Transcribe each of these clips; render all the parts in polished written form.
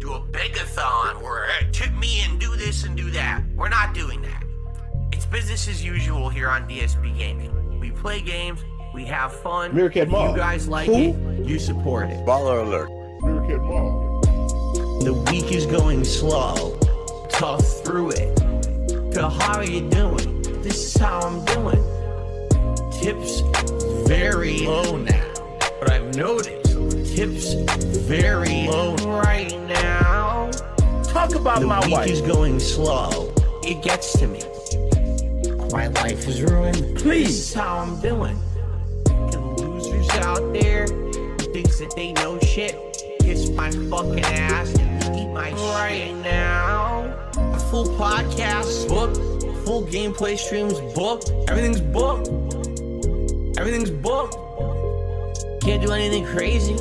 do a begathon or tip me and do this and do that. We're not doing that. It's business as usual here on DSP Gaming. We play games, we have fun. Meerkat Mall. You guys like it, you support it. Baller alert. Meerkat Mall. The week is going slow. Tough through it. So how are you doing? This is how I'm doing. Tips very low now. But I've noticed tips very low right now. Talk about my wife. The wife. week is going slow. It gets to me. My life is ruined. Please. This is how I'm doing. And losers out there who thinks that they know shit, kiss my fucking ass and eat my right now. A full podcast booked, full gameplay streams booked. Everything's booked. Everything's booked. Can't do anything crazy.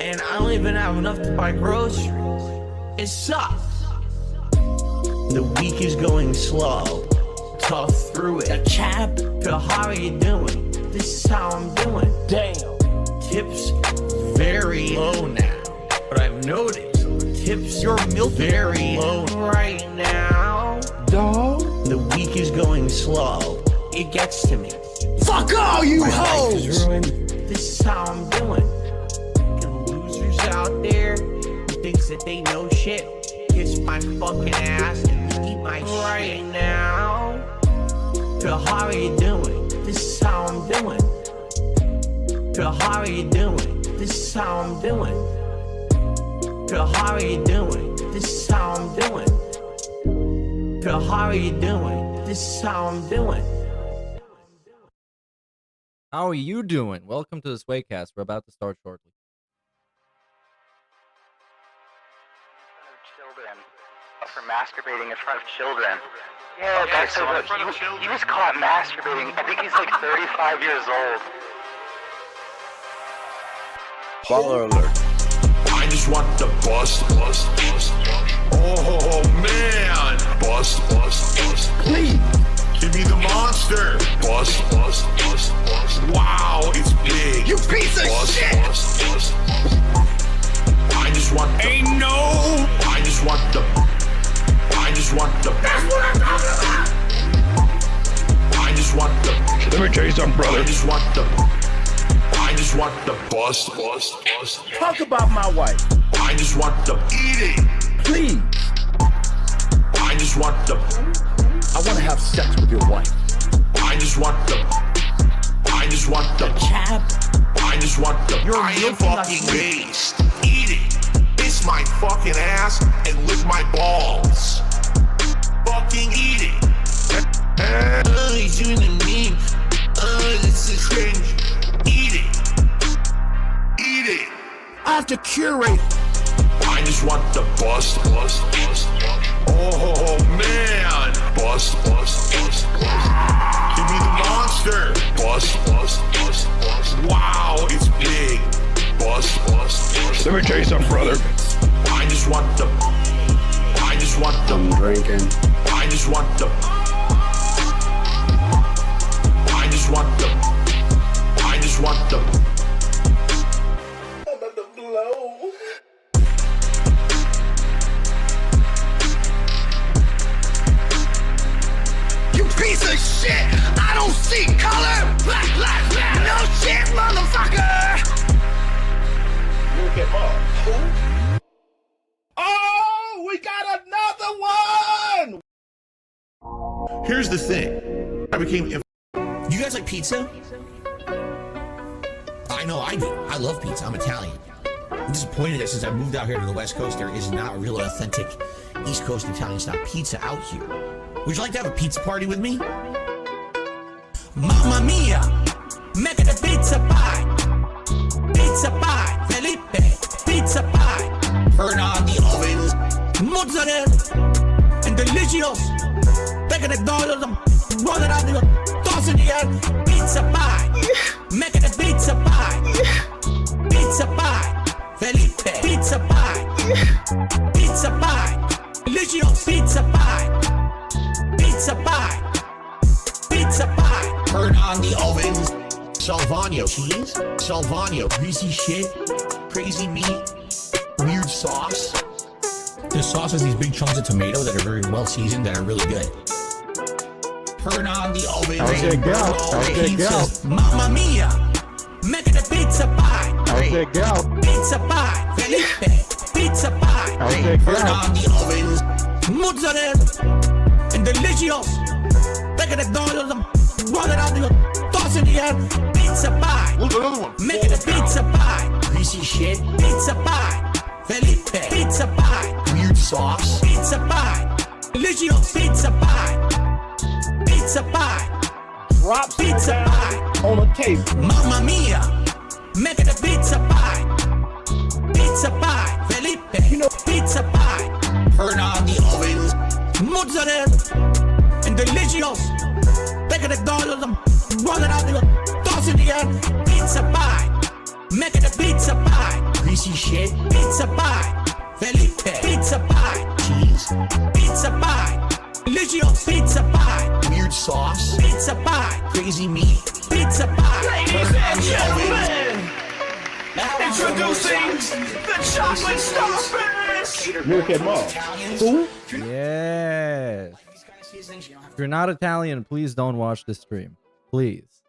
And I don't even have enough to buy groceries. It sucks. The week is going slow. Tough through it. The chap. So how are you doing? This is how I'm doing. Damn. Tips very low now. But I've noticed tips very low right now. Dog. The week is going slow. It gets to me. Fuck all you My life hoes. is ruined. This is how I'm doing. And losers out there who thinks that they know shit, kiss my fucking ass and eat my right now. So how are you doing? This is how I'm doing. So how are you doing? This is how I'm doing. So how are you doing? This is how I'm doing. So how are you doing? This is how I'm doing. How are you doing? Welcome to the Swaycast. We're about to start shortly. Children for masturbating in front of children. Yeah, that's so good. He was caught masturbating. I think he's like 35 years old. Baller alert. I just want the bust. Oh man, bust. Please. Give me the monster. Bust. Wow, it's big. You piece of shit. Bust. I just want the. Ain't no. I just want the. That's what I'm talking about. I just want the. Let me tell you something, brother. I just want the bust. Talk about my wife. I just want the eating. Please. I just want the. I want to have sex with your wife. I just want the Chap. I just want the. You're I am milking us. fucking based. Eat it. Kiss my fucking ass and lick my balls. Fucking eat it. Oh, he's doing the meme. Oh, this is cringe. Eat it. I have to curate. I just want the bust. Oh man, bust. Give me the monster. Bust. Wow, it's big. Bust. Let me tell you something, brother. I just want the. I'm drinking. I just want the. I'm about to blow. You piece of shit! I don't see color! Black lives matter! No shit, motherfucker! Look at Mom. Oh, we got another one! Here's the thing. I became. You guys like pizza? I know I do. I love pizza. I'm Italian. I'm disappointed that since I moved out here to the West Coast, there is not a real authentic East Coast Italian style pizza out here. Would you like to have a pizza party with me? Mamma mia! Make it a pizza pie! Pizza pie! Felipe! Pizza pie! Turn on the ovens! Mozzarella! And delicious! Taking the dollars and roll it out, toss in the air! Pizza pie! Make it a pizza pie! Pizza pie! Felipe! Pizza pie! Pizza pie! Delicious! Pizza pie! Pizza pie! Pizza pie! Turn on the ovens! Salvano cheese, Salvano greasy shit, crazy meat, weird sauce. This sauce has these big chunks of tomato that are very well seasoned, that are really good. Turn on the oven. How's it go? How's it go? Mamma mia! Make it a pizza pie. How's it go? Pizza pie. Felipe. Pizza pie. How's it go? Turn on the ovens. Mozzarella. And delicious. Take it down. Roll it out. Toss in the air. Pizza pie. Look, another one. Make it a pizza pie. Greasy shit. Pizza pie. Felipe. Pizza pie. Weird sauce. Pizza pie. Delicious. Pizza pie. Pizza pie. Drop Pizza pie. on the tape. Mamma mia. Make it a pizza pie. Pizza pie. Felipe. Pizza pie. Turn on the ovens. Mozzarella. And delicious. Take it down. Roll it out. Toss in the air. Pizza pie. Make it a pizza pie. Greasy shit. Pizza pie. Felipe. Pizza pie. Cheese. Pizza pie. Delicious. Pizza pie. Weird sauce. Pizza pie. Crazy meat. Pizza pie. Ladies and gentlemen, introducing the chocolate starfish. New Kid Mall. Yes. If you're not Italian, please don't watch this stream. Please.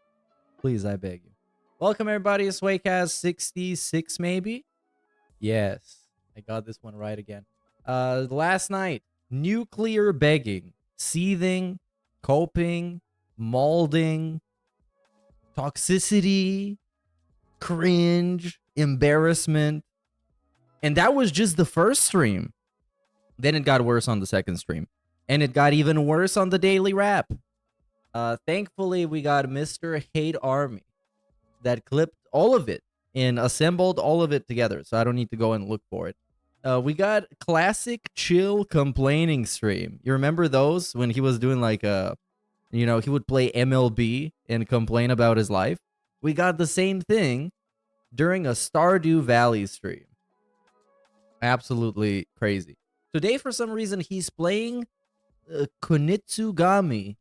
Please, I beg you. Welcome, everybody. It's Swaycast 66, maybe? Yes. I got this one right again. Last night, nuclear begging, seething, coping, molding, toxicity, cringe, embarrassment. And that was just the first stream. Then it got worse on the second stream. And it got even worse on the daily wrap. Thankfully, we got Mr. Hate Army that clipped all of it and assembled all of it together. So I don't need to go and look for it. We got classic chill complaining stream. You remember those when he was doing like he would play MLB and complain about his life? We got the same thing during a Stardew Valley stream. Absolutely crazy. Today, for some reason, he's playing Kunitsugami,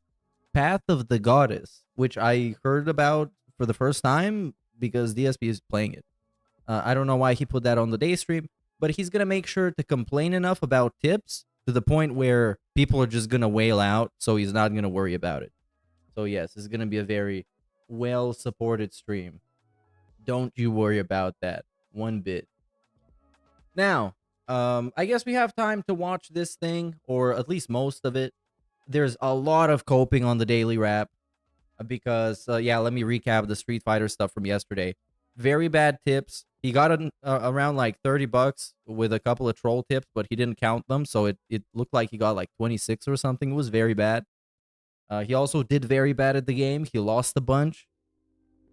Path of the Goddess, which I heard about for the first time because DSP is playing it. I don't know why he put that on the day stream, but he's going to make sure to complain enough about tips to the point where people are just going to wail out, so he's not going to worry about it. So yes, it's going to be a very well-supported stream. Don't you worry about that one bit. Now, I guess we have time to watch this thing, or at least most of it. There's a lot of coping on the daily wrap because, yeah, let me recap the Street Fighter stuff from yesterday. Very bad tips. He got around like $30 with a couple of troll tips, but he didn't count them, so it looked like he got like 26 or something. It was very bad. He also did very bad at the game. He lost a bunch,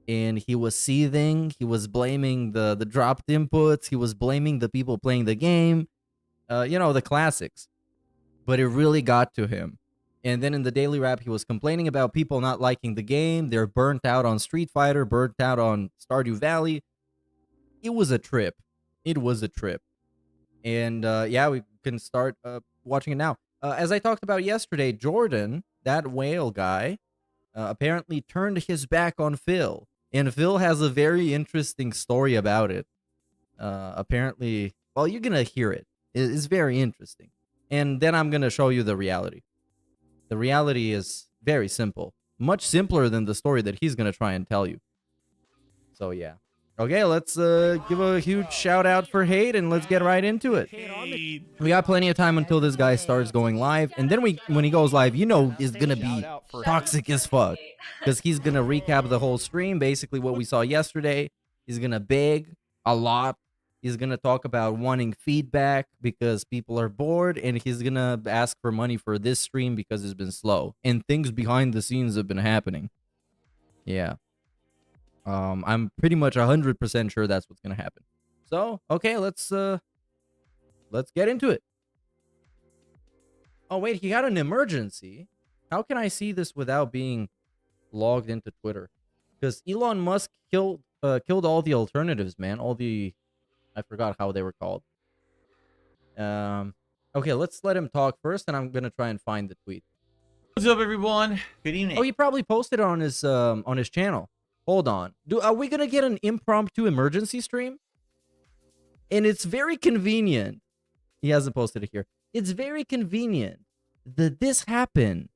and he was seething. He was blaming the dropped inputs. He was blaming the people playing the game. You know, the classics. But it really got to him. And then in the daily wrap, he was complaining about people not liking the game. They're burnt out on Street Fighter, burnt out on Stardew Valley. It was a trip. It was a trip. And yeah, we can start watching it now. As I talked about yesterday, Jordan, that whale guy, apparently turned his back on Phil. And Phil has a very interesting story about it. Apparently, well, you're going to hear it. It's very interesting. And then I'm going to show you the reality. The reality is very simple. Much simpler than the story that he's going to try and tell you. So, yeah. Okay, let's give a huge shout out for Hate and let's get right into it. We got plenty of time until this guy starts going live. And then when he goes live, you know it's going to be toxic as fuck. Because he's going to recap the whole stream, basically what we saw yesterday. He's going to beg a lot. He's going to talk about wanting feedback because people are bored. And he's going to ask for money for this stream because it's been slow. And things behind the scenes have been happening. Yeah. I'm pretty much 100% sure that's what's going to happen. So, okay, let's get into it. Oh, wait, he had an emergency. How can I see this without being logged into Twitter? Because Elon Musk killed all the alternatives, man. All the... I forgot how they were called. Okay, let's let him talk first, and I'm going to try and find the tweet. What's up, everyone? Good evening. Oh, he probably posted it on his channel. Hold on. Are we going to get an impromptu emergency stream? And it's very convenient. He hasn't posted it here. It's very convenient that this happened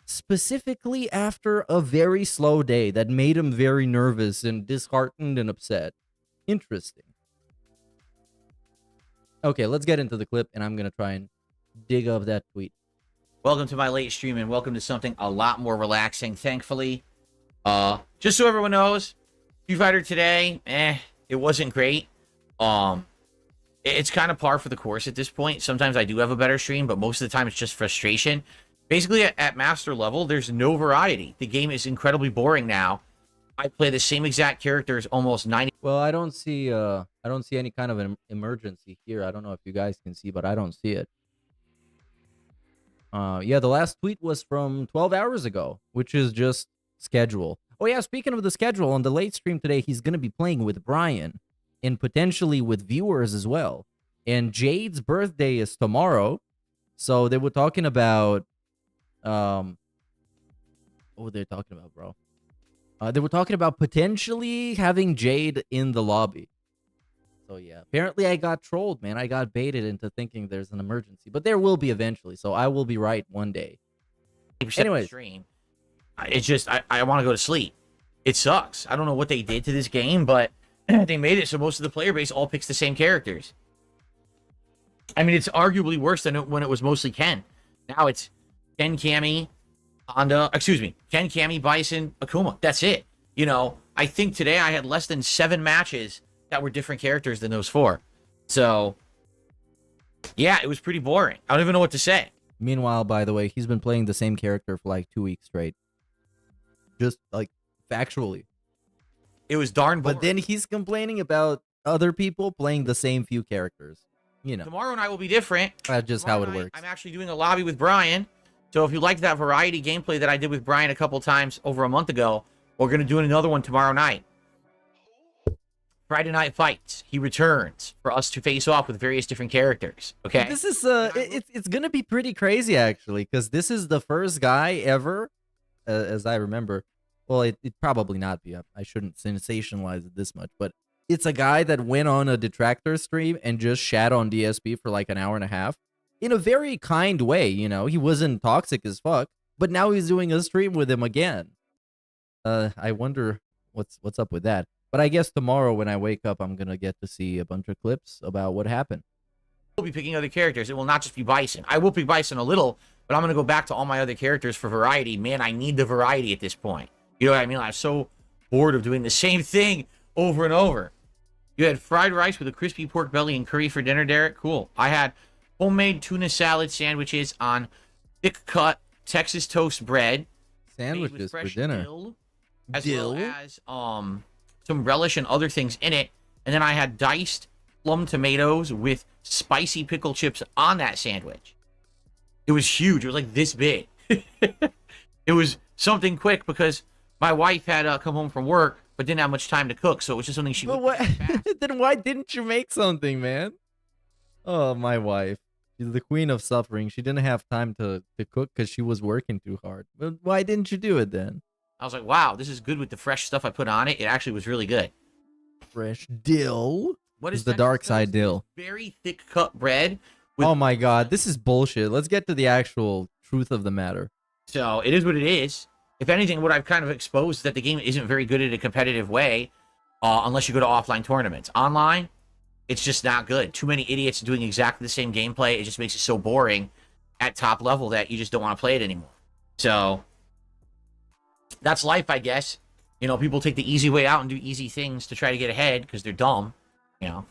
specifically after a very slow day that made him very nervous and disheartened and upset. Interesting. Okay, let's get into the clip, and I'm going to try and dig up that tweet. Welcome to my late stream, and welcome to something a lot more relaxing, thankfully. Just so everyone knows, Street Fighter today, it wasn't great. It's kind of par for the course at this point. Sometimes I do have a better stream, but most of the time it's just frustration. Basically, at master level, there's no variety. The game is incredibly boring now. I play the same exact characters almost 90. Well, I don't see any kind of an emergency here. I don't know if you guys can see, but I don't see it. Yeah, the last tweet was from 12 hours ago, which is just schedule. Oh yeah, speaking of the schedule, on the late stream today, he's going to be playing with Brian and potentially with viewers as well. And Jade's birthday is tomorrow. So they were talking about what were they talking about, bro? They were talking about potentially having Jade in the lobby. So yeah, apparently I got trolled, man. I got baited into thinking there's an emergency, but there will be eventually. So I will be right one day. Anyways, stream. It's just I want to go to sleep. It sucks. I don't know what they did to this game, but they made it so most of the player base all picks the same characters. I mean, it's arguably worse than when it was mostly Ken. Now it's Ken, Cammy, Honda, Ken, Cammy, Bison, Akuma. That's it. You know, I think today I had less than 7 matches that were different characters than those 4. So, yeah, it was pretty boring. I don't even know what to say. Meanwhile, by the way, he's been playing the same character for like 2 weeks straight. Just like factually. It was darn boring. But then he's complaining about other people playing the same few characters. You know. Tomorrow night will be different. That's just how it works. I'm actually doing a lobby with Brian. So if you liked that variety gameplay that I did with Brian a couple times over a month ago, we're going to do another one tomorrow night. Friday Night Fights. He returns for us to face off with various different characters. Okay. This is it's going to be pretty crazy actually, because this is the first guy ever, as I remember. Well, it probably not be. I shouldn't sensationalize it this much, but it's a guy that went on a detractor stream and just shat on DSP for like an hour and a half in a very kind way. You know, he wasn't toxic as fuck, but now he's doing a stream with him again. I wonder what's up with that. But I guess tomorrow when I wake up, I'm going to get to see a bunch of clips about what happened. We'll be picking other characters. It will not just be Bison. I will pick Bison a little, but I'm going to go back to all my other characters for variety. Man, I need the variety at this point. You know what I mean? I'm so bored of doing the same thing over and over. You had fried rice with a crispy pork belly and curry for dinner, Derek? Cool. I had homemade tuna salad sandwiches on thick cut Texas toast bread. Sandwiches for dinner. Dill, as well as some relish and other things in it. And then I had diced plum tomatoes with spicy pickle chips on that sandwich. It was huge. It was like this big. It was something quick because my wife had come home from work but didn't have much time to cook, so it was just something she would Then why didn't you make something, man? Oh, my wife. She's the queen of suffering. She didn't have time to cook because she was working too hard. But why didn't you do it then? I was like, wow, this is good with the fresh stuff I put on it. It actually was really good. Fresh dill? What is the dark side dill? Very thick cut bread. Oh my god, this is bullshit. Let's get to the actual truth of the matter. So, it is what it is. If anything, what I've kind of exposed is that the game isn't very good at a competitive way unless you go to offline tournaments. Online, it's just not good. Too many idiots doing exactly the same gameplay. It just makes it so boring at top level that you just don't want to play it anymore. So, that's life, I guess. You know, people take the easy way out and do easy things to try to get ahead because they're dumb. You know?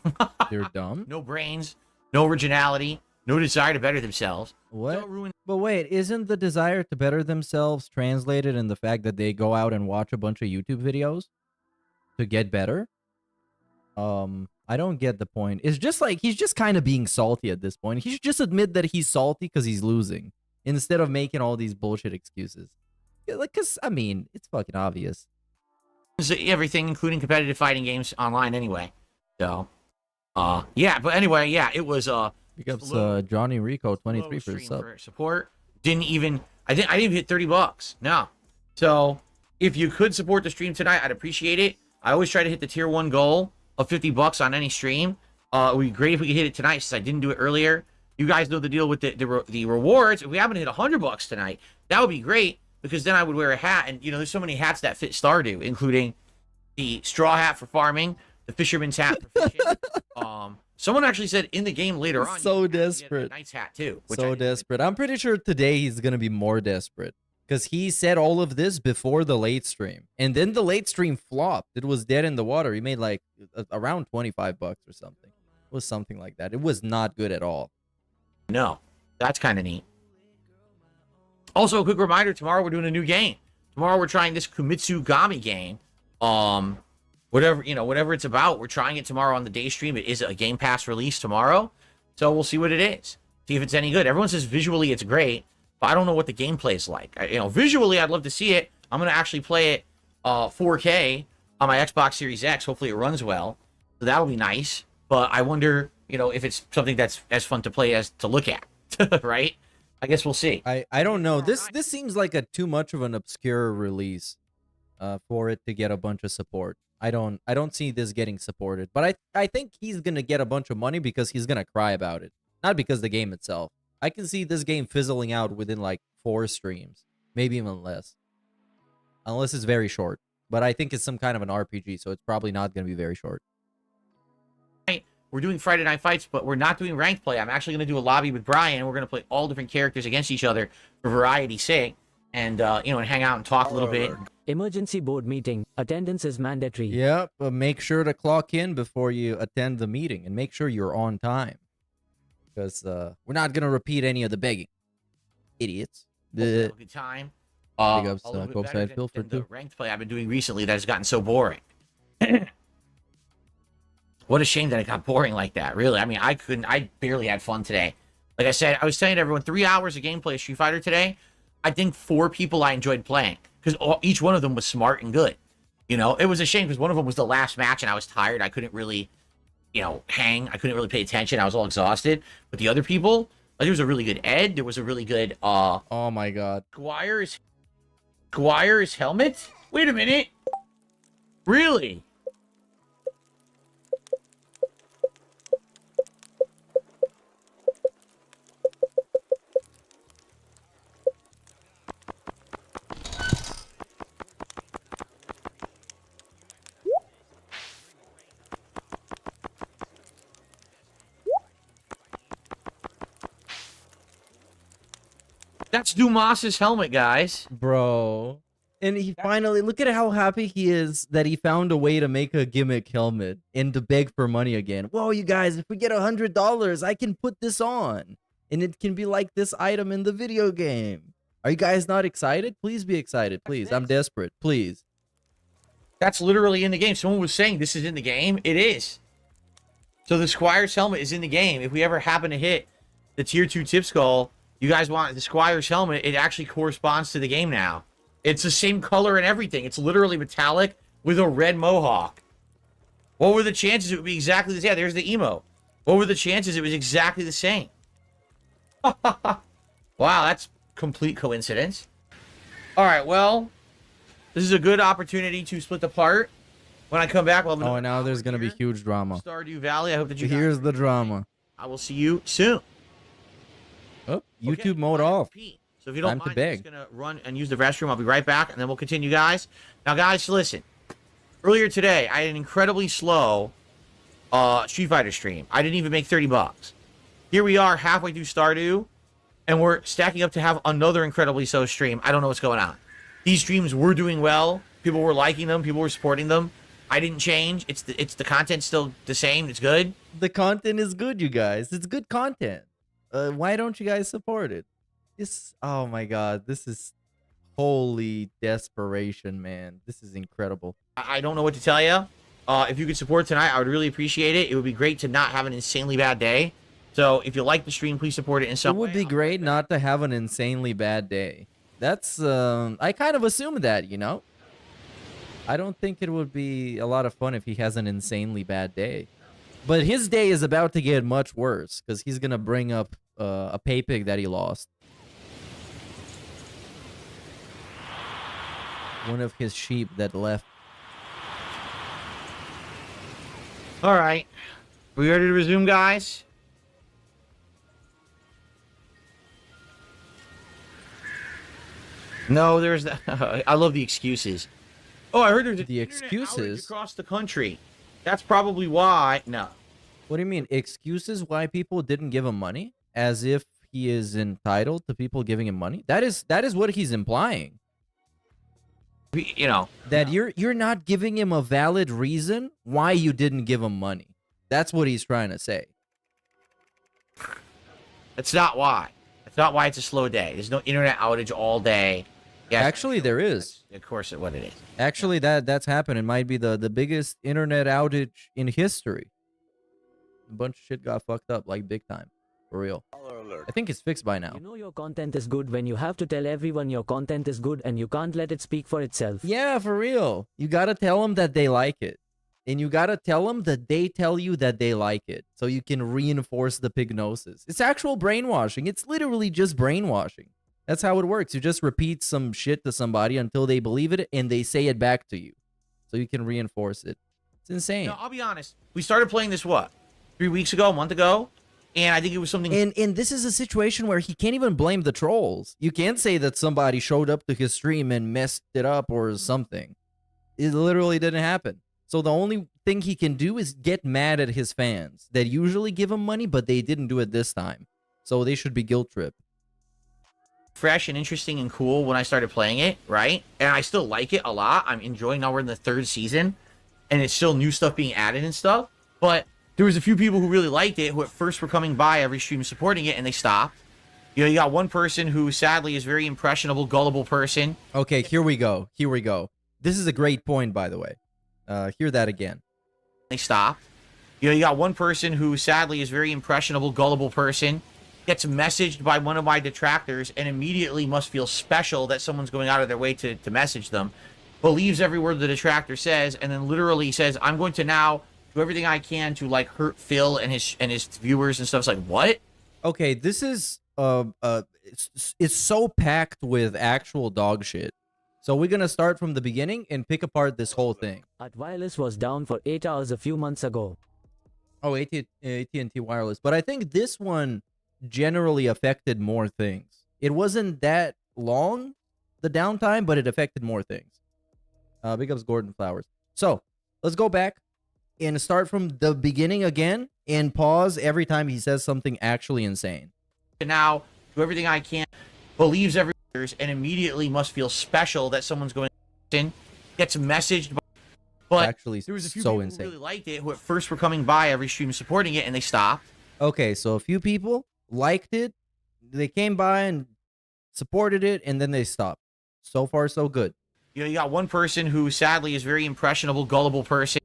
They're dumb? No brains, no originality, no desire to better themselves. What? But wait, isn't the desire to better themselves translated in the fact that they go out and watch a bunch of YouTube videos to get better? I don't get the point. It's just like he's just kind of being salty at this point. He should just admit that he's salty because he's losing instead of making all these bullshit excuses. Like, because, I mean, it's fucking obvious. Everything, including competitive fighting games online anyway. So, yeah, but anyway, yeah, it was, Big ups, Johnny Rico 23 for the sub. For support. I didn't even hit $30. No. So, if you could support the stream tonight, I'd appreciate it. I always try to hit the tier 1 goal of $50 on any stream. It would be great if we could hit it tonight, since I didn't do it earlier. You guys know the deal with the rewards. If we happen to hit $100 tonight, that would be great, because then I would wear a hat. And, you know, there's so many hats that fit Stardew, including the straw hat for farming, the fisherman's hat for fishing. Someone actually said in the game later on. So you can desperate. get a knight's hat too. So desperate. I'm pretty sure today he's gonna be more desperate, because he said all of this before the late stream, and then the late stream flopped. It was dead in the water. He made like around $25 or something. It was something like that. It was not good at all. No, that's kind of neat. Also, a quick reminder: tomorrow we're doing a new game. Tomorrow we're trying this Kumitsugami game. Whatever it's about, we're trying it tomorrow on the day stream. It is a Game Pass release tomorrow, so we'll see what it is. See if it's any good. Everyone says visually it's great, but I don't know what the gameplay is like. Visually I'd love to see it. I'm gonna actually play it 4K on my Xbox Series X. Hopefully it runs well, so that'll be nice. But I wonder, if it's something that's as fun to play as to look at, right? I guess we'll see. I don't know. This seems like a too much of an obscure release for it to get a bunch of support. I don't see this getting supported, but I think he's gonna get a bunch of money because he's gonna cry about it, not because the game itself. I can see this game fizzling out within like 4 streams, maybe even less, unless it's very short. But I think it's some kind of an RPG, so it's probably not gonna be very short. We're doing Friday Night Fights, but we're not doing ranked play. I'm actually going to do a lobby with Brian, and we're going to play all different characters against each other for variety's sake, and and hang out and talk a little bit. Emergency board meeting. Attendance is mandatory. Yep, but make sure to clock in before you attend the meeting, and make sure you're on time, because we're not going to repeat any of the begging. Idiots. A good time. Big ups, a little bit Cope better Side Filter, than the too. ranked play I've been doing recently that has gotten so boring. What a shame that it got boring like that, really. I mean, I barely had fun today. Like I said, I was telling everyone, 3 hours of gameplay of Street Fighter today. I think 4 people I enjoyed playing, because each one of them was smart and good. It was a shame because one of them was the last match and I was tired. I couldn't really, hang. I couldn't really pay attention. I was all exhausted. But the other people, like, there was a really good Ed. There was a really good, oh my god. Squire's helmet? Wait a minute. Really? That's Dumas's helmet, guys. Bro. And he finally, look at how happy he is that he found a way to make a gimmick helmet and to beg for money again. Whoa, you guys, if we get $100, I can put this on. And it can be like this item in the video game. Are you guys not excited? Please be excited, please. I'm desperate, please. That's literally in the game. Someone was saying this is in the game. It is. So the Squire's helmet is in the game. If we ever happen to hit the tier 2 tip skull, you guys want the Squire's helmet, it actually corresponds to the game now. It's the same color and everything. It's literally metallic with a red mohawk. What were the chances it would be exactly the same? Yeah, there's the emo. What were the chances it was exactly the same? Wow, that's complete coincidence. All right, well, this is a good opportunity to split the part. When I come back, we'll have Oh, now there's going to be huge drama. Stardew Valley. I hope that you guys Here's the drama. I will see you soon. Oh, YouTube mode off. So if you don't Time to mind, I'm beg. just gonna run and use the restroom. I'll be right back, and then we'll continue, guys. Now, guys, listen. Earlier today, I had an incredibly slow Street Fighter stream. I didn't even make $30. Here we are, halfway through Stardew, and we're stacking up to have another incredibly slow stream. I don't know what's going on. These streams were doing well. People were liking them. People were supporting them. I didn't change. It's the content's still the same. It's good. The content is good, you guys. It's good content. Why don't you guys support it? Oh my god, this is holy desperation, man. This is incredible. I don't know what to tell you. If you could support tonight, I would really appreciate it. It would be great to not have an insanely bad day. So if you like the stream, please support it in some way. It would be great not to have an insanely bad day. That's, I kind of assumed that, I don't think it would be a lot of fun if he has an insanely bad day. But his day is about to get much worse, because he's going to bring up a pay pig that he lost. One of his sheep that left. All right. We ready to resume, guys? No, there's that. I love the excuses. Oh, I heard there's The internet excuses? outage across the country. That's probably why. No. What do you mean? Excuses why people didn't give him money? As if he is entitled to people giving him money? That is what he's implying. You know. That you're not giving him a valid reason why you didn't give him money. That's what he's trying to say. That's not why. That's not why it's a slow day. There's no internet outage all day. Yeah, Actually, there is. Of course, what it is. Actually, that's happened. It might be the biggest internet outage in history. A bunch of shit got fucked up, like big time. For real. Baller alert. I think it's fixed by now. You know your content is good when you have to tell everyone your content is good and you can't let it speak for itself. Yeah, for real. You gotta tell them that they like it. And you gotta tell them that they tell you that they like it. So you can reinforce the pignosis. It's actual brainwashing. It's literally just brainwashing. That's how it works. You just repeat some shit to somebody until they believe it and they say it back to you. So you can reinforce it. It's insane. No, I'll be honest. We started playing this, what? 3 weeks ago, a month ago? And I think it was something... And this is a situation where he can't even blame the trolls. You can't say that somebody showed up to his stream and messed it up or something. It literally didn't happen. So the only thing he can do is get mad at his fans that usually give him money, but they didn't do it this time. So they should be guilt tripped. fresh and interesting and cool when I started playing it, right? And I still like it a lot. I'm enjoying. Now we're in the 3rd season, and it's still new stuff being added and stuff. But there was a few people who really liked it, who at first were coming by every stream supporting it, and they stopped. You know, you got one person who sadly is a very impressionable, gullible person. Okay, here we go. Here we go. This is a great point, by the way. Hear that again. They stopped. You know, you got one person who sadly is a very impressionable, gullible person, gets messaged by one of my detractors and immediately must feel special that someone's going out of their way to message them, believes every word the detractor says, and then literally says, I'm going to now do everything I can to, like, hurt Phil and his viewers and stuff. It's like, what? Okay, this is it's so packed with actual dog shit. So we're gonna start from the beginning and pick apart this whole thing. Wireless was down for 8 hours a few months ago. Oh, AT&T Wireless. But I think this one generally affected more things. It wasn't that long, the downtime, but it affected more things. Big ups Gordon Flowers. So let's go back and start from the beginning again and pause every time he says something actually insane. Now do everything I can, believes every and immediately must feel special that someone's going in, gets messaged by, but Actually, there was a few so people insane. who really liked it, who at first were coming by every stream supporting it, and they stopped. Okay, so a few people liked it, they came by and supported it, and then they stopped. So far, so good. You know, you got one person who sadly is a very impressionable, gullible person.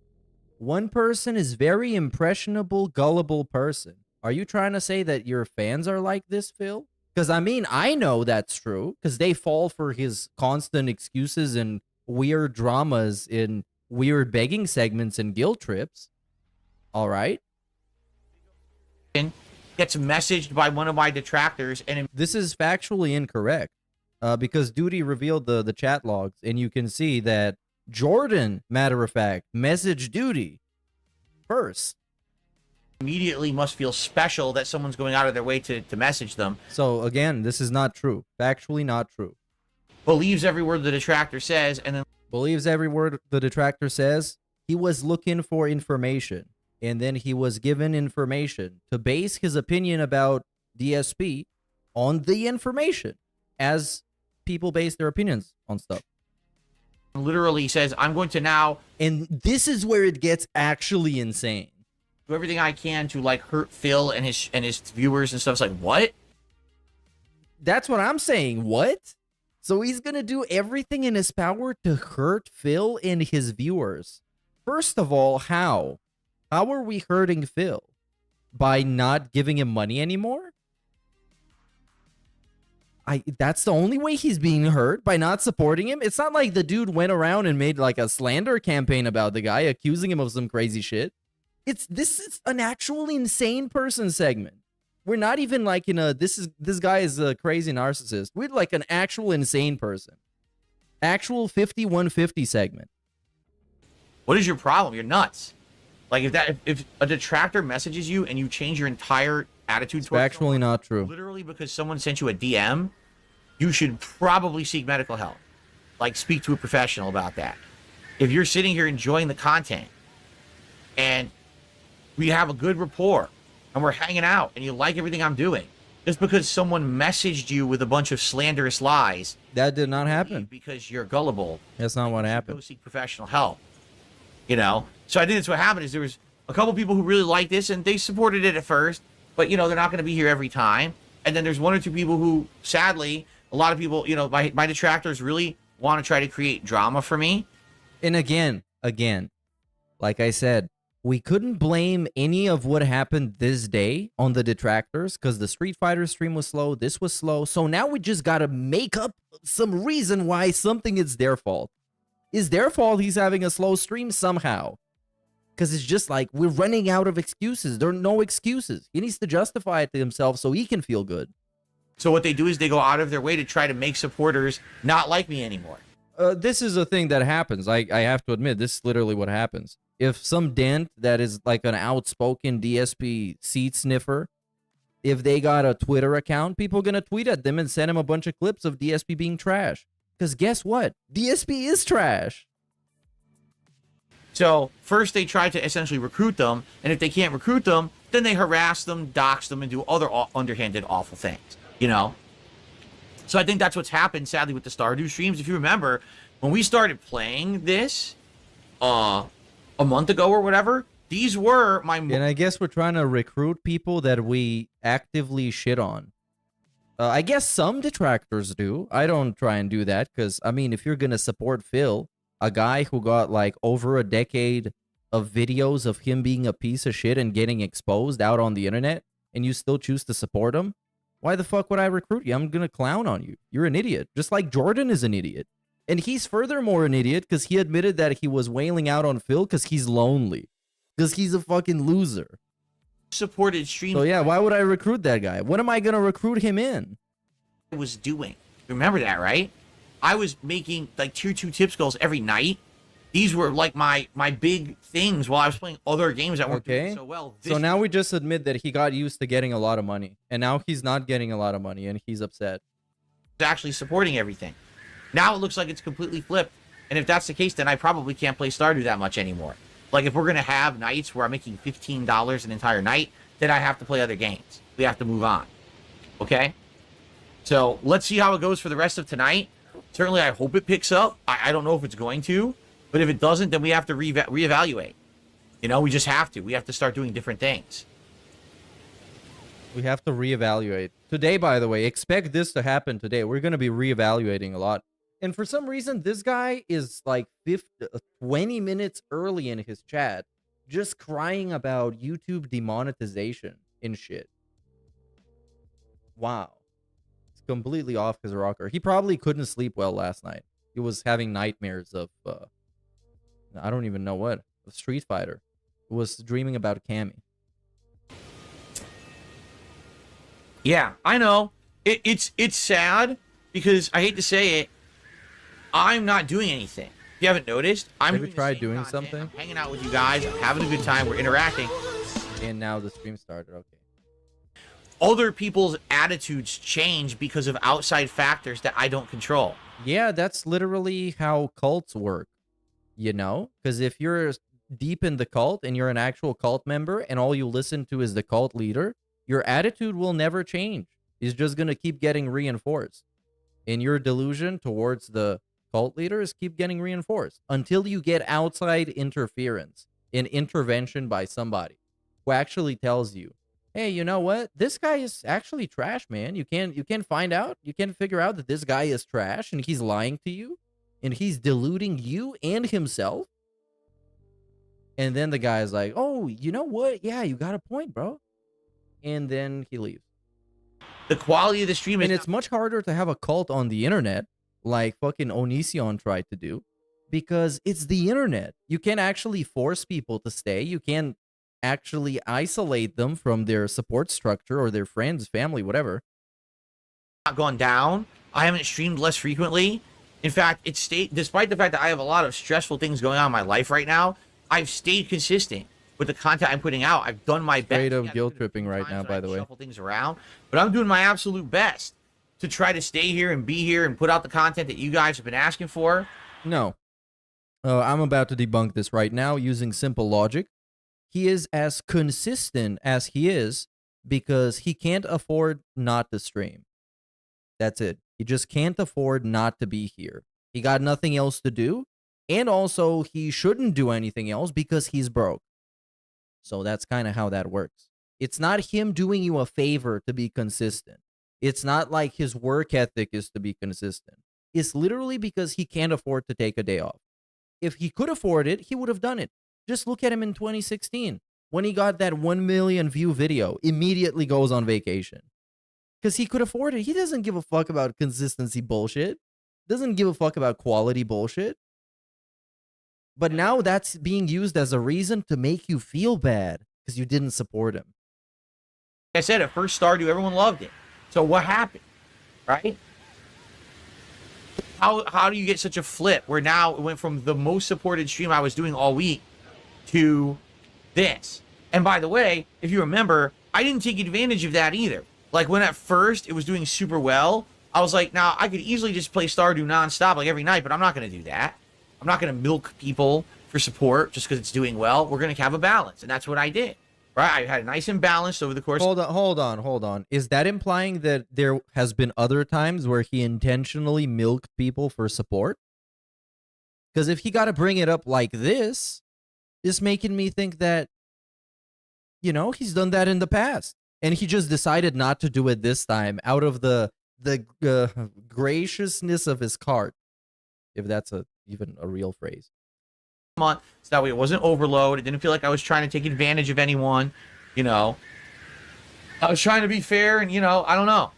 One person is very impressionable, gullible person. Are you trying to say that your fans are like this, Phil? Because, I mean, I know that's true, because they fall for his constant excuses and weird dramas in weird begging segments and guilt trips. All right? Gets messaged by one of my detractors, and This is factually incorrect, because Duty revealed the chat logs, and you can see that Jordan, matter of fact, messaged Duty first. immediately must feel special that someone's going out of their way to message them. So, again, this is not true. Factually not true. Believes every word the detractor says, and then Believes every word the detractor says. He was looking for information, and then he was given information to base his opinion about DSP on the information, as people base their opinions on stuff. literally says, I'm going to now And this is where it gets actually insane. do everything I can to, like, hurt Phil and his viewers and stuff. It's like, what? That's what I'm saying. What? So he's going to do everything in his power to hurt Phil and his viewers. First of all, how? How are we hurting Phil? By not giving him money anymore? That's the only way he's being hurt, by not supporting him. It's not like the dude went around and made like a slander campaign about the guy, accusing him of some crazy shit. This is an actual insane person segment. We're not even like in a this guy is a crazy narcissist. We're like an actual insane person. Actual 5150 segment. What is your problem? You're nuts. Like if a detractor messages you and you change your entire attitude It's towards actually not true. literally because someone sent you a DM, you should probably seek medical help. Like, speak to a professional about that. If you're sitting here enjoying the content and we have a good rapport and we're hanging out and you like everything I'm doing, just because someone messaged you with a bunch of slanderous lies, That did not happen. because you're gullible, That's not what go happened. seek professional help. You know? So I think that's what happened. Is there was a couple people who really liked this and they supported it at first, but you know, they're not going to be here every time. And then there's one or two people who, sadly, a lot of people, you know, my detractors really want to try to create drama for me. And again, like I said, we couldn't blame any of what happened this day on the detractors because the Street Fighter stream was slow, this was slow. So now we just got to make up some reason why something is their fault. Is their fault he's having a slow stream somehow? Because it's just like we're running out of excuses. There are no excuses. He needs to justify it to himself so he can feel good. So what they do is they go out of their way to try to make supporters not like me anymore. This is a thing that happens. I have to admit, this is literally what happens. If some dent that is like an outspoken DSP seat sniffer, if they got a Twitter account, people are going to tweet at them and send him a bunch of clips of DSP being trash. Because guess what? DSP is trash. So first they try to essentially recruit them, and if they can't recruit them, then they harass them, dox them, and do other underhanded awful things, you know? So I think that's what's happened, sadly, with the Stardew streams. If you remember, when we started playing this a month ago or whatever, these were my... And I guess we're trying to recruit people that we actively shit on. I guess some detractors do. I don't try and do that because, I mean, if you're going to support Phil, a guy who got like over a decade of videos of him being a piece of shit and getting exposed out on the internet, and you still choose to support him, why the fuck would I recruit you? I'm going to clown on you. You're an idiot. Just like Jordan is an idiot. And he's furthermore an idiot because he admitted that he was wailing out on Phil because he's lonely. Because he's a fucking loser. supported streams. So yeah, why would I recruit that guy? What am I going to recruit him in? I was doing. Remember that, right? I was making like tier 2 tips goals every night. These were like my big things while I was playing other games that weren't doing so well. So now we just admit that he got used to getting a lot of money, and now he's not getting a lot of money, and he's upset. Actually supporting everything. Now it looks like it's completely flipped, and if that's the case, then I probably can't play Stardew that much anymore. Like if we're gonna have nights where I'm making $15 an entire night, then I have to play other games. We have to move on. Okay? So let's see how it goes for the rest of tonight. Certainly, I hope it picks up. I don't know if it's going to. But if it doesn't, then we have to reevaluate. You know, we just have to. We have to start doing different things. We have to reevaluate. Today, by the way, expect this to happen today. We're going to be reevaluating a lot. And for some reason, this guy is like 20 minutes early in his chat, just crying about YouTube demonetization and shit. Wow. It's completely off his rocker. He probably couldn't sleep well last night. He was having nightmares of... I don't even know what. Street Fighter. Was dreaming about Cammy. Yeah, I know. It's sad because I hate to say it. I'm not doing anything. If you haven't noticed, I'm Have you tried doing something? I'm hanging out with you guys. I'm having a good time. We're interacting. And now the stream started. Okay. Other people's attitudes change because of outside factors that I don't control. Yeah, that's literally how cults work. You know, because if you're deep in the cult and you're an actual cult member and all you listen to is the cult leader, your attitude will never change. It's just going to keep getting reinforced. And your delusion towards the cult leaders keep getting reinforced until you get outside interference and intervention by somebody who actually tells you, hey, you know what? This guy is actually trash, man. You can find out. You can figure out that this guy is trash and he's lying to you. And he's deluding you and himself. And then the guy's like, oh, you know what? Yeah, you got a point, bro. And then he leaves. The quality of the stream is... And it's much harder to have a cult on the internet, like fucking Onision tried to do, because it's the internet. You can't actually force people to stay. You can't actually isolate them from their support structure or their friends, family, whatever. Not gone down. I haven't streamed less frequently. In fact, it's stayed, despite the fact that I have a lot of stressful things going on in my life right now, I've stayed consistent with the content I'm putting out. I've done my best. Straight up Yeah, guilt there's been a tripping few right times now, that by I the way. shuffle things around, but I'm doing my absolute best to try to stay here and be here and put out the content that you guys have been asking for. No. I'm about to debunk this right now using simple logic. He is as consistent as he is because he can't afford not to stream. That's it. He just can't afford not to be here. He got nothing else to do. And also, he shouldn't do anything else because he's broke. So that's kind of how that works. It's not him doing you a favor to be consistent. It's not like his work ethic is to be consistent. It's literally because he can't afford to take a day off. If he could afford it, he would have done it. Just look at him in 2016. When he got that 1 million view video, immediately goes on vacation. Because he could afford it. He doesn't give a fuck about consistency bullshit. Doesn't give a fuck about quality bullshit. But now that's being used as a reason to make you feel bad because you didn't support him. Like I said, at first Stardew, everyone loved it. So what happened, right? How do you get such a flip where now it went from the most supported stream I was doing all week to this? And by the way, if you remember, I didn't take advantage of that either. Like when at first it was doing super well, I was like, now I could easily just play Stardew nonstop like every night, but I'm not going to do that. I'm not going to milk people for support just because it's doing well. We're going to have a balance. And that's what I did. Right? I had a nice imbalance over the course. Hold on. Is that implying that there has been other times where he intentionally milked people for support? Because if he got to bring it up like this, it's making me think that, you know, he's done that in the past. And he just decided not to do it this time out of the graciousness of his heart. If that's even a real phrase. So that way it wasn't overload. It didn't feel like I was trying to take advantage of anyone. You know, I was trying to be fair, and you know, I don't know.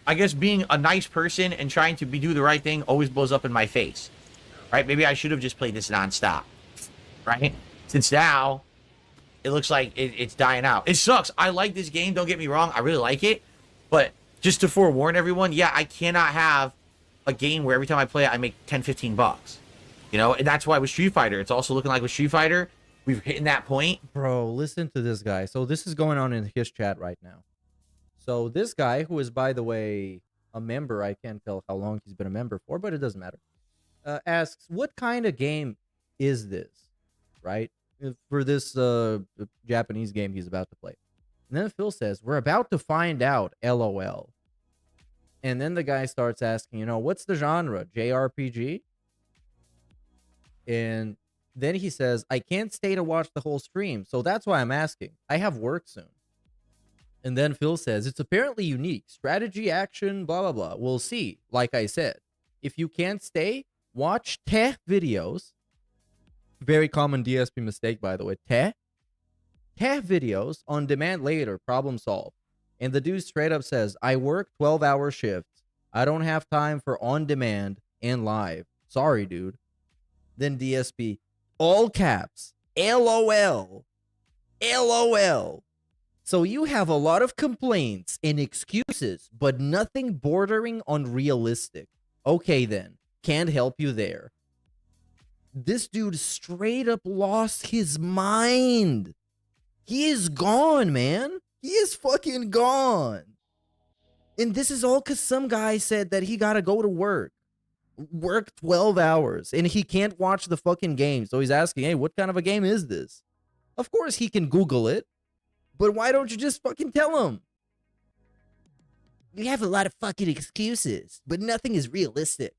I guess being a nice person and trying to do the right thing always blows up in my face, right? Maybe I should have just played this nonstop, right? Since now it looks like it's dying out. It sucks. I like this game. Don't get me wrong. I really like it, but just to forewarn everyone, yeah, I cannot have a game where every time I play it, I make 10, 15 bucks. You know, and that's why with Street Fighter, it's also looking like with Street Fighter, we've hit that point. Bro, listen to this guy. So this is going on in his chat right now. So this guy, who is, by the way, a member, I can't tell how long he's been a member for, but it doesn't matter, asks, what kind of game is this, right? For this Japanese game he's about to play. And then Phil says, we're about to find out, LOL. And then the guy starts asking, you know, what's the genre? JRPG? And then he says, I can't stay to watch the whole stream, so that's why I'm asking. I have work soon. And then Phil says, it's apparently unique. Strategy, action, blah, blah, blah. We'll see. Like I said, if you can't stay, watch teh videos. Very common DSP mistake, by the way. Teh videos on demand later. Problem solved. And the dude straight up says, I work 12-hour shifts. I don't have time for on demand and live. Sorry, dude. Then DSP, all caps, LOL, LOL. So you have a lot of complaints and excuses, but nothing bordering on realistic. Okay then, can't help you there. This dude straight up lost his mind. He is gone, man. He is fucking gone. And this is all because some guy said that he gotta go to work 12 hours, and he can't watch the fucking game. So he's asking, hey, what kind of a game is this? Of course he can Google it, but why don't you just fucking tell him? You have a lot of fucking excuses, but nothing is realistic.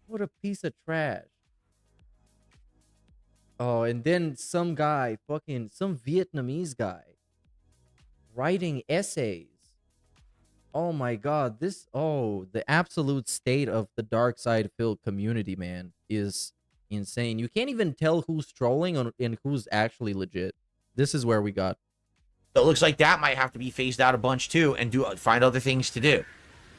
What a piece of trash. Oh, and then some guy, some Vietnamese guy, writing essays. Oh my God, the absolute state of the Dark Side Phil community, man, is insane. You can't even tell who's trolling and who's actually legit. This is where we got. So it looks like that might have to be phased out a bunch too, and find other things to do,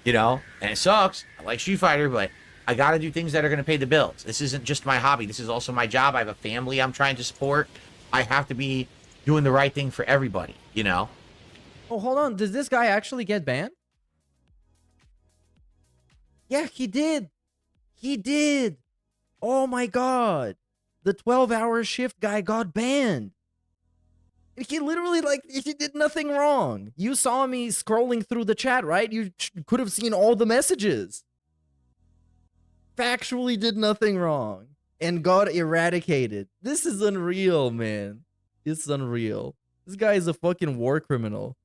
you know? And it sucks. I like Street Fighter, but I got to do things that are going to pay the bills. This isn't just my hobby. This is also my job. I have a family I'm trying to support. I have to be doing the right thing for everybody, you know? Oh, hold on. Does this guy actually get banned? Yeah, he did. He did. Oh my God. The 12-hour shift guy got banned. He literally, like, he did nothing wrong. You saw me scrolling through the chat, right? You could have seen all the messages. Factually did nothing wrong and got eradicated. This is unreal, man. It's unreal. This guy is a fucking war criminal.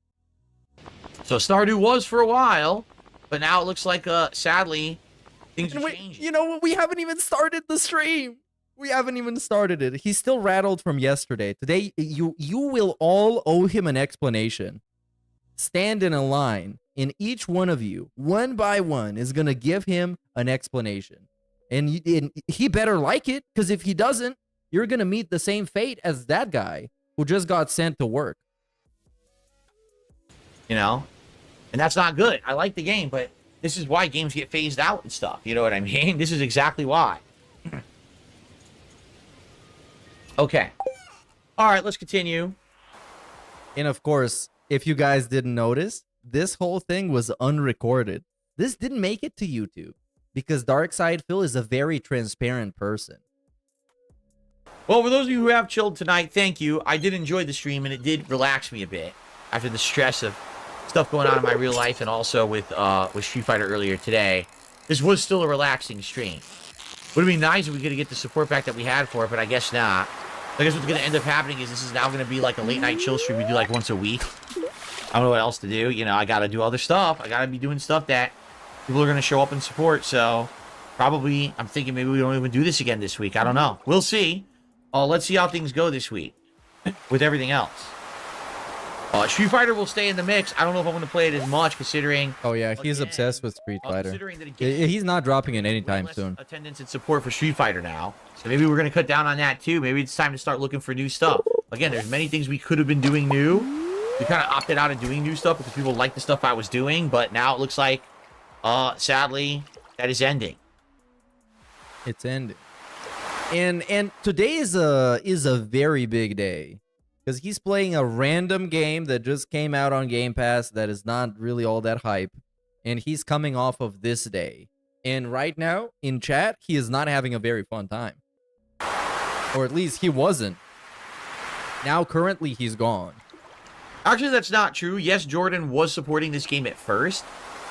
So Stardew was for a while, but now it looks like, sadly, things are changing. You know what? We haven't even started the stream. We haven't even started it. He's still rattled from yesterday. Today, you will all owe him an explanation. Stand in a line, and each one of you, one by one, is going to give him an explanation. And he better like it, because if he doesn't, you're going to meet the same fate as that guy who just got sent to work. You know? And that's not good. I like the game, but this is why games get phased out and stuff. You know what I mean? This is exactly why. Okay. All right, let's continue. And of course, if you guys didn't notice, this whole thing was unrecorded. This didn't make it to YouTube because Darkside Phil is a very transparent person. Well, for those of you who have chilled tonight, thank you. I did enjoy the stream, and it did relax me a bit after the stress of stuff going on in my real life and also with Street Fighter earlier today. This was still a relaxing stream. Would have been nice if we could get the support back that we had for it, but I guess not. I guess what's going to end up happening is this is now going to be like a late night chill stream we do like once a week. I don't know what else to do. You know, I got to do other stuff. I got to be doing stuff that people are going to show up and support. So probably, I'm thinking maybe we don't even do this again this week. I don't know. We'll see. Let's see how things go this week with everything else. Street Fighter will stay in the mix. I don't know if I'm going to play it as much considering... Oh yeah, he's obsessed with Street Fighter. That He's not dropping it anytime soon. Attendance and support for Street Fighter now. So maybe we're going to cut down on that too. Maybe it's time to start looking for new stuff. Again, there's many things we could have been doing new. We kind of opted out of doing new stuff because people like the stuff I was doing. But now it looks like, sadly, that is ending. It's ending. And today is a very big day. Because he's playing a random game that just came out on Gamepass that is not really all that hype. And he's coming off of this day. And right now, in chat, he is not having a very fun time. Or at least he wasn't. Now, currently, he's gone. Actually, that's not true. Yes, Jordan was supporting this game at first.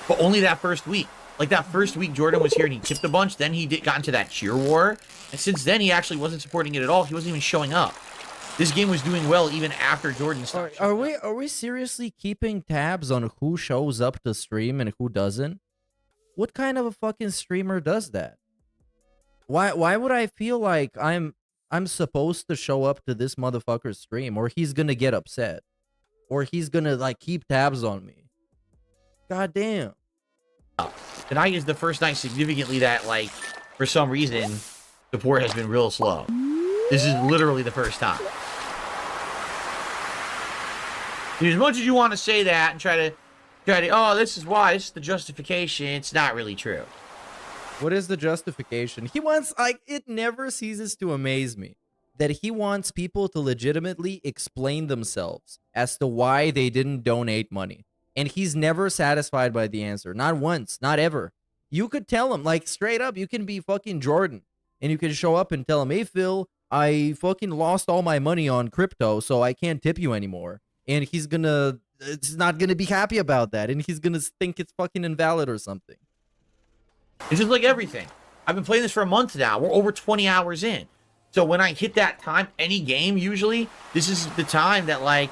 But only that first week. Like, that first week, Jordan was here and he tipped a bunch. Then he got into that cheer war. And since then, he actually wasn't supporting it at all. He wasn't even showing up. This game was doing well even after Jordan started. Are we seriously keeping tabs on who shows up to stream and who doesn't? What kind of a fucking streamer does that? Why would I feel like I'm supposed to show up to this motherfucker's stream, or he's gonna get upset, or he's gonna like keep tabs on me? God damn. Tonight is the first night significantly that, like, for some reason, support has been real slow. This is literally the first time. As much as you want to say that and try to, oh, this is why, this is the justification, it's not really true. What is the justification? He wants, like, it never ceases to amaze me that he wants people to legitimately explain themselves as to why they didn't donate money. And he's never satisfied by the answer. Not once, not ever. You could tell him, like, straight up, you can be fucking Jordan. And you can show up and tell him, hey, Phil, I fucking lost all my money on crypto, so I can't tip you anymore. And he's not gonna be happy about that. And he's gonna think it's fucking invalid or something. It's just like everything. I've been playing this for a month now. We're over 20 hours in. So when I hit that time, any game usually, this is the time that, like,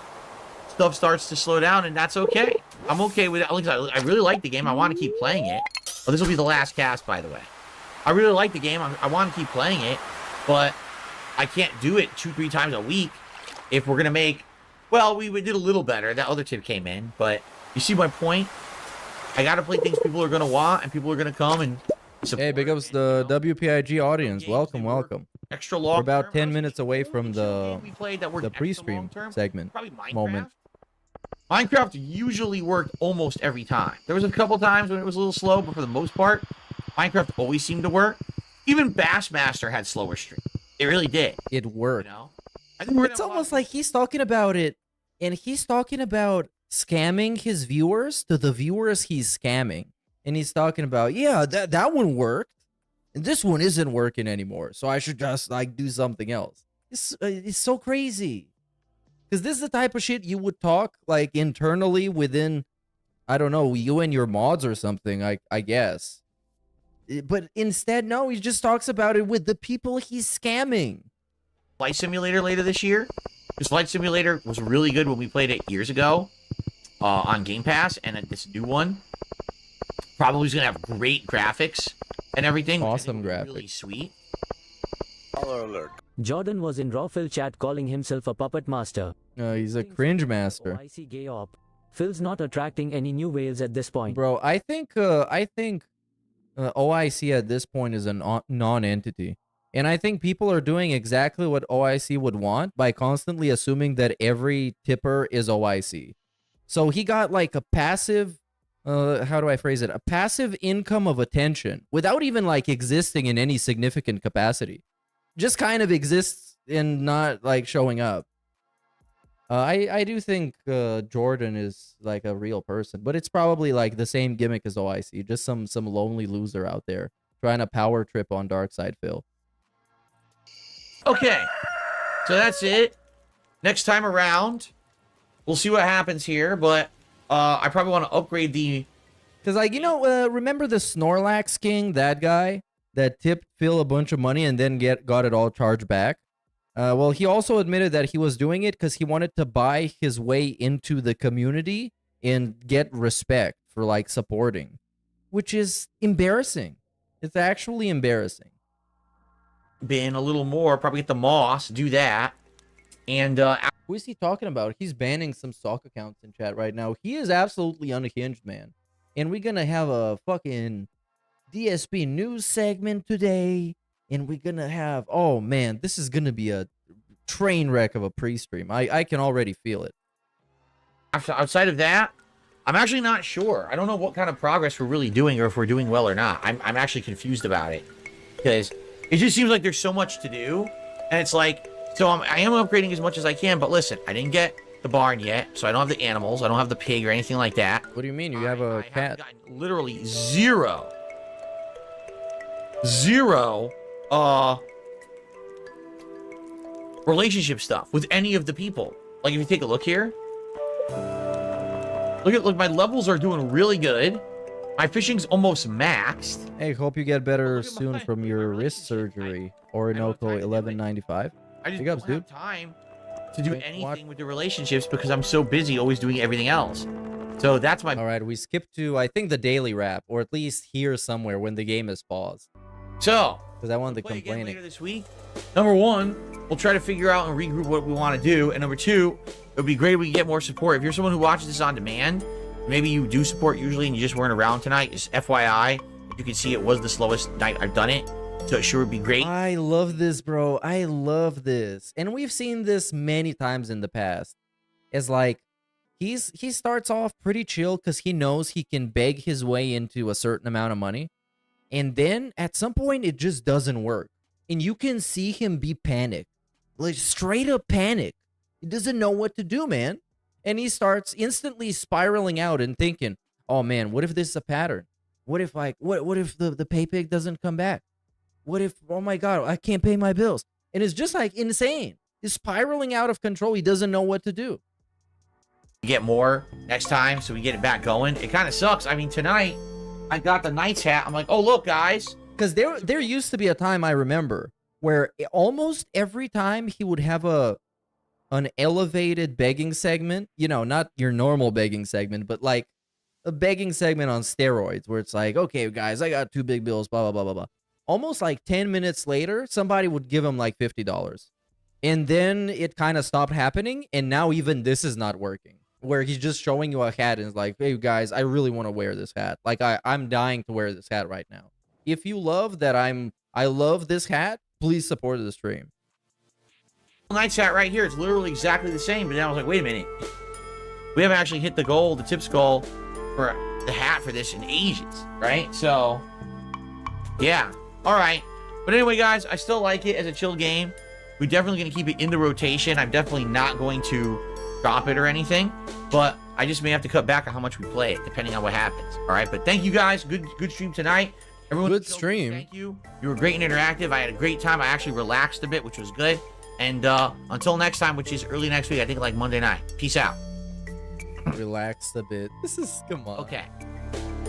stuff starts to slow down, and that's okay. I'm okay with it. I really like the game. I want to keep playing it. Oh, this will be the last cast, by the way. I really like the game. I want to keep playing it, but I can't do it 2-3 times a week if we're going to make... Well, we did a little better. That other tip came in, but you see my point? I got to play things people are going to want, and people are going to come and support. Hey, big ups the WPIG audience. Welcome, welcome. Extra long. We're about 10 minutes away from the pre-stream term, segment moment. Minecraft usually worked almost every time. There was a couple times when it was a little slow, but for the most part, Minecraft always seemed to work. Even Bassmaster had slower stream. It really did. It worked. You know? It's almost like he's talking about it, and he's talking about scamming his viewers to the viewers he's scamming. And he's talking about, yeah, that one worked, and this one isn't working anymore, so I should just, like, do something else. It's so crazy. Because this is the type of shit you would talk like internally within, I don't know, you and your mods or something, I guess. But instead, no, he just talks about it with the people he's scamming. Flight Simulator later this year. Because Flight Simulator was really good when we played it years ago on Game Pass, and this new one probably is going to have great graphics and everything. Awesome which I think graphics. will be really sweet. Spoiler alert. Jordan was in Rawfil chat calling himself a puppet master. He's a cringe master. OIC gay op. Phil's not attracting any new whales at this point. Bro, I think OIC at this point is a non-entity. And I think people are doing exactly what OIC would want by constantly assuming that every tipper is OIC. So he got like a passive, how do I phrase it? A passive income of attention without even like existing in any significant capacity. Just kind of exists and not like showing up. I do think Jordan is like a real person, but it's probably like the same gimmick as OIC. Just some lonely loser out there trying to power trip on Darkside Phil. Okay, so that's it. Next time around, we'll see what happens here, but I probably want to upgrade the... Because, like, you know, remember the Snorlax King, that guy that tipped Phil a bunch of money and then got it all charged back? Well, he also admitted that he was doing it because he wanted to buy his way into the community and get respect for, like, supporting. Which is embarrassing. It's actually embarrassing. Bin a little more, probably get the moss, do that. And who is he talking about? He's banning some sock accounts in chat right now. He is absolutely unhinged, man. And we're gonna have a fucking DSP news segment today. And we're gonna have, oh man, this is gonna be a train wreck of a pre-stream. I can already feel it. outside of that, I'm actually not sure. I don't know what kind of progress we're really doing or if we're doing well or not. I'm actually confused about it. Because it just seems like there's so much to do. And it's like, so I am upgrading as much as I can. But listen, I didn't get the barn yet. So I don't have the animals. I don't have the pig or anything like that. What do you mean? You have a cat? I've gotten literally zero relationship stuff with any of the people. Like if you take a look here. Look, my levels are doing really good. My fishing's almost maxed. Hey, hope you get better soon from your wrist surgery. Orinoco 1195. I just Big ups, don't have dude. time to do anything with the relationships because I'm so busy always doing everything else. So that's my... All right, we skipped to, I think, the daily wrap, or at least here somewhere when the game is paused. So... Because I wanted the play again complaining. later this week. Number one, we'll try to figure out and regroup what we want to do. And number two, it would be great if we could get more support. If you're someone who watches this on demand, maybe you do support usually and you just weren't around tonight, just FYI, you can see it was the slowest night I've done it. So it sure would be great. I love this, bro. I love this. And we've seen this many times in the past. It's like, he starts off pretty chill because he knows he can beg his way into a certain amount of money. And then at some point, it just doesn't work. And you can see him be panicked. Like, straight up panic. He doesn't know what to do, man. And he starts instantly spiraling out and thinking, oh, man, what if this is a pattern? What if, like, what if the pay pig doesn't come back? What if, oh, my God, I can't pay my bills? And it's just, like, insane. He's spiraling out of control. He doesn't know what to do. Get more next time so we get it back going. It kind of sucks. I mean, tonight, I got the Knight's hat. I'm like, oh, look, guys. Because there used to be a time I remember where almost every time he would have an elevated begging segment, you know, not your normal begging segment, but like a begging segment on steroids where it's like, okay, guys, I got 2 big bills, blah, blah, blah, blah, blah. Almost like 10 minutes later, somebody would give him like $50. And then it kind of stopped happening. And now even this is not working, where he's just showing you a hat and is like, hey, guys, I really want to wear this hat. Like, I'm dying to wear this hat right now. If you love that I love this hat, please support the stream. Knight's hat right here. It's literally exactly the same. But now I was like, wait a minute. We haven't actually hit the goal, the tips goal for the hat for this in ages, right? So, yeah. All right. But anyway, guys, I still like it as a chill game. We're definitely going to keep it in the rotation. I'm definitely not going to drop it or anything. But I just may have to cut back on how much we play it, depending on what happens. All right. But thank you, guys. Good stream tonight. Everyone, good stream. Thank you. You were great and interactive. I had a great time. I actually relaxed a bit, which was good. And until next time, which is early next week, I think like Monday night. Peace out. Relax a bit. This is, come on. Okay.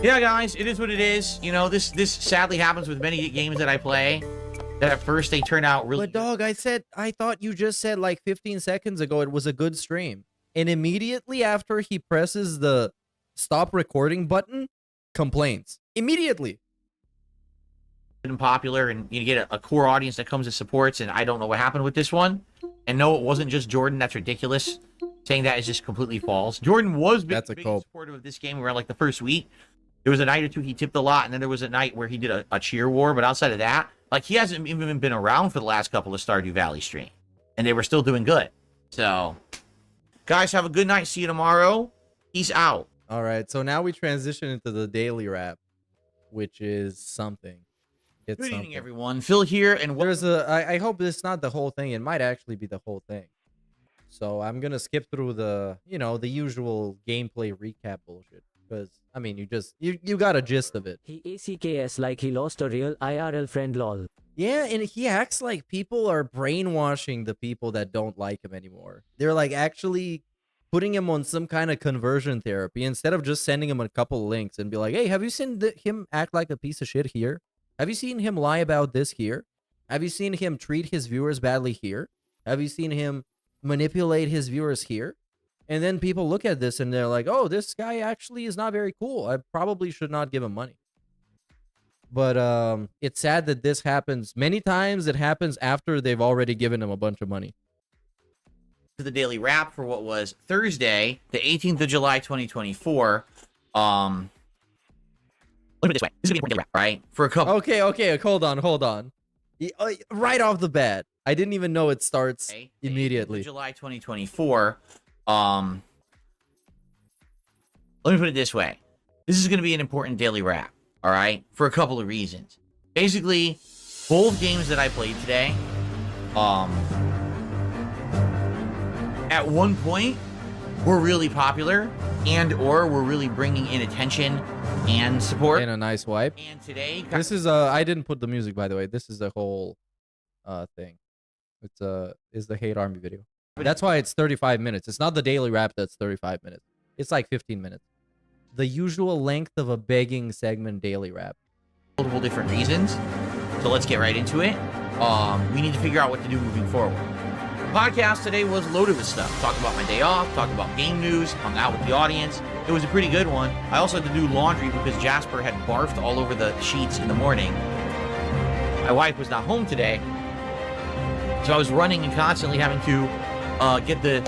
Yeah, guys, it is what it is. You know, this sadly happens with many games that I play. That at first they turn out really. But dog, I thought you just said like 15 seconds ago it was a good stream, and immediately after he presses the stop recording button, complaints immediately. Popular, and you get a core audience that comes and supports, and I don't know what happened with this one. And no, it wasn't just Jordan. That's ridiculous. Saying that is just completely false. Jordan was big supportive of this game around like the first week. There was a night or two he tipped a lot, and then there was a night where he did a cheer war. But outside of that, like, he hasn't even been around for the last couple of Stardew Valley streams, and they were still doing good. So, guys, have a good night. See you tomorrow. Peace out. All right, so now we transition into the daily wrap, which is something. It's good something. evening, everyone. Phil here, and there's I hope it's not the whole thing. It might actually be the whole thing. So I'm gonna skip through the the usual gameplay recap bullshit, because I mean you got a gist of it. He ACKS like he lost a real IRL friend, lol. Yeah, and he acts like people are brainwashing the people that don't like him anymore. They're like actually putting him on some kind of conversion therapy instead of just sending him a couple links and be like, hey, have you seen him act like a piece of shit here? Have you seen him lie about this here? Have you seen him treat his viewers badly here? Have you seen him manipulate his viewers here? And then people look at this and they're like, oh, this guy actually is not very cool. I probably should not give him money. But it's sad that this happens. Many times it happens after they've already given him a bunch of money. To the daily wrap for what was Thursday, the 18th of July, 2024. Let me put it this way. This is gonna be a daily wrap, right? For a couple. Okay, hold on. Right off the bat, I didn't even know it starts immediately. July 2024. Let me put it this way. This is going to be an important daily wrap, all right? For a couple of reasons. Basically, both games that I played today, at one point, were really popular or were really bringing in attention and support. And a nice wipe. And today, this is I didn't put the music, by the way. This is the whole thing. It's is the Hate Army video. That's why it's 35 minutes. It's not the daily wrap that's 35 minutes. It's like 15 minutes. The usual length of a begging segment daily wrap. Multiple different reasons. So let's get right into it. We need to figure out what to do moving forward. The podcast today was loaded with stuff. Talked about my day off, talked about game news, hung out with the audience. It was a pretty good one. I also had to do laundry because Jasper had barfed all over the sheets in the morning. My wife was not home today, so I was running and constantly having to get the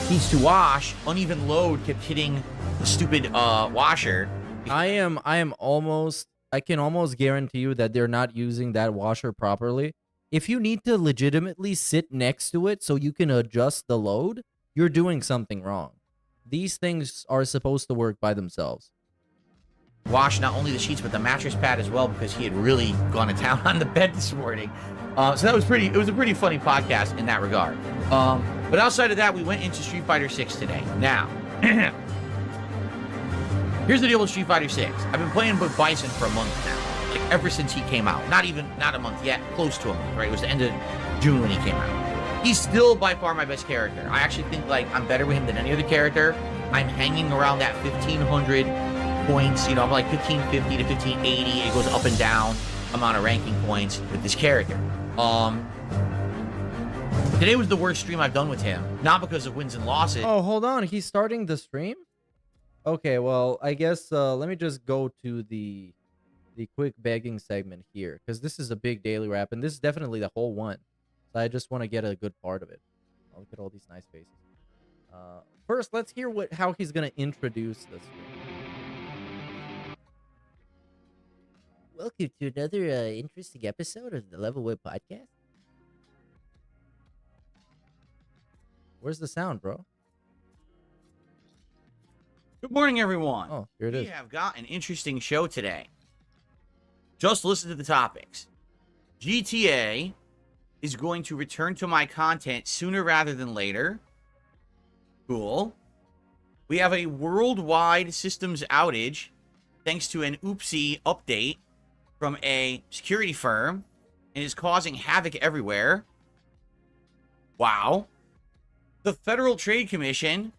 sheets to wash. Uneven load kept hitting the stupid washer. I can almost guarantee you that they're not using that washer properly. If you need to legitimately sit next to it so you can adjust the load, you're doing something wrong. These things are supposed to work by themselves. Wash not only the sheets but the mattress pad as well, because he had really gone to town on the bed this morning. So that was it was a pretty funny podcast in that regard. But outside of that, we went into Street Fighter 6 today. Now, here's the deal with Street Fighter 6. I've been playing with Bison for a month now. Like, ever since he came out. Not a month yet, close to a month, right? It was the end of June when he came out. He's still by far my best character. I actually think, like, I'm better with him than any other character. I'm hanging around that 1,500 points. I'm like 1,550 to 1,580. It goes up and down amount of ranking points with this character. Today was the worst stream I've done with him. Not because of wins and losses. Oh, hold on. He's starting the stream? Okay, well, I guess let me just go to the quick begging segment here, because this is a big daily wrap, and this is definitely the whole one. So I just want to get a good part of it. Oh, look at all these nice faces. First, let's hear how he's going to introduce this. Welcome to another interesting episode of the Level Whip Podcast. Where's the sound, bro? Good morning, everyone. Oh, here it is. We have got an interesting show today. Just listen to the topics. GTA is going to return to my content sooner rather than later. Cool. We have a worldwide systems outage thanks to an oopsie update from a security firm, and is causing havoc everywhere. Wow. The Federal Trade Commission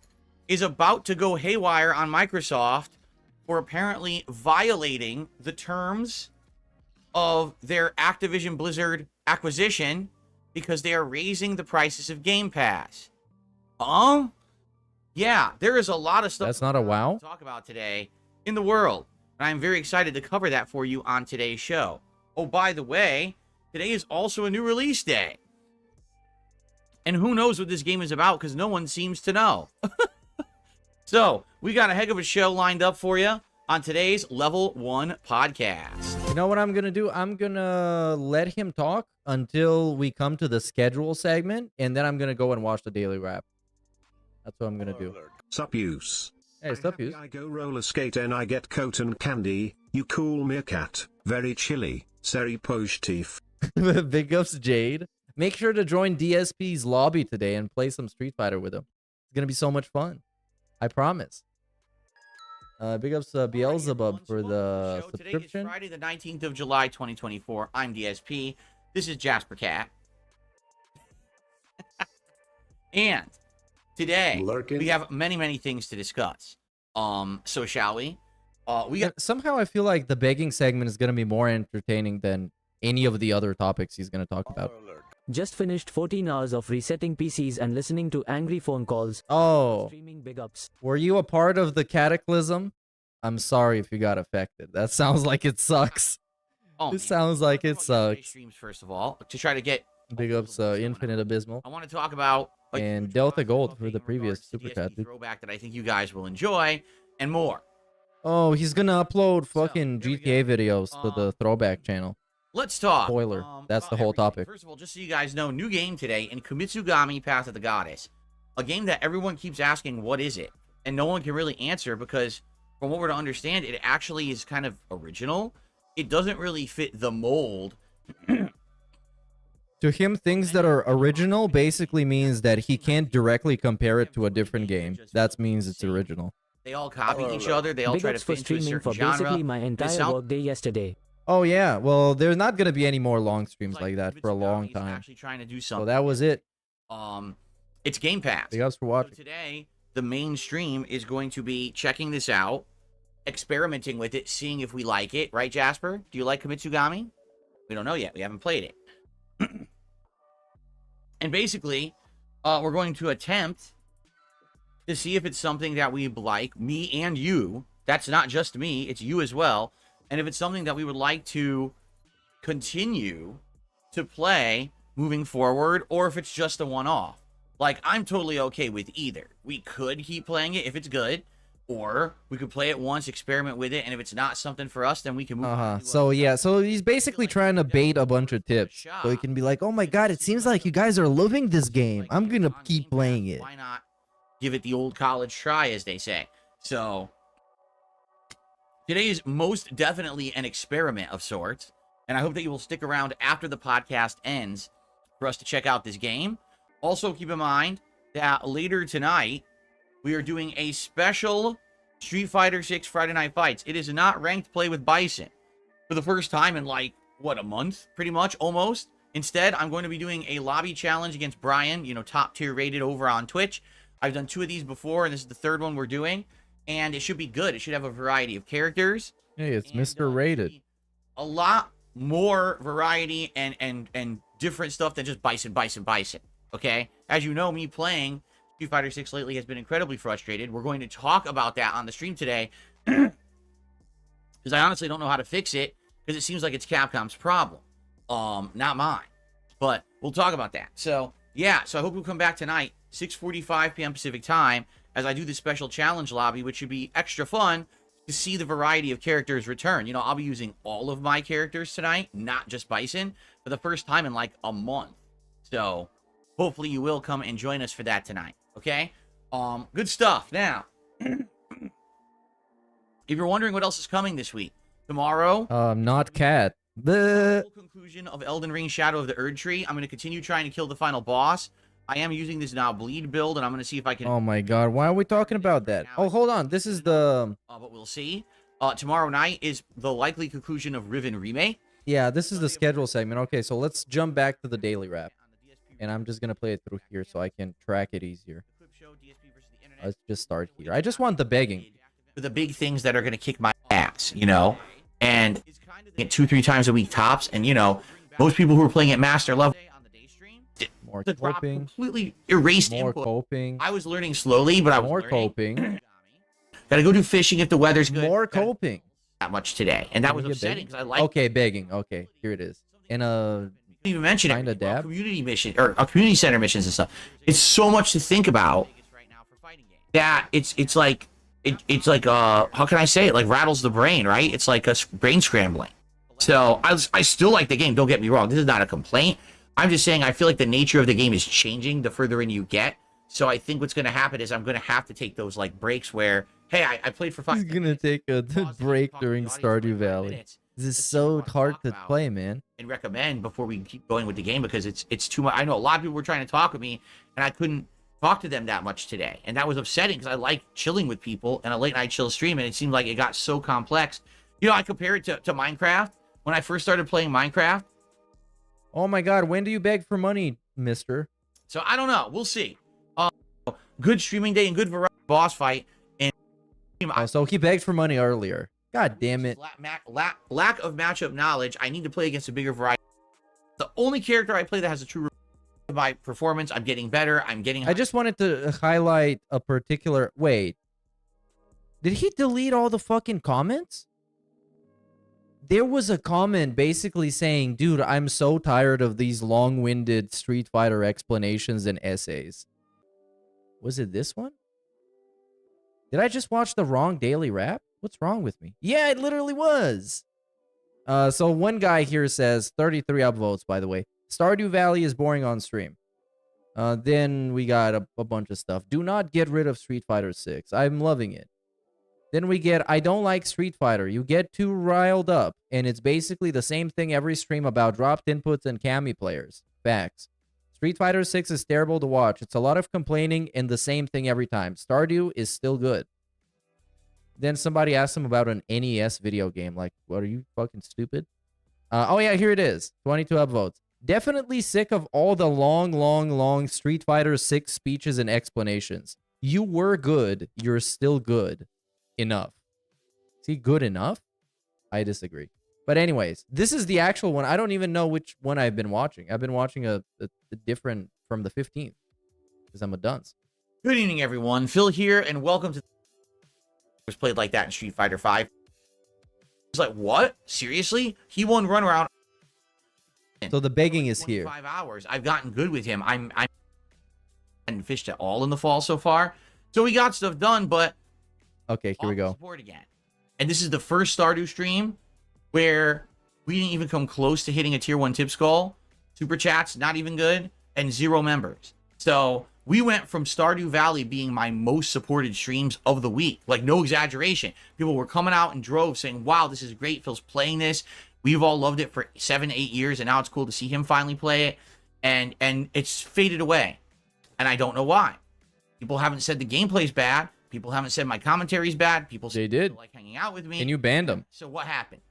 is about to go haywire on Microsoft for apparently violating the terms of their Activision Blizzard acquisition because they are raising the prices of Game Pass. Yeah, there is a lot of stuff That's not a wow? to talk about today in the world. And I'm very excited to cover that for you on today's show. Oh, by the way, today is also a new release day. And who knows what this game is about because no one seems to know. So, we got a heck of a show lined up for you on today's Level 1 podcast. You know what I'm going to do? I'm going to let him talk until we come to the schedule segment, and then I'm going to go and watch the daily wrap. That's what I'm going to do. Sup use. Hey, sup use. I go roller skate and I get cotton candy. You cool meerkat. Very chilly. Seri positive. Big ups, Jade. Make sure to join DSP's lobby today and play some Street Fighter with him. It's going to be so much fun. I promise. Big ups Beelzebub for the subscription. Today is Friday the 19th of July, 2024. I'm DSP. This is Jasper Cat. And today we have many things to discuss. So shall we? Somehow I feel like the begging segment is going to be more entertaining than any of the other topics he's going to talk about. Just finished 14 hours of resetting PCs and listening to angry phone calls. Oh, Streaming big ups. were you a part of the cataclysm? I'm sorry if you got affected. That sounds like it sucks. It sounds like it sucks. Streams first of all to try to get big ups Infinite Abysmal. I want to talk about and Delta Gold for the previous super chat. Throwback that I think you guys will enjoy and more. Oh, he's gonna upload fucking GTA videos to the throwback channel. Let's talk. Spoiler. That's the whole topic. First of all, just so you guys know, new game today in Kumitsugami Path of the Goddess. A game that everyone keeps asking, what is it? And no one can really answer because, from what we're to understand, it actually is kind of original. It doesn't really fit the mold. To him, things that are original basically means that he can't directly compare it to a different game. That means it's original. They all copy each other. They all Big try to ups for fit into a streaming certain for genre. basically my entire workday yesterday. Oh yeah, well there's not gonna be any more long streams like that for a long time. Actually trying to do something. So that was it. It's Game Pass. Thank you guys for watching. So today, the main stream is going to be checking this out, experimenting with it, seeing if we like it. Right, Jasper? Do you like Kumitsugami? We don't know yet. We haven't played it. And basically, we're going to attempt to see if it's something that we like, me and you. That's not just me, it's you as well. And if it's something that we would like to continue to play moving forward, or if it's just a one-off. Like, I'm totally okay with either. We could keep playing it if it's good, or we could play it once, experiment with it, and if it's not something for us, then we can move on. So yeah, so he's basically trying to bait a bunch of tips. So he can be like, oh my god, it seems like you guys are loving this game. I'm gonna keep playing it. Why not give it the old college try, as they say? So today is most definitely an experiment of sorts, and I hope that you will stick around after the podcast ends for us to check out this game. Also, keep in mind that later tonight, we are doing a special Street Fighter 6 Friday Night Fights. It is not ranked play with Bison for the first time in, like, what, a month? Pretty much, almost. Instead, I'm going to be doing a lobby challenge against Brian, you know, top tier rated over on Twitch. I've done 2 of these before, and this is the 3rd one we're doing. And it should be good. It should have a variety of characters. Hey, it's Mr. Rated. A lot more variety and different stuff than just Bison. Okay? As you know, me playing Street Fighter 6 lately has been incredibly frustrated. We're going to talk about that on the stream today. Because I honestly don't know how to fix it. Because it seems like it's Capcom's problem. Not mine. But we'll talk about that. So, yeah. So I hope you'll come back tonight, 6:45 p.m. Pacific time, as I do this special challenge lobby, which should be extra fun to see the variety of characters return. You know, I'll be using all of my characters tonight, not just Bison, for the first time in like a month. So, hopefully you will come and join us for that tonight. Okay? Good stuff. Now, if you're wondering what else is coming this week, tomorrow... not cat. The conclusion of Elden Ring Shadow of the Erd Tree. I'm going to continue trying to kill the final boss. I am using this now bleed build, and I'm going to see if I can... Oh my god, why are we talking about that? Oh, hold on. This is the... but we'll see. Tomorrow night is the likely conclusion of Riven Remake. Yeah, this is the schedule segment. Okay, so let's jump back to the daily wrap. and I'm just gonna play it through here so I can track it easier. Let's just start here. I just want the begging. The big things that are gonna kick my ass, you know, and get 2-3 times a week tops. And you know, most people who are playing at master level, More the drop coping. completely erased More input. coping. I was learning slowly, but I was More learning. coping. Gotta go do fishing if the weather's good. More coping. That much today, and that Can was we get upsetting begging? because I like. Okay, begging. Okay, here it is. In a Didn't even mention it. Kinda dab. Community mission or community center missions and stuff. It's so much to think about that it's like how can I say it? Like rattles the brain, right? It's like a brain scrambling. So I still like the game. Don't get me wrong. This is not a complaint. I'm just saying I feel like the nature of the game is changing the further in you get. So I think what's going to happen is I'm going to have to take those like breaks where, hey, I played for 5 He's minutes. gonna take a break during Stardew Valley. This is so hard to play, man. And recommend before we keep going with the game because it's too much. I know a lot of people were trying to talk with me and I couldn't talk to them that much today. And that was upsetting because I like chilling with people and a late night chill stream. And it seemed like it got so complex. You know, I compare it to Minecraft. When I first started playing Minecraft. Oh my god, when do you beg for money, mister? So I don't know. We'll see. Good streaming day and good variety boss fight. And Oh, so he begged for money earlier. God damn it. Lack of matchup knowledge. I need to play against a bigger variety. The only character I play that has a true my performance. I'm getting better. I'm getting. I just wanted to highlight a particular. Wait. Did he delete all the fucking comments? There was a comment basically saying, dude, I'm so tired of these long-winded Street Fighter explanations and essays. Was it this one? Did I just watch the wrong daily rap? What's wrong with me? Yeah, it literally was. So one guy here says, 33 upvotes, by the way. Stardew Valley is boring on stream. Then we got a bunch of stuff. Do not get rid of Street Fighter 6. I'm loving it. Then we get, I don't like Street Fighter. You get too riled up. And it's basically the same thing every stream about dropped inputs and Kami players. Facts. Street Fighter 6 is terrible to watch. It's a lot of complaining and the same thing every time. Stardew is still good. Then somebody asked him about an NES video game. Like, what, are you fucking stupid? Oh yeah, here it is. 22 upvotes. Definitely sick of all the long Street Fighter 6 speeches and explanations. You were good. You're still good. Enough. See, good enough? I disagree. But anyways, this is the actual one. I don't even know which one I've been watching. I've been watching a different from the 15th because I'm a dunce. Good evening, everyone. Phil here, and welcome to. Was played like that in Street Fighter 5. It's like, what? Seriously? He won run around. So the begging is here. 5 hours. I've gotten good with him. I haven't fished at all in the fall so far, so we got stuff done. But okay, here we go. Support again. And this is the first Stardew stream where we didn't even come close to hitting a tier 1 tip skull. Super chats, not even good, and 0 members. So we went from Stardew Valley being my most supported streams of the week. Like, no exaggeration. People were coming out in droves saying, wow, this is great. Phil's playing this. We've all loved it for 7-8 years, and now it's cool to see him finally play it. And it's faded away. And I don't know why. People haven't said the gameplay's bad. People haven't said my commentary's bad. People they did like hanging out with me. And you banned them. So what happened?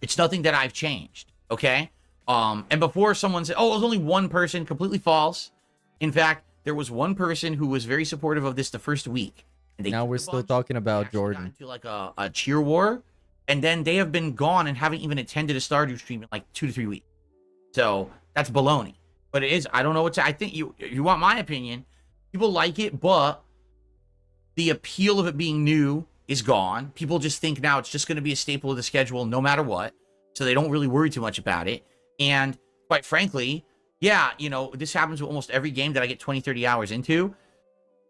It's nothing that I've changed, okay? And before someone said, oh, it was only one person, completely false. In fact, there was one person who was very supportive of this the first week. And now we're still talking about Jordan. Into like a cheer war, and then they have been gone and haven't even attended a Stardew stream in like 2 to 3 weeks. So that's baloney. But it is. I don't know what to. I think you want my opinion. People like it, but the appeal of it being new is gone. People just think now it's just going to be a staple of the schedule no matter what. So they don't really worry too much about it. And quite frankly, yeah, you know, this happens with almost every game that I get 20, 30 hours into.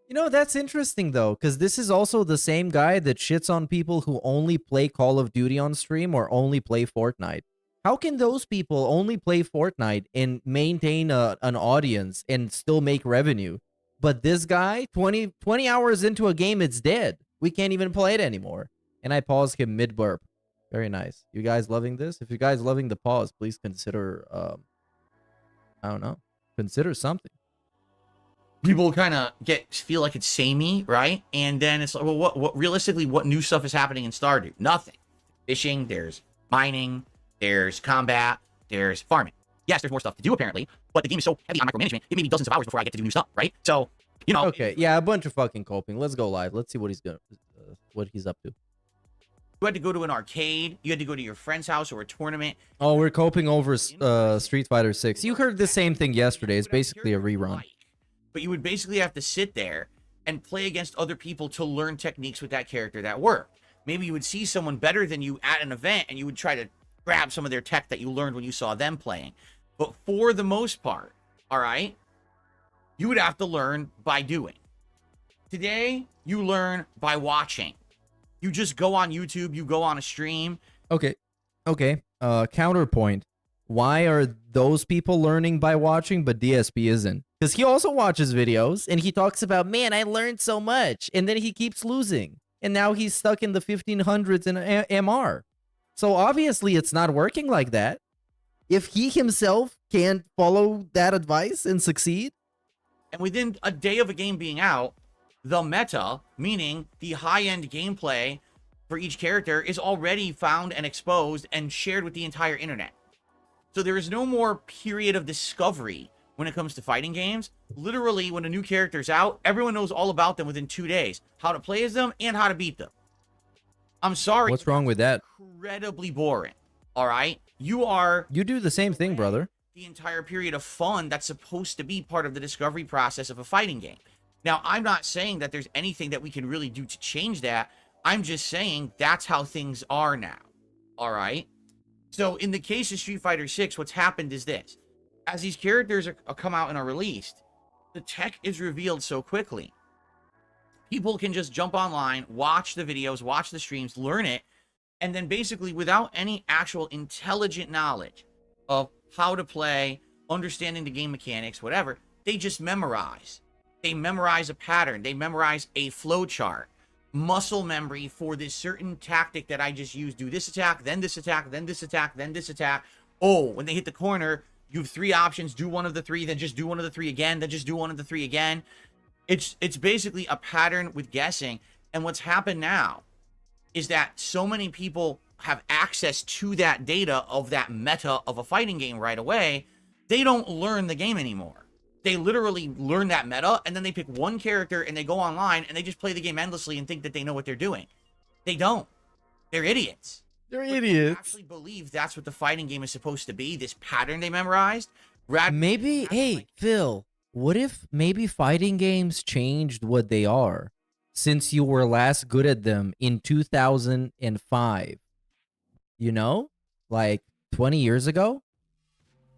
You know, that's interesting, though, because this is also the same guy that shits on people who only play Call of Duty on stream or only play Fortnite. How can those people only play Fortnite and maintain an audience and still make revenue? But this guy, 20 hours into a game, it's dead. We can't even play it anymore. And I paused him mid-burp. Very nice. You guys loving this? If you guys loving the pause, please consider, I don't know, consider something. People kind of feel like it's samey, right? And then it's like, well, what realistically, what new stuff is happening in Stardew? Nothing. Fishing, there's mining, there's combat, there's farming. Yes, there's more stuff to do apparently, but the game is so heavy on micromanagement, it may be dozens of hours before I get to do new stuff, right? So, you know. Okay, yeah, a bunch of fucking coping. Let's go live. Let's see what he's up to. You had to go to an arcade. You had to go to your friend's house or a tournament. Oh, we're coping over Street Fighter 6. You heard the same thing yesterday. It's basically a rerun. But you would basically have to sit there and play against other people to learn techniques with that character that work. Maybe you would see someone better than you at an event and you would try to grab some of their tech that you learned when you saw them playing. But for the most part, all right, you would have to learn by doing. Today, you learn by watching. You just go on YouTube, you go on a stream. Okay. Counterpoint. Why are those people learning by watching, but DSP isn't? Because he also watches videos, and he talks about, man, I learned so much. And then he keeps losing. And now he's stuck in the 1500s in MR. So obviously, it's not working like that. If he himself can't follow that advice and succeed. And within a day of a game being out, the meta, meaning the high-end gameplay for each character, is already found and exposed and shared with the entire internet. So there is no more period of discovery when it comes to fighting games. Literally, when a new character's out, everyone knows all about them within 2 days. How to play as them and how to beat them. I'm sorry. What's wrong with that? Incredibly boring. All right? You do the same thing, brother. The entire period of fun that's supposed to be part of the discovery process of a fighting game. Now, I'm not saying that there's anything that we can really do to change that. I'm just saying that's how things are now. All right? So in the case of Street Fighter 6, what's happened is this. As these characters are come out and are released, the tech is revealed so quickly. People can just jump online, watch the videos, watch the streams, learn it, and then basically without any actual intelligent knowledge of how to play, understanding the game mechanics, whatever, they just memorize. They memorize a pattern. They memorize a flow chart. Muscle memory for this certain tactic that I just used. Do this attack, then this attack, then this attack, then this attack. Oh, when they hit the corner, you have 3 options. Do one of the 3, then just do one of the 3 again, then just do one of the 3 again. It's basically a pattern with guessing. And what's happened now is that so many people have access to that data of that meta of a fighting game right away. They don't learn the game anymore. They literally learn that meta, and then they pick one character, and they go online, and they just play the game endlessly and think that they know what they're doing. They don't. They're idiots. They're idiots. They actually believe that's what the fighting game is supposed to be, this pattern they memorized. Maybe, hey, Phil, what if maybe fighting games changed what they are since you were last good at them in 2005? You know? Like 20 years ago?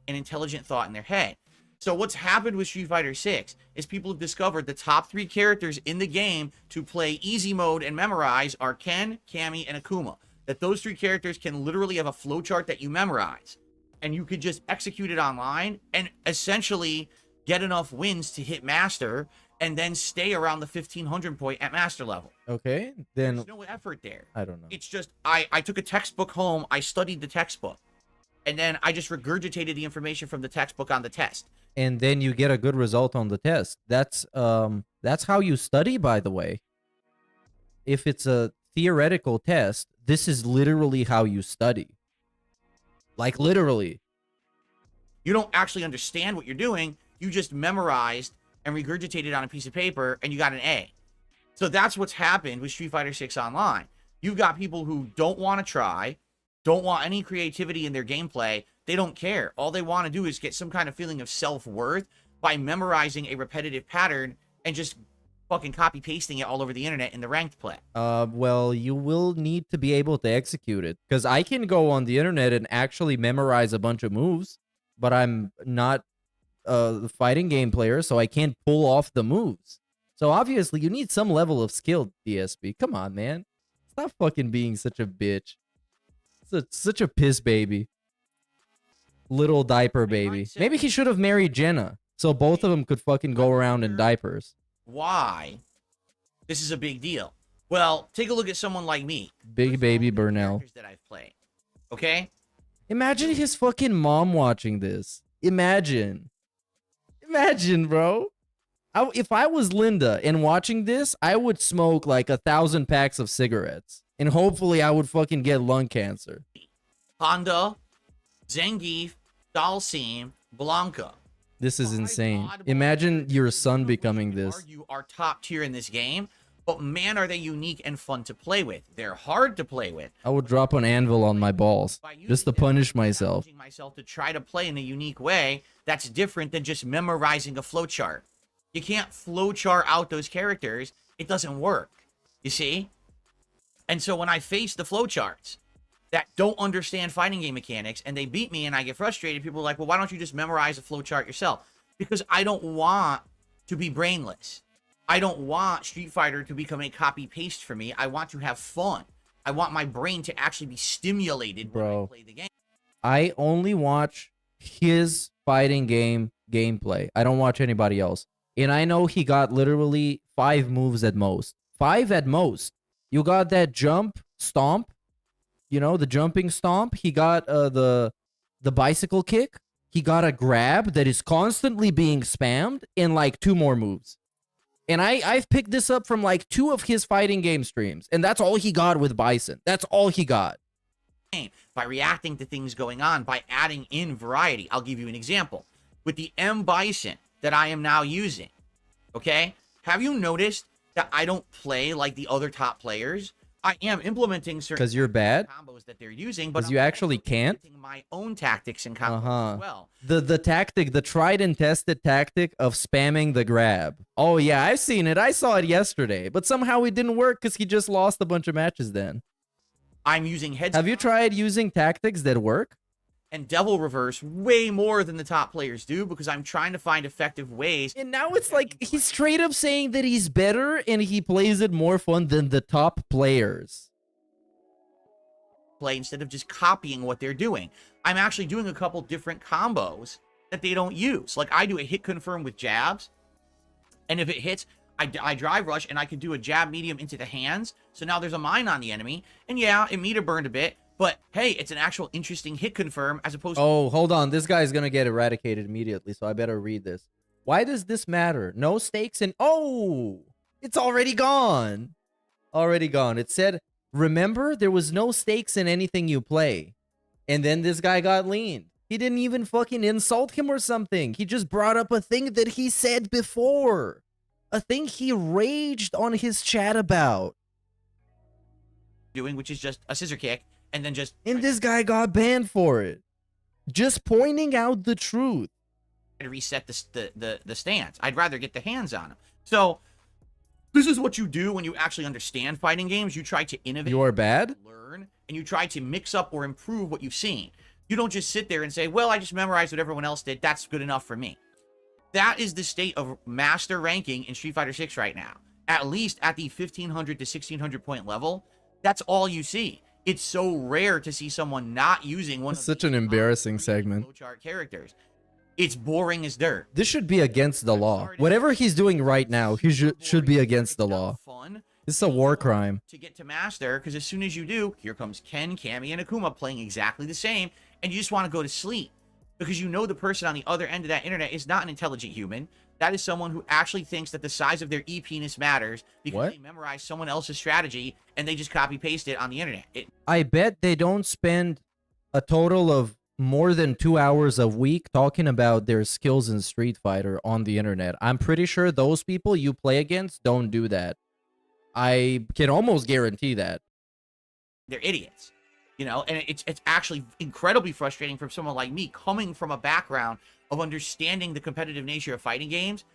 An intelligent thought in their head. So what's happened with Street Fighter 6 is people have discovered the top 3 characters in the game to play easy mode and memorize are Ken, Cammy, and Akuma. That those 3 characters can literally have a flowchart that you memorize. And you could just execute it online and essentially get enough wins to hit Master and then stay around the 1500 point at Master level. Okay, then... There's no effort there. I don't know. It's just, I took a textbook home, I studied the textbook. And then I just regurgitated the information from the textbook on the test. And then you get a good result on the test. That's how you study, by the way. If it's a theoretical test, this is literally how you study. Like, literally. You don't actually understand what you're doing. You just memorized and regurgitated on a piece of paper, and you got an A. So that's what's happened with Street Fighter 6 Online. You've got people who don't want to try, don't want any creativity in their gameplay. They don't care. All they want to do is get some kind of feeling of self-worth by memorizing a repetitive pattern and just fucking copy-pasting it all over the internet in the ranked play. Well, you will need to be able to execute it. Because I can go on the internet and actually memorize a bunch of moves, but I'm not a fighting game player, so I can't pull off the moves. So obviously, you need some level of skill, DSP. Come on, man. Stop fucking being such a bitch. Such a piss baby. Little diaper baby. Maybe he should have married Jenna, so both of them could fucking go around in diapers. Why this is a big deal? Well, take a look at someone like me. Big baby Burnell. That I've played. Okay? Imagine his fucking mom watching this. Imagine, bro. If I was Linda and watching this, I would smoke like 1,000 packs of cigarettes. And hopefully I would fucking get lung cancer. Honda, Zangief, Dalsim, Blanca. This is Five insane. oddball Imagine characters your that son you could becoming this. argue are top tier in this game, but man, are they unique and fun to play with. They're hard to play with. I would drop an anvil on my balls just to punish myself. Challenging myself to try to play in a unique way that's different than just memorizing a flowchart. You can't flowchart out those characters. It doesn't work. You see? And so when I face the flowcharts that don't understand fighting game mechanics and they beat me and I get frustrated, people are like, well, why don't you just memorize a flowchart yourself? Because I don't want to be brainless. I don't want Street Fighter to become a copy-paste for me. I want to have fun. I want my brain to actually be stimulated when I play the game. I only watch his fighting game gameplay. I don't watch anybody else. And I know he got literally 5 moves at most. 5 at most. You got that jump, stomp. You know, the jumping stomp. He got the bicycle kick. He got a grab that is constantly being spammed in like 2 more moves. And I've picked this up from like 2 of his fighting game streams. And that's all he got with Bison. That's all he got. By reacting to things going on, by adding in variety. I'll give you an example. With the M Bison that I am now using, okay? Have you noticed that I don't play like the other top players? I am implementing certain Because you're bad? combos that they're using, but Because you actually can't? my own tactics and combos as well. The tactic, the tried and tested tactic of spamming the grab. Oh yeah, I've seen it. I saw it yesterday. But somehow it didn't work because he just lost a bunch of matches then. I'm using head. Have you tried using tactics that work? And Devil Reverse way more than the top players do because I'm trying to find effective ways. And now it's like he's straight up saying that he's better and he plays it more fun than the top players. Play instead of just copying what they're doing. I'm actually doing a couple different combos that they don't use. Like I do a hit confirm with jabs, and if it hits, I drive rush and I can do a jab medium into the hands. So now there's a mine on the enemy, and yeah, it meter burned a bit, but hey, it's an actual interesting hit confirm as opposed to... Oh, hold on. This guy's gonna get eradicated immediately, so I better read this. Why does this matter? No stakes in... Oh! It's already gone! Already gone. It said, remember, there was no stakes in anything you play. And then this guy got leaned. He didn't even fucking insult him or something. He just brought up a thing that he said before. A thing he raged on his chat about. Doing, which is just a scissor kick, and then just... And this guy got banned for it. Just pointing out the truth. To reset the stance. I'd rather get the hands on him. So, this is what you do when you actually understand fighting games. You try to innovate. You're bad? Learn, and you try to mix up or improve what you've seen. You don't just sit there and say, well, I just memorized what everyone else did. That's good enough for me. That is the state of master ranking in Street Fighter 6 right now. At least at the 1500 to 1600 point level, that's all you see. It's so rare to see someone not using one of such an embarrassing segment. flowchart characters. It's boring as dirt. This should be against the law. Whatever he's doing right now, he should be against the law. This is a war crime. To get to master, because as soon as you do, here comes Ken, Cammy, and Akuma playing exactly the same, and you just want to go to sleep. Because you know the person on the other end of that internet is not an intelligent human. That is someone who actually thinks that the size of their e-penis matters because they memorize someone else's strategy and they just copy-paste it on the internet. I bet they don't spend a total of more than 2 hours a week talking about their skills in Street Fighter on the internet. I'm pretty sure those people you play against don't do that. I can almost guarantee that. They're idiots. You know, and it's actually incredibly frustrating for someone like me coming from a background of understanding the competitive nature of fighting games.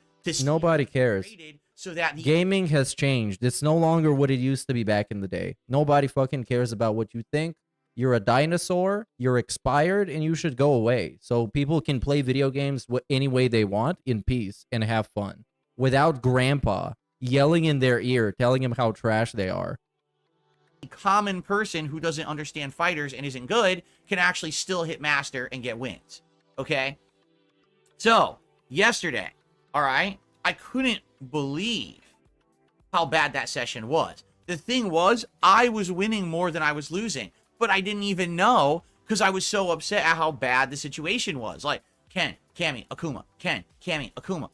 Nobody cares. So that Gaming has changed. It's no longer what it used to be back in the day. Nobody fucking cares about what you think. You're a dinosaur, you're expired, and you should go away. So people can play video games any way they want in peace and have fun. Without grandpa yelling in their ear, telling them how trash they are. Common person who doesn't understand fighters and isn't good can actually still hit master and get wins. Okay? So, yesterday, all right, I couldn't believe how bad that session was. The thing was, I was winning more than I was losing, but I didn't even know because I was so upset at how bad the situation was. Like, Ken, Cammy, Akuma, Ken, Cammy, Akuma.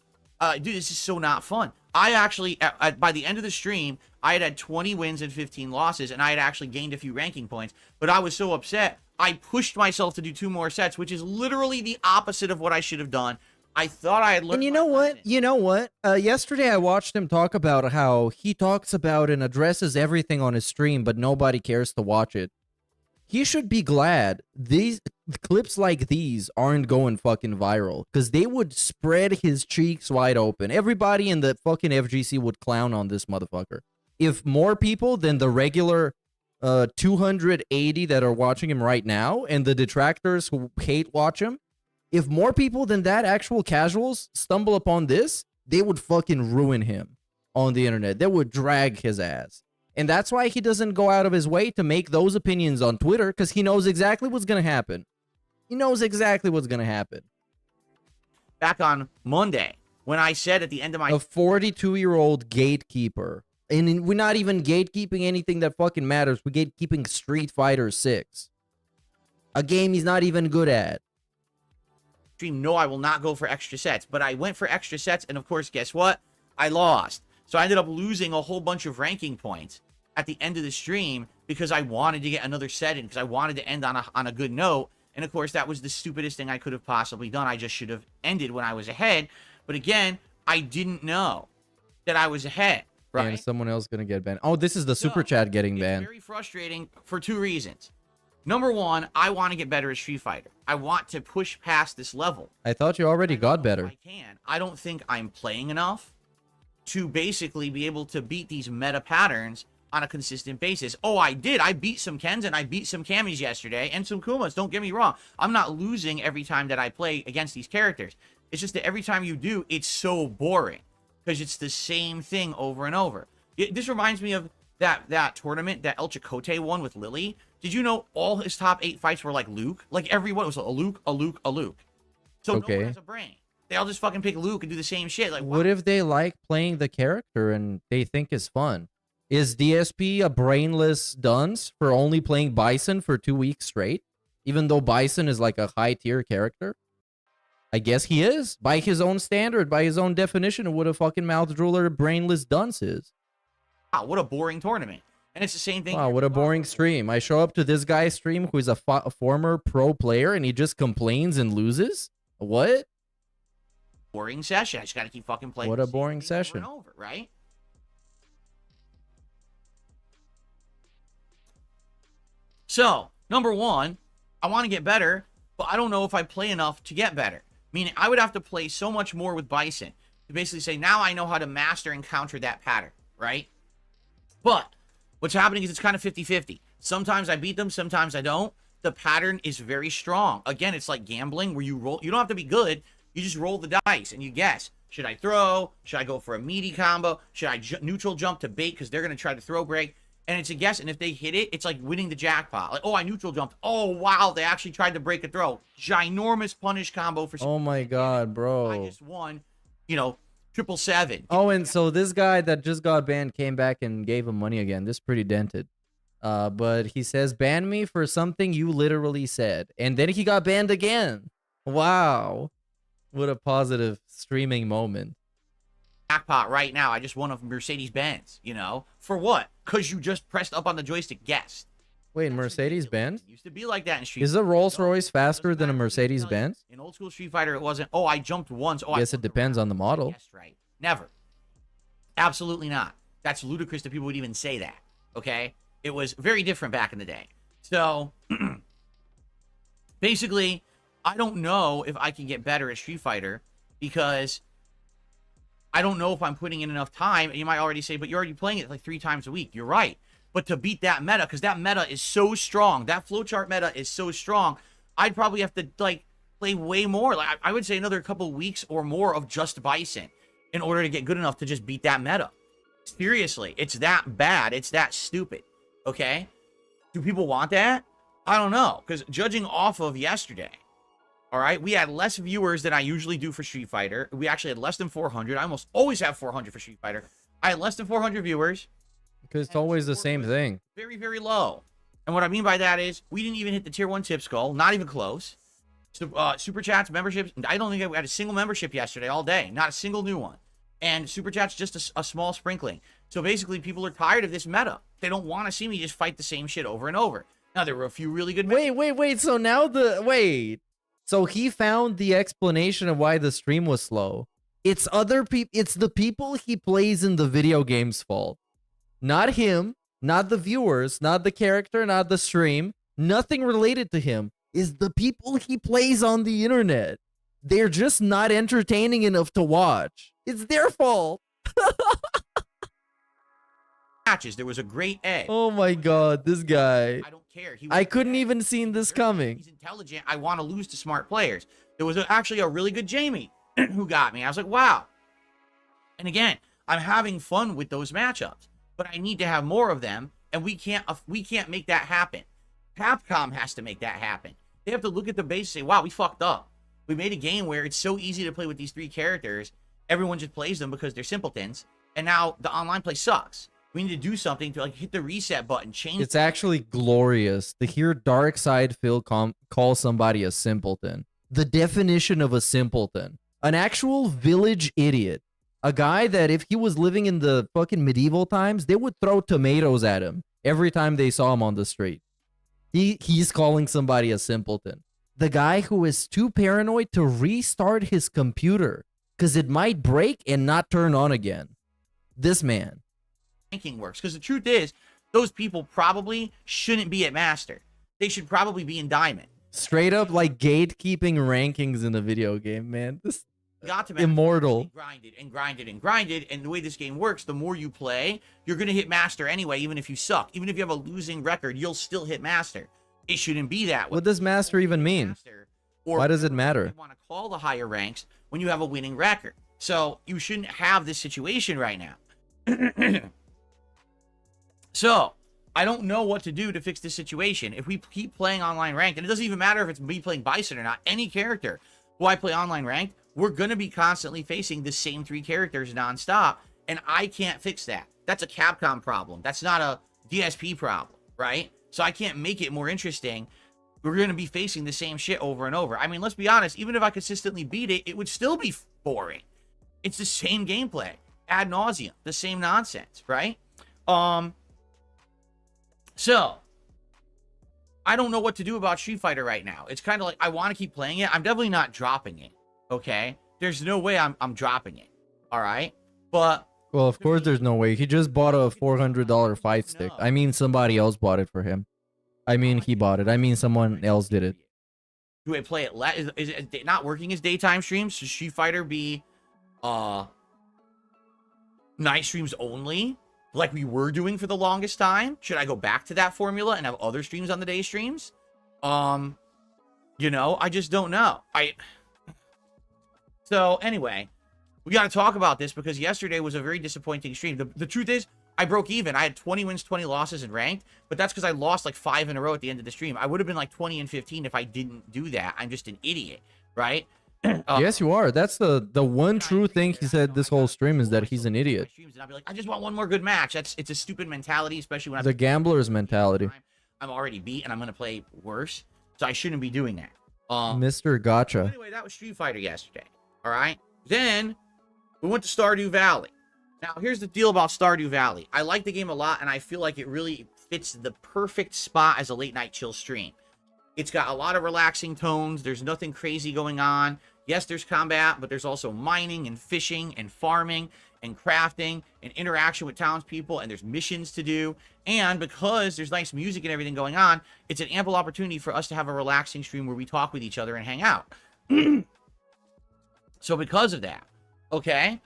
Dude, this is so not fun. I actually, by the end of the stream, I had 20 wins and 15 losses, and I had actually gained a few ranking points, but I was so upset, I pushed myself to do 2 more sets, which is literally the opposite of what I should have done. I thought I had learned. And you know what? You know what? Yesterday I watched him talk about how he talks about and addresses everything on his stream, but nobody cares to watch it. He should be glad these clips like these aren't going fucking viral, because they would spread his cheeks wide open. Everybody in the fucking FGC would clown on this motherfucker. If more people than the regular 280 that are watching him right now and the detractors who hate watch him, if more people than that, actual casuals, stumble upon this, they would fucking ruin him on the internet. They would drag his ass. And that's why he doesn't go out of his way to make those opinions on Twitter, because he knows exactly what's going to happen. He knows exactly what's going to happen. Back on Monday, when I said at the end of my... A 42-year-old gatekeeper. And we're not even gatekeeping anything that fucking matters. We're gatekeeping Street Fighter 6. A game he's not even good at. No, I will not go for extra sets. But I went for extra sets, and of course, guess what? I lost. So I ended up losing a whole bunch of ranking points at the end of the stream because I wanted to get another set in, because I wanted to end on a good note. And of course, that was the stupidest thing I could have possibly done. I just should have ended when I was ahead. But again, I didn't know that I was ahead. Right? And someone else gonna get banned. Oh, this is the super chat getting banned. It's very frustrating for 2 reasons. Number one, I want to get better at Street Fighter. I want to push past this level. I thought you already got better. I can. I don't think I'm playing enough to basically be able to beat these meta patterns on a consistent basis. Oh, I did. I beat some Kens and I beat some Camis yesterday and some Kumas. Don't get me wrong. I'm not losing every time that I play against these characters. It's just that every time you do, it's so boring because it's the same thing over and over. This reminds me of that tournament that El Chicote won with Lily. Did you know all his top 8 fights were like Luke? Like everyone was a Luke, a Luke, a Luke. So no one has a brain. They all just fucking pick Luke and do the same shit. Like, what if they like playing the character and they think it's fun? Is DSP a brainless dunce for only playing Bison for 2 weeks straight? Even though Bison is like a high tier character? I guess he is. By his own standard, by his own definition of what a fucking mouth drooler brainless dunce is. Wow, what a boring tournament. And it's the same thing. Wow, what a boring stream. I show up to this guy's stream who is a former pro player and he just complains and loses? What? Boring session. I just got to keep fucking playing. What a boring session. Over and over, right? So, number one, I want to get better, but I don't know if I play enough to get better. Meaning, I would have to play so much more with Bison to basically say, now I know how to master and counter that pattern, right? But what's happening is it's kind of 50-50. Sometimes I beat them, sometimes I don't. The pattern is very strong. Again, it's like gambling where you roll. You don't have to be good. You just roll the dice and you guess. Should I throw? Should I go for a meaty combo? Should I neutral jump to bait because they're going to try to throw break? And it's a guess. And if they hit it, it's like winning the jackpot. Like, oh, I neutral jumped. Oh, wow. They actually tried to break a throw. Ginormous punish combo for... Oh, my God, bro. I just won, 777. Oh, and so this guy that just got banned came back and gave him money again. This is pretty dented. But he says, ban me for something you literally said. And then he got banned again. Wow. What a positive streaming moment. Jackpot right now. I just won a Mercedes-Benz, For what? Because you just pressed up on the joystick, guessed. Wait, Mercedes-Benz? Used to be like that in Street Fighter. Is a Rolls-Royce faster than a Mercedes-Benz? In old school Street Fighter, it wasn't, oh, I jumped once. Oh, I guess it depends on the model. Guessed right. Never. Absolutely not. That's ludicrous that people would even say that, okay? It was very different back in the day. So, basically, I don't know if I can get better at Street Fighter because I don't know if I'm putting in enough time. And you might already say, but you're already playing it like 3 times a week. You're right. But to beat that meta, because that meta is so strong, that flowchart meta is so strong, I'd probably have to, play way more. Like, I would say another couple weeks or more of just Bison in order to get good enough to just beat that meta. Seriously, it's that bad. It's that stupid. Okay? Do people want that? I don't know. Because judging off of yesterday, all right, we had less viewers than I usually do for Street Fighter. We actually had less than 400. I almost always have 400 for Street Fighter. I had less than 400 viewers. Because it's always the same thing. Very, very low. And what I mean by that is we didn't even hit the tier 1 tip skull. Not even close. So, super chats, memberships. I don't think I had a single membership yesterday all day. Not a single new one. And super chats, just a small sprinkling. So basically, people are tired of this meta. They don't want to see me just fight the same shit over and over. Now, there were a few really good Wait. So now So he found the explanation of why the stream was slow. It's other people. It's the people he plays in the video game's fault. Not him, not the viewers, not the character, not the stream. Nothing related to him. Is the people he plays on the internet. They're just not entertaining enough to watch. It's their fault. matches. There was a great A. Oh my god, this guy. I don't care. I couldn't even seen this coming. He's intelligent. I want to lose to smart players. There was actually a really good Jamie who got me. I was like, wow. And again, I'm having fun with those matchups, but I need to have more of them, and we can't make that happen. Capcom has to make that happen. They have to look at the base and say, wow, we fucked up. We made a game where it's so easy to play with these 3 characters. Everyone just plays them because they're simpletons, and now the online play sucks. We need to do something to like hit the reset button, change. It's actually glorious to hear Dark Side Phil call somebody a simpleton. The definition of a simpleton. An actual village idiot. A guy that if he was living in the fucking medieval times, they would throw tomatoes at him every time they saw him on the street. He's calling somebody a simpleton. The guy who is too paranoid to restart his computer because it might break and not turn on again. This man. Ranking works, because the truth is, those people probably shouldn't be at Master. They should probably be in Diamond. Straight up like gatekeeping rankings in a video game, man. This got to immortal. Grinded and grinded and grinded, and the way this game works, the more you play, you're gonna hit Master anyway, even if you suck. Even if you have a losing record, you'll still hit Master. It shouldn't be that way. What does Master even mean? Why does it matter? You want to call the higher ranks when you have a winning record. So you shouldn't have this situation right now. So I don't know what to do to fix this situation. If we keep playing online ranked, and it doesn't even matter if it's me playing Bison or not, any character who I play online ranked, we're going to be constantly facing the same 3 characters nonstop, and I can't fix that. That's a Capcom problem. That's not a DSP problem, right? So I can't make it more interesting. We're going to be facing the same shit over and over. I mean, let's be honest, even if I consistently beat it, it would still be boring. It's the same gameplay, ad nauseum, the same nonsense, right? So, I don't know what to do about Street Fighter right now. It's kind of like, I want to keep playing it. I'm definitely not dropping it, okay? There's no way I'm dropping it, all right? But... Well, of course there's no way. He just bought a $400 fight stick. I mean, somebody else bought it for him. I mean, he bought it. I mean, someone else did it. Do I play it is it not working as daytime streams? Should Street Fighter be night streams only, like we were doing for the longest time? Should I go back to that formula and have other streams on the day streams? You know, I just don't know. So anyway, we got to talk about this because yesterday was a very disappointing stream. The truth is, I broke even. I had 20 wins, 20 losses in ranked, but that's because I lost like 5 in a row at the end of the stream. I would have been like 20 and 15 if I didn't do that. I'm just an idiot, right? Yes, you are. That's the one true thing he said this whole stream is that he's an idiot. And I'll be like, I just want one more good match. It's a stupid mentality, especially when the gambler's mentality. I'm already beat and I'm gonna play worse, so I shouldn't be doing that. Mr. Gotcha. Anyway, that was Street Fighter yesterday. All right. Then we went to Stardew Valley. Now, here's the deal about Stardew Valley. I like the game a lot, and I feel like it really fits the perfect spot as a late-night chill stream. It's got a lot of relaxing tones. There's nothing crazy going on. Yes, there's combat, but there's also mining and fishing and farming and crafting and interaction with townspeople, and there's missions to do. And because there's nice music and everything going on, it's an ample opportunity for us to have a relaxing stream where we talk with each other and hang out. So because of that, okay,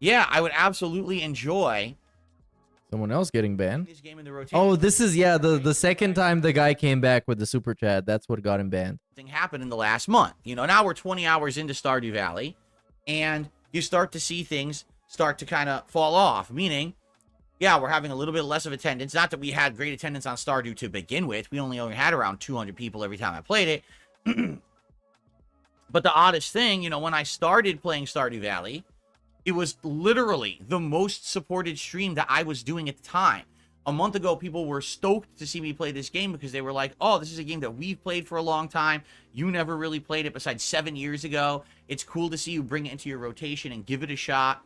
yeah, I would absolutely enjoy someone else getting banned. This game in the rotation. Oh, this is, yeah, the second time the guy came back with the super chat. That's what got him banned. Thing happened in the last month. You know, now we're 20 hours into Stardew Valley, and you start to see things start to kind of fall off. Meaning, yeah, we're having a little bit less of attendance. Not that we had great attendance on Stardew to begin with. We only had around 200 people every time I played it. But the oddest thing, you know, when I started playing Stardew Valley, it was literally the most supported stream that I was doing at the time. A month ago, people were stoked to see me play this game because they were like, oh, this is a game that we've played for a long time. You never really played it besides 7 years ago. It's cool to see you bring it into your rotation and give it a shot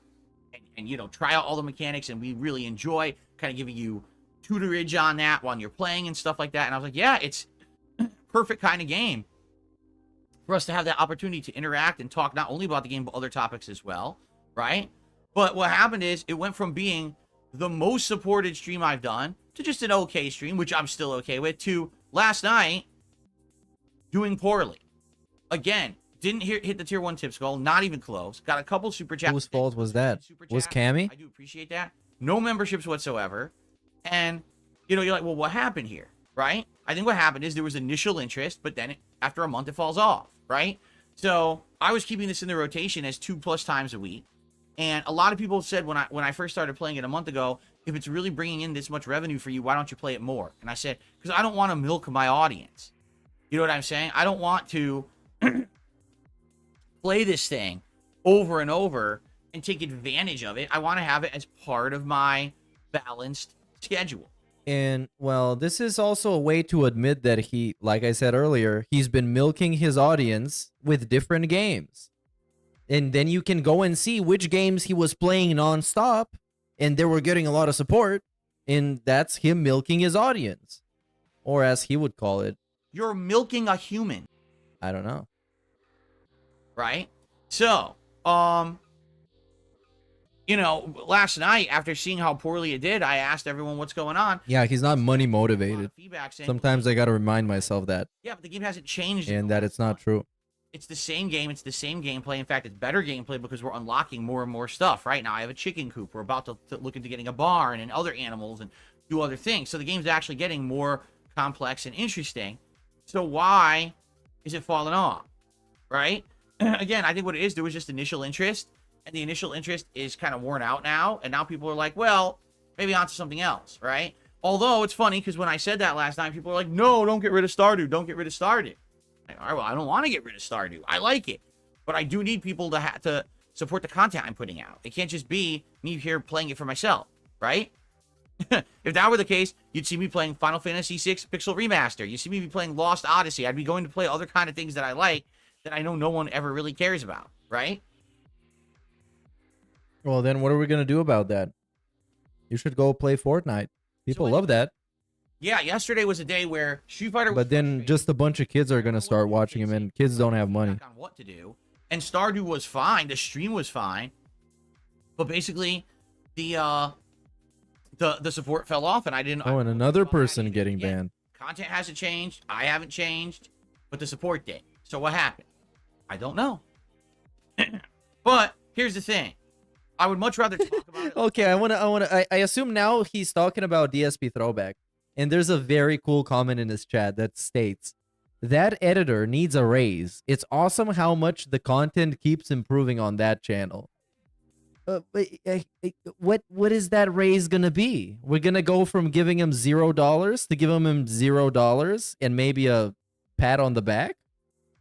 and you know, try out all the mechanics. And we really enjoy kind of giving you tutorage on that while you're playing and stuff like that. And I was like, yeah, it's perfect kind of game for us to have that opportunity to interact and talk not only about the game, but other topics as well, right? But what happened is it went from being the most supported stream I've done to just an okay stream, which I'm still okay with, to last night doing poorly. Again, didn't hit the tier 1 tips goal, not even close. Got a couple super chats. Whose fault was that? Was Cammy? I do appreciate that. No memberships whatsoever. And, you know, you're like, well, what happened here, right? I think what happened is there was initial interest, but then after a month, it falls off, right? So I was keeping this in the rotation as 2+ times a week. And a lot of people said when I first started playing it a month ago, if it's really bringing in this much revenue for you, why don't you play it more? And I said, because I don't want to milk my audience. You know what I'm saying? I don't want to play this thing over and over and take advantage of it. I want to have it as part of my balanced schedule. And, well, this is also a way to admit that he, like I said earlier, he's been milking his audience with different games. And then you can go and see which games he was playing nonstop, and they were getting a lot of support, and that's him milking his audience. Or as he would call it. You're milking a human. I don't know. Right? So, you know, last night, after seeing how poorly it did, I asked everyone what's going on. Yeah, he's not money motivated. Sometimes I got to remind myself that. Yeah, but the game hasn't changed. And that it's not true. It's the same game. It's the same gameplay. In fact, it's better gameplay because we're unlocking more and more stuff. Right now, I have a chicken coop. We're about to look into getting a barn and other animals and do other things. So the game's actually getting more complex and interesting. So why is it falling off? Right? Again, I think what it is, there was just initial interest. And the initial interest is kind of worn out now. And now people are like, well, maybe on to something else. Right? Although, it's funny because when I said that last night, people were like, no, don't get rid of Stardew. Don't get rid of Stardew. Like, all right, well, I don't want to get rid of Stardew. I like it. But I do need people to support the content I'm putting out. It can't just be me here playing it for myself, right? If that were the case, you'd see me playing Final Fantasy VI Pixel Remaster. You see me playing Lost Odyssey. I'd be going to play other kind of things that I like that I know no one ever really cares about, right? Well, then what are we going to do about that? You should go play Fortnite. People love that. Yeah, yesterday was a day where Street Fighter was But then just a bunch of kids are going to start watching him, and kids don't have money. On what to do. And Stardew was fine. The stream was fine. But basically, the support fell off, and I didn't... Oh, and another person getting banned. Content hasn't changed. I haven't changed. But the support did. So what happened? I don't know. But here's the thing. I would much rather talk about it. Okay, I assume now he's talking about DSP Throwback. And there's a very cool comment in his chat that states, that editor needs a raise. It's awesome how much the content keeps improving on that channel. What is that raise gonna be? We're gonna go from giving him $0 to giving him $0 and maybe a pat on the back?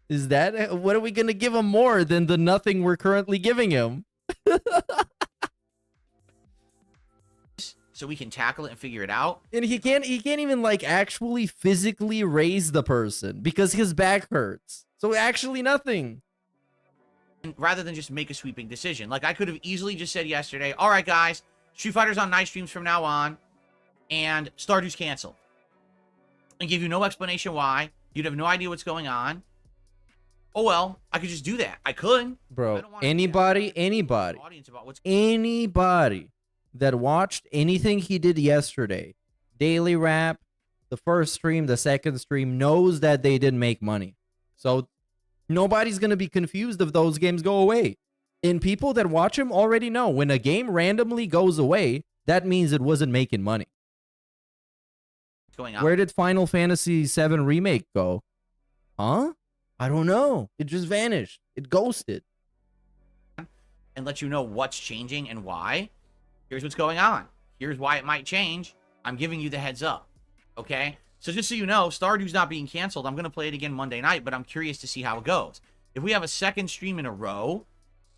Is that what are we gonna give him more than the nothing we're currently giving him? So we can tackle it and figure it out. And he can't even like actually physically raise the person because his back hurts. So actually nothing. Rather than just make a sweeping decision. Like I could have easily just said yesterday, all right guys, Street Fighter's on night streams from now on and Stardew's canceled. And give you no explanation why. You'd have no idea what's going on. Oh well, I could just do that. I could. Bro, anybody that watched anything he did yesterday, Daily Rap, the first stream, the second stream, knows that they didn't make money. So nobody's going to be confused if those games go away. And people that watch him already know when a game randomly goes away, that means it wasn't making money. What's going on? Where did Final Fantasy VII Remake go? Huh? I don't know. It just vanished. It ghosted. And let you know what's changing and why. Here's what's going on. Here's why it might change. I'm giving you the heads up. Okay? So just so you know, Stardew's not being canceled. I'm going to play it again Monday night, but I'm curious to see how it goes. If we have a second stream in a row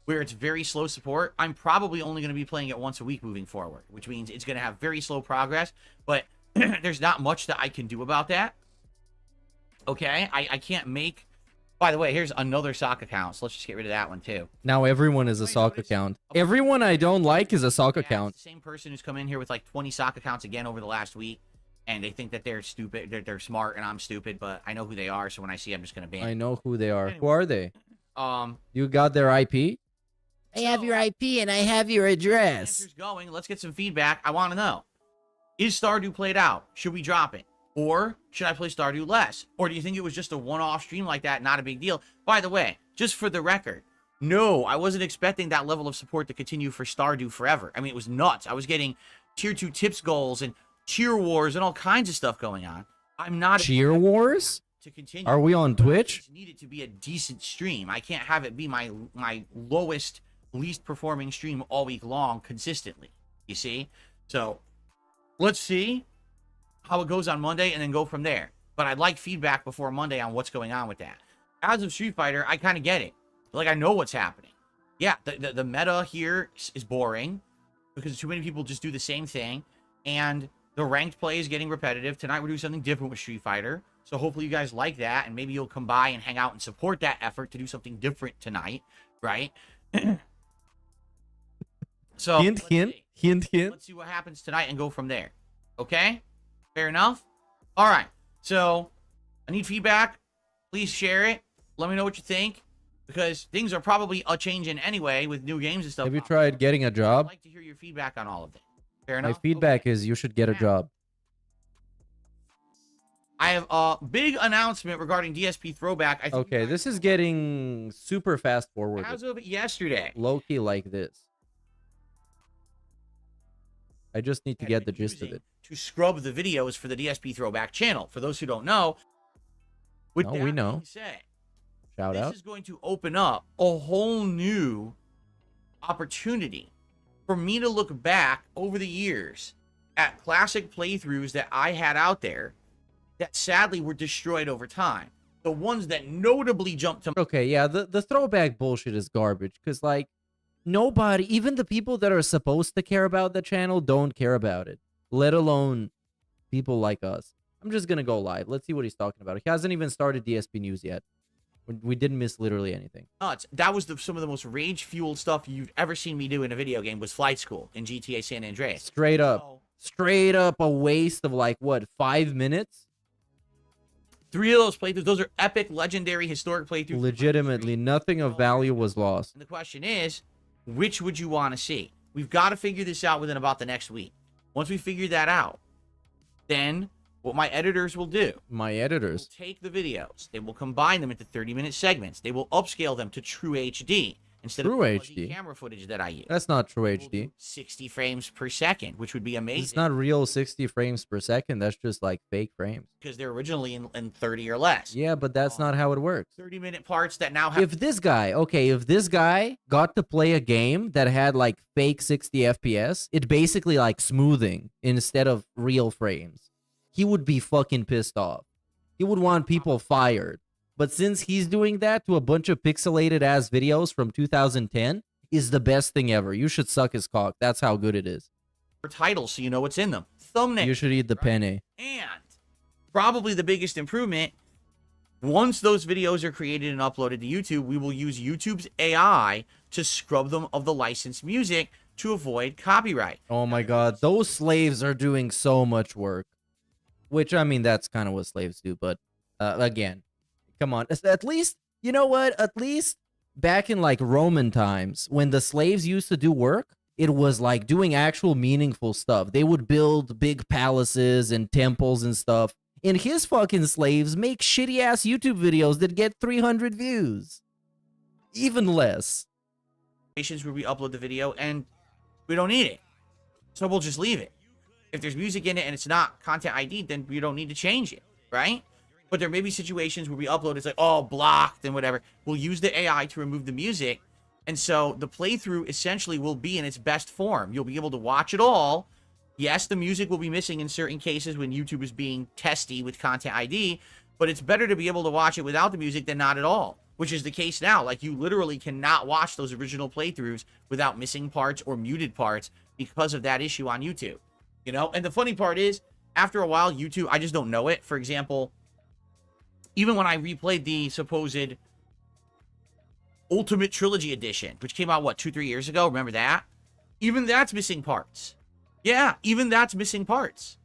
where it's very slow support, I'm probably only going to be playing it once a week moving forward, which means it's going to have very slow progress, but there's not much that I can do about that. Okay? I can't make By the way, here's another sock account, so let's just get rid of that one too. Now everyone is a sock account. Everyone I don't like is a sock account. It's the same person who's come in here with like 20 sock accounts again over the last week, and they think that they're stupid, they're smart, and I'm stupid, but I know who they are, so when I see, I'm just gonna ban. I know who they are. Who are they? Um, You got their IP? I have your IP and I have your address. answers going. Let's get some feedback. I want to know: is Stardew played out? Should we drop it? Or should I play Stardew less? Or do you think it was just a one-off stream like that, not a big deal? By the way, just for the record, no, I wasn't expecting that level of support to continue for Stardew forever. I mean, it was nuts. I was getting tier 2 tips goals and cheer wars and all kinds of stuff going on. I'm not Cheer wars? to continue. Are we on Twitch? I just need it to be a decent stream. I can't have it be my lowest, least performing stream all week long consistently. You see? So let's see how it goes on Monday and then go from there. But I'd like feedback before Monday on what's going on with that. As of Street Fighter, I kind of get it. Like, I know what's happening. Yeah, the meta here is boring because too many people just do the same thing. And the ranked play is getting repetitive. Tonight we're doing something different with Street Fighter. So hopefully you guys like that. And maybe you'll come by and hang out and support that effort to do something different tonight. Right? So Hint, hint, hint, hint. let's see what happens tonight and go from there. Okay? Fair enough? All right. So I need feedback. Please share it. Let me know what you think. Because things are probably a-changing anyway with new games and stuff. Have you tried getting a job? I'd like to hear your feedback on all of it. Fair My enough? feedback Okay. is you should get a job. I have a big announcement regarding DSP Throwback. I think Okay, you guys this is know getting super fast as forward. of yesterday. Low-key like this. I just need to had get the been gist of using it. To scrub the videos for the DSP Throwback channel. For those who don't know, with No, that we know. being said, Shout this out. is going to open up a whole new opportunity for me to look back over the years at classic playthroughs that I had out there that sadly were destroyed over time. The ones that notably jumped to Okay, yeah, the throwback bullshit is garbage because, like, nobody, even the people that are supposed to care about the channel, don't care about it, let alone people like us. I'm just gonna go live. Let's see what he's talking about. He hasn't even started DSP news yet. We didn't miss literally anything. nuts. That was some of the most rage-fueled stuff you've ever seen me do in a video game was Flight School in GTA San Andreas. Straight up. So, Straight up a waste of, like, what, 5 minutes? 3 of those playthroughs, those are epic, legendary, historic playthroughs. Legitimately, nothing of value was lost. And the question is, which would you want to see? We've got to figure this out within about the next week. Once we figure that out, then what my editors will do, My will editors. take the videos, they will combine them into 30-minute segments. They will upscale them to true HD instead True of the fuzzy HD? camera footage that I use. That's not true We'll HD. do 60 frames per second, which would be amazing. It's not real 60 frames per second. That's just, like, fake frames. because they're originally in 30 or less. Yeah, but that's not how it works. 30-minute parts that now have If this guy got to play a game that had like fake 60 FPS, it basically like smoothing instead of real frames, he would be fucking pissed off. He would want people fired. But since he's doing that to a bunch of pixelated ass videos from 2010, is the best thing ever. You should suck his cock. That's how good it is. titles so you know what's in them. Thumbnail. You should eat the penne. And probably the biggest improvement, once those videos are created and uploaded to YouTube, we will use YouTube's AI to scrub them of the licensed music to avoid copyright. Oh my god, those slaves are doing so much work. Which, I mean, that's kind of what slaves do, but again, come on. At least, you know what? At least back in like Roman times, when the slaves used to do work, it was like doing actual meaningful stuff. They would build big palaces and temples and stuff. And his fucking slaves make shitty ass YouTube videos that get 300 views. Even less. Where we upload the video and we don't need it. So we'll just leave it. If there's music in it and it's not content ID, then we don't need to change it, right? But there may be situations where we upload, it's like, oh, blocked and whatever. We'll use the AI to remove the music. And so the playthrough essentially will be in its best form. You'll be able to watch it all. Yes, the music will be missing in certain cases when YouTube is being testy with content ID, but it's better to be able to watch it without the music than not at all, which is the case now. Like, you literally cannot watch those original playthroughs without missing parts or muted parts because of that issue on YouTube, you know? And the funny part is, after a while, YouTube, I just don't know it. For example, even when I replayed the supposed Ultimate Trilogy Edition, which came out, what, 2-3 years ago? Remember that? Even that's missing parts. Yeah, even that's missing parts.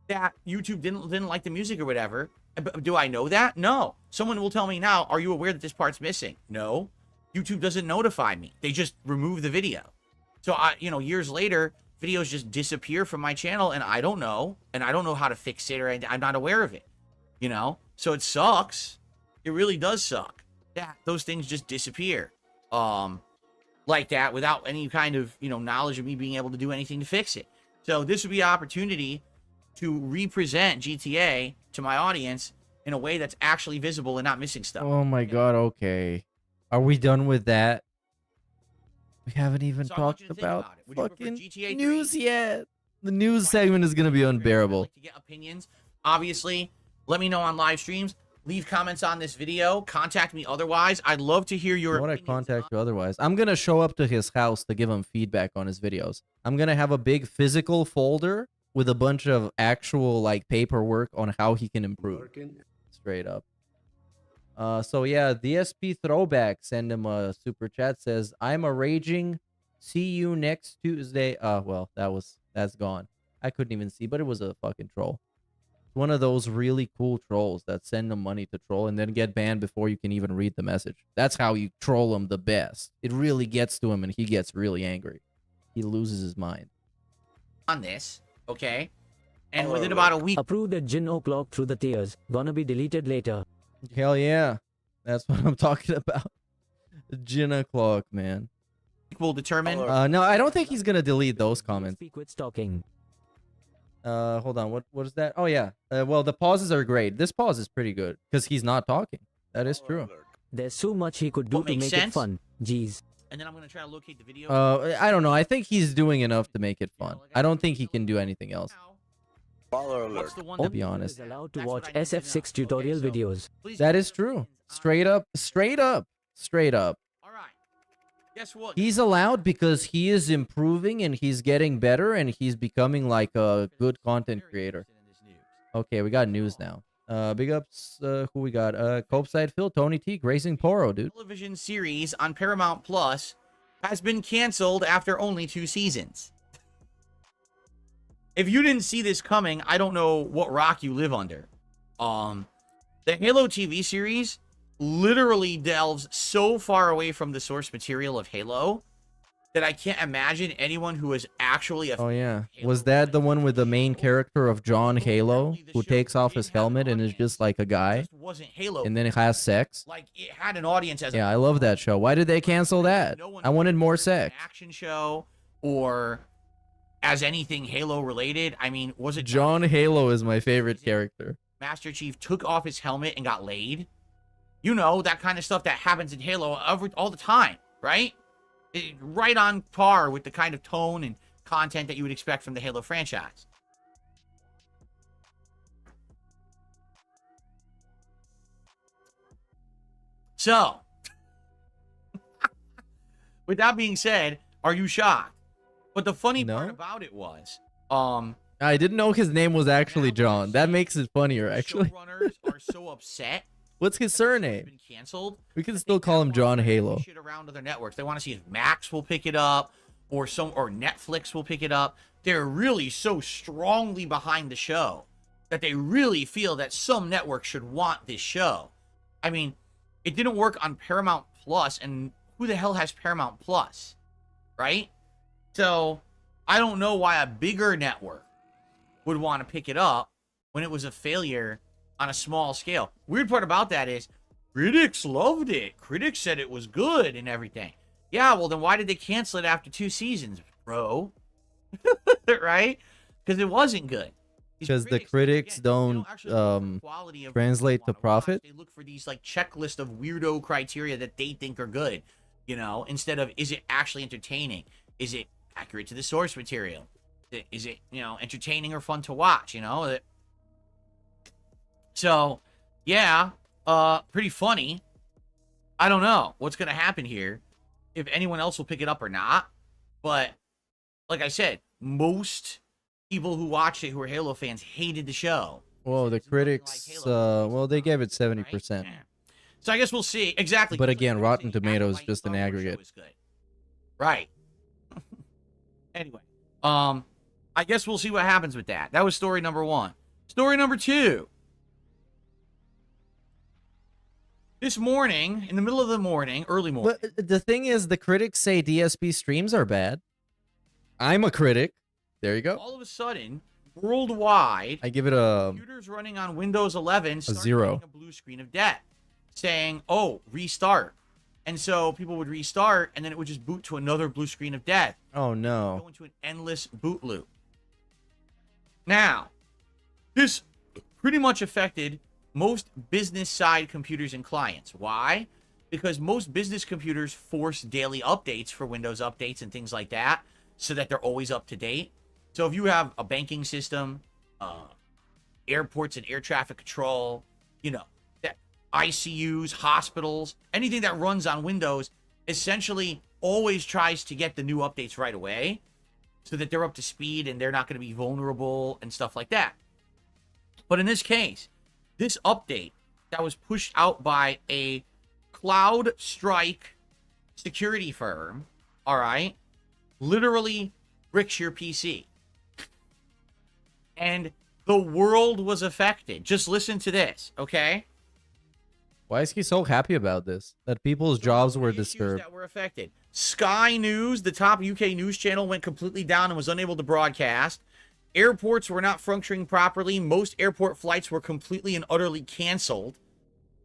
That YouTube didn't like the music or whatever. Do I know that? No. Someone will tell me now, are you aware that this part's missing? No. YouTube doesn't notify me. They just remove the video. So, years later, videos just disappear from my channel, and I don't know. And I don't know how to fix it, or I'm not aware of it. So it sucks. It really does suck. Yeah, those things just disappear. Like that, without any kind of, knowledge of me being able to do anything to fix it. So this would be an opportunity to represent GTA to my audience in a way that's actually visible and not missing stuff. Oh my god, okay. Are we done with that? We haven't even talked about fucking news yet. The news segment is going to be unbearable. To get opinions, obviously, let me know on live streams. Leave comments on this video. Contact me otherwise. I'd love to hear your opinions. I want to contact you otherwise. I'm going to show up to his house to give him feedback on his videos. I'm going to have a big physical folder with a bunch of actual paperwork on how he can improve. Straight up. So yeah, DSP Throwback send him a super chat, says, I'm a raging. See you next Tuesday. Well, that's gone. I couldn't even see, but it was a fucking troll. One of those really cool trolls that send them money to troll and then get banned before you can even read the message. That's how you troll him the best. It really gets to him and he gets really angry. He loses his mind. On this, okay? And within about a week... Approved at Jin O'Clock through the tiers. Gonna be deleted later. Hell yeah. That's what I'm talking about. Jin O'Clock, man. Will determine... no, I don't think he's gonna delete those comments. Quit stalking. Hold on. What is that? Oh yeah. Well, the pauses are great. This pause is pretty good because he's not talking. That is true. There's so much he could do to make it fun. Jeez. And then I'm gonna try to locate the video. I don't know. I think he's doing enough to make it fun. I don't think he can do anything else. To be honest. Is allowed to watch SF6 tutorial videos. That is true. Straight up. Straight up. Straight up. Guess what? He's allowed because he is improving and he's getting better and he's becoming like a good content creator. Okay, we got news now. Big ups. Who we got? Copeside Phil, Tony T, Grazing Poro, dude. Television series on Paramount Plus has been canceled after only 2 seasons. If you didn't see this coming, I don't know what rock you live under. The Halo TV series literally delves so far away from the source material of Halo that I can't imagine anyone who is actually a Oh yeah. Was that the one with the main character of John Halo who takes off his helmet and is just like a guy? Wasn't Halo. And then it has sex? Like it had an audience as Yeah, I love that show. Why did they cancel that? I wanted more sex. Action show or as anything Halo related. I mean, was it John Halo is my favorite character. Master Chief took off his helmet and got laid? You know, that kind of stuff that happens in Halo all the time, right? Right on par with the kind of tone and content that you would expect from the Halo franchise. So, with that being said, are you shocked? But the funny part about it was, I didn't know his name was actually John. That makes it funnier, actually. Showrunners are so upset. What's his surname? Been canceled. We can still call him John Halo. Shit around other networks. They want to see if Max will pick it up, or Netflix will pick it up. They're really so strongly behind the show that they really feel that some network should want this show. I mean, it didn't work on Paramount Plus, and who the hell has Paramount Plus, right? So I don't know why a bigger network would want to pick it up when it was a failure on a small scale. Weird part about that is critics loved it. Critics said it was good and everything. Yeah, well then why did they cancel it after 2 seasons, bro? Right? Because it wasn't good. Because the critics don't translate to profit. They look for these like checklist of weirdo criteria that they think are good, you know, instead of is it actually entertaining? Is it accurate to the source material? Is it, you know, entertaining or fun to watch, you know? So, yeah, pretty funny. I don't know what's going to happen here, if anyone else will pick it up or not. But, like I said, most people who watched it who are Halo fans hated the show. Well, the It's nothing like critics, Halo. well, they gave it 70%. Right? Yeah. So I guess we'll see. Exactly. But Just like again, people Rotten say, Tomatoes Acolyte just an Star Wars show aggregate. is good. Right. Anyway, I guess we'll see what happens with that. That was story number 1. Story number 2. This morning, in the middle of the morning, early morning. But the thing is, the critics say DSP streams are bad. I'm a critic. There you go. All of a sudden, worldwide, I give it a computers running on Windows 11 start 0. getting a blue screen of death, saying, "Oh, restart." And so people would restart, and then it would just boot to another blue screen of death. Oh no. Go into an endless boot loop. Now, this pretty much affected most business side computers and clients. Why? Because most business computers force daily updates for Windows updates and things like that, so that they're always up to date. So if you have a banking system, airports and air traffic control, that ICUs, hospitals, anything that runs on Windows essentially always tries to get the new updates right away so that they're up to speed and they're not going to be vulnerable and stuff like that. But in this case, this update that was pushed out by a CrowdStrike security firm, all right, literally bricks your PC. And the world was affected. Just listen to this, okay? Why is he so happy about this? That people's jobs were disturbed. That were affected. Sky News, the top UK news channel, went completely down and was unable to broadcast. Airports were not functioning properly. Most airport flights were completely and utterly canceled.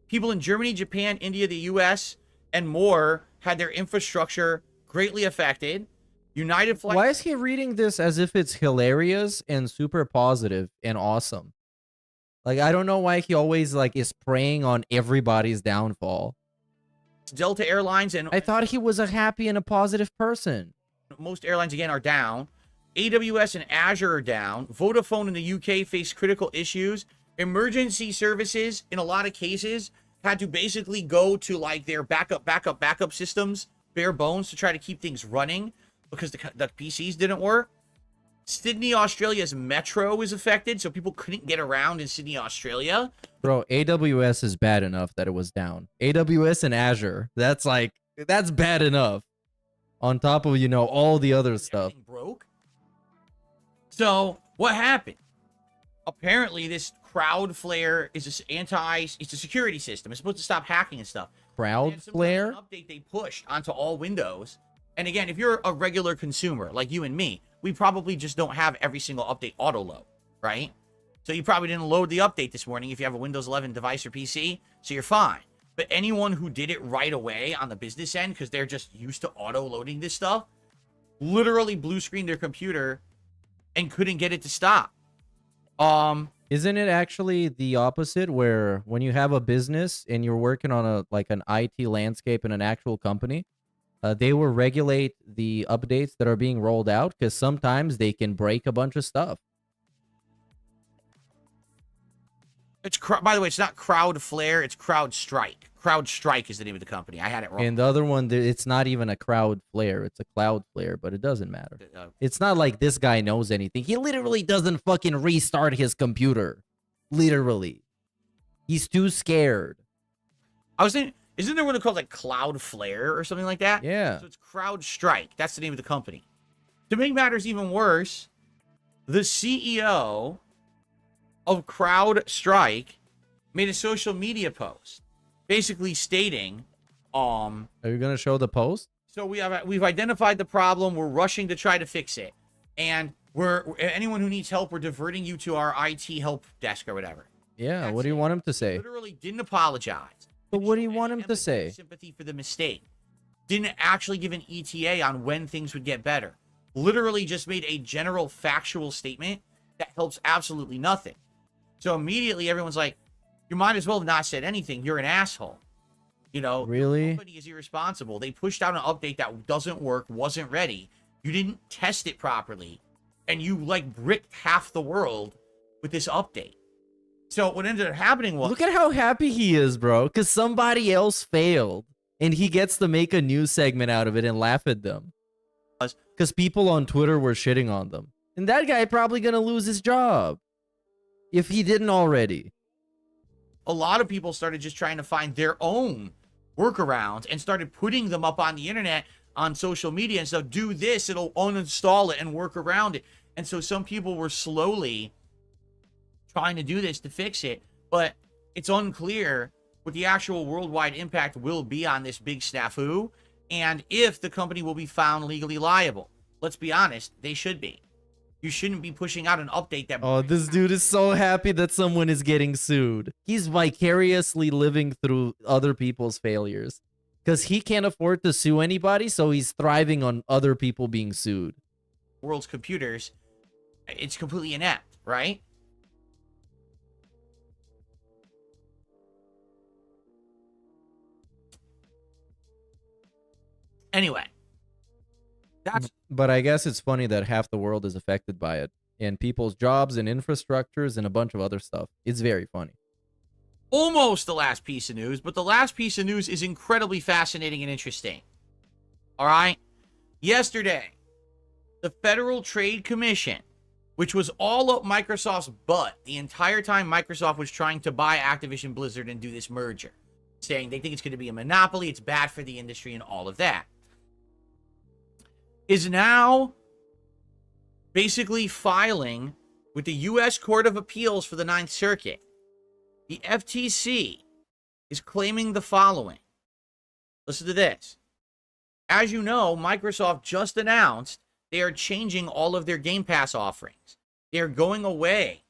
People in Germany, Japan, India, the US, and more had their infrastructure greatly affected. United Flights... Why is he reading this as if it's hilarious and super positive and awesome? Like, I don't know why he always, is preying on everybody's downfall. Delta Airlines and... I thought he was a happy and a positive person. Most airlines, again, are down. AWS and Azure are down. Vodafone in the UK faced critical issues. Emergency services, in a lot of cases, had to basically go to, their backup systems, bare bones, to try to keep things running because the PCs didn't work. Sydney, Australia's metro is affected, so people couldn't get around in Sydney, Australia. Bro, AWS is bad enough that it was down. AWS and Azure, that's bad enough. On top of, all the other stuff. Everything broke. So, what happened? Apparently, this Cloudflare is it's a security system. It's supposed to stop hacking and stuff. Cloudflare? An update they pushed onto all Windows. And again, if you're a regular consumer like you and me, we probably just don't have every single update auto load, right? So you probably didn't load the update this morning if you have a Windows 11 device or PC, so you're fine. But anyone who did it right away on the business end, because they're just used to auto loading this stuff, literally blue screened their computer and couldn't get it to stop. Isn't it actually the opposite, where when you have a business and you're working on an IT landscape in an actual company, they will regulate the updates that are being rolled out, because sometimes they can break a bunch of stuff. By the way, it's not Cloudflare, it's CrowdStrike. CrowdStrike is the name of the company. I had it wrong. And the other one, it's not even a Cloudflare, it's a Cloudflare, but it doesn't matter. It's not like this guy knows anything. He literally doesn't fucking restart his computer. Literally. He's too scared. I was thinking, isn't there one called Cloudflare or something like that? Yeah. So it's CrowdStrike. That's the name of the company. To make matters even worse, the CEO of CrowdStrike made a social media post basically stating, Are you going to show the post? So we've identified the problem. We're rushing to try to fix it. And anyone who needs help, we're diverting you to our IT help desk or whatever. Yeah, what do you want him to say? Literally didn't apologize. But what do you want him to say? Sympathy for the mistake. Didn't actually give an ETA on when things would get better. Literally just made a general factual statement that helps absolutely nothing. So immediately everyone's like, you might as well have not said anything. You're an asshole. Really? The company is irresponsible. They pushed out an update that doesn't work, wasn't ready. You didn't test it properly. And you bricked half the world with this update. So what ended up happening was... Look at how happy he is, bro. Because somebody else failed. And he gets to make a news segment out of it and laugh at them. Because people on Twitter were shitting on them. And that guy probably going to lose his job. If he didn't already. A lot of people started just trying to find their own workarounds and started putting them up on the internet, on social media, and stuff. Do this, it'll uninstall it and work around it. And so some people were slowly trying to do this to fix it, but it's unclear what the actual worldwide impact will be on this big snafu, and if the company will be found legally liable. Let's be honest, they should be. You shouldn't be pushing out an update that... Oh, this dude is so happy that someone is getting sued. He's vicariously living through other people's failures. Because he can't afford to sue anybody, so he's thriving on other people being sued. World's computers, it's completely inept, right? Anyway. But I guess it's funny that half the world is affected by it. And people's jobs and infrastructures and a bunch of other stuff. It's very funny. Almost the last piece of news, but the last piece of news is incredibly fascinating and interesting. All right? Yesterday, the Federal Trade Commission, which was all up Microsoft's butt the entire time Microsoft was trying to buy Activision Blizzard and do this merger, saying they think it's going to be a monopoly, it's bad for the industry and all of that, is now basically filing with the U.S. Court of Appeals for the Ninth Circuit. The FTC is claiming the following. Listen to this. As you know, Microsoft just announced they are changing all of their Game Pass offerings. They are going away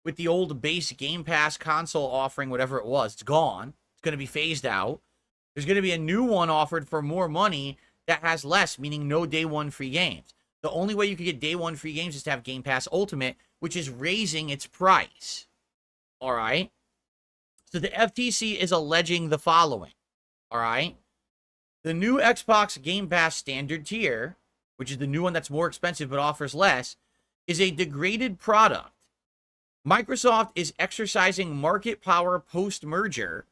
with the old base Game Pass console offering, whatever it was. It's gone. It's going to be phased out. There's going to be a new one offered for more money that has less, meaning no day one free games. The only way you can get day one free games is to have Game Pass Ultimate, which is raising its price. All right? So the FTC is alleging the following. All right? The new Xbox Game Pass standard tier, which is the new one that's more expensive but offers less, is a degraded product. Microsoft is exercising market power post-merger,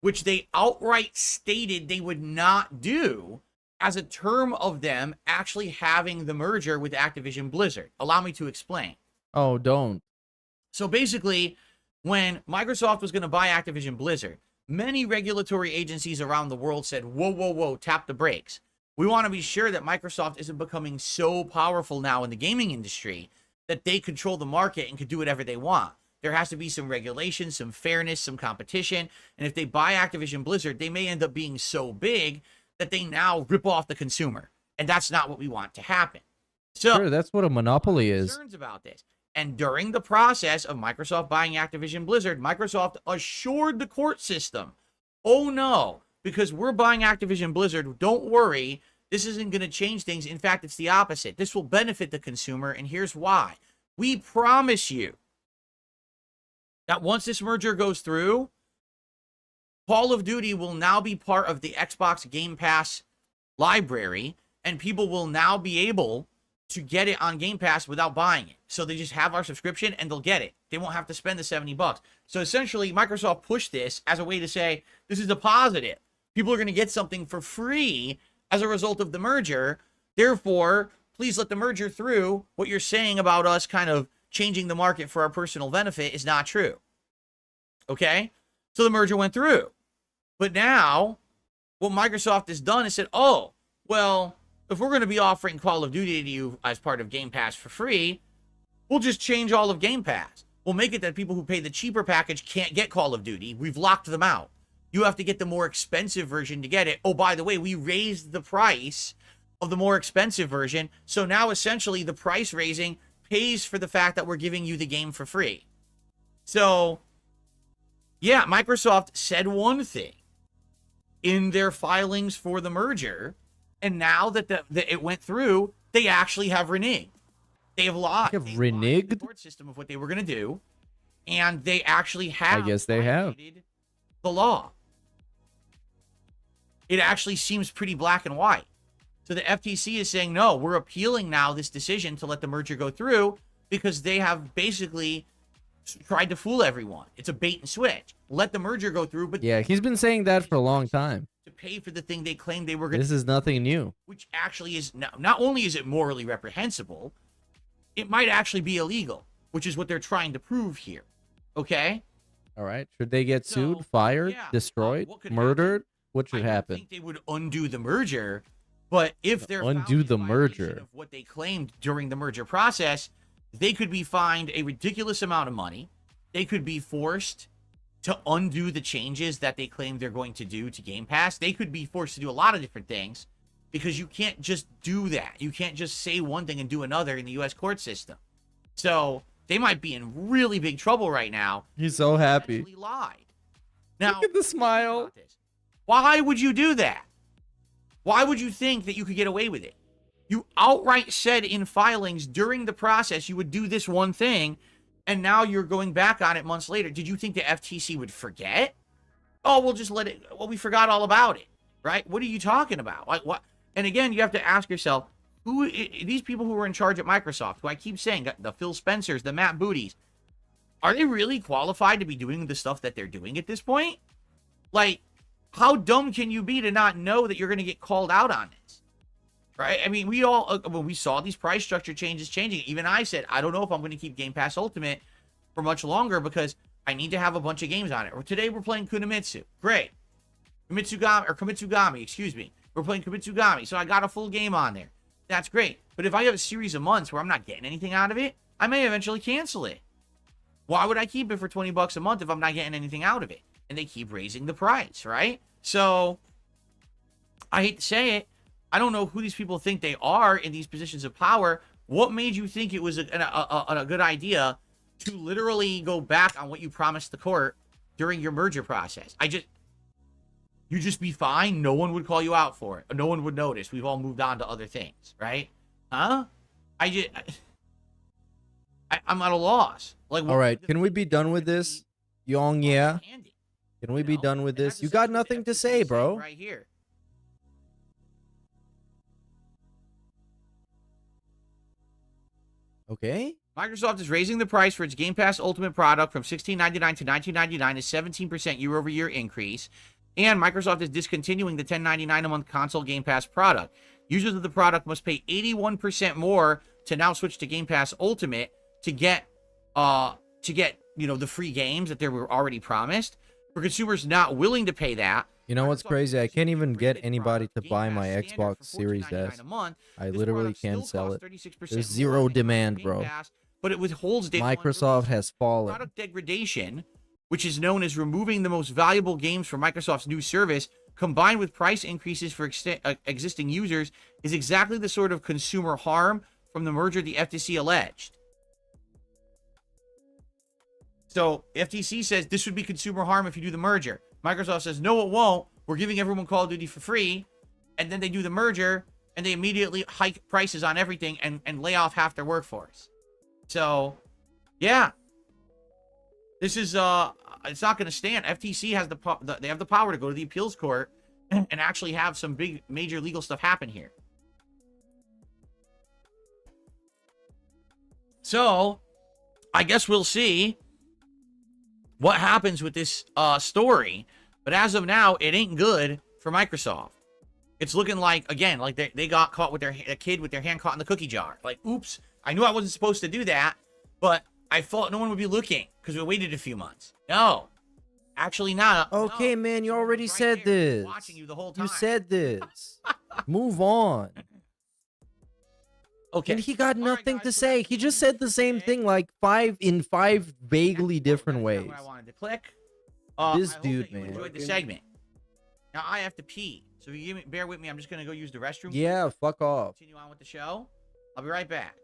which they outright stated they would not do as a term of them actually having the merger with Activision Blizzard. Allow me to explain. Oh, don't. So basically, when Microsoft was going to buy Activision Blizzard, many regulatory agencies around the world said, whoa, whoa, whoa, tap the brakes. We want to be sure that Microsoft isn't becoming so powerful now in the gaming industry that they control the market and can do whatever they want. There has to be some regulation, some fairness, some competition. And if they buy Activision Blizzard, they may end up being so big that they now rip off the consumer. And that's not what we want to happen. So sure, that's what a monopoly is. Concerns about this. And during the process of Microsoft buying Activision Blizzard, Microsoft assured the court system, oh no, because we're buying Activision Blizzard, don't worry, this isn't going to change things. In fact, it's the opposite. This will benefit the consumer, and here's why. We promise you that once this merger goes through, Call of Duty will now be part of the Xbox Game Pass library, and people will now be able to get it on Game Pass without buying it. So they just have our subscription and they'll get it. They won't have to spend the $70. So essentially, Microsoft pushed this as a way to say, this is a positive. People are going to get something for free as a result of the merger. Therefore, please let the merger through. What you're saying about us kind of changing the market for our personal benefit is not true. Okay? So the merger went through. But now, what Microsoft has done is said, oh, well, if we're going to be offering Call of Duty to you as part of Game Pass for free, we'll just change all of Game Pass. We'll make it that people who pay the cheaper package can't get Call of Duty. We've locked them out. You have to get the more expensive version to get it. Oh, by the way, we raised the price of the more expensive version. So now essentially the price raising pays for the fact that we're giving you the game for free. So, yeah, Microsoft said one thing in their filings for the merger, and now that it went through, they actually have reneged. They have lied. They have reneged? The court system of what they were going to do, and they actually have. I guess they have the law. It actually seems pretty black and white. So the FTC is saying, no, we're appealing now this decision to let the merger go through because they have basically tried to fool everyone. It's a bait and switch. Let the merger go through, but yeah, he's been saying that for a long time. To pay for the thing they claimed they were going to. This is nothing new. Which actually is not only is it morally reprehensible, it might actually be illegal, which is what they're trying to prove here. Okay. All right. Should they get So, sued, fired, yeah, destroyed, what could murdered? What I should don't happen? think they would undo the merger, but if they're found Undo in the violation merger. of what they claimed during the merger process, they could be fined a ridiculous amount of money. They could be forced to undo the changes that they claim they're going to do to Game Pass. They could be forced to do a lot of different things because you can't just do that. You can't just say one thing and do another in the U.S. court system. So they might be in really big trouble right now. He's so happy. Actually lied. Now, Look at the smile. about this. Why would you do that? Why would you think that you could get away with it? You outright said in filings during the process you would do this one thing, and now you're going back on it months later. Did you think the FTC would forget? Oh, we'll just let it. Well, we forgot all about it, right? What are you talking about? Like what? And again, you have to ask yourself, who these people who are in charge at Microsoft, who I keep saying, the Phil Spencers, the Matt Booties, are they really qualified to be doing the stuff that they're doing at this point? Like, how dumb can you be to not know that you're going to get called out on this? Right? I mean, we all, when we saw these price structure changes changing, even I said, I don't know if I'm going to keep Game Pass Ultimate for much longer because I need to have a bunch of games on it. Or today we're playing Kunimitsu. Great. Kumitsugami, excuse me. We're playing Kumitsugami, so I got a full game on there. That's great. But if I have a series of months where I'm not getting anything out of it, I may eventually cancel it. Why would I keep it for $20 a month if I'm not getting anything out of it? And they keep raising the price, right? So, I hate to say it, I don't know who these people think they are in these positions of power. What made you think it was a good idea to literally go back on what you promised the court during your merger process? You just be fine. No one would call you out for it. No one would notice. We've all moved on to other things, right? Huh? I'm at a loss. Like, All right, can we be done with this? Yong, yeah. Can we be done with this? You got nothing to say, bro. Right here. Okay. Microsoft is raising the price for its Game Pass Ultimate product from $16.99 to $19.99, a 17% year-over-year increase. And Microsoft is discontinuing the $10.99 a month console Game Pass product. Users of the product must pay 81% more to now switch to Game Pass Ultimate to get the free games that they were already promised. For consumers not willing to pay that, You know what's crazy? I can't even get anybody to buy my Xbox Series S. I literally can't sell it. There's zero demand, bro. But it withholds Microsoft has fallen. product degradation, which is known as removing the most valuable games from Microsoft's new service, combined with price increases for existing users, is exactly the sort of consumer harm from the merger the FTC alleged. So FTC says this would be consumer harm if you do the merger. Microsoft says, no, it won't. We're giving everyone Call of Duty for free. And then they do the merger, and they immediately hike prices on everything and lay off half their workforce. So, yeah. This is, it's not going to stand. FTC has they have the power to go to the appeals court and actually have some big, major legal stuff happen here. So, I guess we'll see what happens with this story. But as of now, it ain't good for Microsoft. It's looking like, again, like they got caught with a kid with their hand caught in the cookie jar. Like, oops, I knew I wasn't supposed to do that, but I thought no one would be looking because we waited a few months. No, actually not. Okay, no. man, you already Right said there, this. watching you the whole time. You said this. Move on. Okay. And he got nothing to say. He just said the same thing like five vaguely different ways. Where I wanted to click. This I hope dude, that you man. enjoyed the segment. Now I have to pee, so if you bear with me, I'm just gonna go use the restroom. Yeah, fuck off. Continue on with the show. I'll be right back.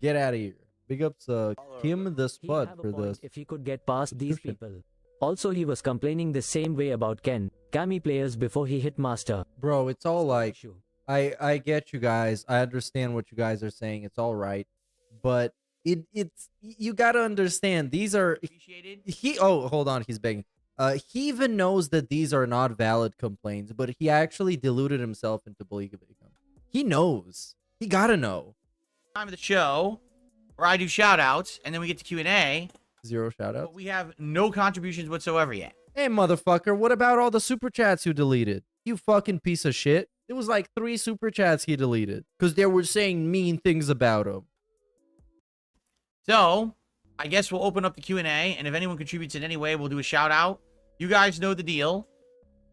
Get out of here. Big ups, Kim the He'd Spud have a for point this. if he could get past these people. Also, he was complaining the same way about Ken, Kami players before he hit Master. Bro, it's all like, Issue. I get you guys. I understand what you guys are saying. It's all right. But it's you gotta understand, these are Appreciated. hold on, he's begging. He even knows that these are not valid complaints, but he actually deluded himself into believing them. He knows. He gotta know. Time of the show where I do shout outs and then we get to Q&A. Zero shout But outs. we have no contributions whatsoever yet. Hey, motherfucker, what about all the super chats you deleted? You fucking piece of shit. It was like 3 super chats he deleted because they were saying mean things about him. So, I guess we'll open up the Q&A, and if anyone contributes in any way, we'll do a shout out. You guys know the deal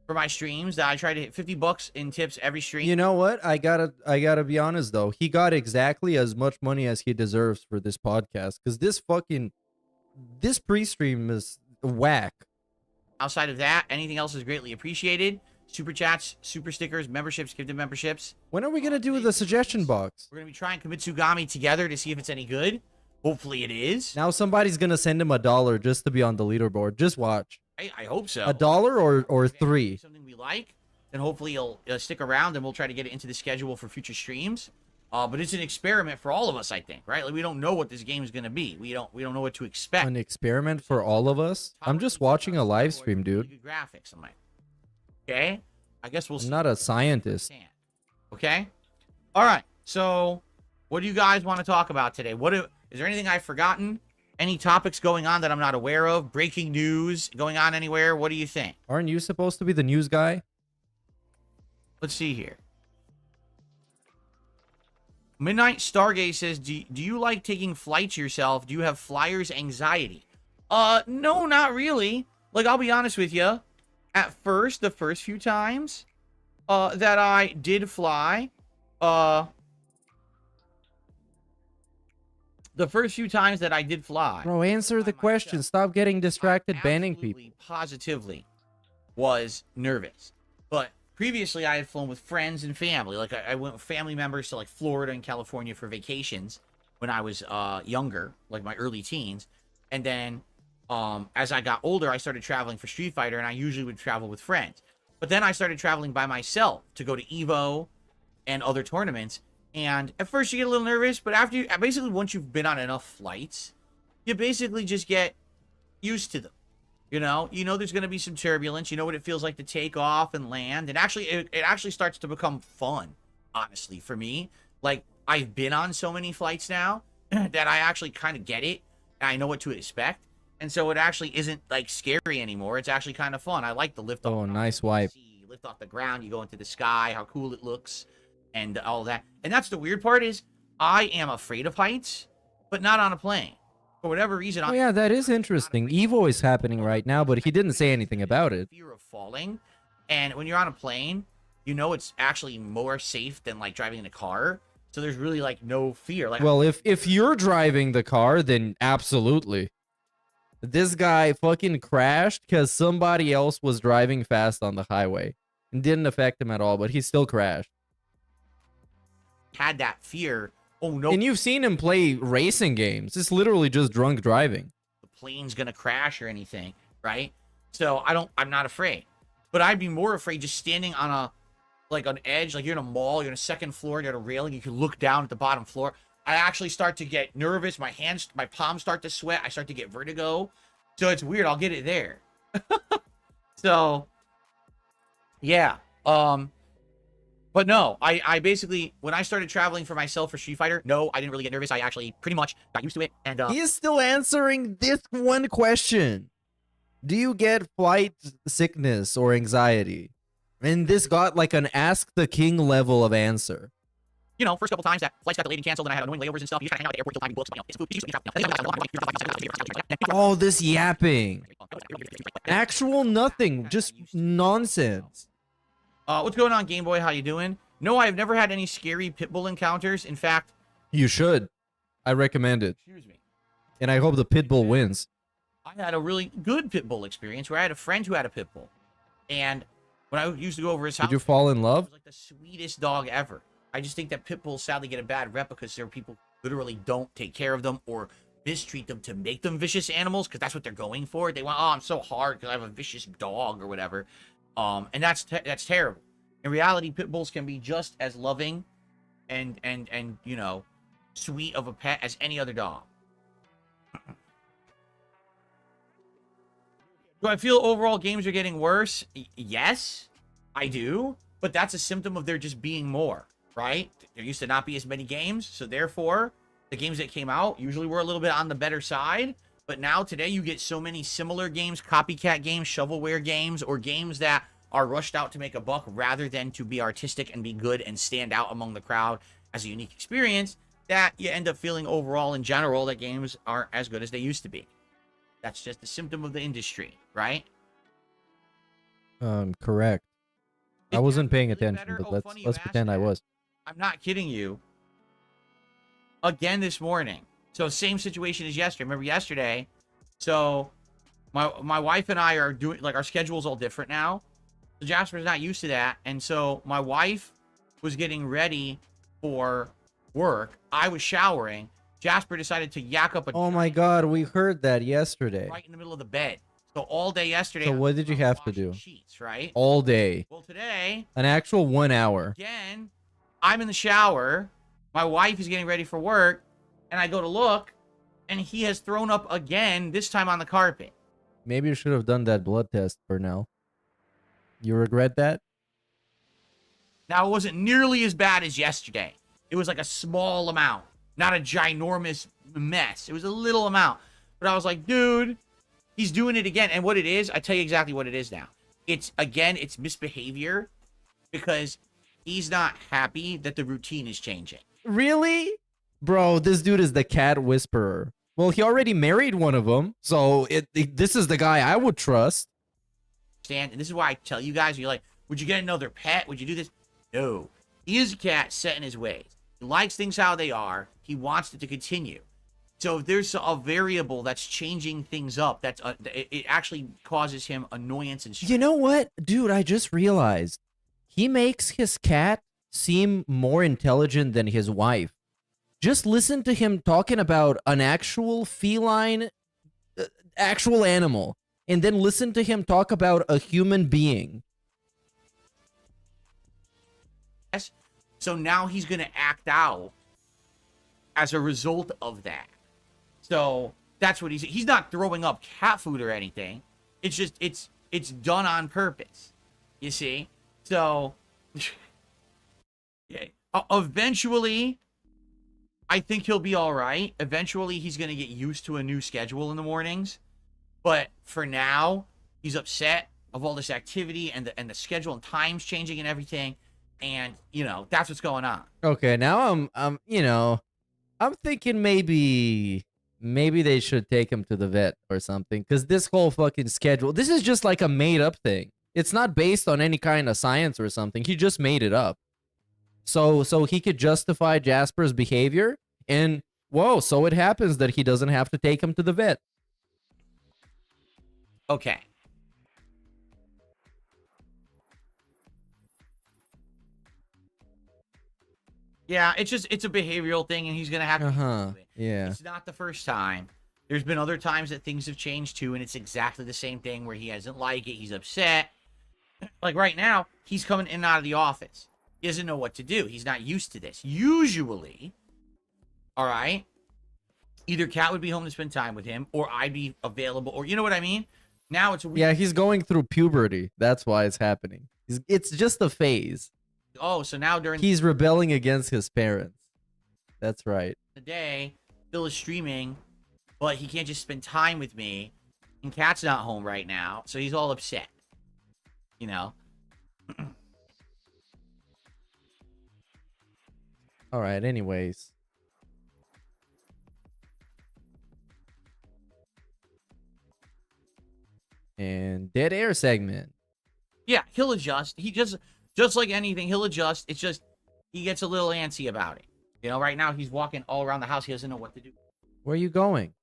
for my streams that I try to hit $50 in tips every stream. You know what? I gotta be honest though. He got exactly as much money as he deserves for this podcast, because this pre-stream is whack. Outside of that, anything else is greatly appreciated. Super chats, super stickers, memberships, gifted memberships. When are we gonna do the suggestion box? We're gonna be trying Kamitsugami together to see if it's any good. Hopefully it is. Now somebody's gonna send him $1 just to be on the leaderboard. Just watch. I hope so. $1 or If $3. something we like, then hopefully he'll stick around, and we'll try to get it into the schedule for future streams. But it's an experiment for all of us, I think, right? Like, we don't know what this game is gonna be. We don't know what to expect. An experiment for all of us? I'm just watching a live stream, dude. Good graphics, I'm like, okay. I guess we'll. I'm not a scientist. Okay. All right. So, what do you guys want to talk about today? Is there anything I've forgotten? Any topics going on that I'm not aware of? Breaking news going on anywhere? What do you think? Aren't you supposed to be the news guy? Let's see here. Midnight Stargate says, do you like taking flights yourself? Do you have flyer's anxiety? No, not really. Like, I'll be honest with you. At first, the first few times that I did fly, Bro, answer the question. Stop getting distracted banning people. Positively was nervous. But previously, I had flown with friends and family. Like, I went with family members to, like, Florida and California for vacations when I was younger, like my early teens. And then as I got older, I started traveling for Street Fighter, and I usually would travel with friends. But then I started traveling by myself to go to EVO and other tournaments. And at first you get a little nervous, but basically once you've been on enough flights, you basically just get used to them. You know there's going to be some turbulence. You know what it feels like to take off and land. And actually, it actually starts to become fun, honestly, for me. Like, I've been on so many flights now that I actually kind of get it, and I know what to expect. And so it actually isn't, like, scary anymore. It's actually kind of fun. I like the lift off. Oh, nice wipe. You lift off the ground, you go into the sky, how cool it looks, and all that. And that's the weird part is, I am afraid of heights, but not on a plane. For whatever reason. Oh, yeah, that is interesting. Evo is happening right now, but he didn't say anything about it. Fear of falling. And when you're on a plane, you know it's actually more safe than, like, driving in a car. So there's really, like, no fear. Like, well, if you're driving the car, then absolutely. This guy fucking crashed because somebody else was driving fast on the highway. It didn't affect him at all, but he still crashed. Had that fear. Oh, no. And you've seen him play racing games. It's literally just drunk driving. The plane's gonna crash or anything, right? So I'm not afraid. But I'd be more afraid just standing on an edge, like you're in a mall, you're in a second floor, you're at a railing, you can look down at the bottom floor. I actually start to get nervous. My palms start to sweat. I start to get vertigo. So it's weird. I'll get it there. So, yeah. But no, I basically, when I started traveling for myself for Street Fighter, no, I didn't really get nervous. I actually pretty much got used to it. And he is still answering this one question. Do you get flight sickness or anxiety? And this got like an Ask the King level of answer. You know, first couple times that flights got delayed and canceled, and I had annoying layovers and stuff. You just kind of hang out at the airport till time you books. You know, it's food. All this yapping. Actual nothing. Just nonsense. What's going on, Game Boy? How you doing? No, I've never had any scary pitbull encounters. In fact, you should. I recommend it. Excuse me. And I hope the pitbull wins. I had a really good pitbull experience where I had a friend who had a pitbull, and when I used to go over his house, did you fall in love? It was like the sweetest dog ever. I just think that pit bulls sadly get a bad rep because there are people who literally don't take care of them or mistreat them to make them vicious animals because that's what they're going for. They want, oh, I'm so hard because I have a vicious dog or whatever. And that's terrible. In reality, pit bulls can be just as loving and you know, sweet of a pet as any other dog. Do I feel overall games are getting worse? Yes, I do. But that's a symptom of there just being more. Right? There used to not be as many games, so therefore, the games that came out usually were a little bit on the better side, but now today you get so many similar games, copycat games, shovelware games, or games that are rushed out to make a buck rather than to be artistic and be good and stand out among the crowd as a unique experience, that you end up feeling overall in general that games aren't as good as they used to be. That's just a symptom of the industry, right? Correct. I It wasn't got paying really attention, better. but Oh, funny you let's asked pretend I that. was. I'm not kidding you. Again this morning. So same situation as yesterday. Remember yesterday? So my wife and I are doing, like, our schedule's all different now. So Jasper's not used to that. And so my wife was getting ready for work. I was showering. Jasper decided to yak up a Oh my god, we heard that yesterday. right in the middle of the bed. So all day yesterday. So I what was did you have to washing do? sheets, right? All day. Well, today, An actual 1 hour. again, I'm in the shower. My wife is getting ready for work, and I go to look, and he has thrown up again, this time on the carpet. Maybe you should have done that blood test for now. You regret that? Now, it wasn't nearly as bad as yesterday. It was like a small amount, not a ginormous mess. It was a little amount. But I was like, dude, he's doing it again. And what it is, I tell you exactly what it is now. It's misbehavior because he's not happy that the routine is changing. Really? Bro, this dude is the cat whisperer. Well, he already married one of them, so this is the guy I would trust. And this is why I tell you guys, you're like, would you get another pet? Would you do this? No. He is a cat set in his ways. He likes things how they are. He wants it to continue. So if there's a variable that's changing things up, it actually causes him annoyance and stress. You know what? Dude, I just realized. He makes his cat seem more intelligent than his wife. Just listen to him talking about an actual feline, actual animal, and then listen to him talk about a human being. So now he's going to act out as a result of that. So that's what he's not throwing up cat food or anything. It's just, it's done on purpose. You see? So yeah, eventually, I think he'll be all right. Eventually, he's going to get used to a new schedule in the mornings. But for now, he's upset of all this activity and the schedule and times changing and everything. And, you know, that's what's going on. Okay, now I'm thinking maybe they should take him to the vet or something. Because this whole fucking schedule, this is just like a made-up thing. It's not based on any kind of science or something. He just made it up. So he could justify Jasper's behavior. And, whoa, so it happens that he doesn't have to take him to the vet. Okay. Yeah, it's a behavioral thing, and he's going to have to do it. Yeah. It's not the first time. There's been other times that things have changed, too, and it's exactly the same thing where he doesn't like it. He's upset. Like right now, he's coming in and out of the office. He doesn't know what to do. He's not used to this. Usually, all right, either Kat would be home to spend time with him, or I'd be available, or you know what I mean? Now it's a weird. Yeah, he's going through puberty. That's why it's happening. It's just a phase. Oh, so now during he's rebelling against his parents. That's right. the day, Bill is streaming, but he can't just spend time with me, and Kat's not home right now, so he's all upset. You know? All right, anyways. And dead air segment. Yeah, he'll adjust. He just like anything, he'll adjust. It's just he gets a little antsy about it. You know, right now he's walking all around the house. He doesn't know what to do. Where are you going?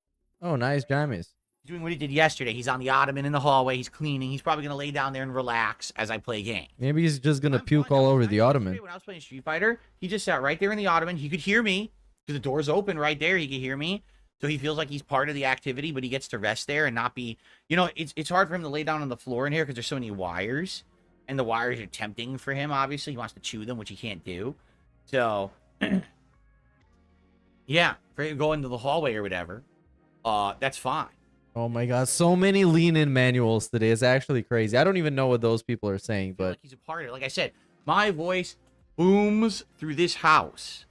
Oh, nice jammies. He's doing what he did yesterday. He's on the ottoman in the hallway. He's cleaning. He's probably going to lay down there and relax as I play game. Maybe he's just going to puke all over the ottoman. When I was playing Street Fighter, he just sat right there in the ottoman. He could hear me because the door's open right there. He could hear me. So he feels like he's part of the activity, but he gets to rest there and not be, you know, it's hard for him to lay down on the floor in here because there's so many wires. And the wires are tempting for him, obviously. He wants to chew them, which he can't do. So, yeah, for him to go into the hallway or whatever, that's fine. Oh my god, so many lean-in manuals today. It's actually crazy. I don't even know what those people are saying, but... like he's a part of it. Like I said, my voice booms through this house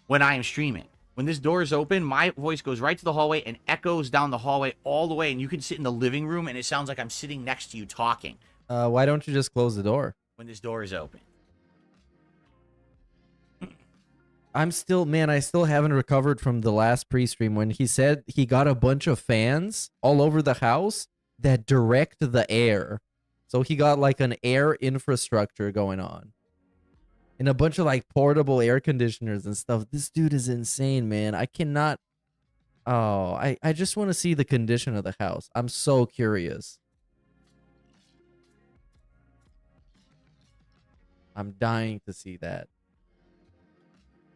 when I am streaming. When this door is open, my voice goes right to the hallway and echoes down the hallway all the way. And you can sit in the living room, and it sounds like I'm sitting next to you talking. Why don't you just close the door? When this door is open. I'm still, man, I still haven't recovered from the last pre-stream when he said he got a bunch of fans all over the house that direct the air. So he got like an air infrastructure going on. And a bunch of like portable air conditioners and stuff. This dude is insane, man. I cannot. Oh, I just want to see the condition of the house. I'm so curious. I'm dying to see that.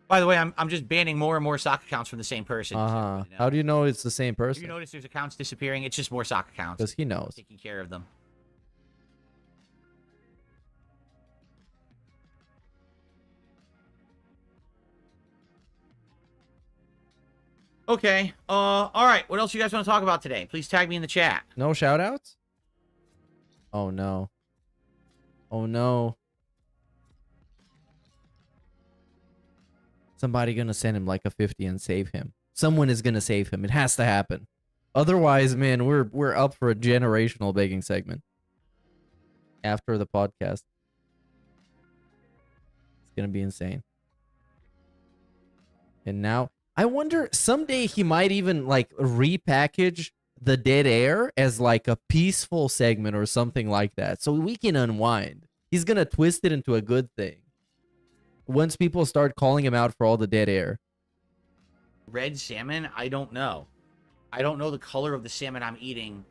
By the way, I'm just banning more and more sock accounts from the same person. Uh-huh. How do you know it's the same If person? you notice there's accounts disappearing, it's just more sock accounts. Because he knows. Taking care of them. Okay. All right. What else you guys want to talk about today? Please tag me in the chat. No shout outs? Oh no. Oh no. Somebody gonna send him like a 50 and save him. Someone is gonna save him. It has to happen. Otherwise, man, we're up for a generational begging segment. After the podcast. It's gonna be insane. And now I wonder, someday he might even like repackage the dead air as like a peaceful segment or something like that, so we can unwind. He's gonna twist it into a good thing once people start calling him out for all the dead air. Red salmon? I don't know. I don't know the color of the salmon I'm eating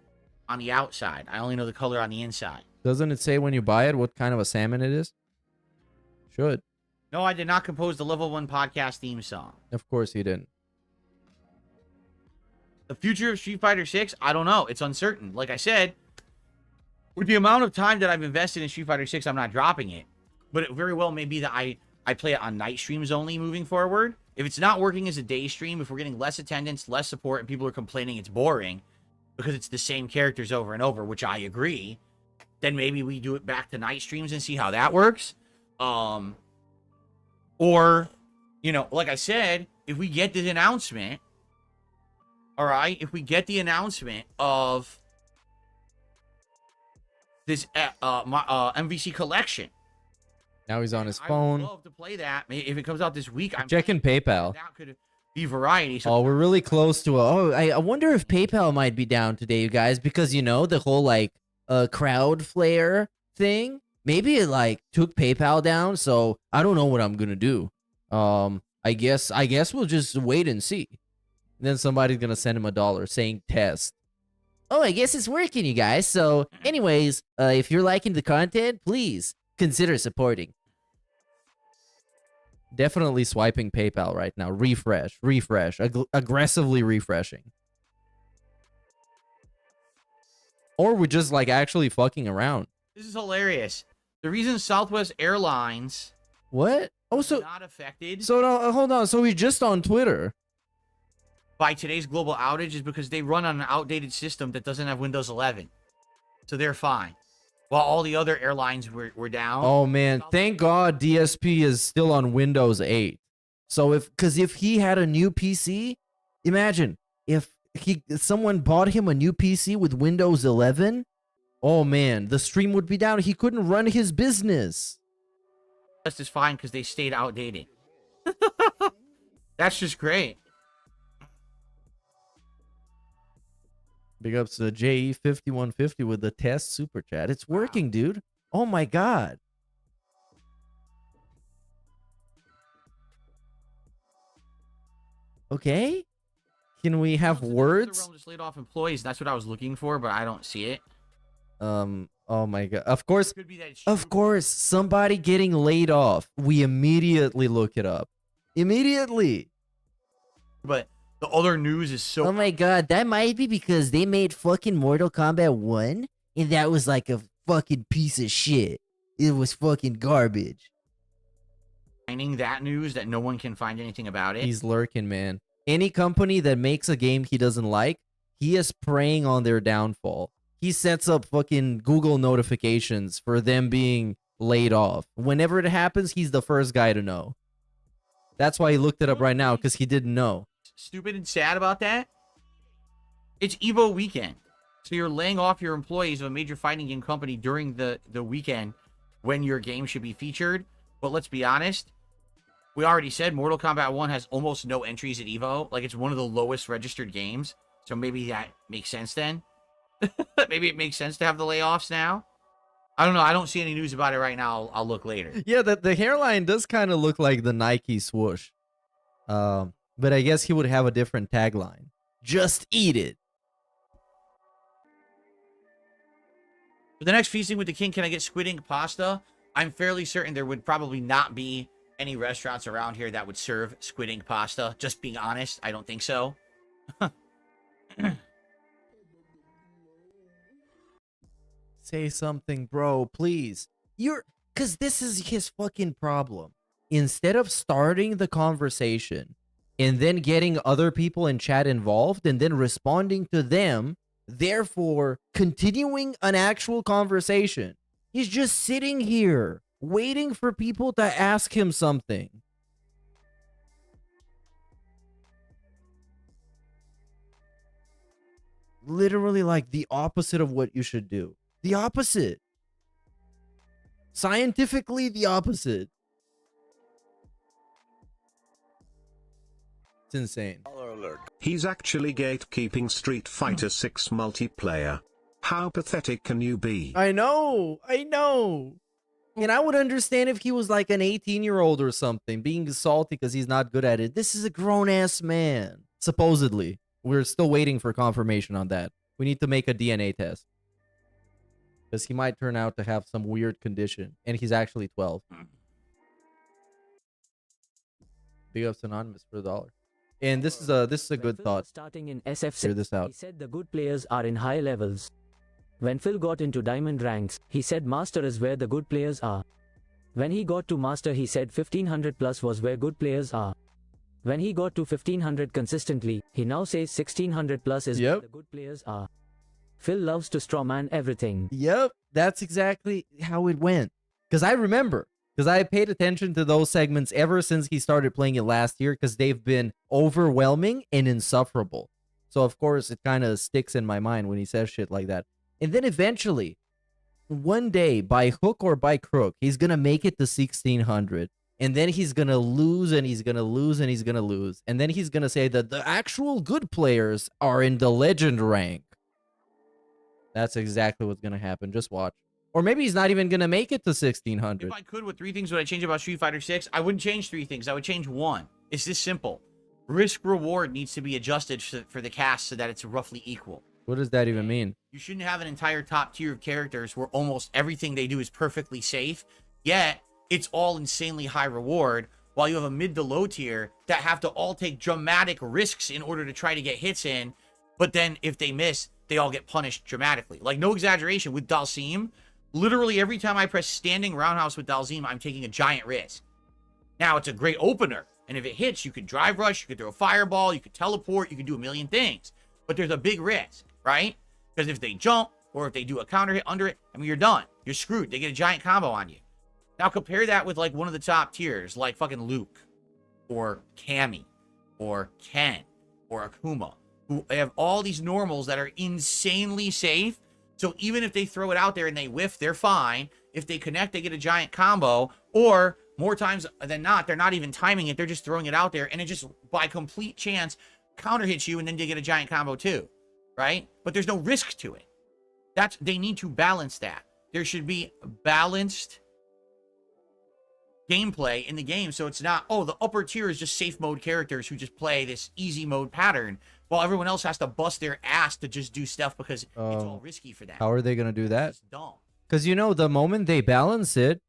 on the outside. I only know the color on the inside. Doesn't it say when you buy it what kind of a salmon it is? Should. No, I did not compose the Level 1 podcast theme song. Of course he didn't. The future of Street Fighter 6? I don't know. It's uncertain. Like I said, with the amount of time that I've invested in Street Fighter 6, I'm not dropping it. But it very well may be that I play it on night streams only moving forward. If it's not working as a day stream, if we're getting less attendance, less support, and people are complaining it's boring because it's the same characters over and over, which I agree, then maybe we do it back to night streams and see how that works. Or, you know, like I said, if we get this announcement, all right, if we get the announcement of this MVC collection. Now he's on his I phone. would love to play that. If it comes out this week, I'm checking PayPal. That could be variety. So oh, we're really close to I wonder if PayPal might be down today, you guys, because, you know, the whole like crowd flare thing. Maybe it like took PayPal down, so I don't know what I'm gonna do. I guess we'll just wait and see. And then somebody's gonna send him $1 saying test. Oh, I guess it's working, you guys. So, anyways, if you're liking the content, please consider supporting. Definitely swiping PayPal right now. Refresh, aggressively refreshing. Or we're just like actually fucking around. This is hilarious. The reason Southwest Airlines what? Oh, so not affected. So no, hold on. So we're just on Twitter by today's global outage is because they run on an outdated system that doesn't have Windows 11, so they're fine. While all the other airlines were down. Oh man, thank God DSP is still on Windows 8. So if he had a new PC, imagine if someone bought him a new PC with Windows 11. Oh man, the stream would be down. He couldn't run his business. That's just fine because they stayed outdated. That's just great. Big ups to JE5150 with the test super chat. It's working, dude. Oh my God. Okay. Can we have words? Just laid off employees. That's what I was looking for, but I don't see it. Oh my God. Of course. Of course. Somebody getting laid off. We immediately look it up. Immediately. But the other news is so... Oh my God. That might be because they made fucking Mortal Kombat 1. And that was like a fucking piece of shit. It was fucking garbage. Finding that news that no one can find anything about it. He's lurking, man. Any company that makes a game he doesn't like, he is preying on their downfall. He sets up fucking Google notifications for them being laid off. Whenever it happens, he's the first guy to know. That's why he looked it up right now, because he didn't know. Stupid and sad about that? It's Evo weekend. So you're laying off your employees of a major fighting game company during the weekend when your game should be featured. But let's be honest, We already said Mortal Kombat 1 has almost no entries at EVO. Like, it's one of the lowest registered games. So maybe that makes sense then. Maybe it makes sense to have the layoffs now. I don't know. I don't see any news about it right now. I'll look later. Yeah, the hairline does kind of look like the Nike swoosh. But I guess he would have a different tagline. Just eat it. For the next Feasting with the King, can I get squid ink pasta? I'm fairly certain there would probably not be any restaurants around here that would serve squid ink pasta. Just being honest, I don't think so. Say something, bro, please. Because this is his fucking problem. Instead of starting the conversation and then getting other people in chat involved and then responding to them, therefore continuing an actual conversation, he's just sitting here waiting for people to ask him something. Literally like the opposite of what you should do. The opposite. Scientifically, the opposite. It's insane. He's actually gatekeeping Street Fighter 6 multiplayer. How pathetic can you be? I know. And I would understand if he was like an 18-year-old or something, being salty because he's not good at it. This is a grown-ass man. Supposedly. We're still waiting for confirmation on that. We need to make a DNA test. Because he might turn out to have some weird condition. And he's actually 12. Big ups Anonymous for $1. And this is a good thought. Starting in SF6, Hear this out. he said the good players are in high levels. When Phil got into diamond ranks, he said master is where the good players are. When he got to master, he said 1500 plus was where good players are. When he got to 1500 consistently, he now says 1600 plus is where the good players are. Phil loves to strawman everything. Yep, that's exactly how it went. Because I remember. Because I paid attention to those segments ever since he started playing it last year, because they've been overwhelming and insufferable. So, of course, it kind of sticks in my mind when he says shit like that. And then eventually, one day, by hook or by crook, he's going to make it to 1600. And then he's going to lose, and he's going to lose, and he's going to lose. And then he's going to say that the actual good players are in the legend rank. That's exactly what's going to happen. Just watch. Or maybe he's not even going to make it to 1600. If I could, with 3 things would I change about Street Fighter 6? I wouldn't change 3 things. I would change 1. It's this simple. Risk-reward needs to be adjusted for the cast so that it's roughly equal. What does that even mean? You shouldn't have an entire top tier of characters where almost everything they do is perfectly safe, yet it's all insanely high reward, while you have a mid to low tier that have to all take dramatic risks in order to try to get hits in, but then if they miss, they all get punished dramatically. Like, no exaggeration, with Dalsim, literally every time I press standing roundhouse with Dalsim, I'm taking a giant risk. Now, it's a great opener, and if it hits, you could drive rush, you could throw a fireball, you could teleport, you could do a million things. But there's a big risk, right? Because if they jump, or if they do a counter hit under it, I mean, you're done. You're screwed. They get a giant combo on you. Now, compare that with, like, one of the top tiers, like fucking Luke, or Cammy, or Ken, or Akuma, who have all these normals that are insanely safe. So even if they throw it out there and they whiff, they're fine. If they connect, they get a giant combo. Or more times than not, they're not even timing it. They're just throwing it out there. And it just, by complete chance, counter hits you. And then you get a giant combo too. Right? But there's no risk to it. They need to balance that. There should be balanced gameplay in the game. So it's not, oh, the upper tier is just safe mode characters who just play this easy mode pattern, while everyone else has to bust their ass to just do stuff because it's all risky for them. How are they going to do that? It's dumb. Because, you know, the moment they balance it,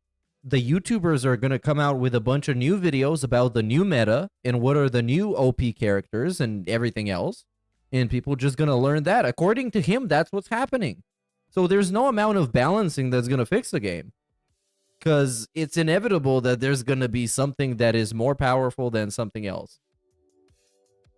the YouTubers are going to come out with a bunch of new videos about the new meta and what are the new OP characters and everything else. And people just going to learn that. According to him, that's what's happening. So there's no amount of balancing that's going to fix the game. Because it's inevitable that there's going to be something that is more powerful than something else.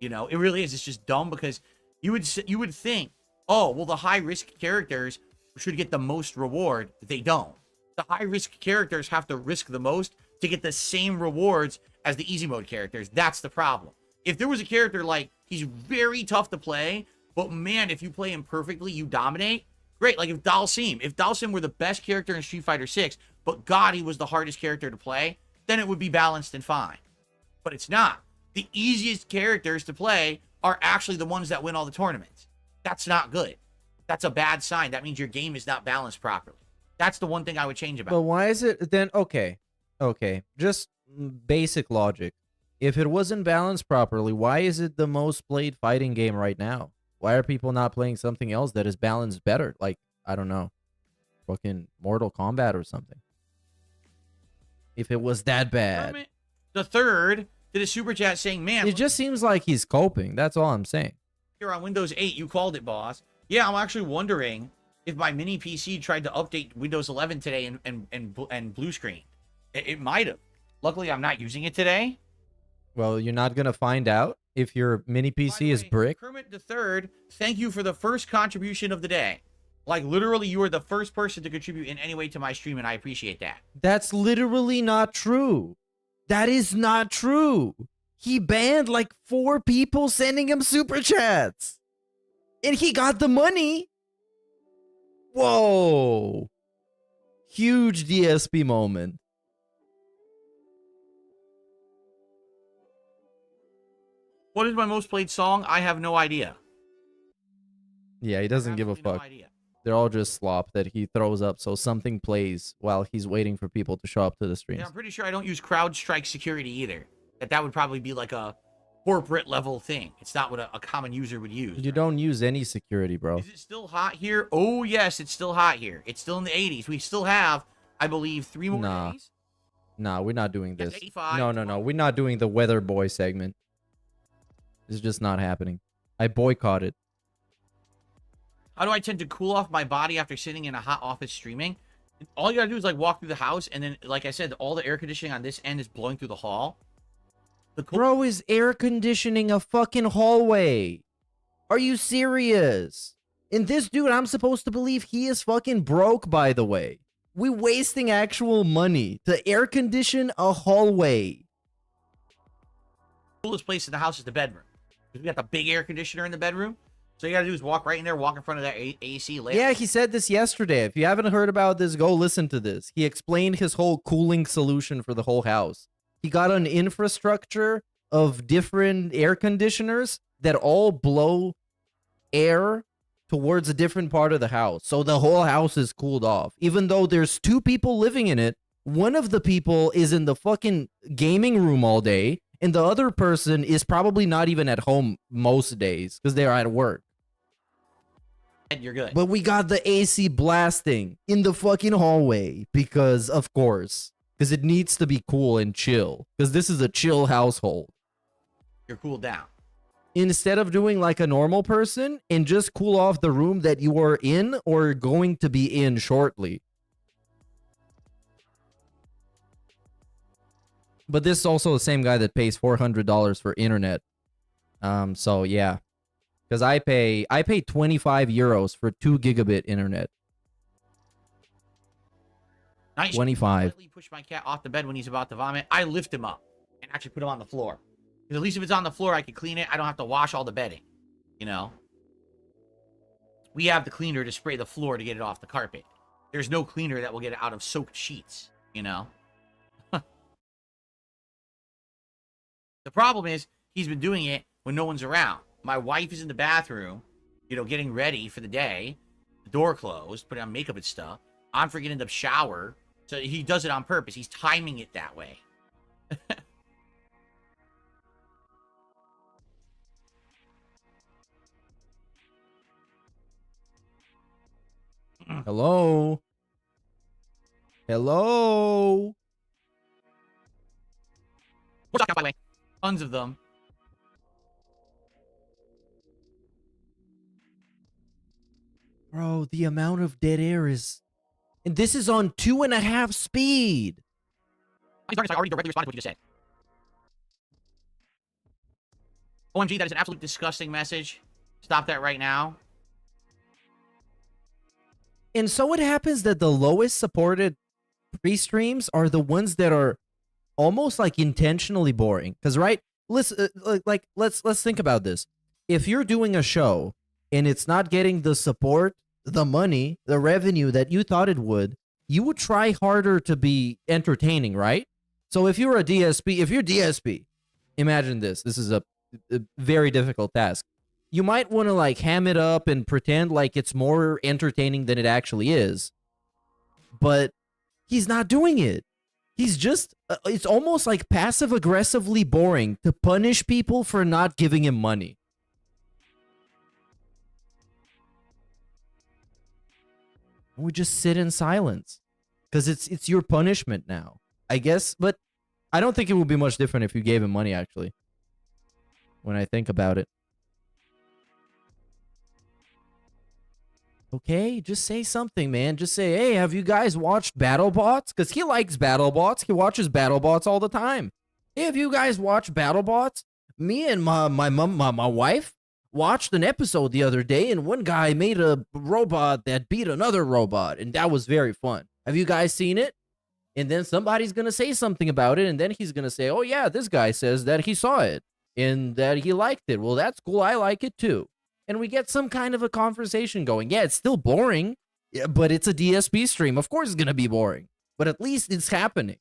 You know, it really is. It's just dumb because you would think, oh, well, the high-risk characters should get the most reward. They don't. The high-risk characters have to risk the most to get the same rewards as the easy mode characters. That's the problem. If there was a character like, he's very tough to play, but man, if you play him perfectly, you dominate. Great. Like if Dalsim were the best character in Street Fighter 6, but God, he was the hardest character to play, then it would be balanced and fine. but it's not. The easiest characters to play are actually the ones that win all the tournaments. That's not good. That's a bad sign. That means your game is not balanced properly. That's the one thing I would change about it. But why is it then? Okay. Just basic logic. If it wasn't balanced properly, why is it the most played fighting game right now? Why are people not playing something else that is balanced better? Like, I don't know, fucking Mortal Kombat or something. If it was that bad. The third did a super chat saying, man, it just seems like he's coping. That's all I'm saying. Here on Windows 8, you called it, boss. Yeah, I'm actually wondering if my mini PC tried to update Windows 11 today and blue screen. It might have. Luckily, I'm not using it today. Well, you're not gonna find out if your mini PC is brick. Kermit the Third, thank you for the first contribution of the day. Like, literally, you are the first person to contribute in any way to my stream, and I appreciate that. That's literally not true. That is not true. He banned like 4 people sending him super chats. And he got the money. Whoa. Huge DSP moment. What is my most played song? I have no idea. Yeah, he doesn't give a fuck. No idea. They're all just slop that he throws up so something plays while he's waiting for people to show up to the streams. Yeah, I'm pretty sure I don't use CrowdStrike security either. That would probably be like a corporate level thing. It's not what a common user would use. You don't use any security, bro. Is it still hot here? Oh, yes, it's still hot here. It's still in the 80s. We still have, I believe, 3 more days. Nah, we're not doing this. 85. No. We're not doing the weather boy segment. It's just not happening. I boycott it. How do I tend to cool off my body after sitting in a hot office streaming? All you gotta do is like walk through the house, and then, like I said, all the air conditioning on this end is blowing through the hall. Bro is air conditioning a fucking hallway. Are you serious? And this dude, I'm supposed to believe he is fucking broke, by the way. We wasting actual money to air condition a hallway. The coolest place in the house is the bedroom. We got the big air conditioner in the bedroom. So you gotta do is walk right in there, walk in front of that AC layer. Yeah, he said this yesterday. If you haven't heard about this, go listen to this. He explained his whole cooling solution for the whole house. He got an infrastructure of different air conditioners that all blow air towards a different part of the house. So the whole house is cooled off. Even though there's 2 people living in it, one of the people is in the fucking gaming room all day, and the other person is probably not even at home most days because they're at work. And you're good. But we got the AC blasting in the fucking hallway because, of course, because it needs to be cool and chill. Because this is a chill household. You're cooled down. Instead of doing like a normal person and just cool off the room that you are in or going to be in shortly. But this is also the same guy that pays $400 for internet. So yeah. Because I pay 25 euros for 2 gigabit internet. Nice. 25. I push my cat off the bed when he's about to vomit. I lift him up and actually put him on the floor. Because at least if it's on the floor, I can clean it. I don't have to wash all the bedding. You know? We have the cleaner to spray the floor to get it off the carpet. There's no cleaner that will get it out of soaked sheets. You know? The problem is, he's been doing it when no one's around. My wife is in the bathroom, you know, getting ready for the day. The door closed, putting on makeup and stuff. I'm forgetting to shower. So he does it on purpose. He's timing it that way. Hello? Hello? By the way, tons of them. Bro, the amount of dead air is... And this is on 2.5 speed. I already directly responded to what you just said. OMG, that is an absolute disgusting message. Stop that right now. And so it happens that the lowest supported pre-streams are the ones that are almost like intentionally boring. Because, right, let's think about this. If you're doing a show and it's not getting the support, the money, the revenue that you thought it would, you would try harder to be entertaining, right? So if you're a DSP, imagine this. This is a very difficult task. You might want to like ham it up and pretend like it's more entertaining than it actually is. But he's not doing it. He's just, it's almost like passive aggressively boring to punish people for not giving him money. We just sit in silence because it's your punishment now, I guess. But I don't think it would be much different if you gave him money, actually, when I think about it. Okay, just say something, man. Just say, hey, have you guys watched BattleBots? Because he likes BattleBots. He watches BattleBots all the time. Hey, have you guys watched BattleBots? Me and my wife watched an episode the other day, and one guy made a robot that beat another robot, and that was very fun. Have you guys seen it? And then somebody's going to say something about it, and then he's going to say, oh, yeah, this guy says that he saw it and that he liked it. Well, that's cool. I like it, too. And we get some kind of a conversation going. Yeah, it's still boring, but it's a DSP stream. Of course it's going to be boring, but at least it's happening.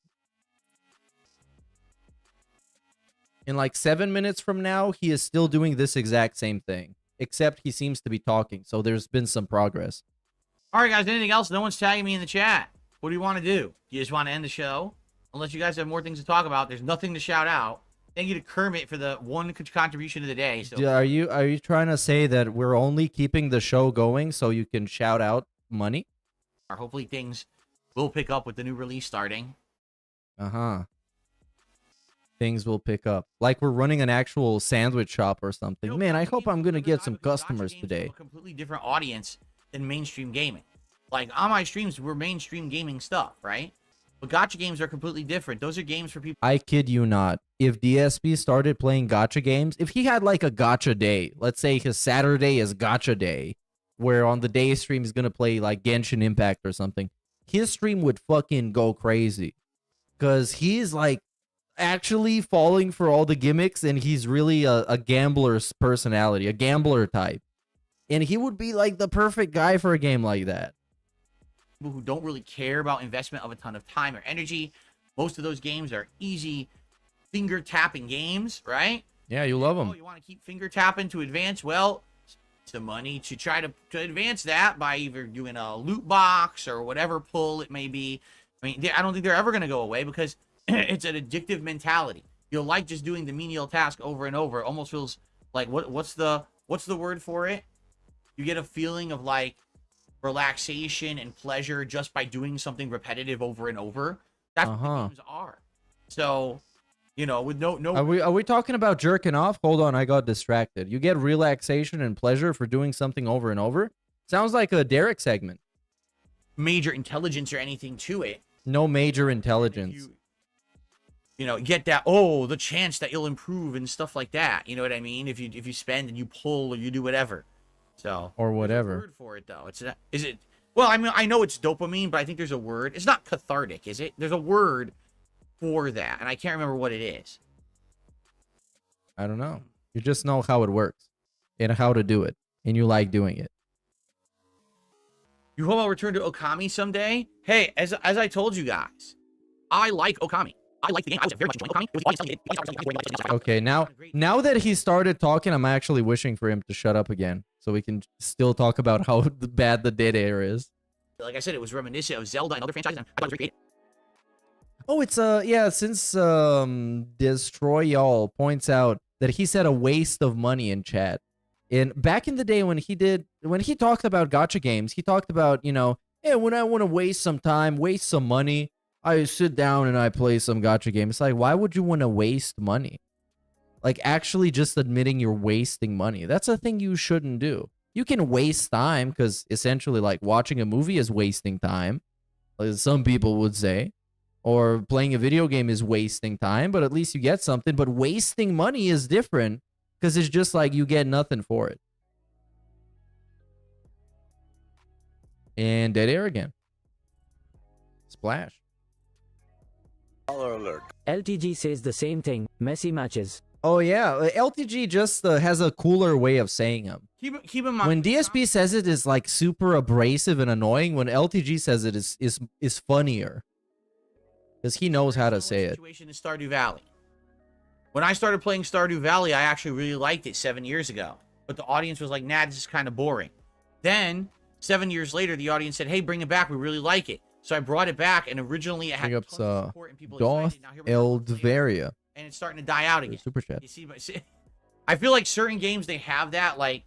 In like 7 minutes from now, he is still doing this exact same thing, except he seems to be talking, so there's been some progress. All right, guys, anything else? No one's tagging me in the chat. What do you want to do? You just want to end the show? Unless you guys have more things to talk about, there's nothing to shout out. Thank you to Kermit for the one contribution of the day. So. Are you trying to say that we're only keeping the show going so you can shout out money? Or hopefully things will pick up with the new release starting. Uh-huh. Things will pick up. Like we're running an actual sandwich shop or something. Man, I hope I'm going to get some customers today. A completely different audience than mainstream gaming. Like on my streams, we're mainstream gaming stuff, right? But gacha games are completely different. Those are games for people. I kid you not. If DSP started playing gacha games, if he had like a gacha day, let's say his Saturday is gacha day, where on the day stream he's going to play like Genshin Impact or something, his stream would fucking go crazy. Because he's like actually falling for all the gimmicks and he's really a gambler's personality, a gambler type. And he would be like the perfect guy for a game like that. People who don't really care about investment of a ton of time or energy. Most of those games are easy finger tapping games, right? Yeah, you love them. Oh, you want to keep finger tapping to advance? Well, it's the money to try to advance that by either doing a loot box or whatever pull it may be. I mean, I don't think they're ever going to go away because it's an addictive mentality. You'll like just doing the menial task over and over. It almost feels like what's the word for it? You get a feeling of like relaxation and pleasure just by doing something repetitive over and over. That's what the games are. So, you know, with no Are we talking about jerking off? Hold on, I got distracted. You get relaxation and pleasure for doing something over and over? Sounds like a Derek segment. Major intelligence or anything to it. No major intelligence. You know, get that, oh, the chance that you'll improve and stuff like that. You know what I mean? If you spend and you pull or you do whatever. So or whatever. There's a word for it though. Is it? Well, I mean, I know it's dopamine, but I think there's a word. It's not cathartic, is it? There's a word for that, and I can't remember what it is. I don't know. You just know how it works and how to do it, and you like doing it. You hope I'll return to Okami someday? Hey, as I told you guys, I like Okami. I like the game. I was very much enjoying Okami. Okay, now that he started talking, I'm actually wishing for him to shut up again, so we can still talk about how bad the dead air is. Like I said, it was reminiscent of Zelda and other franchises. I thought it was very creative. Oh, it's yeah. Since Destroy Y'all points out that he said a waste of money in chat, and back in the day when he talked about gacha games, he talked about, you know, hey, when I want to waste some time, waste some money, I sit down and I play some gacha game. It's like, why would you want to waste money? Like, actually just admitting you're wasting money. That's a thing you shouldn't do. You can waste time because essentially, like, watching a movie is wasting time, like some people would say. Or playing a video game is wasting time, but at least you get something. But wasting money is different because it's just like you get nothing for it. And dead air again. Splash. Alert. LTG says the same thing. Messy matches. Oh yeah, LTG just has a cooler way of saying them. Keep in mind when DSP says it is like super abrasive and annoying. When LTG says it is funnier because he knows how to say it. Situation in Stardew Valley. When I started playing Stardew Valley, I actually really liked it 7 years ago. But the audience was like, nah, this is kind of boring. Then, 7 years later, the audience said, hey, bring it back. We really like it. So I brought it back, and originally it had tons of support and people excited. Now here we are, Eldvaria. and it's starting to die out again. Super chat. You see, I feel like certain games, they have that, like,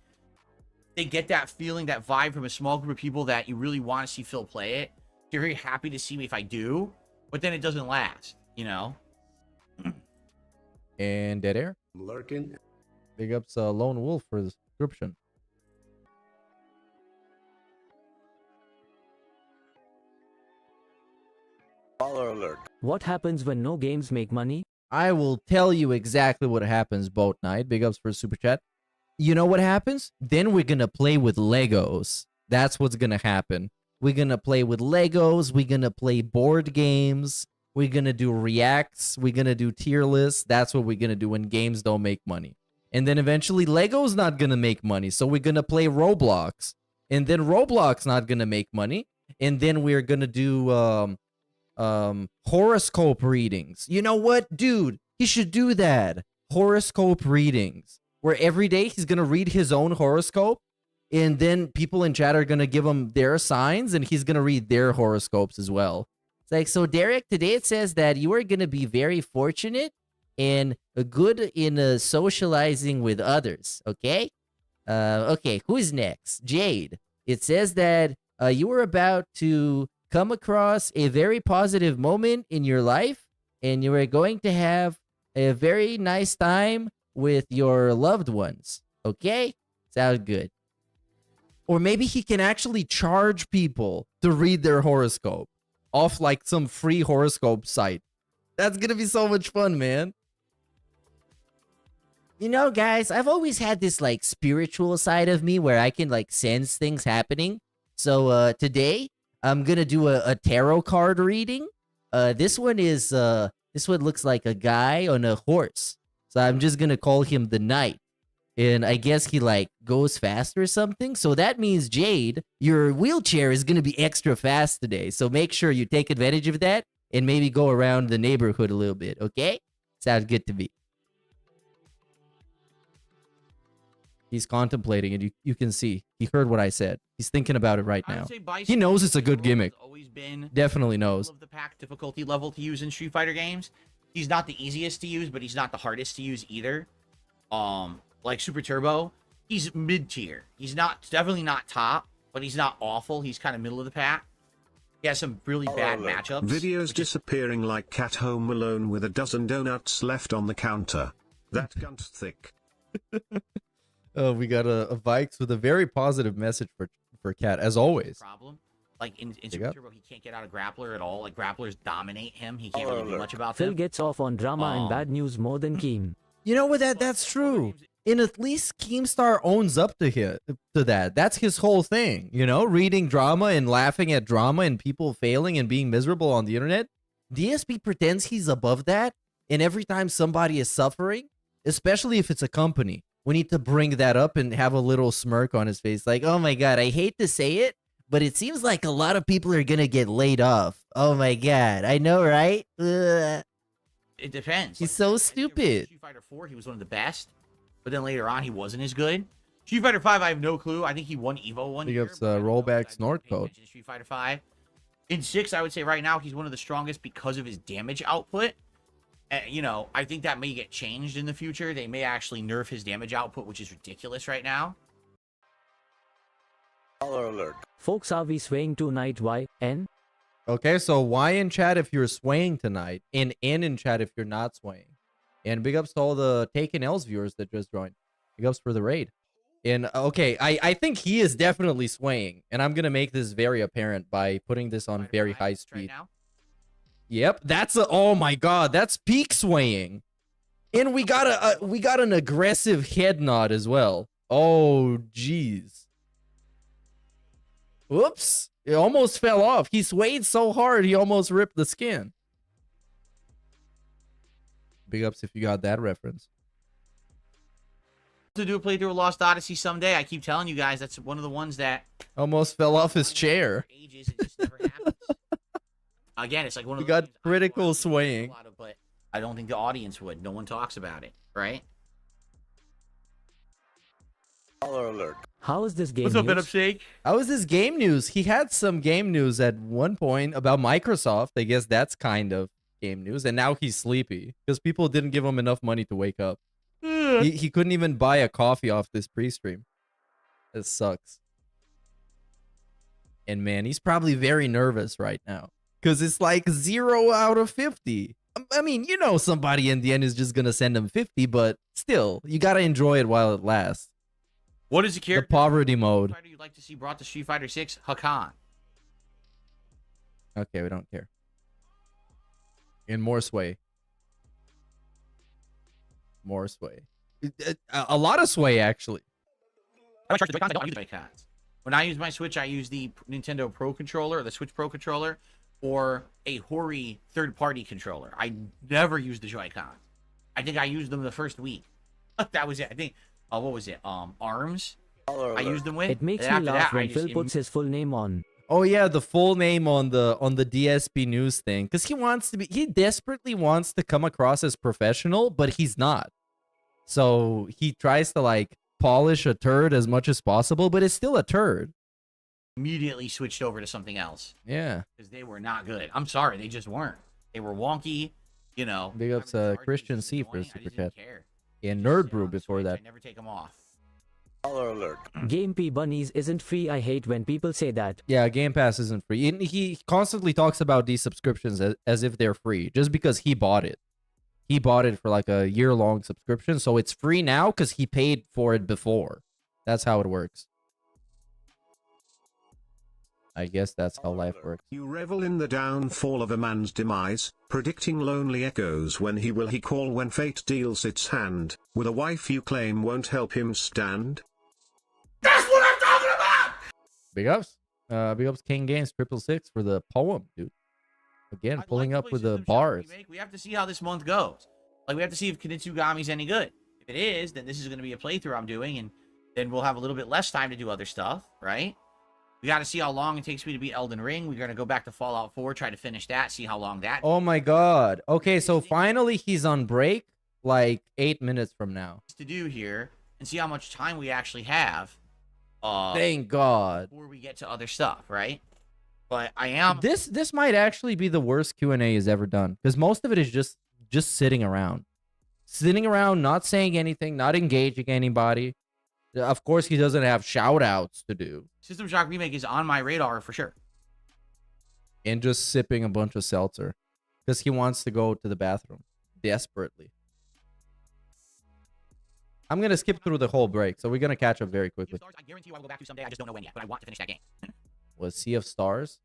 they get that feeling, that vibe from a small group of people that you really want to see Phil play it. You're very happy to see me if I do, but then it doesn't last, you know? And Dead Air. Lurking. Big ups Lone Wolf for the subscription. Baller alert. What happens when no games make money? I will tell you exactly what happens, Boat Knight. Big ups for super chat. You know what happens? Then we're gonna play with Legos. That's what's gonna happen. We're gonna play with Legos. We're gonna play board games. We're gonna do reacts. We're gonna do tier lists. That's what we're gonna do when games don't make money. And then eventually Lego's not gonna make money. So we're gonna play Roblox. And then Roblox not gonna make money. And then we're gonna do horoscope readings. You know what, dude? He should do that. Horoscope readings. Where every day he's gonna read his own horoscope. And then people in chat are gonna give him their signs, and he's gonna read their horoscopes as well. It's like, so Derek, today it says that you are gonna be very fortunate and good in socializing with others. Okay. Okay. Who's next? Jade. It says that you were about to come across a very positive moment in your life, and you are going to have a very nice time with your loved ones. Okay? Sounds good. Or maybe he can actually charge people to read their horoscope off like some free horoscope site. That's gonna be so much fun, man. You know, guys, I've always had this like spiritual side of me where I can like sense things happening. So today I'm gonna do a tarot card reading. This one looks like a guy on a horse. So I'm just gonna call him the Knight. And I guess he like goes fast or something. So that means, Jade, your wheelchair is gonna be extra fast today. So make sure you take advantage of that and maybe go around the neighborhood a little bit, okay? Sounds good to me. He's contemplating, and you can see he heard what I said. He's thinking about it right now. He knows it's a good gimmick. Always been Definitely knows. of the pack difficulty level to use in Street Fighter games. He's not the easiest to use, but he's not the hardest to use either. Like Super Turbo, he's mid-tier. He's definitely not top, but he's not awful. He's kind of middle of the pack. He has some really bad matchups. Videos disappearing like cat home alone with a dozen donuts left on the counter. That gun's thick. Oh, we got a Vikes with a very positive message for Cat, as always. Problem. Like in Super Turbo, he can't get out of grappler at all. Like grapplers dominate him. He can't really do much about Phil them. gets off on drama and bad news more than Keem. You know what? That's true. And at least Keemstar owns up to that. That's his whole thing. You know, reading drama and laughing at drama and people failing and being miserable on the internet. DSP pretends he's above that. And every time somebody is suffering, especially if it's a company, we need to bring that up and have a little smirk on his face. Like, oh my God, I hate to say it, but it seems like a lot of people are going to get laid off. Oh my God. I know, right? Ugh. It depends. He's so stupid. Street Fighter 4, he was one of the best. But then later on, he wasn't as good. Street Fighter 5, I have no clue. I think he won EVO one year. Big ups rollback snort code. Street Fighter 5. In 6, I would say right now, he's one of the strongest because of his damage output. You know, I think that may get changed in the future. They may actually nerf his damage output, which is ridiculous right now. Baller alert. Folks, are we swaying tonight? Why? N? Okay, so Y in chat if you're swaying tonight, and N in chat if you're not swaying. And big ups to all the Taken L's viewers that just joined. Big ups for the raid. And okay, I think he is definitely swaying, and I'm gonna make this very apparent by putting this on very high speed. Right now. Yep, that's oh my God, that's peak swaying. And we got an aggressive head nod as well. Oh jeez. Whoops. It almost fell off. He swayed so hard he almost ripped the skin. Big ups if you got that reference. To do a playthrough of Lost Odyssey someday. I keep telling you guys that's one of the ones that almost fell off his chair. Ages, it just never happens. Again, it's like one of we got critical swaying. But I don't think the audience would. No one talks about it, right? Baller alert. How is this game What's up, news? Up Shake? How is this game news? He had some game news at one point about Microsoft. I guess that's kind of game news. And now he's sleepy because people didn't give him enough money to wake up. He couldn't even buy a coffee off this pre-stream. It sucks. And man, he's probably very nervous right now because it's like 0 out of 50. I mean, you know, somebody in the end is just going to send him 50, but still, you got to enjoy it while it lasts. What is the character? The poverty mode. You'd like to see brought to Street Fighter 6? Hakan. Okay, we don't care. And more sway. More sway. A lot of sway, actually. I don't use Joy-Cons. When I use my Switch, I use the Nintendo Pro controller, the Switch Pro controller, or a Hori third-party controller. I never use the Joy-Cons. I think I used them the first week. That was it. I think, what was it? ARMS? I used them with. It makes And me after laugh that, I when just Phil puts his full name on. Oh yeah, the full name on the DSP news thing, because he desperately wants to come across as professional, but he's not. So he tries to like polish a turd as much as possible, but it's still a turd. immediately switched over to something else. Yeah. Because they were not good. I'm sorry, they just weren't. They were wonky, you know. Big ups Christian C for a super chat. Care. And Nerd Brew before that. I never take them off. Baller alert. Game P Bunnies isn't free. I hate when people say that. Yeah, Game Pass isn't free. And he constantly talks about these subscriptions as if they're free, just because he bought it. He bought it for like a year-long subscription, so it's free now because he paid for it before. That's how it works. I guess that's how life works. You revel in the downfall of a man's demise, predicting lonely echoes when he call when fate deals its hand, with a wife you claim won't help him stand? That's what I'm talking about! Big ups. Big ups King Games 666 for the poem, dude. Again, pulling up with the bars. We have to see how this month goes. Like, we have to see if Kinitsugami's any good. If it is, then this is going to be a playthrough I'm doing, and then we'll have a little bit less time to do other stuff, right? We got to see how long it takes me to beat Elden Ring. We're going to go back to Fallout 4, try to finish that, see how long that... Oh my god. Okay, so finally he's on break, like 8 minutes from now. ...to do here, and see how much time we actually have. Thank God. Before we get to other stuff, right? But I am... This might actually be the worst Q&A he's ever done, because most of it is just sitting around. Sitting around, not saying anything, not engaging anybody. Of course, he doesn't have shout-outs to do. System Shock Remake is on my radar for sure. And just sipping a bunch of seltzer. Because he wants to go to the bathroom. Desperately. I'm going to skip through the whole break, so we're going to catch up very quickly. I guarantee you I will go back to someday. I just don't know when yet, but I want to finish that game. Was Sea of Stars?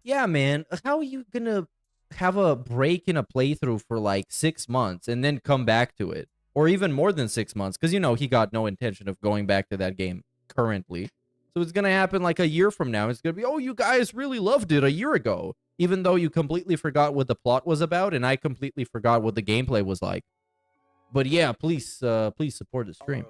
Yeah, man. How are you going to have a break in a playthrough for like 6 months and then come back to it? Or even more than 6 months, because, you know, he got no intention of going back to that game currently. So it's going to happen like a year from now. It's going to be, oh, you guys really loved it a year ago, even though you completely forgot what the plot was about, and I completely forgot what the gameplay was like. But yeah, please support the stream.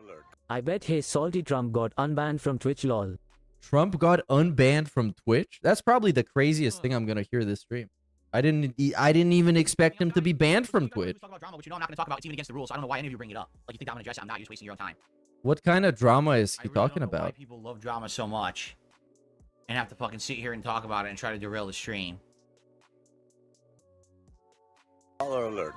I bet his salty Trump got unbanned from Twitch lol. Trump got unbanned from Twitch? That's probably the craziest thing I'm going to hear this stream. I didn't even expect him to be banned from Twitch. Talk about drama, which you know I'm not going to talk about. It's even against the rules. So I don't know why any of you bring it up. Like, you think I'm going to address it? I'm not. You're just wasting your own time. What kind of drama is he I really talking don't know about? Why people love drama so much and have to fucking sit here and talk about it and try to derail the stream. Baller alert.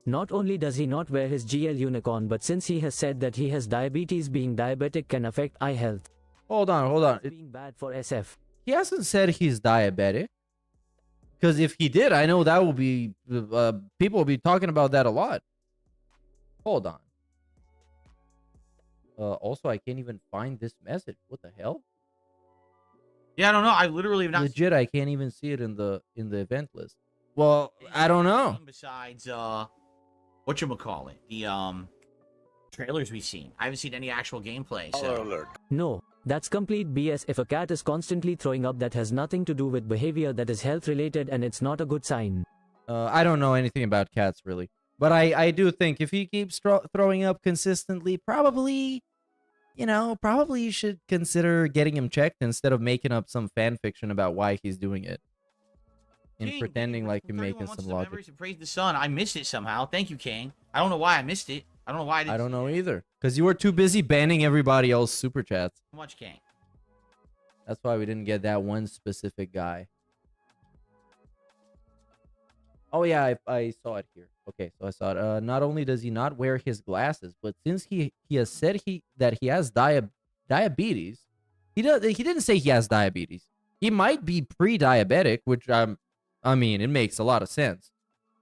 Not only does he not wear his GL unicorn, but since he has said that he has diabetes, being diabetic can affect eye health. Hold on. Being bad for SF. He hasn't said he's diabetic. Because if he did, I know that will be... people will be talking about that a lot. Hold on. Also, I can't even find this message. What the hell? Yeah, I don't know. I literally have not... Legit, I can't even see it in the event list. Well, I don't know. Besides, whatchamacallit? The, trailers we've seen. I haven't seen any actual gameplay, Baller so... alert. No, that's complete BS. If a cat is constantly throwing up, that has nothing to do with behavior, that is health related, and it's not a good sign. I don't know anything about cats, really. But I do think if he keeps throwing up consistently, probably, you know, you should consider getting him checked instead of making up some fan fiction about why he's doing it. and King, pretending like you're 31 making months some to logic. memories and praise the sun. I missed it somehow. Thank you, King. I don't know why I missed it. I don't know why I didn't. I don't know either, because you were too busy banning everybody else super chats. So much, King. That's why we didn't get that one specific guy. Oh yeah, I saw it here. Okay, so I saw it. Not only does he not wear his glasses, but since he has said that he has diabetes, he didn't say he has diabetes. He might be pre-diabetic, which I mean, it makes a lot of sense,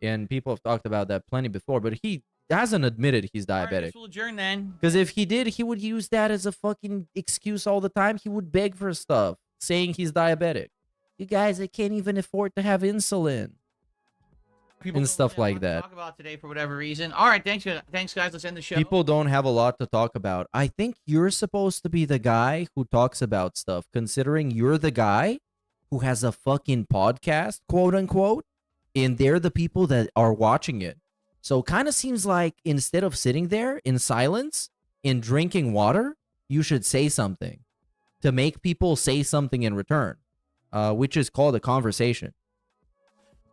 and people have talked about that plenty before. But he hasn't admitted he's All right, I diabetic. guess we'll adjourn then. Because if he did, he would use that as a fucking excuse all the time. He would beg for stuff, saying he's diabetic. You guys, I can't even afford to have insulin. People And don't stuff really like have a lot to that. Talk about today for whatever reason. All right, thanks guys. Let's end the show. People don't have a lot to talk about. I think you're supposed to be the guy who talks about stuff, considering you're the guy who has a fucking podcast, quote unquote, and they're the people that are watching it. So kind of seems like instead of sitting there in silence and drinking water, you should say something to make people say something in return, which is called a conversation.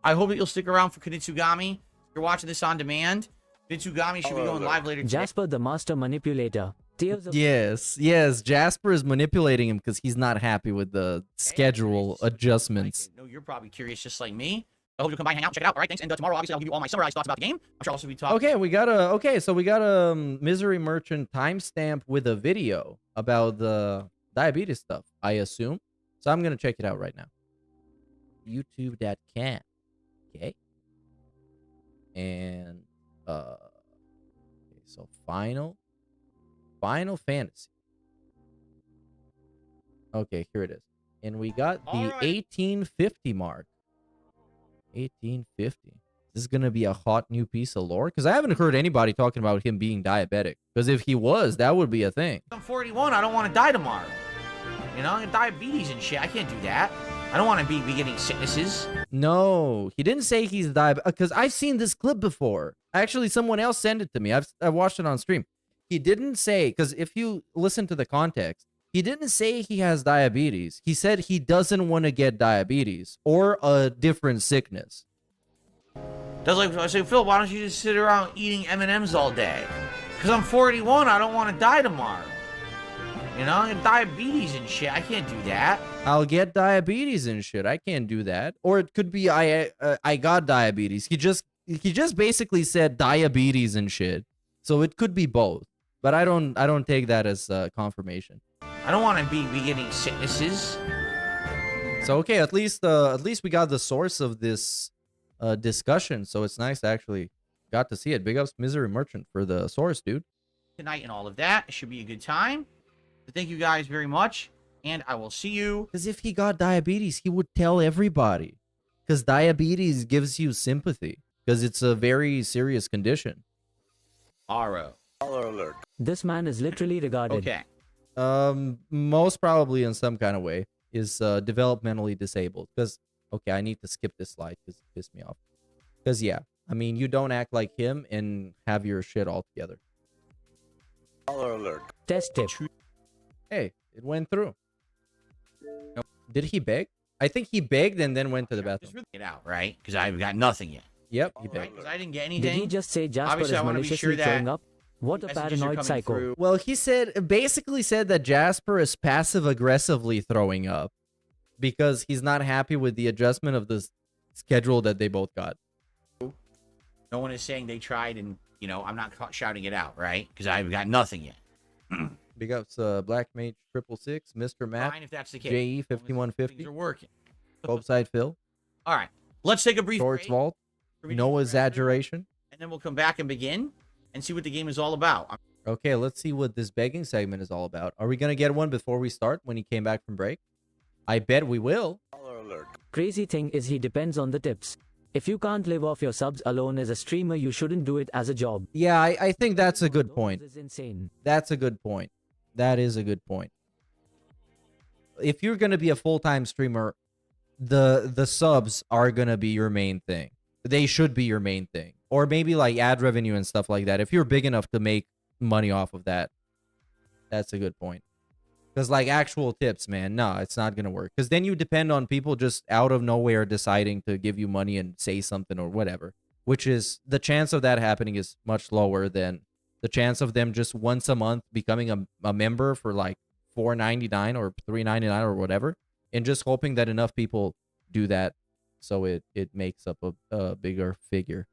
I hope that you'll stick around for Kunitsugami. If you're watching this on demand, Kunitsugami should be going live later today. Jasper the Master Manipulator. Tears of Yes, Jasper is manipulating him because he's not happy with the schedule adjustments. No, you're probably curious just like me. I hope you'll come by and hang out and check it out. All right, thanks. And tomorrow, obviously, I'll give you all my summarized thoughts about the game. I'm sure I'll also be talking. Okay, so we got a Misery Merchant timestamp with a video about the diabetes stuff, I assume. So I'm going to check it out right now. YouTube.com. Okay. And, okay, so Final Fantasy. Okay, here it is. And we got the 1850 mark. 1850. This is going to be a hot new piece of lore? Because I haven't heard anybody talking about him being diabetic. Because if he was, that would be a thing. I'm 41. I don't want to die tomorrow. You know, I got diabetes and shit. I can't do that. I don't want to be getting sicknesses. No, he didn't say he's diabetic. Because I've seen this clip before. Actually, someone else sent it to me. I've watched it on stream. He didn't say, because if you listen to the context, he didn't say he has diabetes. He said he doesn't want to get diabetes or a different sickness. That's like I say, Phil, why don't you just sit around eating M&Ms all day? Because I'm 41. I don't want to die tomorrow. You know, I got diabetes and shit. I can't do that. I'll get diabetes and shit. I can't do that. Or it could be I got diabetes. He just basically said diabetes and shit. So it could be both. But I don't take that as confirmation. I don't want to be getting sicknesses. So okay, at least we got the source of this discussion. So it's nice to actually got to see it. Big ups Misery Merchant for the source, dude. Tonight and all of that. It should be a good time. So thank you guys very much. And I will see you. Because if he got diabetes, he would tell everybody. Because diabetes gives you sympathy. Because it's a very serious condition. RO. Color alert. This man is literally regarded. Okay. Most probably in some kind of way is developmentally disabled. Because okay, I need to skip this slide because it pissed me off. Because yeah, I mean, you don't act like him and have your shit all together. Color alert. Test tip. Hey, it went through. Did he beg? I think he begged and then went to the bathroom. Just really get out, right? Because I've got nothing yet. Yep, he Right? begged. Because I didn't get Did anything. he just say Jasper Obviously, I is want to be maliciously sure that throwing up? What a messages are paranoid coming psycho. through. Well, he basically said that Jasper is passive aggressively throwing up because he's not happy with the adjustment of the schedule that they both got. No one is saying they tried and, you know, I'm not shouting it out, right? Because I've got nothing yet. Big ups Black Mage 666, Mr. Matt, Fine if that's the case. JE Things 5150, are working. Upside Phil, All right. Let's take a brief Shorts break. Vault, for me to no grab it, exaggeration. And then we'll come back and begin and see what the game is all about. Okay, let's see what this begging segment is all about. Are we going to get one before we start when he came back from break? I bet we will. Color alert. Crazy thing is he depends on the tips. If you can't live off your subs alone as a streamer, you shouldn't do it as a job. Yeah, I think that's a good point. This is insane. That's a good point. That is a good point. If you're going to be a full-time streamer, the subs are going to be your main thing. They should be your main thing. Or maybe like ad revenue and stuff like that. If you're big enough to make money off of that, that's a good point. Because like actual tips, man, no, it's not gonna work. Because then you depend on people just out of nowhere deciding to give you money and say something or whatever. Which is the chance of that happening is much lower than the chance of them just once a month becoming a member for like $4.99 or $3.99 or whatever, and just hoping that enough people do that so it makes up a bigger figure.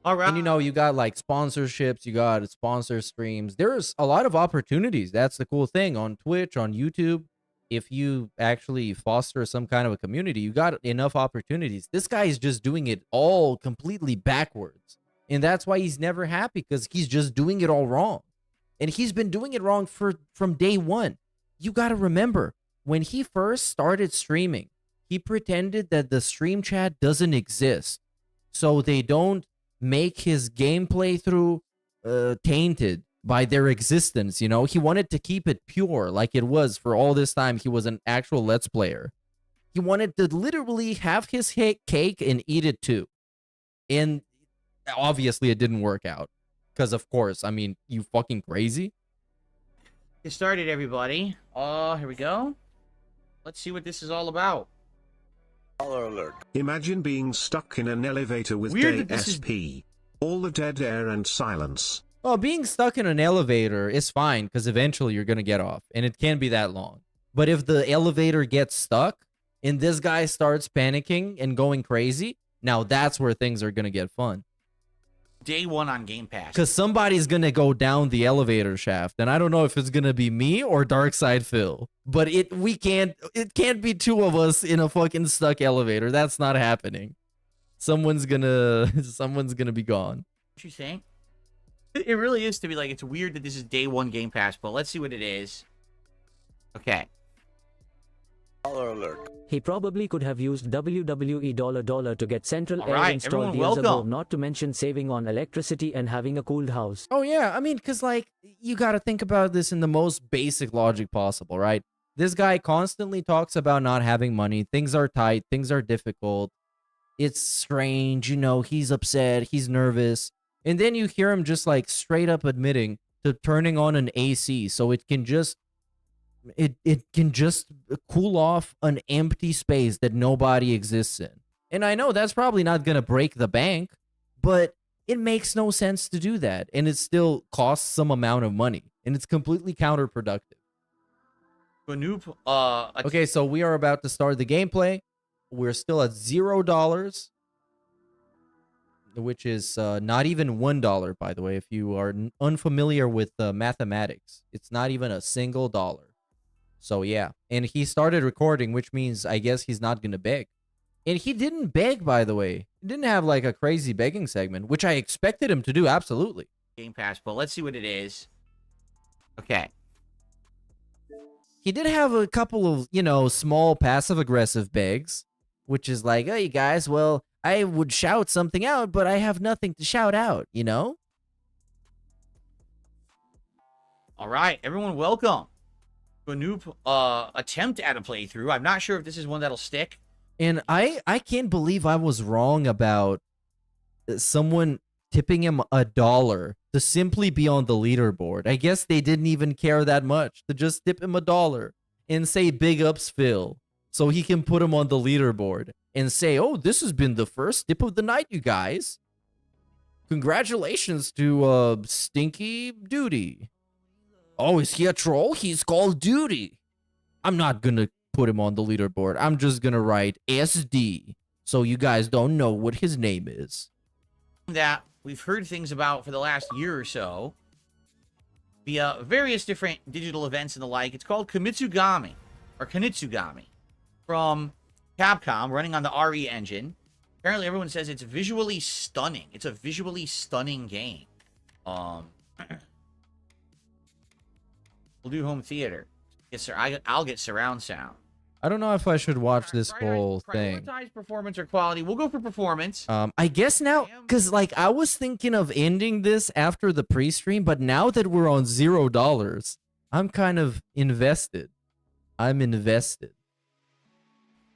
All right. And you know, you got like sponsorships, you got sponsor streams. There's a lot of opportunities. That's the cool thing on Twitch, on YouTube. If you actually foster some kind of a community, you got enough opportunities. This guy is just doing it all completely backwards. And that's why he's never happy, because he's just doing it all wrong. And he's been doing it wrong from day one. You got to remember, when he first started streaming, he pretended that the stream chat doesn't exist. So they don't make his gameplay through tainted by their existence. You know, he wanted to keep it pure like it was for all this time. He was an actual Let's Player. He wanted to literally have his cake and eat it too. And obviously it didn't work out. Because of course, I mean, you fucking crazy. Get started, everybody. Here we go. Let's see what this is all about. Caller alert. Imagine being stuck in an elevator with Weird day that this SP. All the dead air and silence. Well, being stuck in an elevator is fine because eventually you're going to get off and it can't be that long. But if the elevator gets stuck and this guy starts panicking and going crazy, now that's where things are going to get fun. Day one on Game Pass. Because somebody's going to go down the elevator shaft. And I don't know if it's going to be me or Darkside Phil. But it can't be two of us in a fucking stuck elevator. That's not happening. Someone's gonna be gone. What you think? It really is to be like, it's weird that this is day one Game Pass, but let's see what it is. Okay. Caller alert. He probably could have used WWE to get central All air right, installed everyone, years ago, welcome. not to mention saving on electricity and having a cooled house. Oh, yeah. I mean, because, like, you got to think about this in the most basic logic possible, right? This guy constantly talks about not having money. Things are tight. Things are difficult. It's strange. You know, he's upset. He's nervous. And then you hear him just, like, straight up admitting to turning on an AC so it can just cool off an empty space that nobody exists in. And I know that's probably not going to break the bank, but it makes no sense to do that. And it still costs some amount of money. And it's completely counterproductive. Okay, so we are about to start the gameplay. We're still at $0, which is not even $1, by the way. If you are unfamiliar with mathematics, it's not even a single dollar. So yeah, and he started recording, which means I guess he's not gonna beg. And he didn't beg, by the way. He didn't have like a crazy begging segment, which I expected him to do, absolutely. Game Pass, but let's see what it is. Okay. He did have a couple of, you know, small passive-aggressive begs, which is like, hey, guys, well, I would shout something out, but I have nothing to shout out, you know? All right, everyone, welcome to a new attempt at a playthrough. I'm not sure if this is one that'll stick. And I can't believe I was wrong about someone tipping him $1 to simply be on the leaderboard. I guess they didn't even care that much to just tip him $1 and say big ups Phil so he can put him on the leaderboard and say, oh, this has been the first tip of the night, you guys. Congratulations to Stinky Duty. Oh, is he a troll? He's called Duty. I'm not gonna put him on the leaderboard. I'm just gonna write SD so you guys don't know what his name is. That we've heard things about for the last year or so via various different digital events and the like. It's called Kamitsugami, or Kanitsugami, from Capcom, running on the RE engine. Apparently everyone says it's visually stunning. It's a visually stunning game. We'll do home theater. Yes, sir. I'll get surround sound. I don't know if I should watch this whole thing. Prioritize performance or quality. We'll go for performance. I guess now, because like I was thinking of ending this after the pre-stream, but now that we're on $0, I'm kind of invested. I'm invested.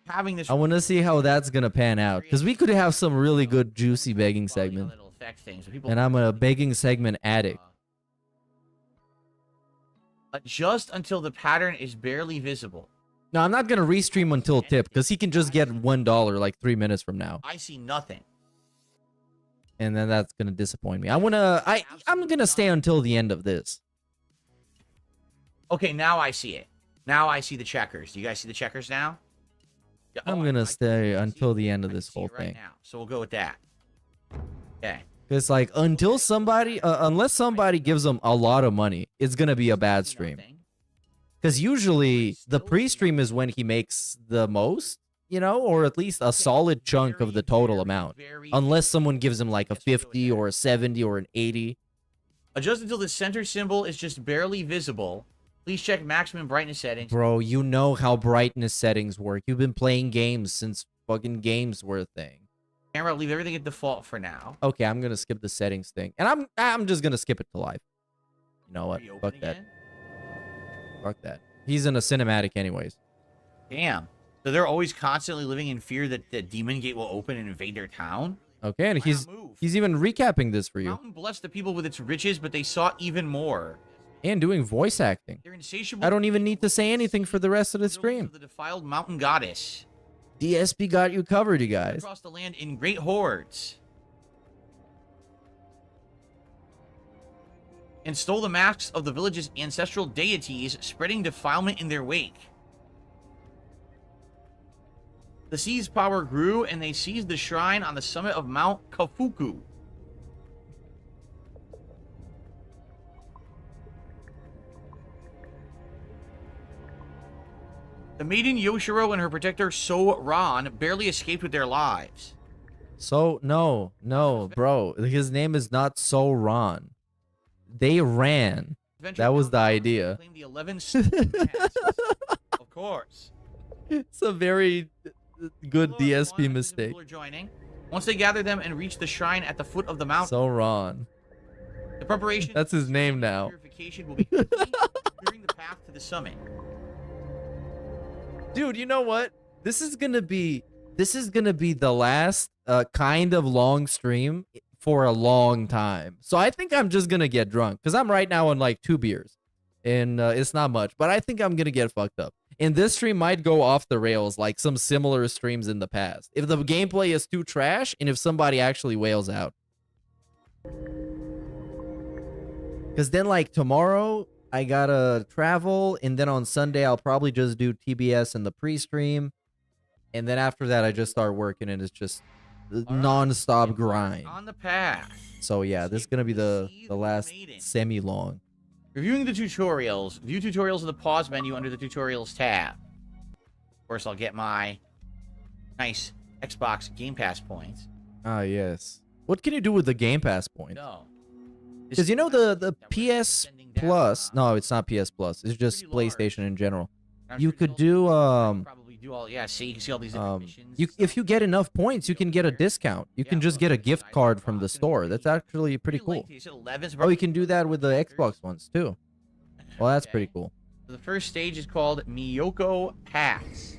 Having this, I want to see how that's gonna pan out, because we could have some really good juicy begging segment. Little effect things. So people, And I'm a begging segment addict. Adjust until the pattern is barely visible. No, I'm not gonna restream until tip because he can just get $1 like 3 minutes from now, I see nothing. and then that's gonna disappoint me. I'm gonna stay until the end of this. Okay, now I see it. Now I see the checkers. Do you guys see the checkers now? Yeah, I'm I gonna can stay see it. until the end of I can this see whole it right thing. now. So we'll go with that. Okay. It's like until somebody, unless somebody gives them a lot of money, it's gonna be a bad stream. Nothing. Because usually the pre-stream is when he makes the most, you know, or at least a solid chunk of the total amount. Unless someone gives him like a 50 or a 70 or an 80. Adjust until the center symbol is just barely visible. Please check maximum brightness settings. Bro, you know how brightness settings work. You've been playing games since fucking games were a thing. Camera, leave everything at default for now. Okay, I'm gonna skip the settings thing, and I'm just gonna skip it to live. You know what? Reopen Fuck that. again? Fuck that. He's in a cinematic anyways. Damn. So they're always constantly living in fear that the demon gate will open and invade their town? Okay, and Why he's not move? even recapping this for The you mountain blessed the people with its riches, but they sought even more. and doing voice acting. Their insatiable I don't even need to say anything for the rest of the buildings stream. of the defiled mountain goddess. DSP got you covered, you guys. Across the land in great hordes. And stole the masks of the village's ancestral deities, spreading defilement in their wake. The sea's power grew, and they seized the shrine on the summit of Mount Kafuku. The maiden Yoshiro and her protector So-Ran barely escaped with their lives. So no, bro. His name is not So Ron. They ran. That was the idea. Claimed the 11 masks. Of course. It's a very good Hello, everyone. DSP mistake. People are joining. Once they gathered them and reached the shrine at the foot of the mountain, So Ron. the preparation That's his name now. purification will be complete, clearing the path to the summit. Dude, you know what? This is gonna be the last kind of long stream for a long time. So I think I'm just gonna get drunk because I'm right now on like 2 beers, and it's not much, but I think I'm gonna get fucked up. And this stream might go off the rails like some similar streams in the past if the gameplay is too trash and if somebody actually wails out. Because then like tomorrow I gotta travel, and then on Sunday I'll probably just do TBS and the pre-stream, and then after that I just start working, and it's just non-stop grind. On the path. So yeah, this is gonna be the last semi-long. Reviewing the tutorials. View tutorials in the pause menu under the tutorials tab. Of course, I'll get my nice Xbox Game Pass points. Ah yes. What can you do with the Game Pass points? No. Because you know the PS Plus. No, it's not PS Plus. It's just PlayStation in general. You could do probably do all. Yeah, see, you can see all these missions. if you get enough points, you can get a discount. You can just get a gift card from the store. That's actually pretty cool. Oh, you can do that with the Xbox ones too. Well, that's pretty cool. So the first stage is called Miyoko Pass.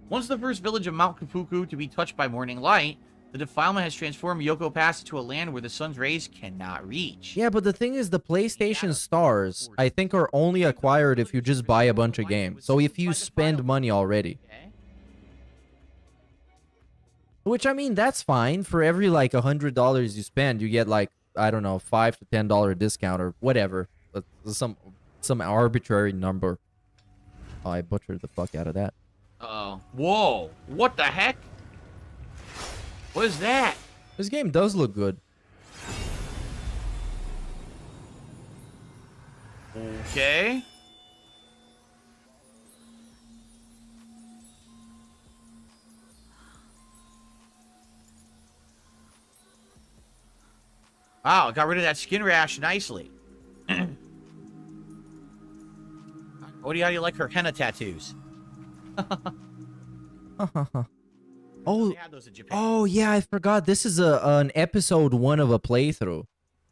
Once the first village of Mount Kafuku to be touched by morning light, the defilement has transformed Miyoko Pass into a land where the sun's rays cannot reach. Yeah, but the thing is, the PlayStation stars, I think, are only acquired if you just buy a bunch of games. So if you spend money already. Which, I mean, that's fine. For every, like, $100 you spend, you get, like, I don't know, $5 to $10 discount or whatever. Some arbitrary number. Oh, I butchered the fuck out of that. Uh-oh. Whoa. What the heck? What is that? This game does look good. Okay. Wow, got rid of that skin rash nicely. How do you like her henna tattoos? Oh, They had those in Japan. oh yeah, I forgot. This is an episode 1 of a playthrough,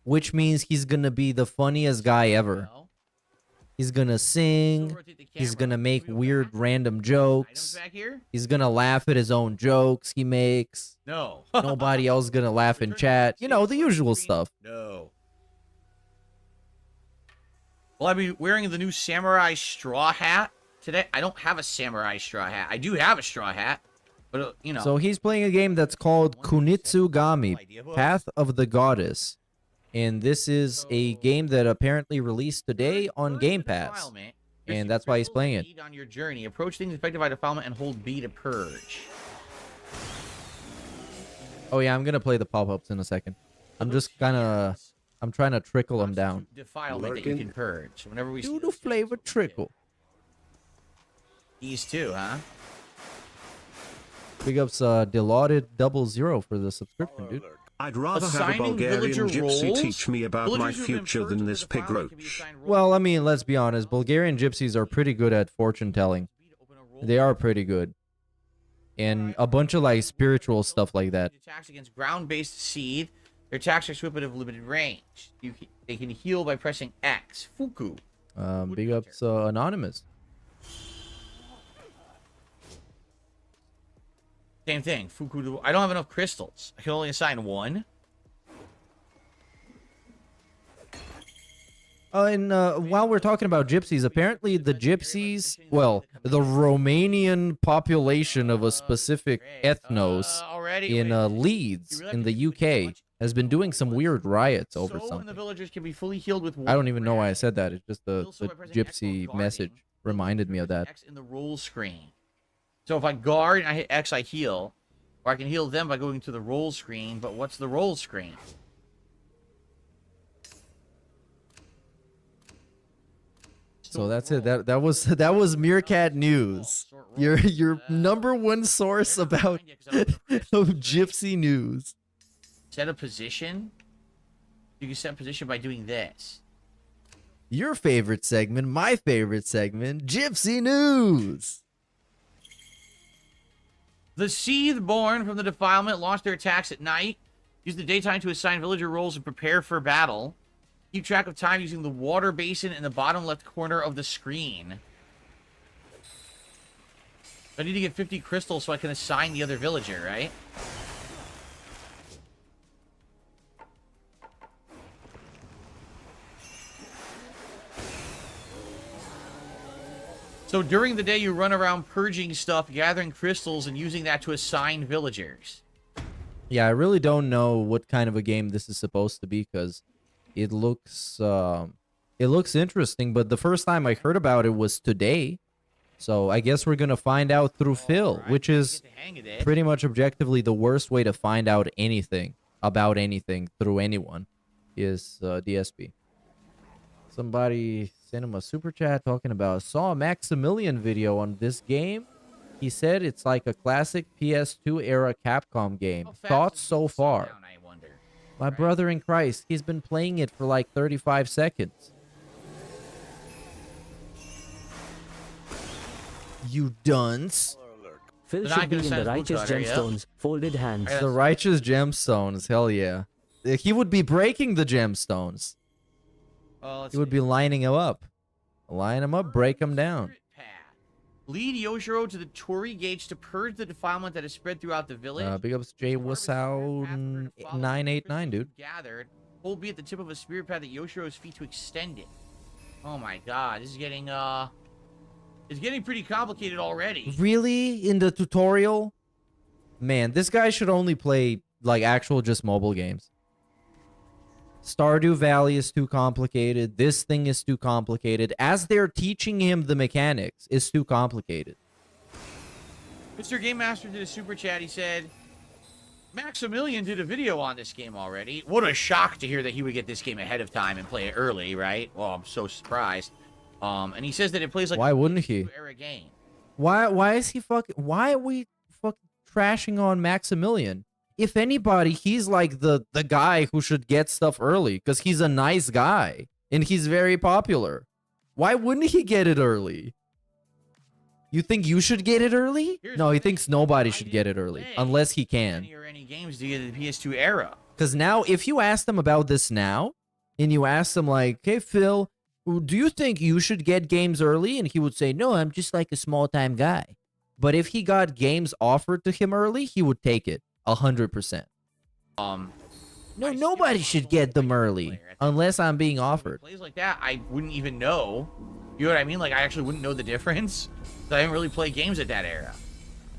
which means he's gonna be the funniest guy ever. Well, He's gonna sing. rotate the He's camera. gonna make Can we go weird back? random Items jokes. back here? He's gonna laugh at his own jokes he makes. No. Nobody else gonna laugh in chat. You know, the usual stuff. No. Will I be wearing the new samurai straw hat today? I don't have a samurai straw hat. I do have a straw hat, but you know. So he's playing a game that's called Kunitsugami, Path of the Goddess. And this is a game that apparently released today on Gamepass. And that's why he's playing it. On your journey, approach things affected by defilement and hold B to purge. Oh yeah, I'm gonna play the pop-ups in a second. I'm just kinda... I'm trying to trickle them down. Defilement that you can purge. So whenever we Do the flavor trickle. These two, huh? Big ups Delotted 00 for the subscription, dude. I'd rather have a Assigning Bulgarian villager gypsy roles? teach me about my Villagers who've been future purged than from this the pig defilement can be roach. assigned roles. Well, I mean, let's be honest. Bulgarian gypsies are pretty good at fortune telling. They are pretty good. And a bunch of like spiritual stuff like that. Attacks against ground-based seed. Their attacks are swift but of limited range. They can heal by pressing X. Fuku. Big ups Anonymous. Same thing. Fuku. I don't have enough crystals. I can only assign one. And while we're talking about gypsies, apparently the gypsies, well, the Romanian population of a specific ethnos in Leeds in the UK has been doing some weird riots over something. The villagers can be fully healed with I don't even know why I said that. It's just the gypsy message reminded me of that. X in the roll screen. So if I guard and I hit X, I heal. Or I can heal them by going to the roll screen. But what's the roll screen? So that's it. That was Meerkat News. Your number one source about of gypsy news. Set a position. You can set position by doing this. Your favorite segment, my favorite segment, Gypsy News. The seed born from the defilement launch their attacks at night. Use the daytime to assign villager roles and prepare for battle. Keep track of time using the water basin in the bottom left corner of the screen. I need to get 50 crystals so I can assign the other villager, right? So during the day, you run around purging stuff, gathering crystals, and using that to assign villagers. Yeah, I really don't know what kind of a game this is supposed to be because it looks interesting. But the first time I heard about it was today, so I guess we're gonna find out through Phil, which is pretty much objectively the worst way to find out anything about anything through anyone is DSP. Somebody sent him a super chat talking about saw a Maximilian video on this game. He said it's like a classic PS2 era Capcom game. Thoughts so far? My brother in Christ, he's been playing it for like 35 seconds. You dunce. Phil should be in the righteous gemstones, folded hands. The righteous gemstones, hell yeah. He would be breaking the gemstones. He would be lining them up. Line them up, break them down. Lead Yoshiro to the Tori Gates to purge the defilement that has spread throughout the village. Big ups Jay Wasau 989, dude. Gathered. Hold B at the tip of a spirit pad at Yoshiro's feet to extend it. Oh my god, this is getting it's getting pretty complicated already. Really? In the tutorial? Man, this guy should only play like actual just mobile games. Stardew Valley is too complicated. This thing is too complicated. As they're teaching him the mechanics, it's too complicated. Mr. Game Master did a super chat. He said, Maximilian did a video on this game already. What a shock to hear that he would get this game ahead of time and play it early, right? Well, I'm so surprised. And he says that it plays like why wouldn't he? Era game. Why is he fucking why are we fucking trashing on Maximilian? If anybody, he's like the guy who should get stuff early because he's a nice guy and he's very popular. Why wouldn't he get it early? You think you should get it early? No, he thinks nobody should get it early unless he can. Any games do you get the PS2 era? Because now, if you ask them about this now, and you ask them like, "Hey Phil, do you think you should get games early?" and he would say, "No, I'm just like a small-time guy." But if he got games offered to him early, he would take it. 100%. No, nobody should get them early unless I'm being offered. Plays like that, I wouldn't even know. You know what I mean? Like, I actually wouldn't know the difference. So I didn't really play games at that era.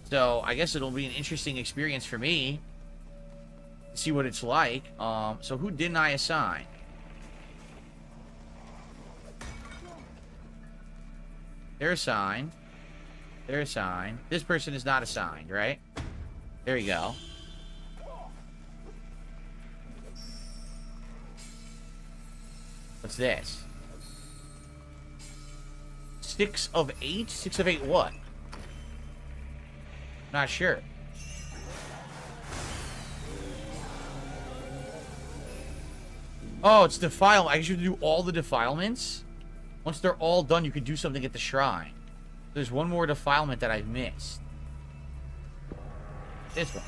So I guess it'll be an interesting experience for me to see what it's like. So who didn't I assign? They're assigned. They're assigned. This person is not assigned, right? There you go. What's this? 6 of 8? 6 of 8 what? Not sure. Oh, it's defile. I should do all the defilements. Once they're all done, you could do something at the shrine. There's one more defilement that I've missed. This one.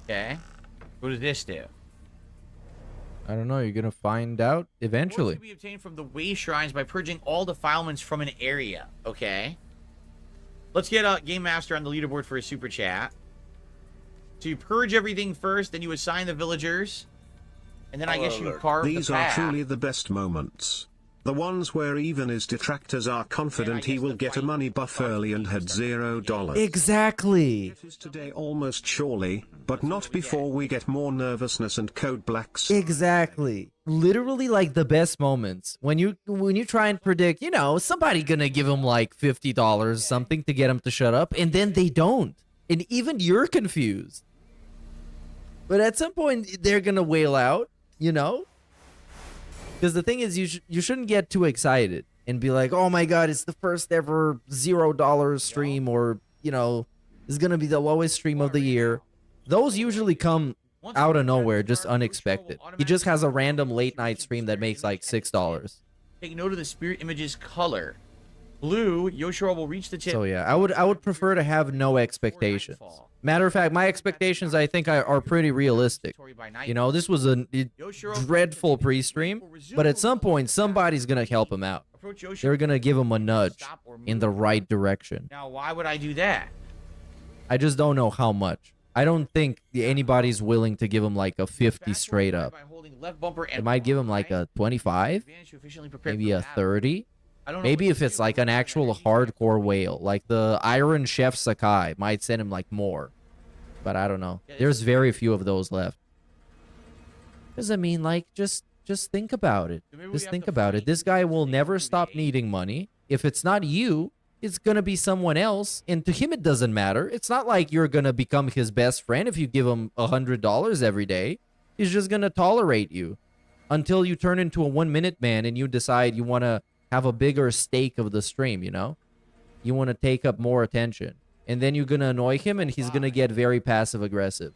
Okay. What does this do? I don't know. You're gonna find out eventually. Rewards can be obtained from the way shrines by purging all defilements from an area. Okay. Let's get Game Master on the leaderboard for a super chat. So you purge everything first, then you assign the villagers, and then I guess you carve the path. These are truly the best moments. The ones where even his detractors are confident he will get a money buff early and had $0. Exactly. It is today almost surely, but not before we get more nervousness and code blacks. Exactly. Literally like the best moments when you try and predict, you know, somebody gonna give him like $50 something to get him to shut up, and then they don't, and even you're confused. But at some point they're gonna wail out, you know. Because the thing is, you shouldn't get too excited and be like, oh my god, it's the first ever $0 stream, or, you know, it's going to be the lowest stream of the year. Those usually come out of nowhere, just unexpected. He just has a random late night stream that makes like $6. Take note of the spirit image's color. Blue, Yoshua will reach the tip. So yeah, I would prefer to have no expectations. Matter of fact, my expectations, I think, are pretty realistic. You know, this was a dreadful pre-stream, but at some point, somebody's going to help him out. They're going to give him a nudge in the right direction. Now, why would I do that? I just don't know how much. I don't think anybody's willing to give him like a 50 straight up. They might give him like a 25, maybe a 30. Maybe if it's like an actual hardcore whale, like the Iron Chef Sakai, might send him like more. But I don't know. There's very few of those left. Because I mean, like, just think about it. Just think about it. This guy will never stop needing money. If it's not you, it's gonna be someone else. And to him, it doesn't matter. It's not like you're gonna become his best friend if you give him $100 every day. He's just gonna tolerate you until you turn into a 1-minute man and you decide you want to have a bigger stake of the stream, you know? You want to take up more attention. And then you're going to annoy him, and he's going to get very passive-aggressive.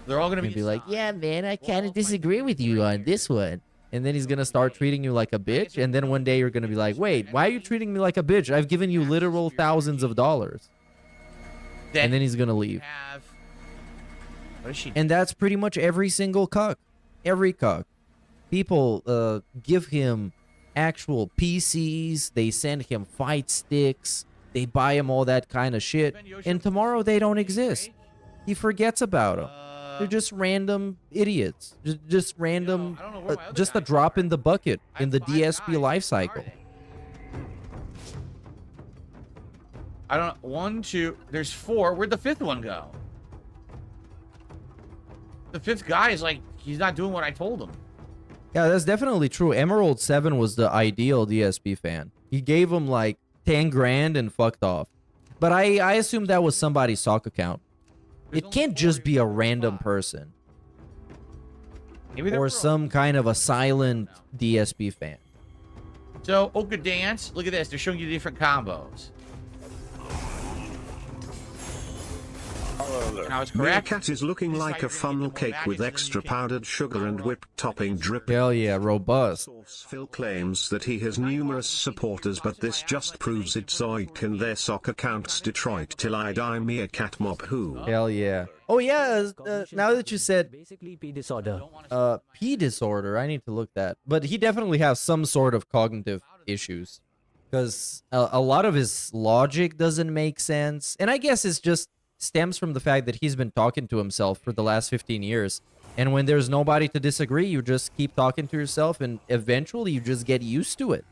They're all going to be like, yeah, man, I kind of disagree with you on this one. And then he's going to start treating you like a bitch, and then one day you're going to be like, wait, why are you treating me like a bitch? I've given you literal thousands of dollars. And then he's going to leave. And that's pretty much every single cuck. Every cuck. People give him actual PCs, they send him fight sticks, they buy him all that kind of shit, and tomorrow they don't exist. He forgets about them. They're just random idiots. Just random, just a drop in the bucket in the DSP life cycle. I don't know. 1, 2, there's 4. Where'd the 5th one go? The 5th guy is like, he's not doing what I told him. Yeah, that's definitely true. Emerald 7 was the ideal DSP fan. He gave him like 10 grand and fucked off. But I assume that was somebody's sock account. It can't just be a random person. Or some kind of a silent DSP fan. So, Oka Dance, look at this. They're showing you different combos. Now it's correct. Meerkat is looking like a funnel cake with extra powdered sugar and whipped topping dripping. Hell yeah, robust. Phil claims that he has numerous supporters, but this just proves it's Zoik and their soccer counts Detroit till I die. Meerkat mob who? Hell yeah. Oh yeah, now that you said basically P disorder. P disorder, I need to look that. But he definitely has some sort of cognitive issues. because a lot of his logic doesn't make sense. And I guess it's just stems from the fact that he's been talking to himself for the last 15 years. And when there's nobody to disagree, you just keep talking to yourself, and eventually you just get used to it.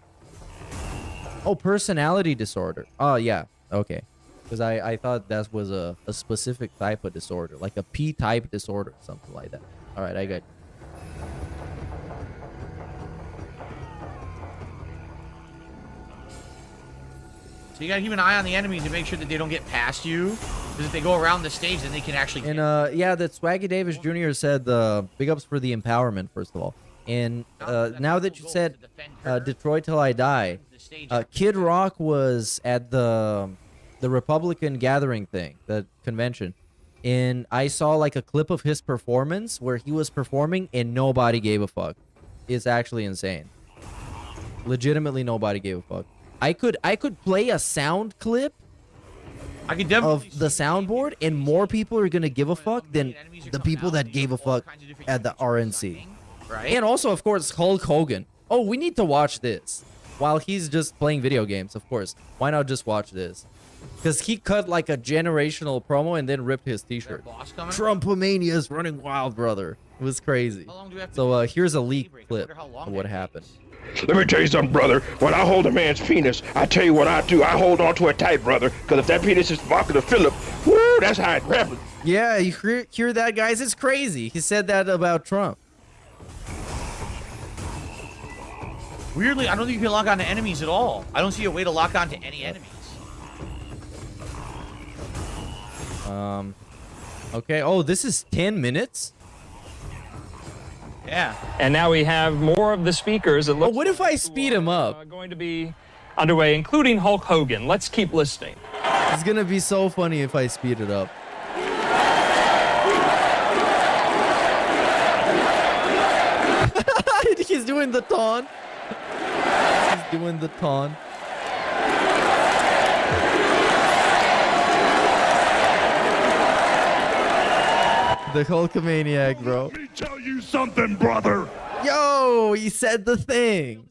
Oh, personality disorder. Oh, yeah. Okay. Because I thought that was a specific type of disorder, like a P-type disorder, something like that. All right, I got it. So you gotta keep an eye on the enemies and make sure that they don't get past you. Because if they go around the stage, then they can actually... And yeah, that Swaggy Davis Jr. said big ups for the empowerment, first of all. And now that you said Detroit Till I Die, Kid Rock was at the Republican gathering thing, the convention. And I saw like a clip of his performance where he was performing and nobody gave a fuck. It's actually insane. Legitimately nobody gave a fuck. I could play a sound clip of the soundboard, and more people are gonna give a fuck than the people that gave a fuck at the RNC. Right? And also, of course, Hulk Hogan. Oh, we need to watch this while he's just playing video games. Of course, why not just watch this? Because he cut like a generational promo and then ripped his T-shirt. Trumpomania is running wild, brother. It was crazy. So here's a leak clip of what happened. Let me tell you something, brother. When I hold a man's penis, I tell you what I do. I hold on to it tight, brother. Because if that penis is vodka to Philip, woo, that's how it happens. Yeah, you hear that, guys? It's crazy. He said that about Trump. Weirdly, I don't think you can lock on to enemies at all. I don't see a way to lock on to any enemies. Okay. Oh, this is 10 minutes? Yeah. And now we have more of the speakers. Oh, what if I speed him up? Going to be underway, including Hulk Hogan. Let's keep listening. It's gonna be so funny if I speed it up. He's doing the taunt. He's doing the taunt. The Hulkamaniac, bro. Let me tell you something, brother. Yo, he said the thing.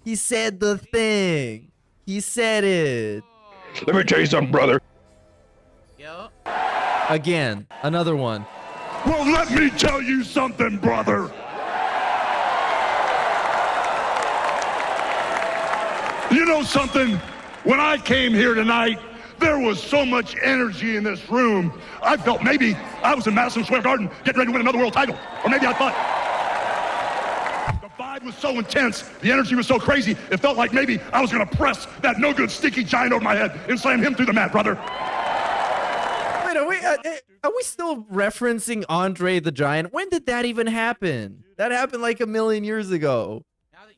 He said the thing. He said it. Let me tell you something, brother. Yo. Again, another one. Well, let me tell you something, brother. You know something? When I came here tonight, there was so much energy in this room. I felt maybe I was in Madison Square Garden getting ready to win another world title. Or maybe I thought the vibe was so intense, the energy was so crazy, it felt like maybe I was going to press that no-good sticky giant over my head and slam him through the mat, brother. Wait, are we still referencing Andre the Giant? When did that even happen? That happened like a million years ago.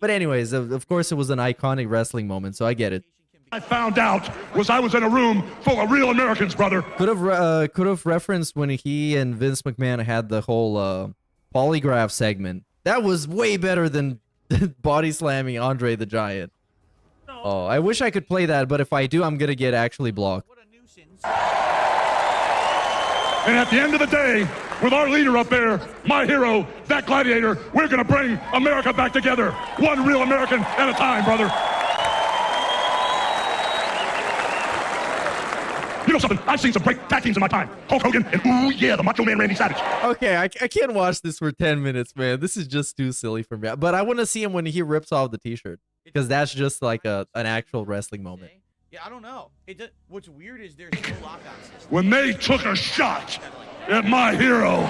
But anyways, of course it was an iconic wrestling moment, so I get it. I found out was I was in a room full of real Americans, brother. Could have referenced when he and Vince McMahon had the whole polygraph segment. That was way better than body slamming Andre the Giant. Oh, I wish I could play that, but if I do, I'm gonna get actually blocked. And at the end of the day, with our leader up there, my hero, that gladiator, we're gonna bring America back together. One real American at a time, brother. You know something? I've seen some great tag teams in my time. Hulk Hogan and ooh yeah, the Macho Man Randy Savage. Okay, I can't watch this for 10 minutes, man. This is just too silly for me. But I want to see him when he rips off the T-shirt, because that's just like an actual wrestling moment. Yeah, I don't know. What's weird is there's no lock-on system. When they took a shot at my hero,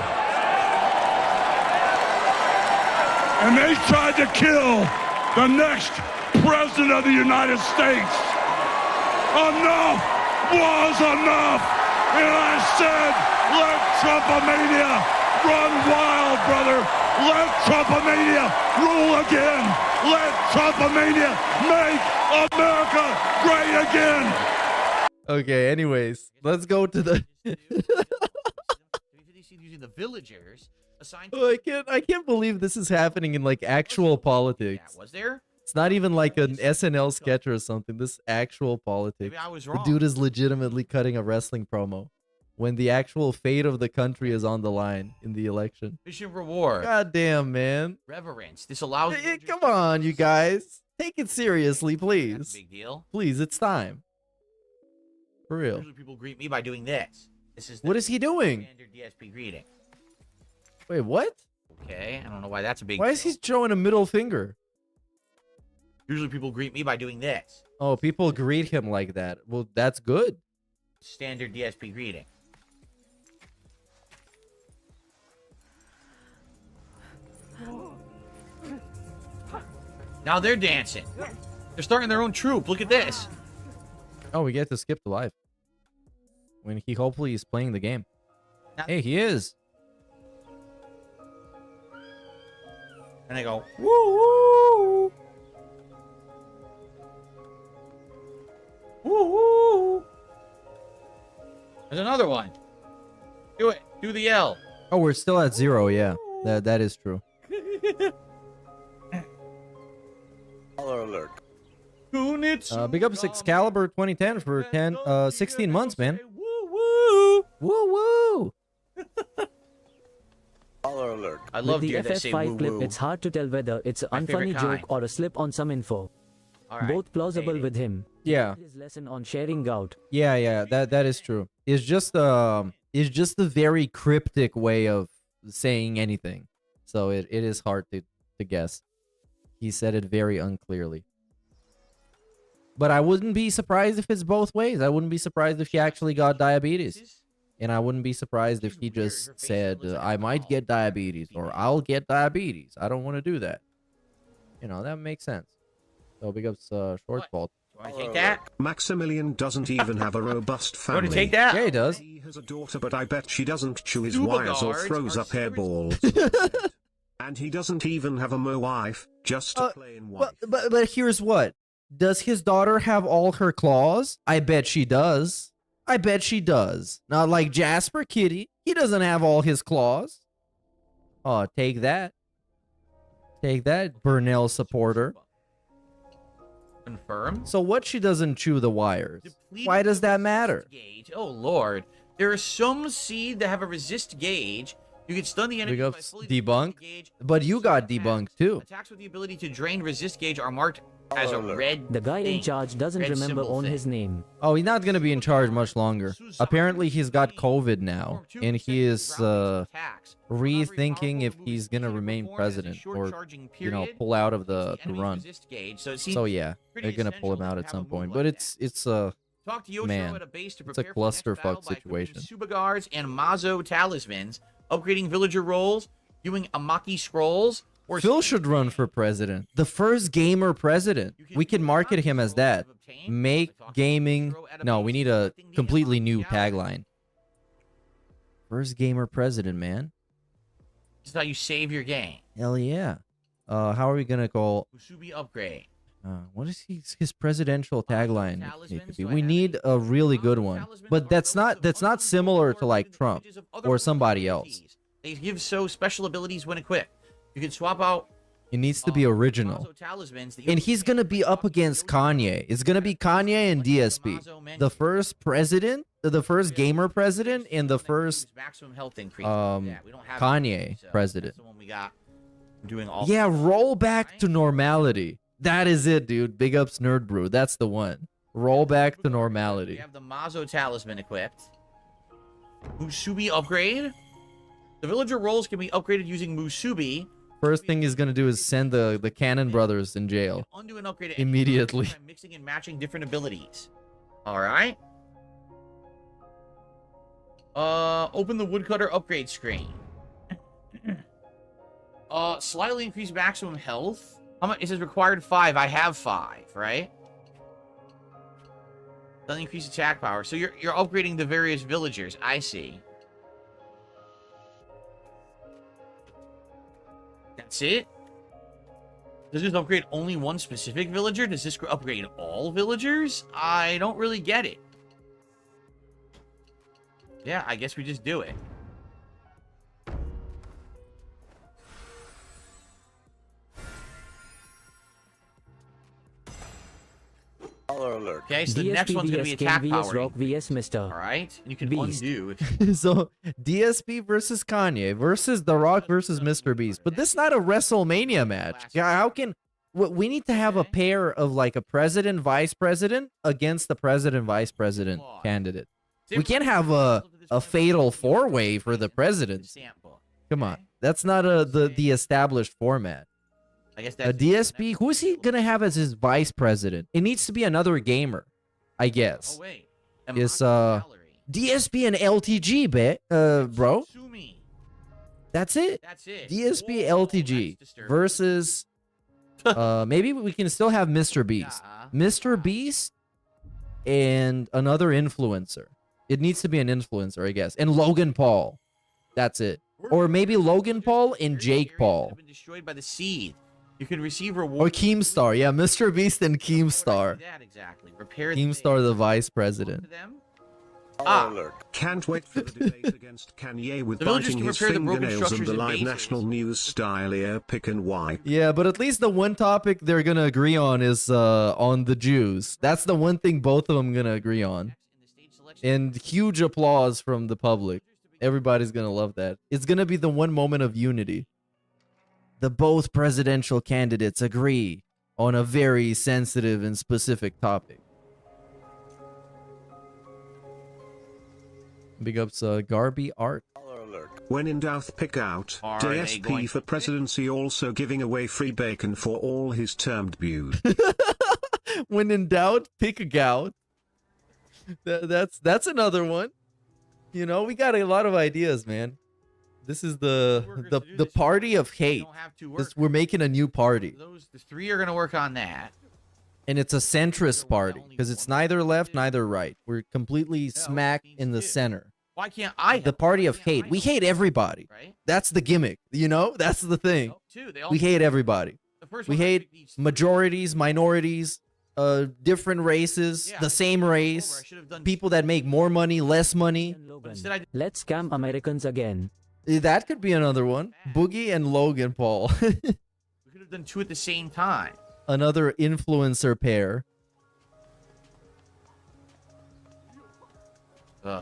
and they tried to kill the next president of the United States, enough was enough. And I said, let Trumpomania run wild, brother. Let Trumpomania rule again. Let Trumpomania make America great again. Okay, anyways, let's go to the... using the villagers assigned. Oh, I can't believe this is happening in like actual politics. Yeah, was there? It's not even like an SNL sketch or something. This actual politics. Maybe I was The wrong. dude is legitimately cutting a wrestling promo when the actual fate of the country is on the line in the election. Mission reward. God damn, man. Reverence. This allows. Hey, come on, you guys. Take it seriously, That's a please. big deal. Please, it's time. For real. Usually people greet me by doing this. This is What is he doing? standard DSP greeting. Wait, what? Okay, I don't know why that's a big Why deal. is he showing a middle finger? Usually people greet me by doing this. Oh, people greet him like that. Well, that's good. Standard DSP greeting. Now they're dancing. They're starting their own troop. Look at this. Oh, we get to skip the live. When he hopefully is playing the game. Now- Hey, he is. And they go, woo woo. Woo woo. There's another one. Do it. Do the L. Oh, we're still at 0, yeah. That is true. Color alert. Big ups Excalibur 2010 for 16 months, man. Woo woo. Woo woo. Color alert. I With love the deer that say FF5 woo clip, woo. it's hard to tell whether it's an My favorite unfunny joke kind. or a slip on some info. All right. Both plausible Hey, with him. Yeah. His lesson on sharing out. Yeah, that is true. It's just a very cryptic way of saying anything. So it is hard to guess. He said it very unclearly. But I wouldn't be surprised if it's both ways. I wouldn't be surprised if he actually got diabetes. And I wouldn't be surprised if he just said, I might get diabetes or I'll get diabetes. I don't want to do that. You know, that makes sense. So big ups Short's fault. Do I take that? Maximilian doesn't even have a robust You family. want to take that? Yeah, he does. He has a daughter, but I bet she doesn't chew his Scuba wires or guards throws are up hairballs. And he doesn't even have a wife, just a plain wife. But here's what. Does his daughter have all her claws? I bet she does. I bet she does. Not like Jasper Kitty. He doesn't have all his claws. Oh, take that. Take that, Burnell supporter. Confirm. So what she doesn't chew the wires? Why does that matter? Gauge. Oh lord. There are some seed that have a resist gauge. You can stun the enemy Big by ups fully debunk. the gauge. But you got debunked too. Attacks with the ability to drain resist gauge are marked as a red The guy in thing. charge doesn't Red remember symbol on thing. his name. Oh, he's not going to be in charge much longer. Apparently he's got COVID now. And he is rethinking if he's going to remain president or, you know, pull out of the run. So yeah, they're going to pull him out at some point. But it's Talk to Yoshiro man, at a base to it's a prepare for the next battle clusterfuck by equipping situation. Subagars and Mazo talismans, upgrading villager roles, doing Amaki scrolls, or Phil should run for president. The first gamer president. We can market him as that. Make gaming... No, we need a completely new tagline. First gamer president, man. This is how you save your game. Hell yeah. How are we gonna call... Musubi upgrade. What is his presidential tagline need to be? We need a really good one. But that's not similar to like Trump or somebody else. They give so special abilities when equipped. You can swap out It needs to be original. And he's going to be up against Kanye. It's going to be Kanye and DSP. The first president, the first gamer president, and the first maximum health increase. Kanye president. Doing all Yeah, roll back to normality. That is it, dude. Big ups Nerd Brew. That's the one. Roll back to We normality. have the Mazo talisman equipped. Musubi upgrade. The villager roles can be upgraded using Musubi. First thing he's going to do is send the Cannon brothers in jail. Undo and upgrade Immediately. by mixing and matching different abilities. All right. Open the woodcutter upgrade screen. Slightly increase maximum health. How much? It says required 5. I have 5, right? Doesn't increase attack power. So you're upgrading the various villagers. I see. That's it? Does this upgrade only one specific villager? Does this upgrade all villagers? I don't really get it. Yeah, I guess we just do it. Color alert. Okay, so the next one's going to be attack VS power. Rock VS Mr. Alright, and you can Beast. undo. So DSP versus Kanye versus The Rock versus Mr. Beast. But this is not a WrestleMania match. Yeah, We need to have a pair of like a president, vice president against the president, vice president candidate. We can't have a fatal four-way for the presidency. Come on, that's not the established format. I guess A that's DSP, who's he gonna have as his vice president? It needs to be another gamer, I guess. Oh wait. It's DSP and LTG, bro. That's it. That's it. DSP Whoa, LTG that's disturbing. versus maybe we can still have Mr. Beast. Mr. Beast and another influencer. It needs to be an influencer, I guess. And Logan Paul. That's it. Or maybe Logan Paul and Jake Paul. Been destroyed by the seed. You can receive reward. Or Keemstar. Yeah, Mr. Beast and Keemstar. That exactly. Repair Keemstar, the vice president. Can't wait for the debate against Kanye with The villagers biting can his repair the broken fingernails and structures the and live bases. national news style ear pick and wipe. Yeah, but at least the one topic they're gonna agree on is on the Jews. That's the one thing both of them gonna agree on. And huge applause from the public. Everybody's gonna love that. It's gonna be the one moment of unity. The both presidential candidates agree on a very sensitive and specific topic. Big ups, Garby Art. When in doubt, pick out Are they going DSP to for presidency, also giving away free bacon for all his termed views. When in doubt, pick a gout. That's another one. You know, we got a lot of ideas, man. This is the party of hate. We're making a new party. The three are gonna work on that. And it's a centrist party because it's neither left, neither right. We're completely smack in the center. Why can't I? The party of hate. We hate everybody. That's the gimmick. You know, that's the thing. We hate everybody. We hate majorities, minorities, different races, the same race, people that make more money, less money. Let's scam Americans again. That could be another one. Boogie and Logan Paul. We could have done two at the same time. Another influencer pair.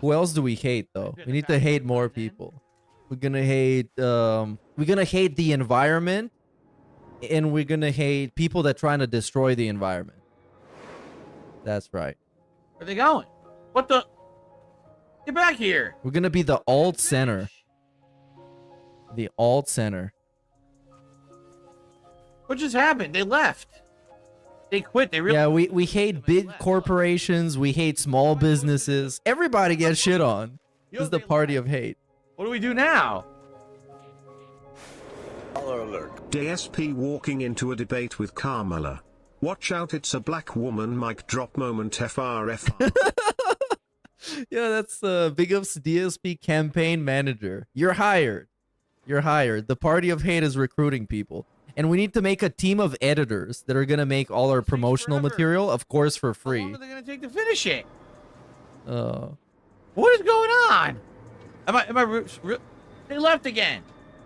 Who else do we hate though? We need to hate more people. We're gonna hate the environment, and we're gonna hate people that trying to destroy the environment. That's right. Where are they going? What the? Get back here! We're gonna be the alt center. The alt center. What just happened? They left. They quit. They really. Yeah, we hate big corporations. We hate small businesses. Everybody gets shit on. This is the party of hate. What do we do now? DSP walking into a debate with Carmela. Watch out, it's a black woman. Mic drop moment. FRFR. Yeah, that's big ups DSP campaign manager. You're hired. You're hired. The party of hate is recruiting people. And we need to make a team of editors that are going to make all our promotional material, of course, for free. How long are they gonna take to finish it? What is going on? They left again.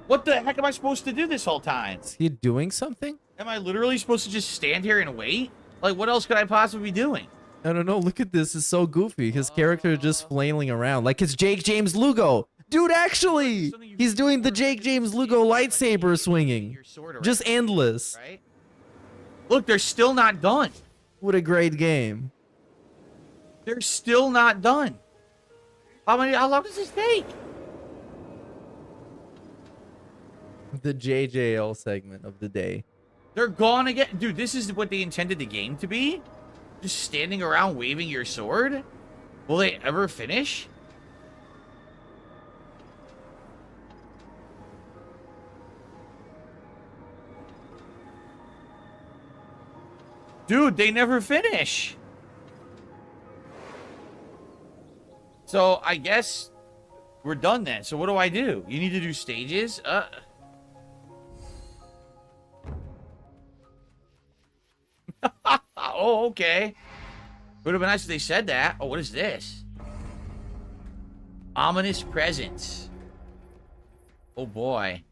What the heck am I supposed to do this whole time? Is he doing something? Am I literally supposed to just stand here and wait? Like, what else could I possibly be doing? I don't know. Look at this. It's so goofy. His character is just flailing around like it's Jake James Lugo. Dude, actually, he's doing the Jake James Lugo lightsaber swinging. Just endless. Right? Look, they're still not done. What a great game. They're still not done. How long does this take? The JJL segment of the day. They're gone again. Dude, this is what they intended the game to be? Just standing around waving your sword? Will they ever finish? Dude, they never finish. So, I guess we're done then. So what do I do? You need to do stages? Oh, okay. Would have been nice if they said that. Oh, what is this? Ominous presence. Oh, boy.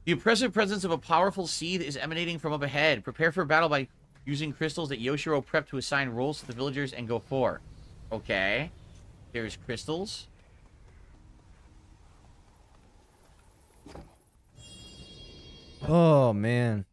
The oppressive presence of a powerful seed is emanating from up ahead. Prepare for battle by using crystals that Yoshiro prepped to assign roles to the villagers and go for. Okay. There's crystals. Oh, man.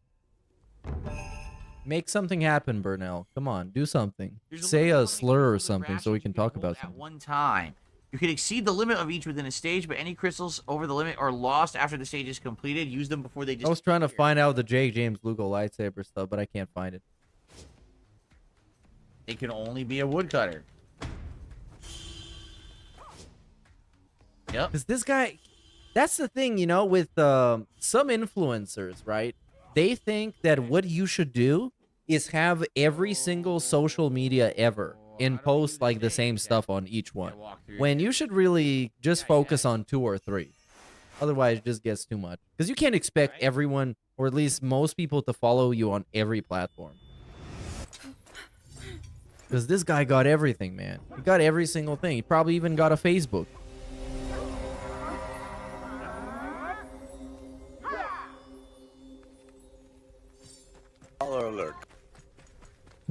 Make something happen, Burnell. Come on, do something. Say a slur or something so we can talk about at something. one time. You can exceed the limit of each within a stage, but any crystals over the limit are lost after the stage is completed. Use them before they I was trying to find out the J. James Lugo lightsaber stuff, but I can't find it. It can only be a woodcutter. Yep. Because this guy, that's the thing, you know, with some influencers, right? They think that what you should do is have every single social media ever and post like the same stuff on each one. When you should really just focus on 2 or 3. Otherwise, it just gets too much. Because you can't expect everyone, or at least most people, to follow you on every platform. Because this guy got everything, man. He got every single thing. He probably even got a Facebook. Color alert.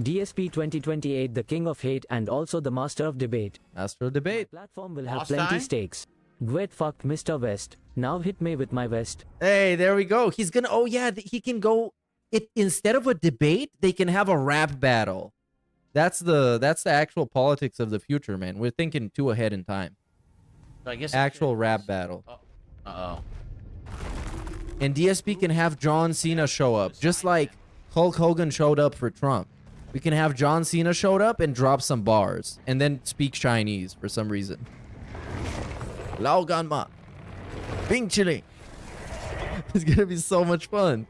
DSP 2028, the king of hate and also the master of debate. Master of debate. Platform will have Last plenty time? stakes. Gwet fucked Mr. West. Now hit me with my vest. Hey, there we go. He's gonna. Oh yeah, he can go. It instead of a debate, they can have a rap battle. That's the actual politics of the future, man. We're thinking 2 ahead in time. I guess Actual rap battle. Uh-oh. And DSP can have John Cena show up, just like Hulk Hogan showed up for Trump. We can have John Cena showed up and drop some bars, and then speak Chinese for some reason. Lao Gan Ma. Bing Chili. It's gonna be so much fun.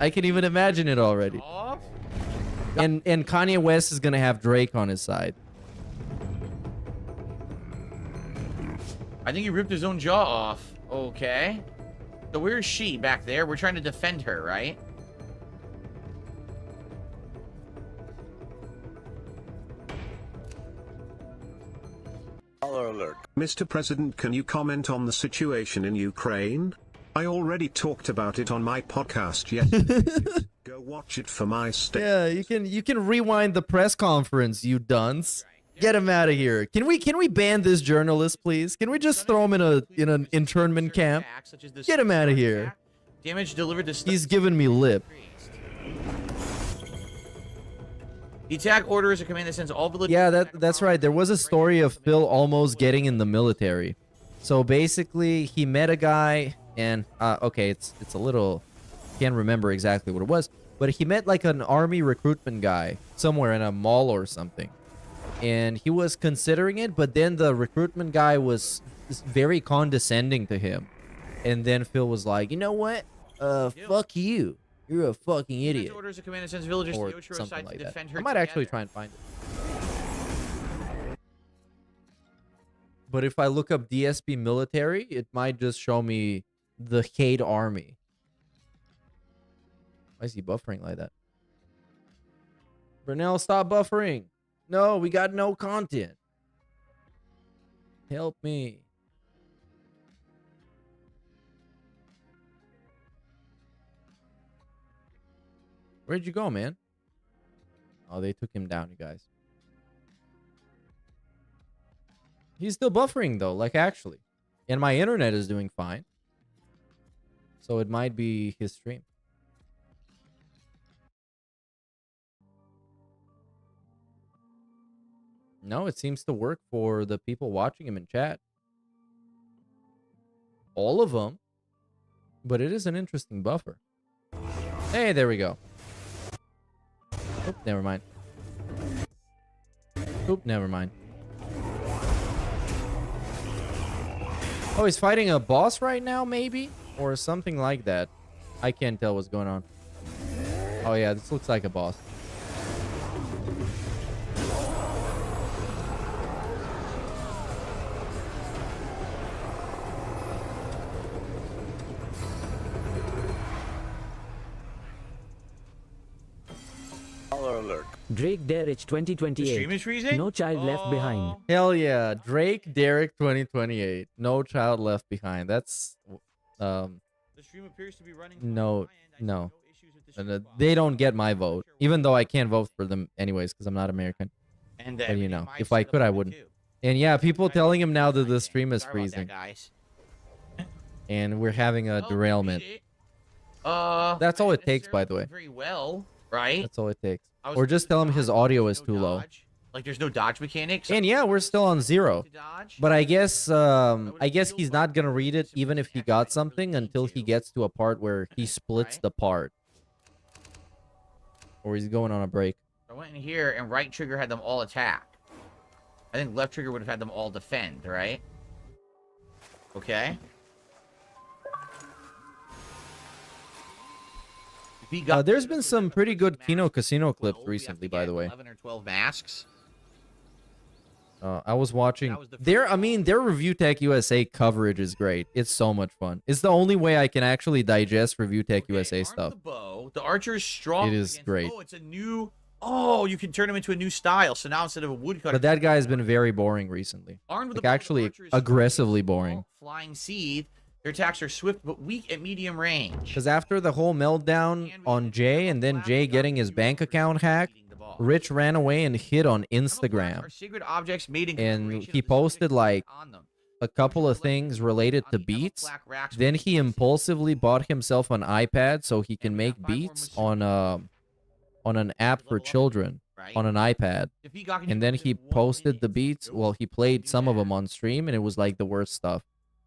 I can even imagine it already. And Kanye West is gonna have Drake on his side. I think he ripped his own jaw off. Okay. So where's she back there? We're trying to defend her, right? Color alert. Mr. President, can you comment on the situation in Ukraine? I already talked about it on my podcast yesterday. Go watch it for my state. Yeah, you can rewind the press conference, you dunce. Get him out of here. Can we ban this journalist, please? Can we just throw him in an internment camp? Get him out of here. Damage delivered to... He's giving me lip. The attack order is a command that sends all villagers... Yeah, that's right. There was a story of Phil almost getting in the military. So basically, he met a guy, and okay, it's a little... Can't remember exactly what it was, but he met like an army recruitment guy somewhere in a mall or something. And he was considering it, but then the recruitment guy was very condescending to him. And then Phil was like, you know what? Fuck you. You're a fucking idiot. Orders a command that sends villagers Or to the Oshiro something side like to that. defend her I might actually together. try and find it. But if I look up DSP military, it might just show me the Cade army. Why is he buffering like that? Brunel, stop buffering. No, we got no content. Help me. Where'd you go, man? Oh, they took him down, you guys. He's still buffering, though, like, actually. And my internet is doing fine. So it might be his stream. No, it seems to work for the people watching him in chat. All of them. But it is an interesting buffer. Hey, there we go. Oop, never mind. Oop, never mind. Oh, he's fighting a boss right now, maybe? Or something like that. I can't tell what's going on. Oh, yeah, this looks like a boss. Color alert. Drake Derich 2028. The stream is freezing? No child left behind. Hell yeah. Drake, Derek 2028. No child left behind. That's The stream appears to be running no. They don't get my vote. Even though I can't vote for them anyways because I'm not American. And But you know, if I could, I wouldn't. And yeah, people telling him now that the stream is freezing. guys. And we're having a derailment. That's all it takes, by the way. Very well, right? That's all it takes. Or just tell him his audio is too low. Like there's no dodge mechanics. And yeah, we're still on 0. But I guess he's not gonna read it even if he got something until he gets to a part where he splits the part. Or he's going on a break. I went in here and right trigger had them all attack. I think left trigger would have had them all defend, right? Okay. There's been some pretty good Kino Casino clips recently, by the way. 11 or 12 masks. I was watching their Review Tech USA coverage is great. It's so much fun. It's the only way I can actually digest Review Tech USA stuff. The bow. The archer is strong. It is great. Oh, it's a new. Oh, you can turn him into a new style. So now instead of a woodcutter. But that guy has been very boring recently. Armed with like actually aggressively boring. Flying seed. Their attacks are swift but weak at medium range. Because after the whole meltdown on Jay and then Jay getting his bank account hacked, Rich ran away and hid on Instagram. And he posted like a couple of things related to beats. Then he impulsively bought himself an iPad so he can make beats on an app for children on an iPad. And then he posted the beats. Well, he played some of them on stream and it was like the worst stuff.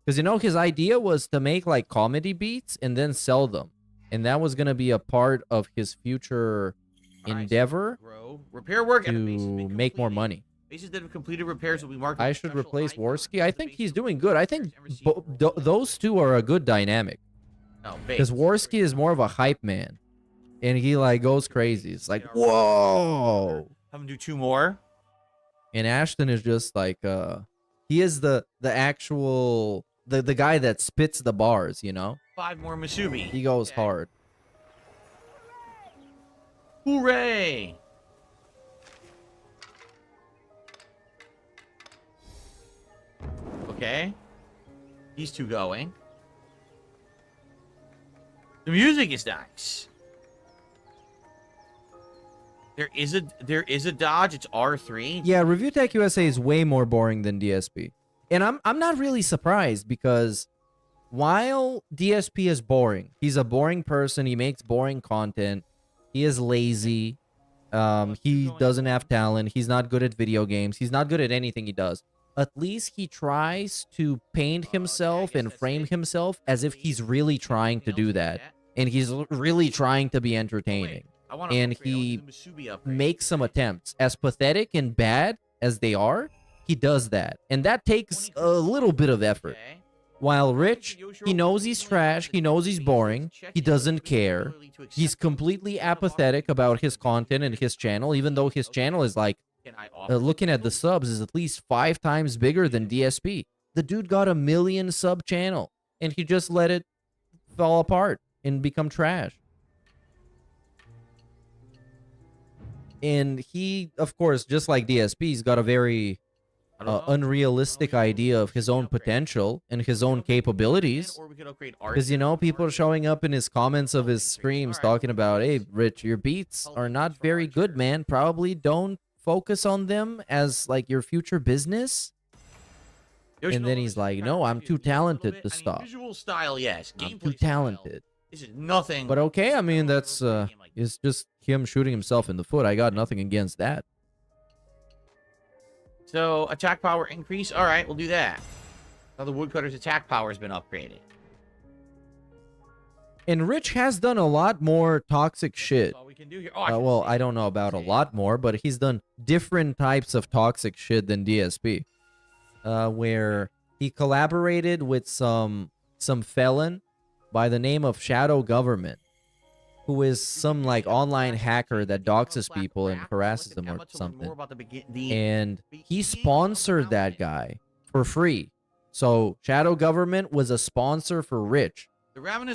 Because, you know, his idea was to make, like, comedy beats and then sell them. And that was going to be a part of his future endeavor repair work to make more money. Bases that have completed repairs will be marked. I should replace Worski. I think he's doing good. I think those two are a good dynamic. Because Worski is more of a hype man. And he, like, goes crazy. It's like, whoa! Have him do 2 more. And Ashton is just, like, he is the actual... The guy that spits the bars, you know? 5 more Masubi. He goes hard. Hooray! Okay. These 2 going. The music is nice. There is a dodge. It's R3. Yeah, Review Tech USA is way more boring than DSP. And I'm not really surprised because while DSP is boring, he's a boring person, he makes boring content, he is lazy, he doesn't have talent, he's not good at video games, he's not good at anything he does. At least he tries to paint himself and frame himself as if he's really trying to do that. And he's really trying to be entertaining. And he makes some attempts. As pathetic and bad as they are, he does that. And that takes a little bit of effort. While Rich, he knows he's trash, he knows he's boring, he doesn't care. He's completely apathetic about his content and his channel, even though his channel is like, looking at the subs, is at least 5 times bigger than DSP. The dude got 1 million sub channel, and he just let it fall apart and become trash. And he, of course, just like DSP, he's got a very unrealistic idea of his own potential and his own capabilities. Because, you know, people are showing up in his comments of his streams talking about, hey, Rich, your beats are not very good, man. Probably don't focus on them as, like, your future business. And then he's like, no, I'm too talented to stop. Visual style, yes. I'm too talented. This is nothing. But okay, I mean, that's it's just him shooting himself in the foot. I got nothing against that. So, attack power increase. All right, we'll do that. Now the woodcutter's attack power has been upgraded. And Rich has done a lot more toxic shit. That's all we can do here. Oh, well, I don't know about a lot more, but he's done different types of toxic shit than DSP. Where he collaborated with some felon by the name of Shadow Government, who is some like online hacker that doxes people and harasses them or something. And he sponsored that guy for free. So Shadow Government was a sponsor for Rich.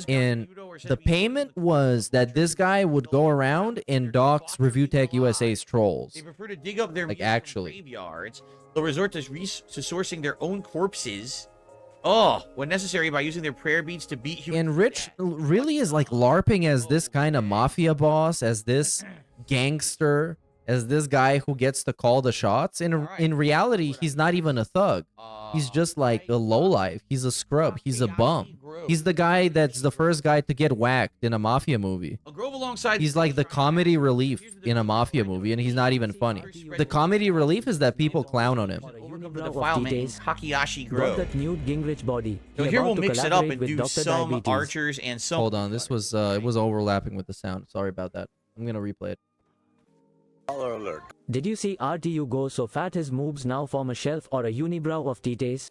And the payment was that this guy would go around and dox Review Tech USA's trolls. They prefer to dig up their like actually graveyards. They'll resort to sourcing their own corpses. Oh, when necessary, by using their prayer beads to beat human. And Rich really is like LARPing as this kind of mafia boss, as this gangster, as this guy who gets to call the shots. In reality, he's not even a thug. He's just like a lowlife. He's a scrub. He's a bum. He's the guy that's the first guy to get whacked in a mafia movie. He's like the comedy relief in a mafia movie, and he's not even funny. The comedy relief is that people clown on him. Hakiyashi Got Grove. that Newt Gingrich body. So He here we'll about to mix it up collaborate and with do Dr. some Diabetes. archers and some. Hold on, this was it was overlapping with the sound. Sorry about that. I'm gonna replay it. Color alert. Did you see RTU go so fat his moves now form a shelf or a unibrow of titties?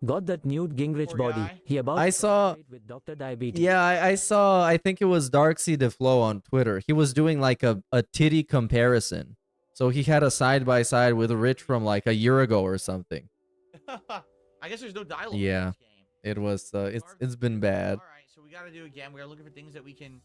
Got that Newt Gingrich body. He about I to saw. collaborate with Dr. Diabetes. Yeah, I saw. I think it was Darksea DeFlo on Twitter. He was doing like a titty comparison. So he had a side by side with Rich from like a year ago or something. I guess there's no dialogue. Yeah, In this game. it was. It's been bad. All right, so we gotta do again. We are looking for things that we can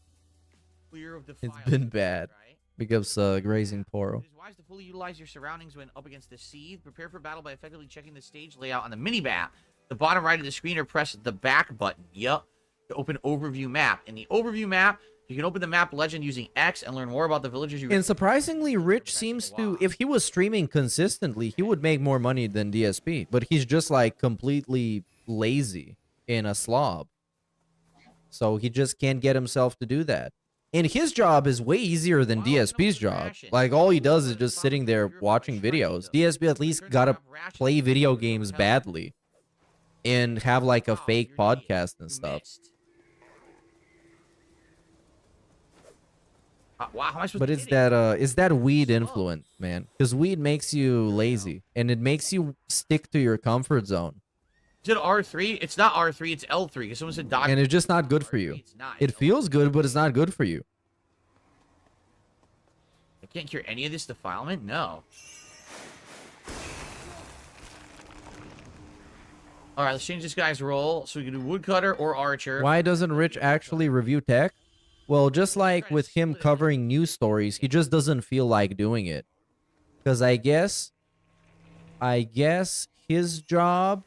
clear of the. It's file, been bad. Right? Because grazing Poro. It is wise to fully utilize your surroundings when up against the seed. Prepare for battle by effectively checking the stage layout on the mini map. The bottom right of the screen, or press the back button. Yup. To open overview map. In the overview map, you can open the map legend using X and learn more about the villagers you. And surprisingly, Rich seems to, if he was streaming consistently, he would make more money than DSP. But he's just like completely lazy and a slob. So he just can't get himself to do that. And his job is way easier than DSP's job. Like, all he does is just sitting there watching videos. DSP at least gotta play video games badly. And have like a fake podcast and stuff. Wow, how am I supposed But to it's hit it? it's that weed influence, man. Because weed makes you lazy. And it makes you stick to your comfort zone. Is it R3? It's not R3, it's L3. Because someone said doc. And it's just not good for you. It feels good, but it's not good for you. I can't cure any of this defilement? No. Alright, let's change this guy's role. So we can do woodcutter or archer. Why doesn't Rich actually review tech? Well, just like with him covering news stories, he just doesn't feel like doing it. Because I guess his job,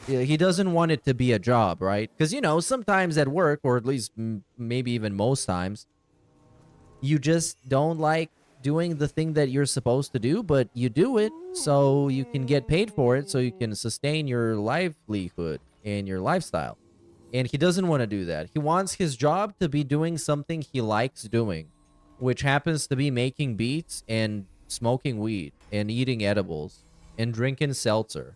he doesn't want it to be a job, right? Because, you know, sometimes at work, or at least maybe even most times, you just don't like doing the thing that you're supposed to do, but you do it so you can get paid for it, so you can sustain your livelihood and your lifestyle. And he doesn't want to do that. He wants his job to be doing something he likes doing, which happens to be making beats and smoking weed and eating edibles and drinking seltzer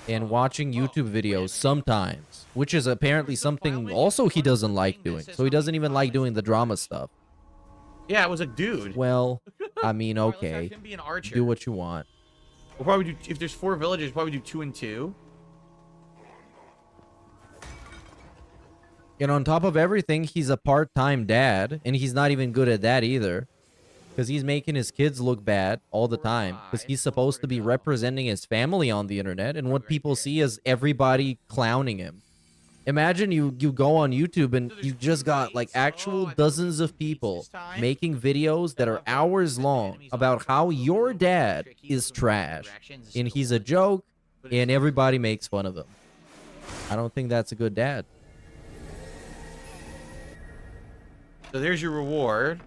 and watching YouTube videos sometimes, which is apparently something also he doesn't like doing. So he doesn't even like doing the drama stuff. Yeah, it was a dude. Well, I mean, okay. Him be an archer. Do what you want. We'll probably do, if there's 4 villagers, we'll probably do 2 and 2. And on top of everything, he's a part-time dad, and he's not even good at that either. Because he's making his kids look bad all the time. Because he's supposed to be representing his family on the internet, and what people see is everybody clowning him. Imagine you go on YouTube and you just got like actual dozens of people making videos that are hours long about how your dad is trash. And he's a joke, and everybody makes fun of him. I don't think that's a good dad. So there's your reward.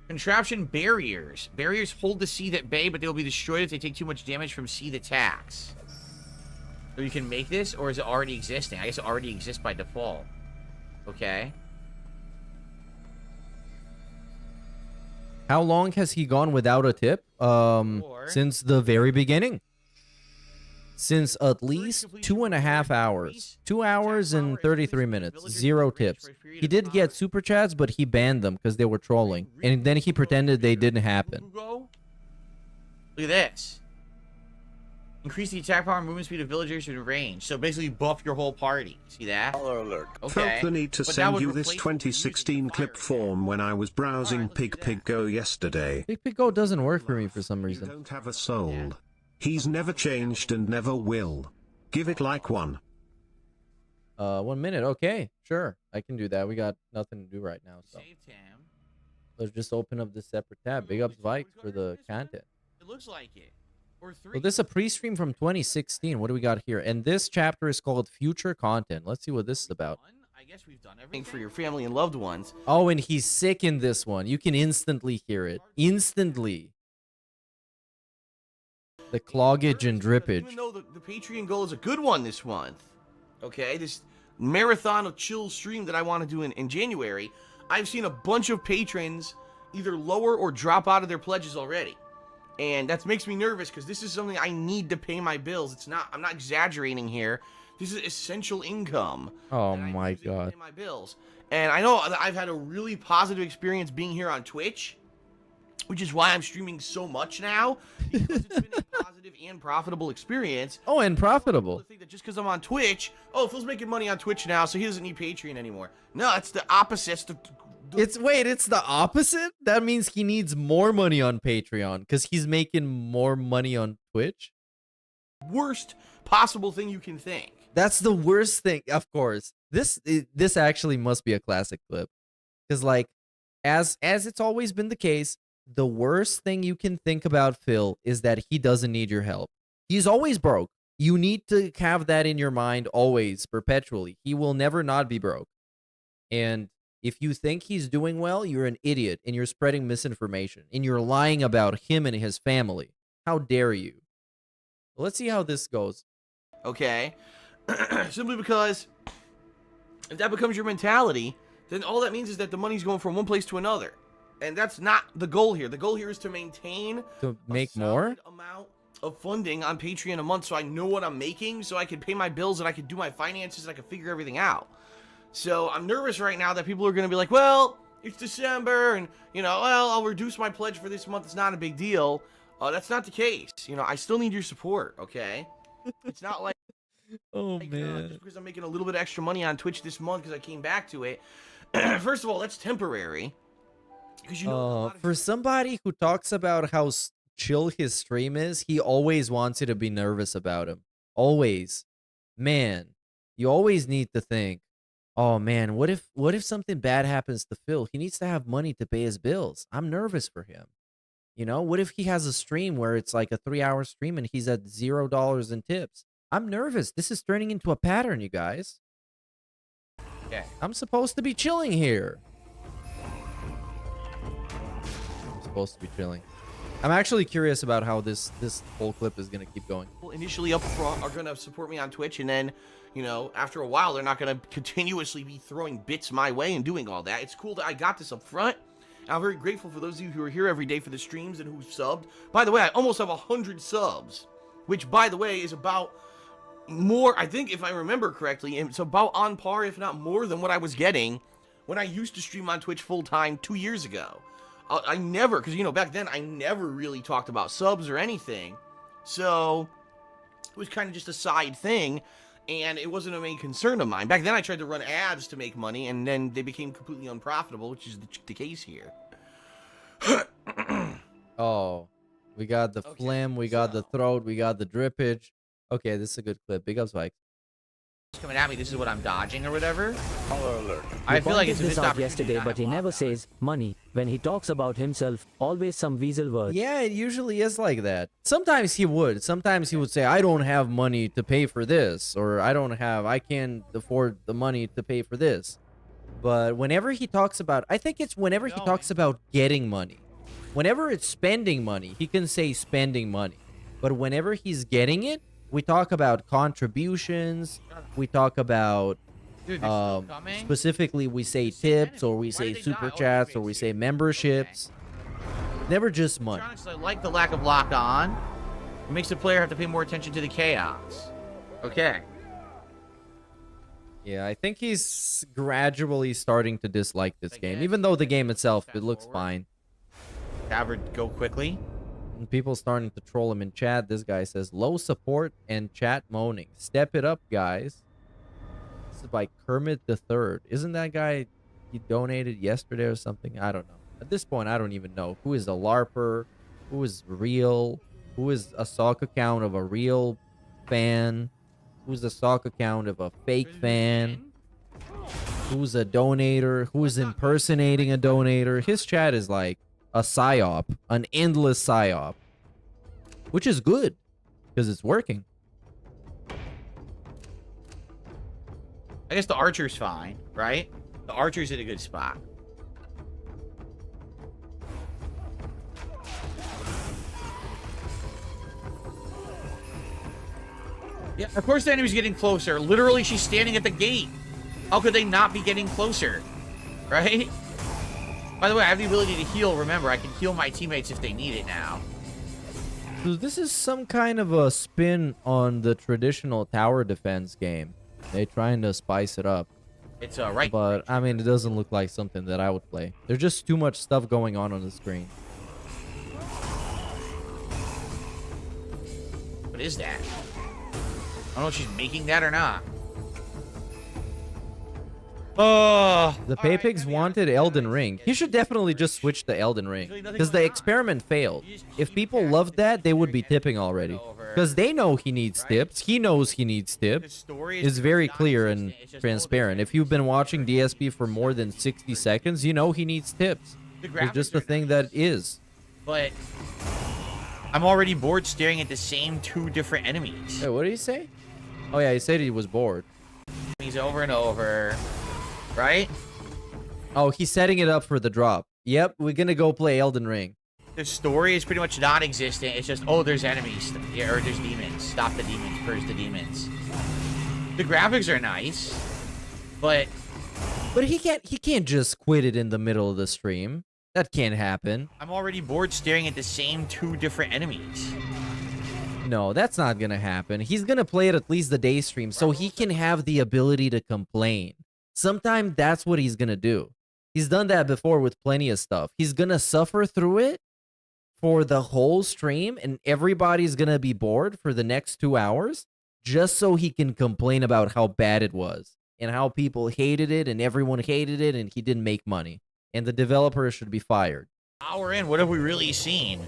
Contraption barriers. Barriers hold the seed at bay, but they will be destroyed if they take too much damage from seed attacks. So you can make this, or is it already existing? I guess it already exists by default. Okay. How long has he gone without a tip? Since the very beginning. Since at least 2.5 hours. 2 hours and 33 minutes. 0 tips. He did get super chats, but he banned them because they were trolling. And then he pretended they didn't happen. Look at this. Increase the attack power and movement speed of villagers in range. So basically buff your whole party. See that? Color alert. Okay. Felt the need to But that send would you this replace 2016 clip form when I was browsing PigPigGo yesterday. PigPigGo doesn't work for me for some You reason. don't have a soul. He's never changed and never will. Give it like one. 1 minute. Okay, sure. I can do that. We got nothing to do right now. So Saved him. let's just open up this separate tab. Big ups Vikes for the content. It looks like it. Or 3. Well, this is a pre-stream from 2016. What do we got here? And this chapter is called Future Content. Let's see what this is about. I guess we've done everything For your family and loved ones. Oh, and he's sick in this one. You can instantly hear it. Instantly. The cloggage and drippage. Even though the Patreon goal is a good one this month, okay, this marathon of chill stream that I want to do in January, I've seen a bunch of patrons either lower or drop out of their pledges already. And that makes me nervous because this is something I need to pay my bills. I'm not exaggerating here. This is essential income. Oh my God. To pay my bills. And I know that I've had a really positive experience being here on Twitch, which is why I'm streaming so much now, because it's been a positive and profitable experience. Oh, and profitable. I think that just because I'm on Twitch, Phil's making money on Twitch now, so he doesn't need Patreon anymore. No, it's the opposite. It's the opposite? That means he needs more money on Patreon because he's making more money on Twitch? Worst possible thing you can think. That's the worst thing, of course. This actually must be a classic clip. Because, like, as it's always been the case, the worst thing you can think about Phil is that he doesn't need your help. He's always broke. You need to have that in your mind always, perpetually. He will never not be broke. And if you think he's doing well, you're an idiot and you're spreading misinformation and you're lying about him and his family. How dare you? Let's see how this goes. Okay. Simply because if that becomes your mentality, then all that means is that the money's going from one place to another. And that's not the goal here. The goal here is to maintain make more amount of funding on Patreon a month so I know what I'm making, so I can pay my bills and I can do my finances and I can figure everything out. So I'm nervous right now that people are going to be like, well, it's December and, I'll reduce my pledge for this month. It's not a big deal. That's not the case. I still need your support, okay? It's not like, man. just because I'm making a little bit extra money on Twitch this month because I came back to it. First of all, that's temporary. Because for somebody who talks about how chill his stream is, he always wants you to be nervous about him. Always. Man, you always need to think, oh man, what if something bad happens to Phil? He needs to have money to pay his bills. I'm nervous for him. What if he has a stream where it's like a 3-hour stream and he's at $0 in tips? I'm nervous. This is turning into a pattern, you guys. Okay. I'm supposed to be chilling here. Supposed to be chilling. I'm actually curious about how this whole clip is going to keep going. People initially up front are going to support me on Twitch, and then, after a while, they're not going to continuously be throwing bits my way and doing all that. It's cool that I got this up front. I'm very grateful for those of you who are here every day for the streams and who subbed. By the way, I almost have 100 subs, which, by the way, is about more, I think, if I remember correctly, it's about on par, if not more, than what I was getting when I used to stream on Twitch full-time 2 years ago. I never, because, back then, I never really talked about subs or anything. So, it was kind of just a side thing, and it wasn't a main concern of mine. Back then, I tried to run ads to make money, and then they became completely unprofitable, which is the case here. Oh, we got the phlegm, we got the throat, we got the drippage. Okay, this is a good clip. Big up, Spike. Coming at me, this is what I'm dodging or whatever. Color alert. I feel like it's a this missed out opportunity. yesterday, but he never says money. When he talks about himself, always some weasel word. Yeah, it usually is like that. Sometimes he would. Sometimes he would say, I don't have money to pay for this, or I can't afford the money to pay for this. But whenever he talks about, I think it's whenever he talks about getting money. Whenever it's spending money, he can say spending money. But whenever he's getting it, we talk about contributions. We talk about, specifically, we say tips, or we say super chats, or we say memberships. Never just money. I like the lack of lock on. It makes the player have to pay more attention to the chaos. Okay. Yeah, I think he's gradually starting to dislike this game, even though the game itself, it looks fine. Average, go quickly. And people starting to troll him in chat. This guy says, low support and chat moaning. Step it up, guys. This is by Kermit the Third. Isn't that guy, he donated yesterday or something? I don't know. At this point, I don't even know. Who is a LARPer? Who is real? Who is a sock account of a real fan? Who's a sock account of a fake fan? Who's a donator? Who is impersonating a donator? His chat is like a psyop, an endless psyop. which is good because it's working. I guess the archer's fine, right? The archer's in a good spot. Yeah, of course the enemy's getting closer. Literally, she's standing at the gate. How could they not be getting closer? Right? By the way, I have the ability to heal. Remember, I can heal my teammates if they need it now. So this is some kind of a spin on the traditional tower defense game. They're trying to spice it up. It's right. But, I mean, it doesn't look like something that I would play. There's just too much stuff going on the screen. What is that? I don't know if she's making that or not. The Paypigs wanted Elden Ring. He should definitely just switch to Elden Ring. Because the experiment failed. If people loved that, they would be tipping already. Because they know he needs tips. He knows he needs tips. It's very clear and transparent. If you've been watching DSP for more than 60 seconds, you know he needs tips. It's just a thing that is. But I'm already bored staring at the same two different enemies. Hey, what did he say? Oh yeah, he said he was bored. He's over and over. Right? Oh, he's setting it up for the drop. Yep, we're gonna go play Elden Ring. The story is pretty much non-existent. It's just, oh, there's enemies. Yeah, or there's demons. Stop the demons. Purge the demons. The graphics are nice, but he can't just quit it in the middle of the stream. That can't happen. I'm already bored staring at the same two different enemies. No, that's not gonna happen. He's gonna play it at least the day stream so he can have the ability to complain. Sometimes that's what he's gonna do. He's done that before with plenty of stuff. He's gonna suffer through it for the whole stream, and everybody's gonna be bored for the next 2 hours just so he can complain about how bad it was and how people hated it and everyone hated it and he didn't make money. And the developer should be fired. Hour in, what have we really seen?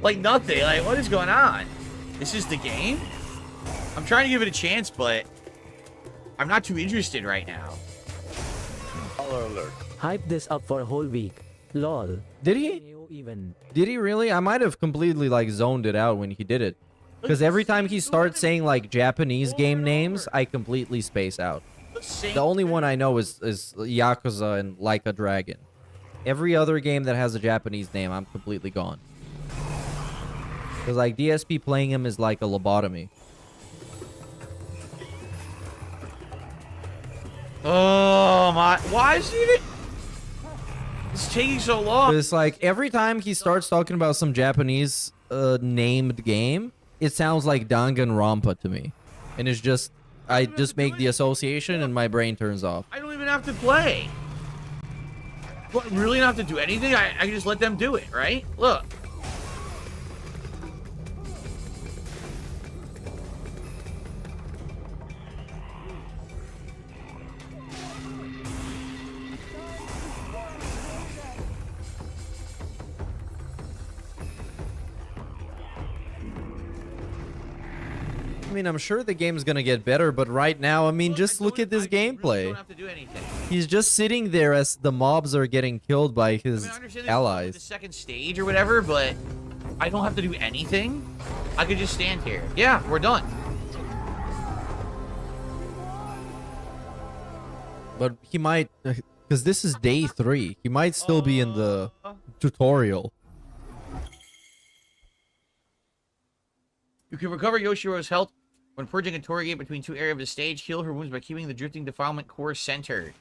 Like nothing. Like, what is going on? This is the game? I'm trying to give it a chance, but I'm not too interested right now. Color alert. Hype this up for a whole week. Lol. Did he? Even. Did he really? I might have completely like zoned it out when he did it. Because every time he starts saying like Japanese game names, I completely space out. The only one I know is Yakuza and Like a Dragon. Every other game that has a Japanese name, I'm completely gone. Because like DSP playing him is like a lobotomy. Oh my, why is it? It's taking so long. It's like every time he starts talking about some Japanese named game, it sounds like Danganronpa to me. And it's just, I just make the association and my brain turns off. I don't even have to play. What, really not have to do anything? I can just let them do it, right? Look. I mean, I'm sure the game's gonna get better, but right now, I mean, just look at this gameplay. Don't have to do anything. He's just sitting there as the mobs are getting killed by his allies. The second stage or whatever, but I don't have to do anything. I could just stand here. Yeah, we're done. But he might, because this is day 3. He might still be in the tutorial. You can recover Yoshiro's health when purging a Torigate between 2 areas of the stage. Heal her wounds by keeping the drifting defilement core centered.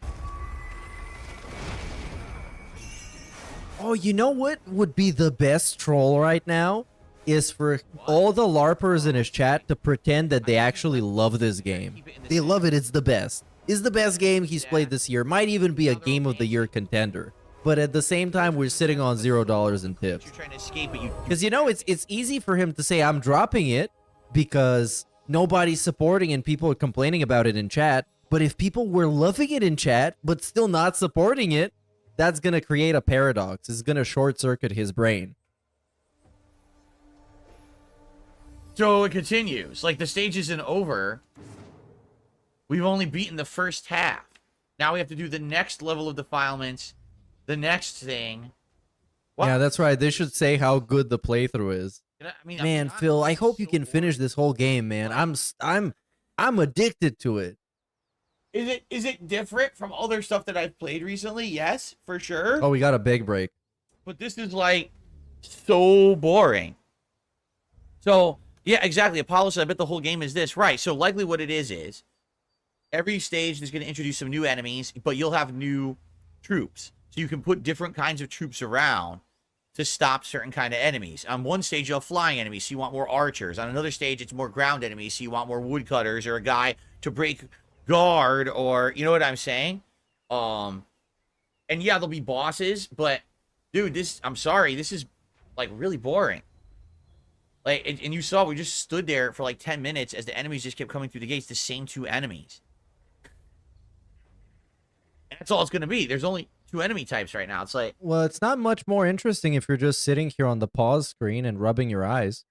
Oh, you know what would be the best troll right now? Is for all the LARPers in his chat to pretend that they actually love this game. They love it. It's the best. It's the best game he's played this year. Might even be a Game of the Year contender. But at the same time, we're sitting on $0 in tips. You're trying to escape it. Because, you know, it's easy for him to say, I'm dropping it because nobody's supporting and people are complaining about it in chat. But if people were loving it in chat, but still not supporting it, that's going to create a paradox. It's going to short circuit his brain. So it continues. Like, the stage isn't over. We've only beaten the first half. Now we have to do the next level of defilements. The next thing. Yeah, that's right. They should say how good the playthrough is. Man, Phil, I hope you can finish this whole game, man. I'm addicted to it. Is it different from other stuff that I've played recently? Yes, for sure. Oh, we got a big break. But this is like so boring. So yeah, exactly. Apollo said, I bet the whole game is this. Right. So likely what it is every stage is going to introduce some new enemies, but you'll have new troops. So you can put different kinds of troops around to stop certain kind of enemies. On one stage, you have flying enemies, so you want more archers. On another stage, it's more ground enemies, so you want more woodcutters or a guy to break guard, or you know what I'm saying? And yeah, there'll be bosses, but dude, I'm sorry, this is like really boring. Like, and you saw we just stood there for like 10 minutes as the enemies just kept coming through the gates, the same 2 enemies. And that's all it's going to be. There's only 2 enemy types right now. It's like, well, it's not much more interesting if you're just sitting here on the pause screen and rubbing your eyes.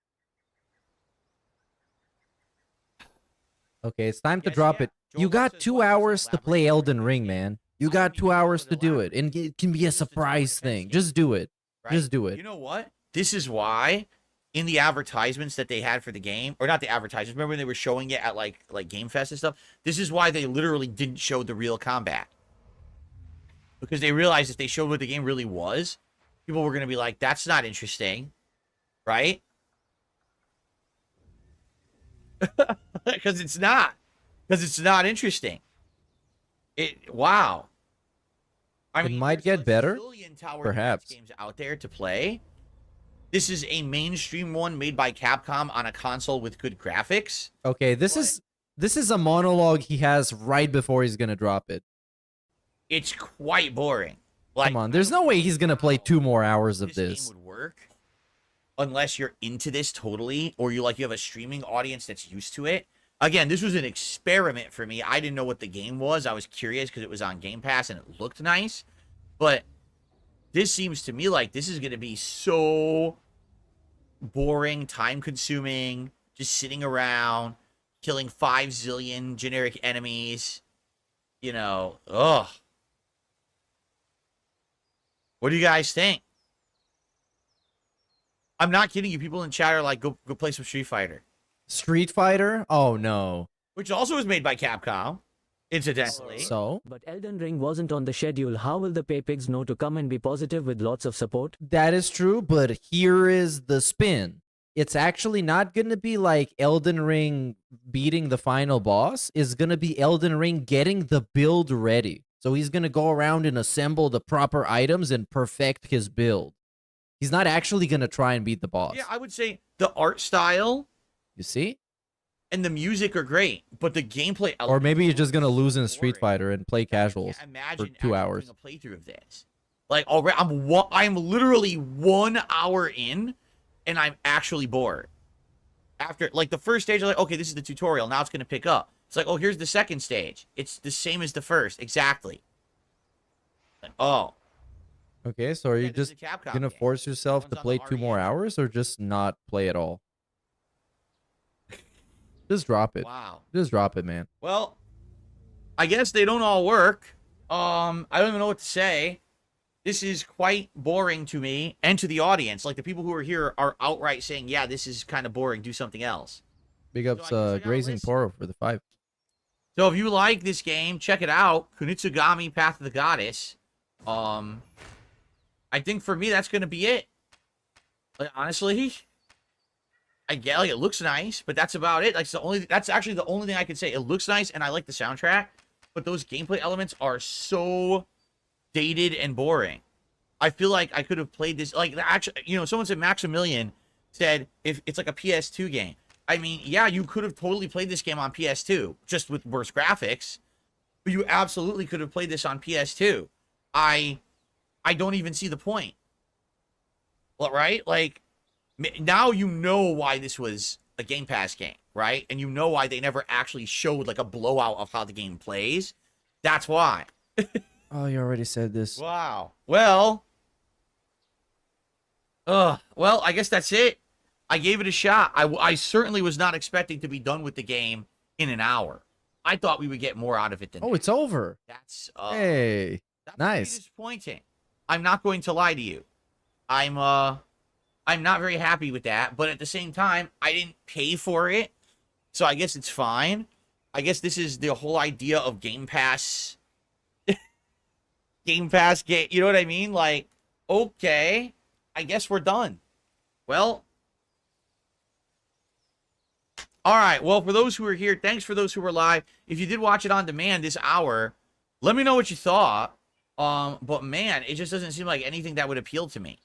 Okay, it's time to drop it. You got 2 hours to play Elden Ring, man. You got 2 hours to do it, and it can be a surprise thing. Just do it. Just do it. You know what? This is why in the advertisements that they had for the game, or not the advertisements, remember when they were showing it at like Gamefest and stuff? This is why they literally didn't show the real combat. Because they realized if they showed what the game really was, people were going to be like, that's not interesting. Right? Because it's not. Because it's not interesting. Wow. I mean, it might get better, perhaps. Games out there to play. This is a mainstream one made by Capcom on a console with good graphics. Okay, this is a monologue he has right before he's gonna drop it. It's quite boring. Like, come on, there's no way he's gonna play 2 more hours of this. Game would work unless you're into this totally, or you have a streaming audience that's used to it. Again, this was an experiment for me. I didn't know what the game was. I was curious because it was on Game Pass and it looked nice. But this seems to me like this is going to be so boring, time-consuming, just sitting around, killing 5 zillion generic enemies. You know, ugh. What do you guys think? I'm not kidding you. People in chat are like, go play some Street Fighter. Street Fighter? Oh, no. Which also was made by Capcom, incidentally. So? But Elden Ring wasn't on the schedule. How will the Paypigs know to come and be positive with lots of support? That is true, but here is the spin. It's actually not going to be like Elden Ring beating the final boss. It's going to be Elden Ring getting the build ready. So he's going to go around and assemble the proper items and perfect his build. He's not actually going to try and beat the boss. Yeah, I would say the art style... You see? And the music are great, but the gameplay... Or maybe you're just going to lose in a Street Fighter and play casuals for 2 hours. Doing a playthrough of this. Like, already, I'm literally 1 hour in, and I'm actually bored. After, like, the first stage, I'm like, okay, this is the tutorial. Now it's going to pick up. It's like, oh, here's the second stage. It's the same as the first. Exactly. Like, oh. Okay, so are you just going to force yourself to play 2 more hours or just not play at all? Just drop it. Wow. Just drop it, man. Well, I guess they don't all work. I don't even know what to say. This is quite boring to me and to the audience. Like, the people who are here are outright saying, yeah, this is kind of boring. Do something else. Big ups Grazing Poro for the 5. So if you like this game, check it out. Kunitsugami Path of the Goddess. I think for me, that's going to be it. Like, honestly... I get, like, it looks nice, but that's about it. Like, that's actually the only thing I can say. It looks nice, and I like the soundtrack, but those gameplay elements are so dated and boring. I feel like I could have played this, like, actually, you know, someone said Maximilian said if it's like a PS2 game. I mean, yeah, you could have totally played this game on PS2, just with worse graphics, but you absolutely could have played this on PS2. I don't even see the point. Well, right? Like, now you know why this was a Game Pass game, right? And you know why they never actually showed, like, a blowout of how the game plays. That's why. Oh, you already said this. Wow. Well, I guess that's it. I gave it a shot. I certainly was not expecting to be done with the game in an hour. I thought we would get more out of it than that. It's over. That's hey, that's nice. disappointing. I'm not going to lie to you. I'm not very happy with that, but at the same time, I didn't pay for it, so I guess it's fine. I guess this is the whole idea of Game Pass. Game Pass, you know what I mean? Like, okay, I guess we're done. Well, all right. Well, for those who are here, thanks for those who were live. If you did watch it on demand this hour, let me know what you thought. But man, it just doesn't seem like anything that would appeal to me,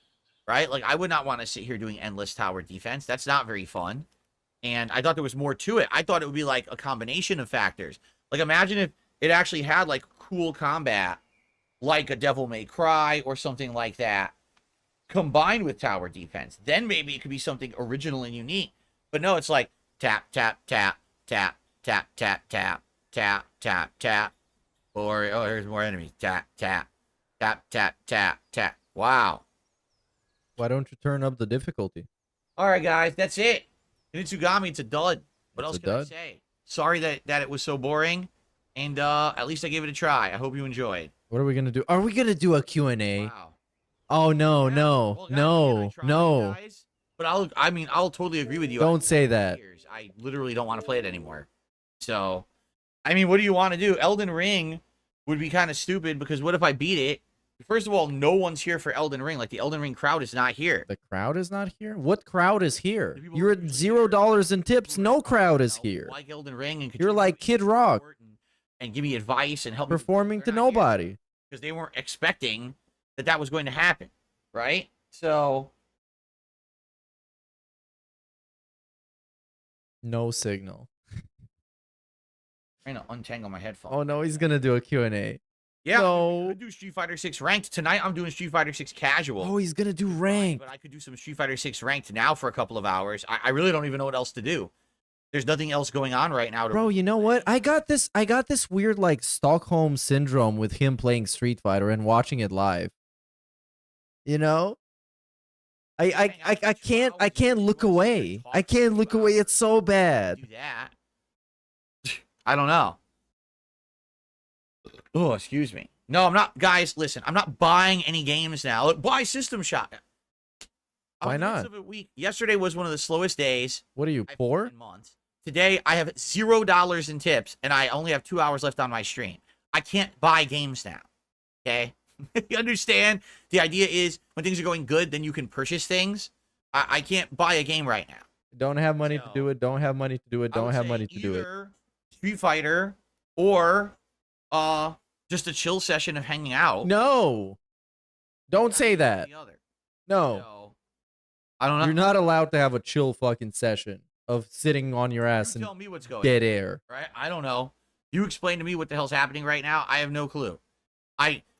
right? Like, I would not want to sit here doing endless tower defense. That's not very fun. And I thought there was more to it. I thought it would be like a combination of factors. Like, imagine if it actually had like cool combat, like a Devil May Cry or something like that, combined with tower defense. Then maybe it could be something original and unique. But no, it's like tap, tap, tap, tap, tap, tap, tap, tap, tap, tap. Or, oh, here's more enemies. Tap, tap, tap, tap, tap, tap. Wow. Why don't you turn up the difficulty? All right, guys, that's it. Initsugami, it's a dud. What else can I say? Sorry that it was so boring. And at least I gave it a try. I hope you enjoyed. What are we going to do? Are we going to do a Q&A? Wow. Oh, no, Yeah. no, Well, guys, no, try, no. guys. But I'll totally agree with you. Don't say that. I literally don't want to play it anymore. So, I mean, what do you want to do? Elden Ring would be kind of stupid because what if I beat it? First of all, no one's here for Elden Ring. Like, the Elden Ring crowd is not here. The crowd is not here? What crowd is here? You're at $0 in tips. No crowd is here. Like Elden Ring and You're like Kid Rock. And give me advice and help me performing to nobody. Because they weren't expecting that was going to happen, right? So no signal. I'm trying to untangle my headphones. Oh no, he's gonna do a Q&A. Yeah, no. I'm gonna do Street Fighter 6 ranked tonight. I'm doing Street Fighter 6 casual. Oh, he's gonna do ranked. But I could do some Street Fighter 6 ranked now for a couple of hours. I really don't even know what else to do. There's nothing else going on right now. Bro, you know what? I got this weird like Stockholm syndrome with him playing Street Fighter and watching it live. You know? I can't look away. I can't look away. It's so bad. Do that. I don't know. Oh, excuse me. No, I'm not. Guys, listen. I'm not buying any games now. Buy System Shock. Why not? Yesterday was one of the slowest days. What are you, poor? Months. Today, I have $0 in tips, and I only have 2 hours left on my stream. I can't buy games now. Okay? You understand? The idea is when things are going good, then you can purchase things. I can't buy a game right now. Don't have money to do it. Don't have money to do it. Don't have money to do it. Street Fighter or just a chill session of hanging out. No. Don't say that. No. I don't know. You're not allowed to have a chill fucking session of sitting on your ass and tell me what's going dead on, air. Right? I don't know. You explain to me what the hell's happening right now. I have no clue.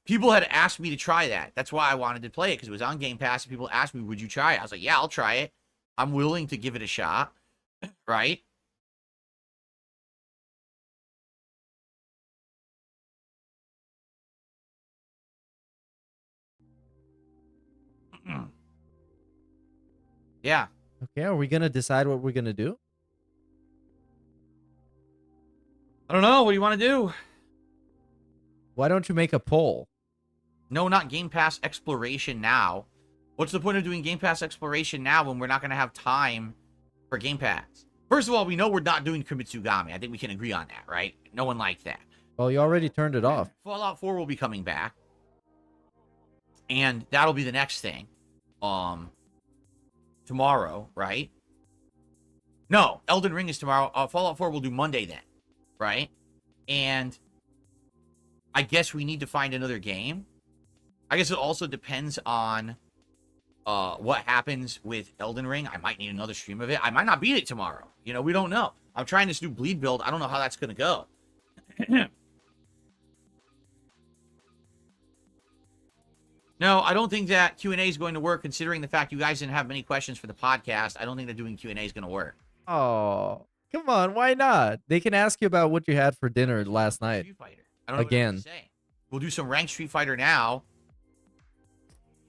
People had asked me to try that. That's why I wanted to play it, because it was on Game Pass, and people asked me, would you try it? I was like, yeah, I'll try it. I'm willing to give it a shot. Right? Yeah. Okay, are we gonna decide what we're gonna do? I don't know. What do you want to do? Why don't you make a poll? No, not Game Pass Exploration now. What's the point of doing Game Pass Exploration now when we're not going to have time for Game Pass? First of all, we know we're not doing Kimitsugami. I think we can agree on that, right? No one likes that. Well, you already turned it off. Fallout 4 will be coming back. And that'll be the next thing. Tomorrow, right? No, Elden Ring is tomorrow. Fallout 4 will do Monday then, right? And I guess we need to find another game. I guess it also depends on what happens with Elden Ring. I might need another stream of it. I might not beat it tomorrow. You know, we don't know. I'm trying this new bleed build. I don't know how that's going to go. No, I don't think that Q&A is going to work, considering the fact you guys didn't have many questions for the podcast. I don't think that doing Q&A is going to work. Oh, come on. Why not? They can ask you about what you had for dinner last night. Street Fighter. I don't know Again. what to say. We'll do some ranked Street Fighter now.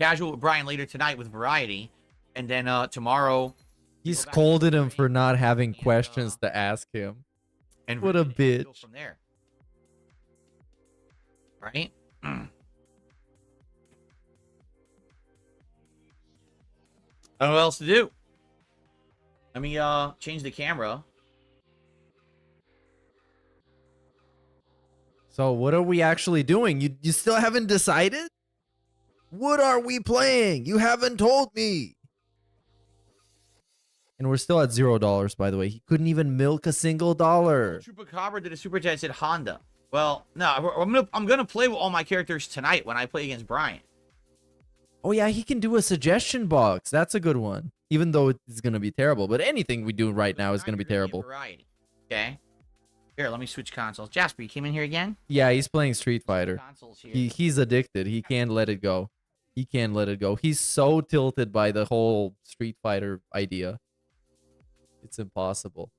Casual with Brian later tonight with Variety. And then tomorrow... He scolded him for not having questions to ask him. And what a bitch. Go from there. Right? I don't know what else to do. Let me change the camera. So what are we actually doing? You still haven't decided? What are we playing? You haven't told me. And we're still at $0, by the way. He couldn't even milk a single dollar. Chupacabra did a super chat, said Honda. Well, no, I'm gonna play with all my characters tonight when I play against Brian. Oh yeah, he can do a suggestion box. That's a good one. Even though it's gonna be terrible, but anything we do right now is gonna be terrible. Variety. Okay. Here, let me switch consoles. Jasper, you came in here again? Yeah, he's playing Street Fighter. Consoles here. He's addicted. He can't let it go. He can't let it go. He's so tilted by the whole Street Fighter idea. It's impossible.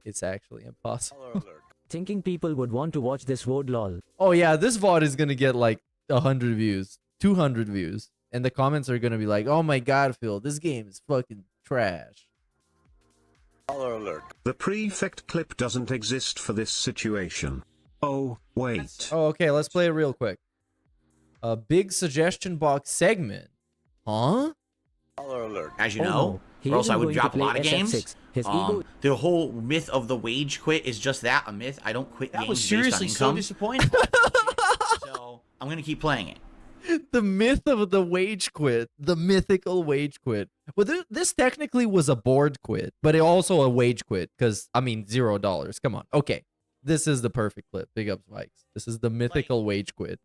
It's actually impossible. Thinking people would want to watch this VOD lol. Oh yeah, this VOD is gonna get like 100 views, 200 views, and the comments are gonna be like, "Oh my God, Phil, this game is fucking trash." Alert. The prefect clip doesn't exist for this situation. Oh, wait. Oh, okay, let's play it real quick. A big suggestion box segment. Huh? Alert. As you Oh, know, no. He or else I isn't would going to drop a play lot of games. SF6. His ego... The whole myth of the wage quit is just that, a myth. I don't quit That games was based on seriously so income. disappointing. So I'm going to keep playing it. The myth of the wage quit, the mythical wage quit. Well, this technically was a board quit, but it also a wage quit because, I mean, $0. Come on. Okay. This is the perfect clip. Big up Spikes. This is the mythical wage quit.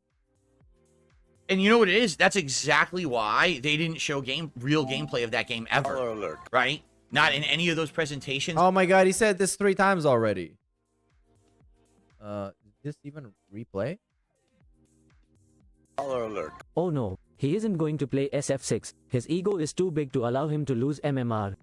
And you know what it is? That's exactly why they didn't show real gameplay of that game ever. Alert. Right? Not in any of those presentations. Oh my God, he said this 3 times already. Did this even replay? Alert. Oh no, he isn't going to play SF6. His ego is too big to allow him to lose MMR.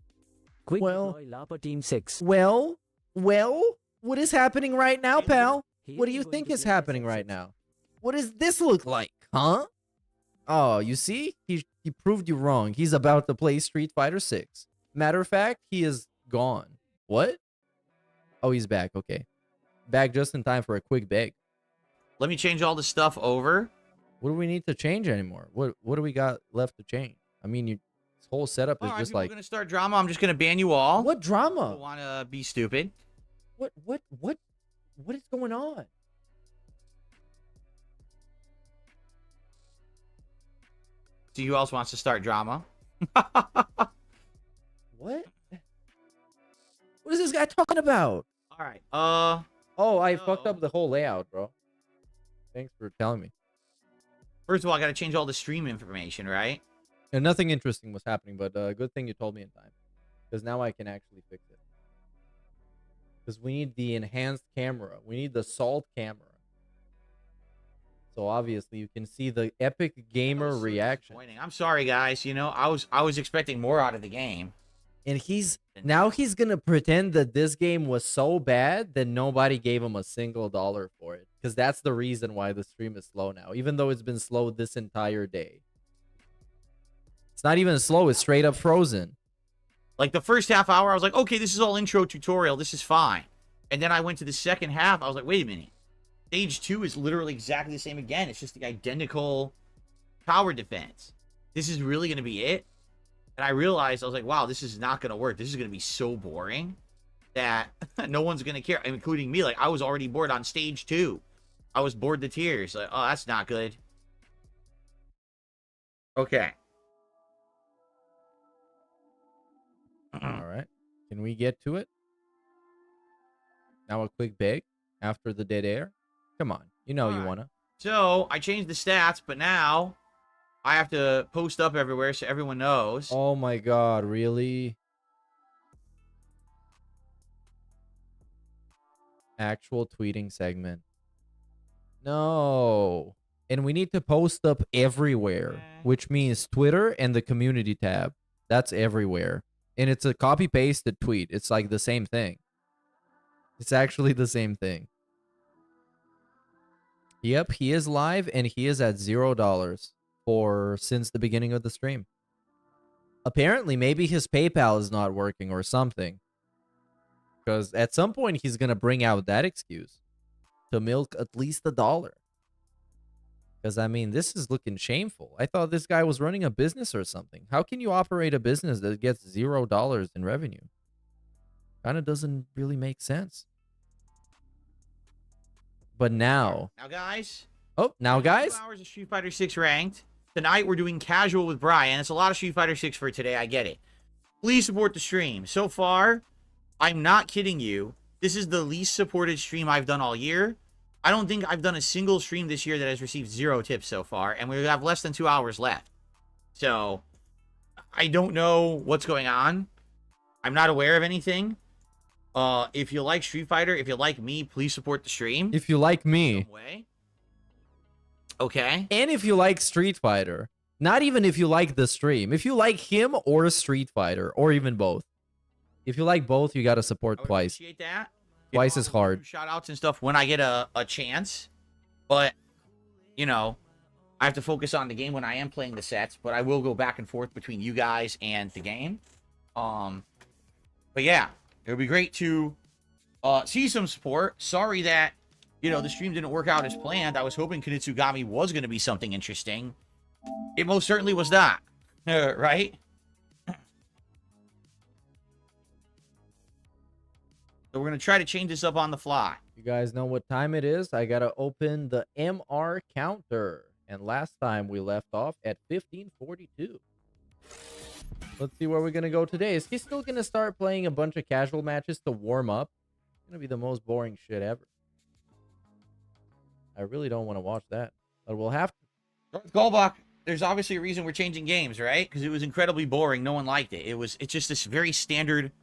Quick deploy Lapa Team 6. Well, what is happening right now, pal? He What do isn't you going think to is play happening SF6. right now? What does this look like, huh? Oh, you see? He proved you wrong. He's about to play Street Fighter 6. Matter of fact, he is gone. What? Oh, he's back. Okay. Back just in time for a quick beg. Let me change all the stuff over. What do we need to change anymore? What do we got left to change? I mean, this whole setup is All right, just people are like... going to start drama. I'm just going to ban you all. What drama? Want to be stupid. What is going on? See who else wants to start drama. What? What is this guy talking about? All right. Oh, I fucked up the whole layout, bro. Thanks for telling me. First of all, I got to change all the stream information, right? And nothing interesting was happening, but good thing you told me in time. Because now I can actually fix it. Because we need the enhanced camera. We need the salt camera. So obviously you can see the epic gamer reaction. I'm sorry, guys. You know, I was expecting more out of the game. And he's gonna pretend that this game was so bad that nobody gave him a single dollar for it. Because that's the reason why the stream is slow now, even though it's been slow this entire day. It's not even slow, it's straight up frozen. Like the first half hour, I was like, okay, this is all intro tutorial, this is fine. And then I went to the second half, I was like, wait a minute. Stage 2 is literally exactly the same again. It's just the identical tower defense. This is really going to be it? And I realized, I was like, wow, this is not going to work. This is going to be so boring that no one's going to care, including me. Like, I was already bored on stage 2. I was bored to tears. Like, oh, that's not good. Okay. All right. Can we get to it? Now a quick beg after the dead air. Come on. You know you wanna. So, I changed the stats, but now I have to post up everywhere so everyone knows. Oh my God, really? Actual tweeting segment. No. And we need to post up everywhere, which means Twitter and the community tab. That's everywhere. And it's a copy-pasted tweet. It's like the same thing. It's actually the same thing. Yep, he is live and he is at $0 since the beginning of the stream. Apparently, maybe his PayPal is not working or something. Because at some point, he's going to bring out that excuse to milk at least $1. Because, I mean, this is looking shameful. I thought this guy was running a business or something. How can you operate a business that gets $0 in revenue? Kind of doesn't really make sense. But now... Now, guys. Oh, now, guys. 2 hours of Street Fighter 6 ranked. Tonight, we're doing casual with Brian. It's a lot of Street Fighter 6 for today. I get it. Please support the stream. So far, I'm not kidding you. This is the least supported stream I've done all year. I don't think I've done a single stream this year that has received 0 tips so far, and we have less than 2 hours left. So, I don't know what's going on. I'm not aware of anything. If you like Street Fighter, if you like me, please support the stream. If you like me. Some way. Okay. And if you like Street Fighter. Not even if you like the stream. If you like him or Street Fighter, or even both. If you like both, you got to support twice. Appreciate that. Twice is hard. Shout outs and stuff when I get a chance. But, you know, I have to focus on the game when I am playing the sets. But I will go back and forth between you guys and the game. But yeah, it would be great to see some support. Sorry that, you know, the stream didn't work out as planned. I was hoping Kunitsugami was going to be something interesting. It most certainly was not. Right? So we're going to try to change this up on the fly. You guys know what time it is? I got to open the MR counter. And last time we left off at 1542. Let's see where we're going to go today. Is he still going to start playing a bunch of casual matches to warm up? It's going to be the most boring shit ever. I really don't want to watch that. But we'll have to. Golbach, there's obviously a reason we're changing games, right? Because it was incredibly boring. No one liked it. It's just this very standard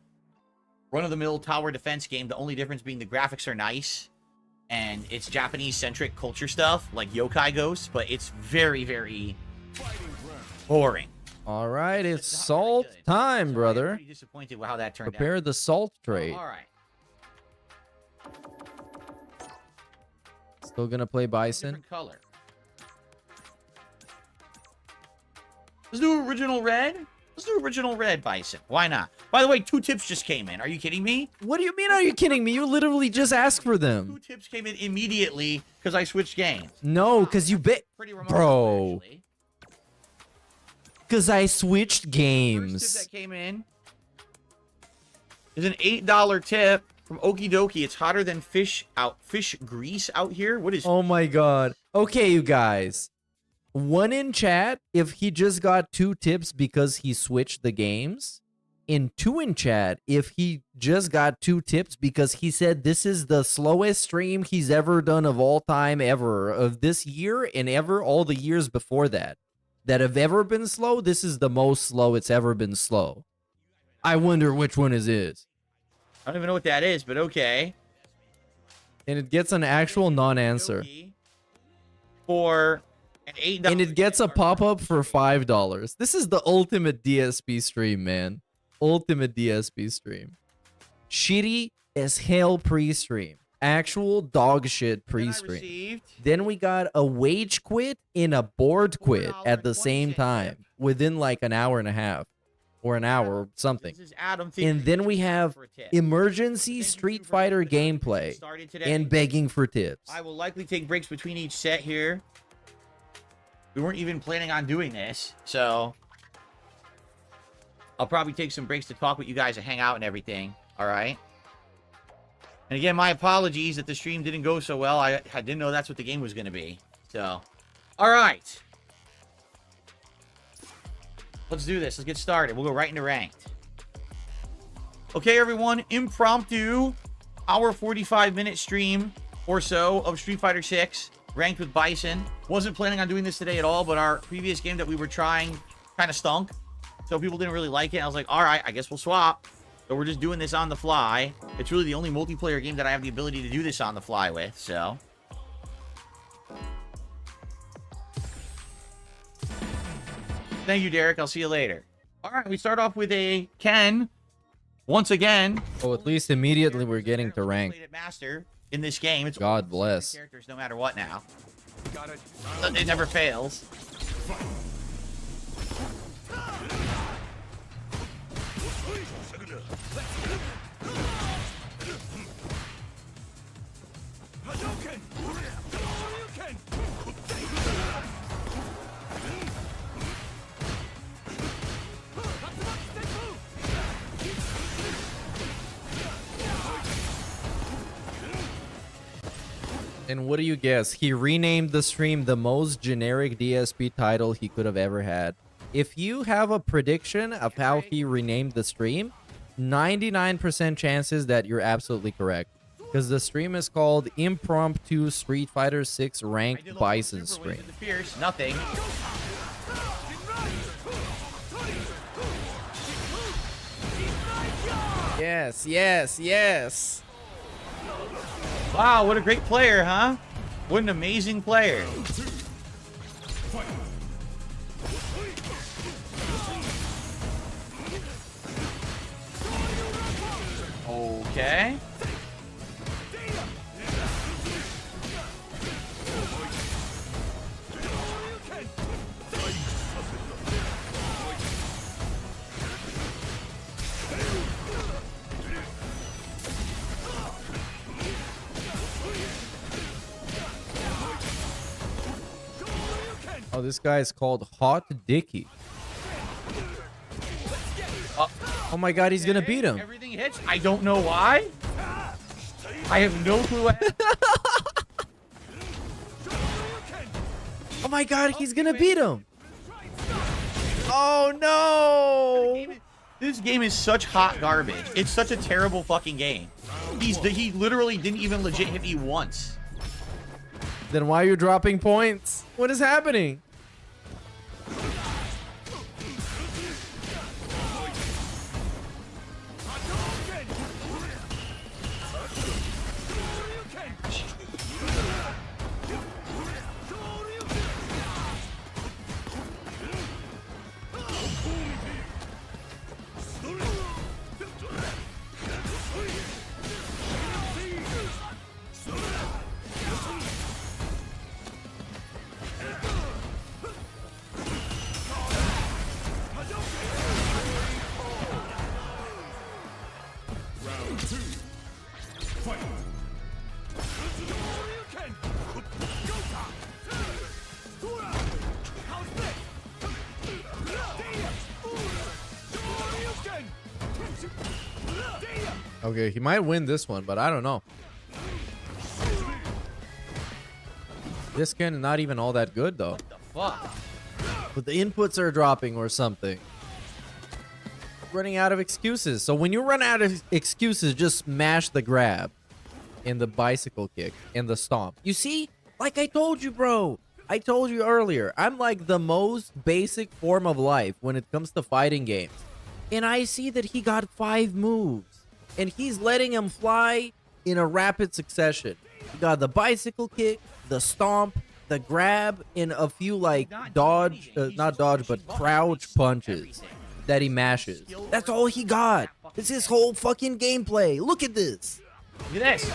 run-of-the-mill tower defense game. The only difference being the graphics are nice. And it's Japanese-centric culture stuff, like Yokai Ghosts. But it's very, very boring. All right, it's salt time, brother. I'm pretty disappointed with how that turned out. Prepare the salt tray. All right. Still gonna play Bison. Different color. Let's do original red. Let's do original red, Bison. Why not? By the way, 2 tips just came in. Are you kidding me? What do you mean, are you kidding me? You literally just asked for them. 2 tips came in immediately because I switched games. No, because you bet. Pretty remarkable, actually. Because I switched games. First tip that came in is an $8 tip from Okie Dokie. It's hotter than fish grease out here. What is... Oh my god. Okay, you guys. 1 in chat if he just got 2 tips because he switched the games. And 2 in chat if he just got 2 tips because he said this is the slowest stream he's ever done of all time ever. Of this year and ever all the years before that. That have ever been slow. This is the most slow it's ever been slow. I wonder which one is his. I don't even know what that is, but okay. And it gets an actual non-answer. For an $8. And it gets a pop-up for $5. This is the ultimate DSP stream, man. Ultimate DSP stream. Shitty as hell pre-stream. Actual dog shit pre-stream. Then we got a wage quit and a board quit at the same time. Within like an hour and a half. Or an hour or something. And then we have emergency Street Fighter gameplay. And begging for tips. I will likely take breaks between each set here. We weren't even planning on doing this. So I'll probably take some breaks to talk with you guys and hang out and everything. Alright? And again, my apologies that the stream didn't go so well. I didn't know that's what the game was going to be. So, alright. Let's do this. Let's get started. We'll go right into ranked. Okay, everyone. Impromptu, hour 45-minute stream or so of Street Fighter 6, ranked with Bison. Wasn't planning on doing this today at all, but our previous game that we were trying kind of stunk. So people didn't really like it. I was like, all right, I guess we'll swap. So we're just doing this on the fly. It's really the only multiplayer game that I have the ability to do this on the fly with, so. Thank you, Derek. I'll see you later. All right, we start off with a Ken. Once again. Oh, at least immediately we're getting to rank. Master in this game. It's God bless. Characters no matter what now. It never fails. And what do you guess? He renamed the stream the most generic DSP title he could have ever had. If you have a prediction of how he renamed the stream, 99% chances that you're absolutely correct. Because the stream is called Impromptu Street Fighter 6 Ranked Bison Stream. Pierce, nothing. Yes, yes, yes. Wow, what a great player, huh? What an amazing player. Okay. Oh, this guy is called Hot Dicky. Oh my god, he's gonna beat him. Everything hits. I don't know why. I have no clue. Oh my god, he's gonna beat him. Oh no. This game is such hot garbage. It's such a terrible fucking game. He literally didn't even legit hit me once. Then why are you dropping points? What is happening? Okay, he might win this one, but I don't know. This skin is not even all that good, though. What the fuck? But the inputs are dropping or something. Running out of excuses. So when you run out of excuses, just smash the grab and the bicycle kick and the stomp. You see? Like I told you, bro. I told you earlier. I'm like the most basic form of life when it comes to fighting games. And I see that he got 5 moves. And he's letting him fly in a rapid succession. He got the bicycle kick, the stomp, the grab, and a few like dodge, not dodge, but crouch punches that he mashes. That's all he got. It's his whole fucking gameplay. Look at this. Look at this.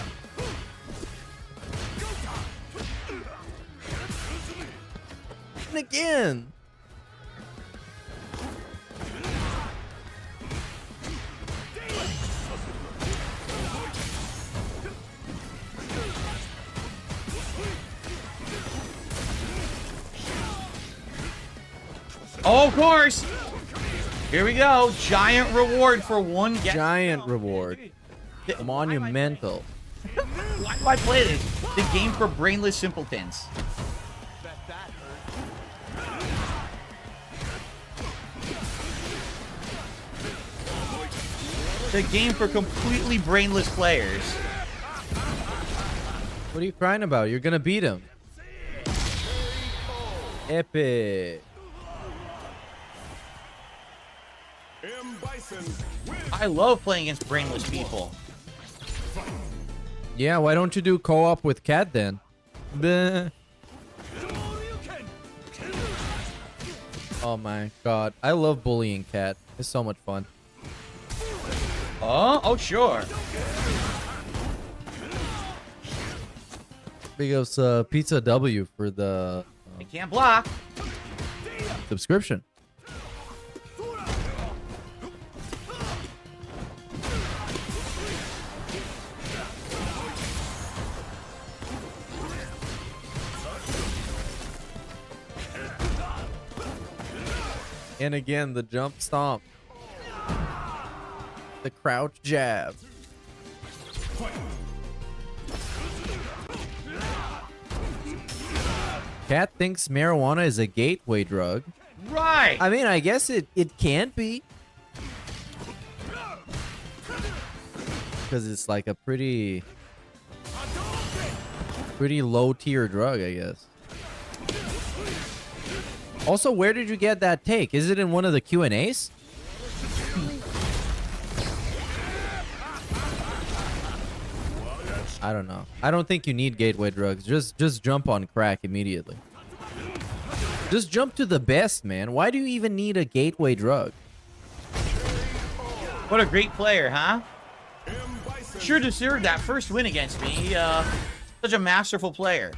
And again. Oh, of course. Here we go. Giant reward for one get. Giant reward. Monumental. Why do I play this? The game for brainless simpletons. The game for completely brainless players. What are you crying about? You're gonna beat him. Epic. I love playing against brainless people. Yeah, why don't you do co-op with Cat then? Bleh. Oh my god. I love bullying Cat. It's so much fun. Oh, sure. Big ups Pizza W for the I can't block. subscription. And again, the jump stomp. The crouch jab. Cat thinks marijuana is a gateway drug. Right. I mean, I guess it can't be. Because it's like a pretty low tier drug, I guess. Also, where did you get that take? Is it in one of the Q&As? I don't know. I don't think you need gateway drugs. Just jump on crack immediately. Just jump to the best, man. Why do you even need a gateway drug? What a great player, huh? Sure deserved that first win against me. Such a masterful player.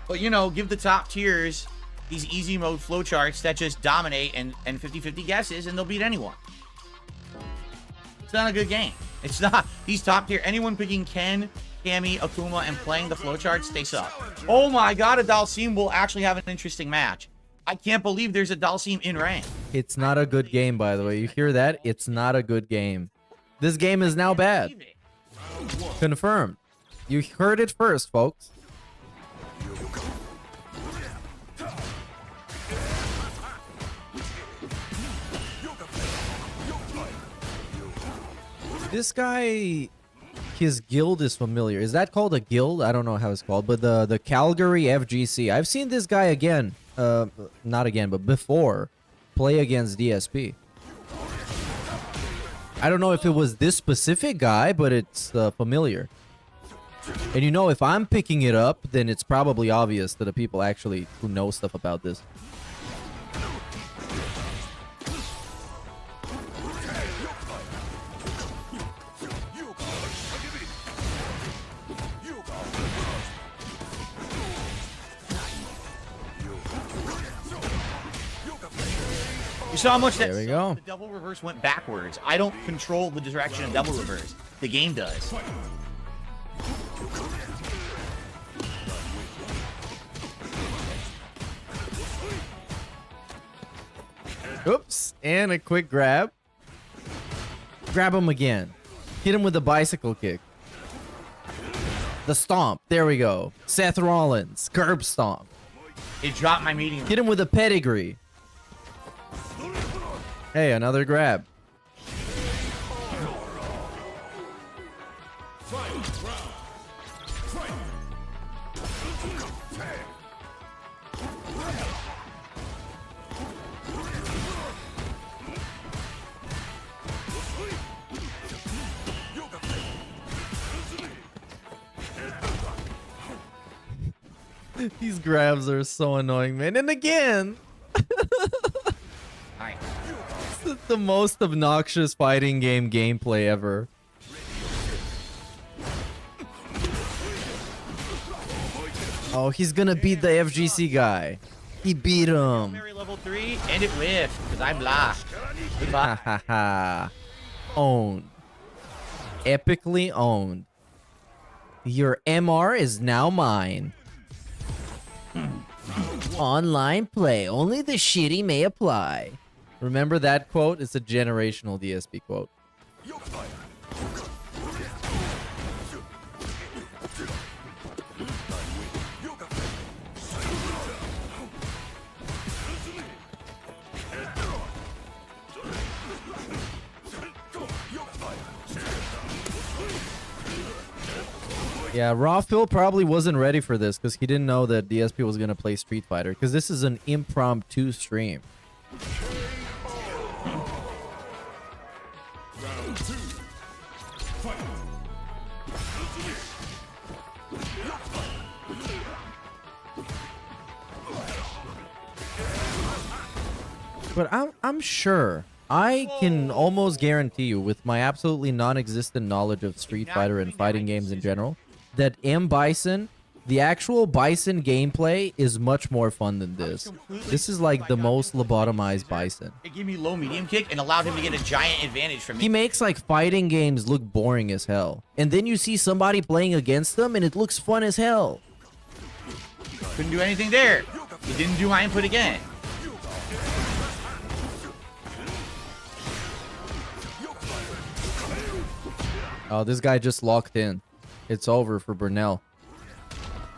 But, you know, give the top tiers these easy mode flowcharts that just dominate and 50-50 guesses, and they'll beat anyone. It's not a good game. It's not. These top tier, anyone picking Ken, Cammy, Akuma, and playing the flowcharts, they suck. Oh my god, a Dalsim will actually have an interesting match. I can't believe there's a Dalsim in rank. It's not a good game, by the way. You hear that? It's not a good game. This game is now bad. Confirmed. You heard it first, folks. This guy, his guild is familiar. Is that called a guild? I don't know how it's called, but the Calgary FGC. I've seen this guy again, not again, but before, play against DSP. I don't know if it was this specific guy, but it's familiar. And you know, if I'm picking it up, then it's probably obvious to the people actually who know stuff about this. You saw how much that There we go. the double reverse went backwards. I don't control the direction of double reverse. The game does. Oops. And a quick grab. Grab him again. Hit him with the bicycle kick. The stomp. There we go. Seth Rollins. Curb stomp. It dropped my medium. Hit him with a pedigree. Hey, another grab. These grabs are so annoying, man. And again, this is the most obnoxious fighting game gameplay ever. Oh, he's gonna beat the FGC guy. He beat him. Level 3, and it whiffed, because I'm lost. Ha ha ha. Owned. Epically owned. Your MR is now mine. Online play. Only the shitty may apply. Remember that quote? It's a generational DSP quote. Yeah, Raw Phil probably wasn't ready for this because he didn't know that DSP was going to play Street Fighter because this is an impromptu stream. But I'm sure, I can almost guarantee you with my absolutely non-existent knowledge of Street Fighter and fighting games in general, that M. Bison, the actual Bison gameplay is much more fun than this. This is like the most lobotomized Bison. It gave me low medium kick and allowed him to get a giant advantage from me. He makes like fighting games look boring as hell. And then you see somebody playing against them and it looks fun as hell. Couldn't do anything there. He didn't do my input again. Oh, this guy just locked in. It's over for Burnell.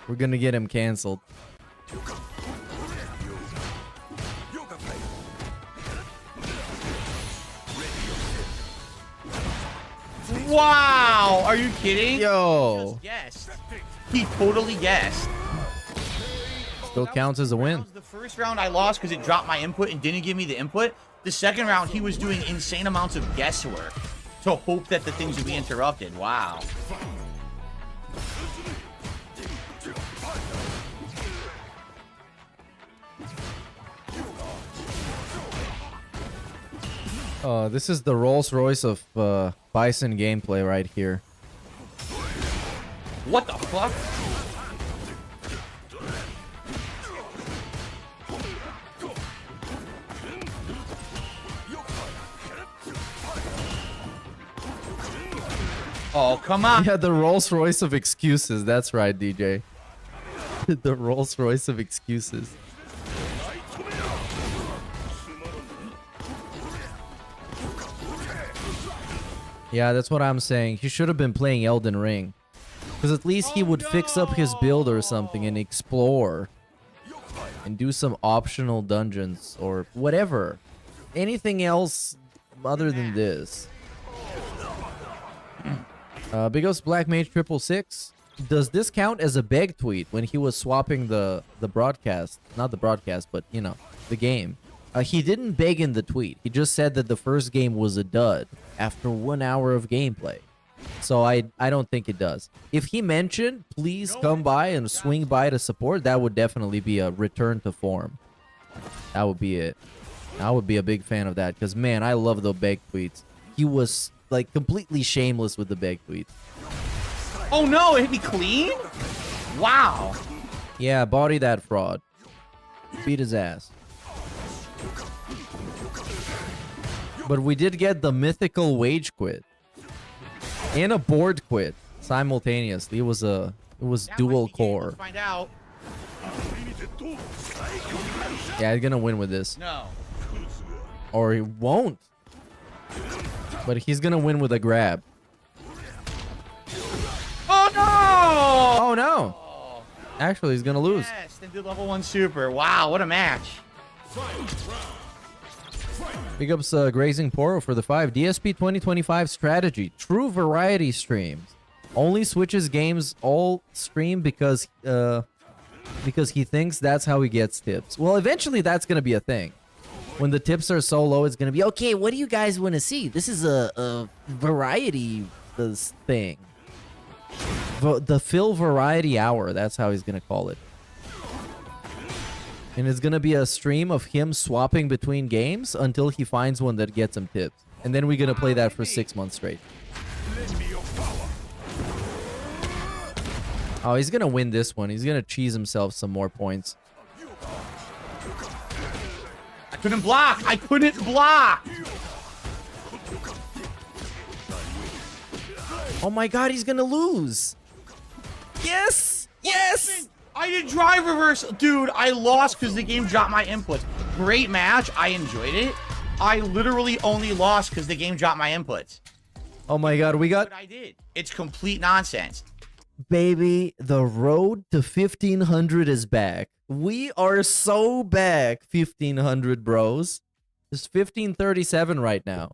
We're gonna get him canceled. Wow! Are you kidding? Yo. He just guessed. He totally guessed. Still counts as a win. The first round I lost because it dropped my input and didn't give me the input. The second round, he was doing insane amounts of guesswork to hope that the things would be interrupted. Wow. This is the Rolls Royce of Bison gameplay right here. What the fuck? Oh, come on. Yeah, the Rolls Royce of excuses. That's right, DJ. The Rolls Royce of excuses. Yeah, that's what I'm saying. He should have been playing Elden Ring. Because at least he would fix up his build or something and explore. And do some optional dungeons or whatever. Anything else other than this. Big Ups Black Mage 666. Does this count as a beg tweet when he was swapping the broadcast? Not the broadcast, but, you know, the game. He didn't beg in the tweet. He just said that the first game was a dud after 1 hour of gameplay. So I don't think it does. If he mentioned, please come by and swing by to support, that would definitely be a return to form. That would be it. I would be a big fan of that because, man, I love the beg tweets. He was, like, completely shameless with the beg tweets. Oh, no, it hit me clean? Wow. Yeah, body that fraud. Beat his ass. But we did get the mythical wage quit and a board quit simultaneously. It was dual core. Find out. Yeah, he's gonna win with this. No. Or he won't. But he's gonna win with a grab. Oh no! Oh no! Actually, he's gonna lose. Yes, they did level 1 super. Wow, what a match. Big ups Grazing Poro for the 5. DSP 2025 strategy. True variety streams. Only switches games all stream because he thinks that's how he gets tips. Well, eventually that's going to be a thing. When the tips are so low, it's going to be, okay, what do you guys want to see? This is a variety thing. The Phil Variety Hour. That's how he's going to call it. And it's going to be a stream of him swapping between games until he finds one that gets him tips. And then we're going to play that for 6 months straight. Oh, he's going to win this one. He's going to cheese himself some more points. I couldn't block. I couldn't block. Oh my god, he's going to lose. Yes! Yes! I did drive reversal. Dude, I lost because the game dropped my inputs. Great match. I enjoyed it. I literally only lost because the game dropped my inputs. Oh my god, we got... What I did. It's complete nonsense. Baby, the road to 1500 is back. We are so back, 1500 bros. It's 1537 right now.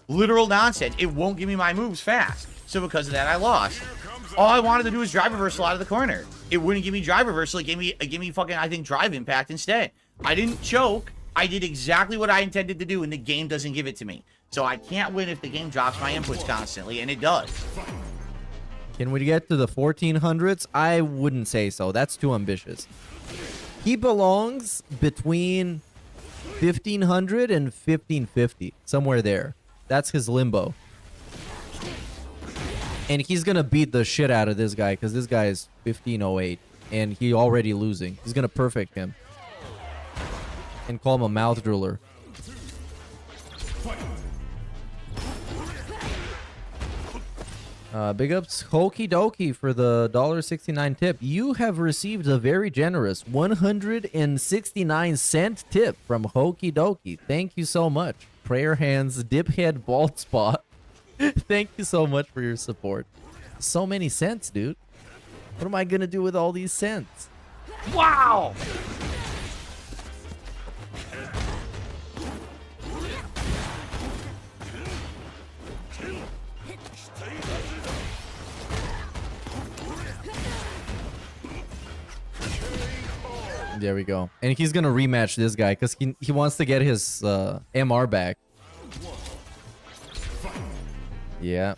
Literal nonsense. It won't give me my moves fast. So because of that, I lost. All I wanted to do was drive reversal out of the corner. It wouldn't give me drive reversal. It gave me fucking, I think, drive impact instead. I didn't choke. I did exactly what I intended to do, and the game doesn't give it to me. So I can't win if the game drops my inputs constantly, and it does. Can we get to the 1400s? I wouldn't say so. That's too ambitious. He belongs between 1500 and 1550. Somewhere there. That's his limbo. And he's going to beat the shit out of this guy because this guy is 1508 and he already losing. He's going to perfect him. And call him a mouth drooler. Big ups Hokey Dokey for the $1.69 tip. You have received a very generous 169-cent tip from Hokey Dokey. Thank you so much. Prayer hands, diphead, bald spot. Thank you so much for your support. So many cents, dude. What am I gonna do with all these cents? Wow! There we go. And he's gonna rematch this guy because he wants to get his MR back. Yeah.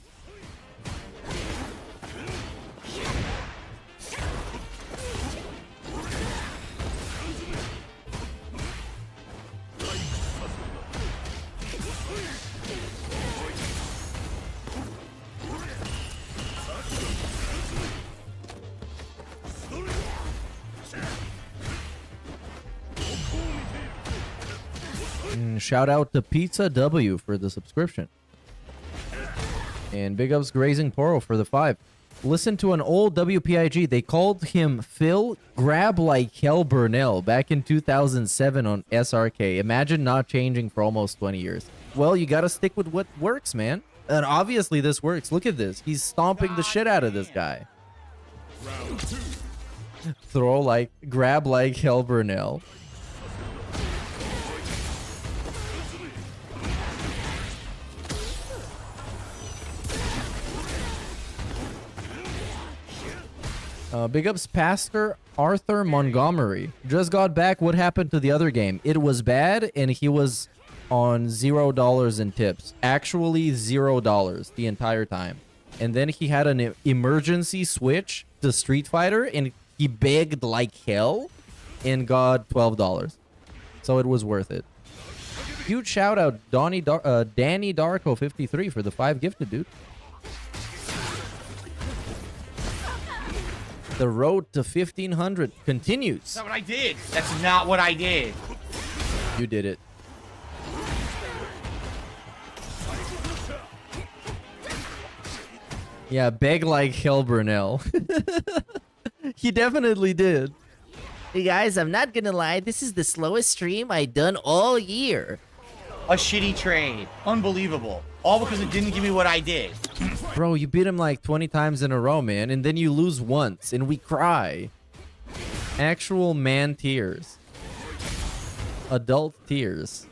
Shout out to Pizza W for the subscription. And big ups Grazing Poro for the 5. Listen to an old WPIG. They called him Phil Grab Like Hell Burnell back in 2007 on SRK. Imagine not changing for almost 20 years. Well, you gotta stick with what works, man. And obviously this works. Look at this. He's stomping the shit out of this guy. Grab like Hell Burnell. Big ups Pastor Arthur Montgomery. Just got back. What happened to the other game? It was bad, and he was on $0 in tips. Actually, $0 the entire time. And then he had an emergency switch to Street Fighter, and he begged like hell and got $12. So it was worth it. Huge shout out, Danny Darko 53 for the 5 gifted, dude. The road to 1500 continues. That's not what I did. That's not what I did. You did it. Yeah, beg like hell, Burnell. He definitely did. Hey guys, I'm not gonna lie, this is the slowest stream I done all year. A shitty trade. Unbelievable. All because it didn't give me what I did. Bro, you beat him like 20 times in a row, man, and then you lose once, and we cry. Actual man tears. Adult tears.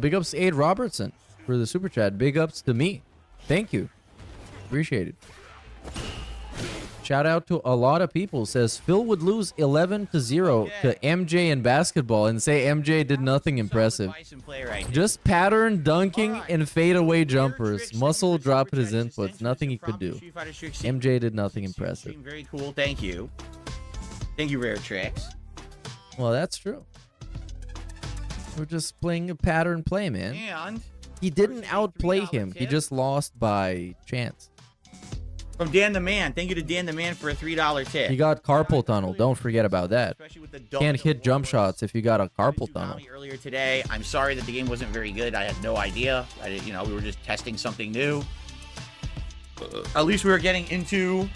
Big ups to Aid Robertson for the super chat. Big ups to me. Thank you. Appreciate it. Shout out to a lot of people. Says Phil would lose 11-0 to MJ in basketball and say MJ did nothing impressive. Just pattern dunking and fadeaway jumpers. Muscle dropped his inputs. Nothing he could do. MJ did nothing impressive. Very cool. Thank you. Thank you, Rare Tricks. Well, that's true. We're just playing a pattern play, man. And he didn't outplay him. He just lost by chance. From Dan the Man. Thank you to Dan the Man for a $3 tip. You got carpal tunnel. Don't forget about that. Can't hit jump shots if you got a carpal tunnel. Earlier today, I'm sorry that the game wasn't very good. I had no idea. We were just testing something new. At least we were getting into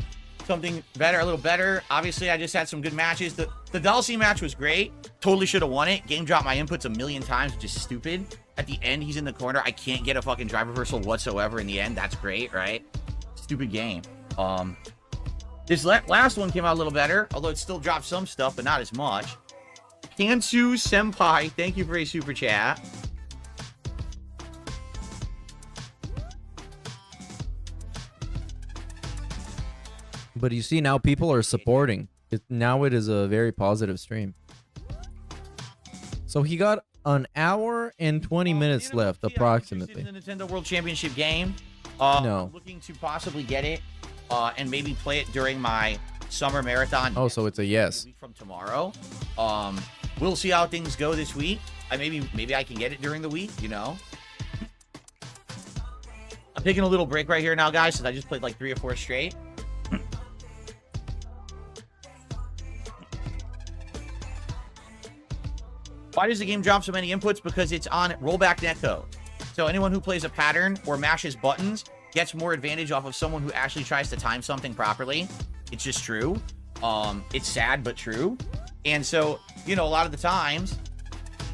something better, a little better. Obviously, I just had some good matches. The Dulcie match was great. Totally should have won it. Game dropped my inputs a million times, which is stupid. At the end, he's in the corner. I can't get a fucking drive reversal whatsoever in the end. That's great, right? Stupid game. This last one came out a little better, although it still dropped some stuff, but not as much. Kansu Senpai, thank you for a super chat. But you see, now people are supporting. Now it is a very positive stream. So he got an hour and 20 minutes left, approximately. The Nintendo World Championship game. No. I'm looking to possibly get it and maybe play it during my summer marathon. Oh, so it's a yes. From tomorrow. We'll see how things go this week. Maybe I can get it during the week, you know. I'm taking a little break right here now, guys, since I just played like 3 or 4 straight. Why does the game drop so many inputs? Because it's on rollback netcode. So anyone who plays a pattern or mashes buttons, gets more advantage off of someone who actually tries to time something properly. It's just true. It's sad, but true. And so, you know, a lot of the times,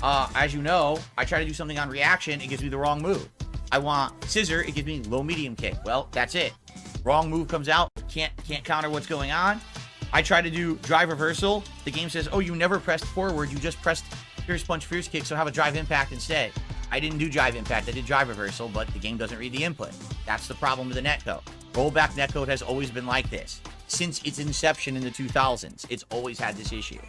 as you know, I try to do something on reaction, it gives me the wrong move. I want scissor, it gives me low medium kick. Well, that's it. Wrong move comes out, can't counter what's going on. I try to do drive reversal. The game says, oh, you never pressed forward, you just pressed fierce punch, fierce kick, so have a drive impact instead. I didn't do drive impact, I did drive reversal, but the game doesn't read the input. That's the problem with the netcode. Rollback netcode has always been like this. Since its inception in the 2000s, it's always had this issue.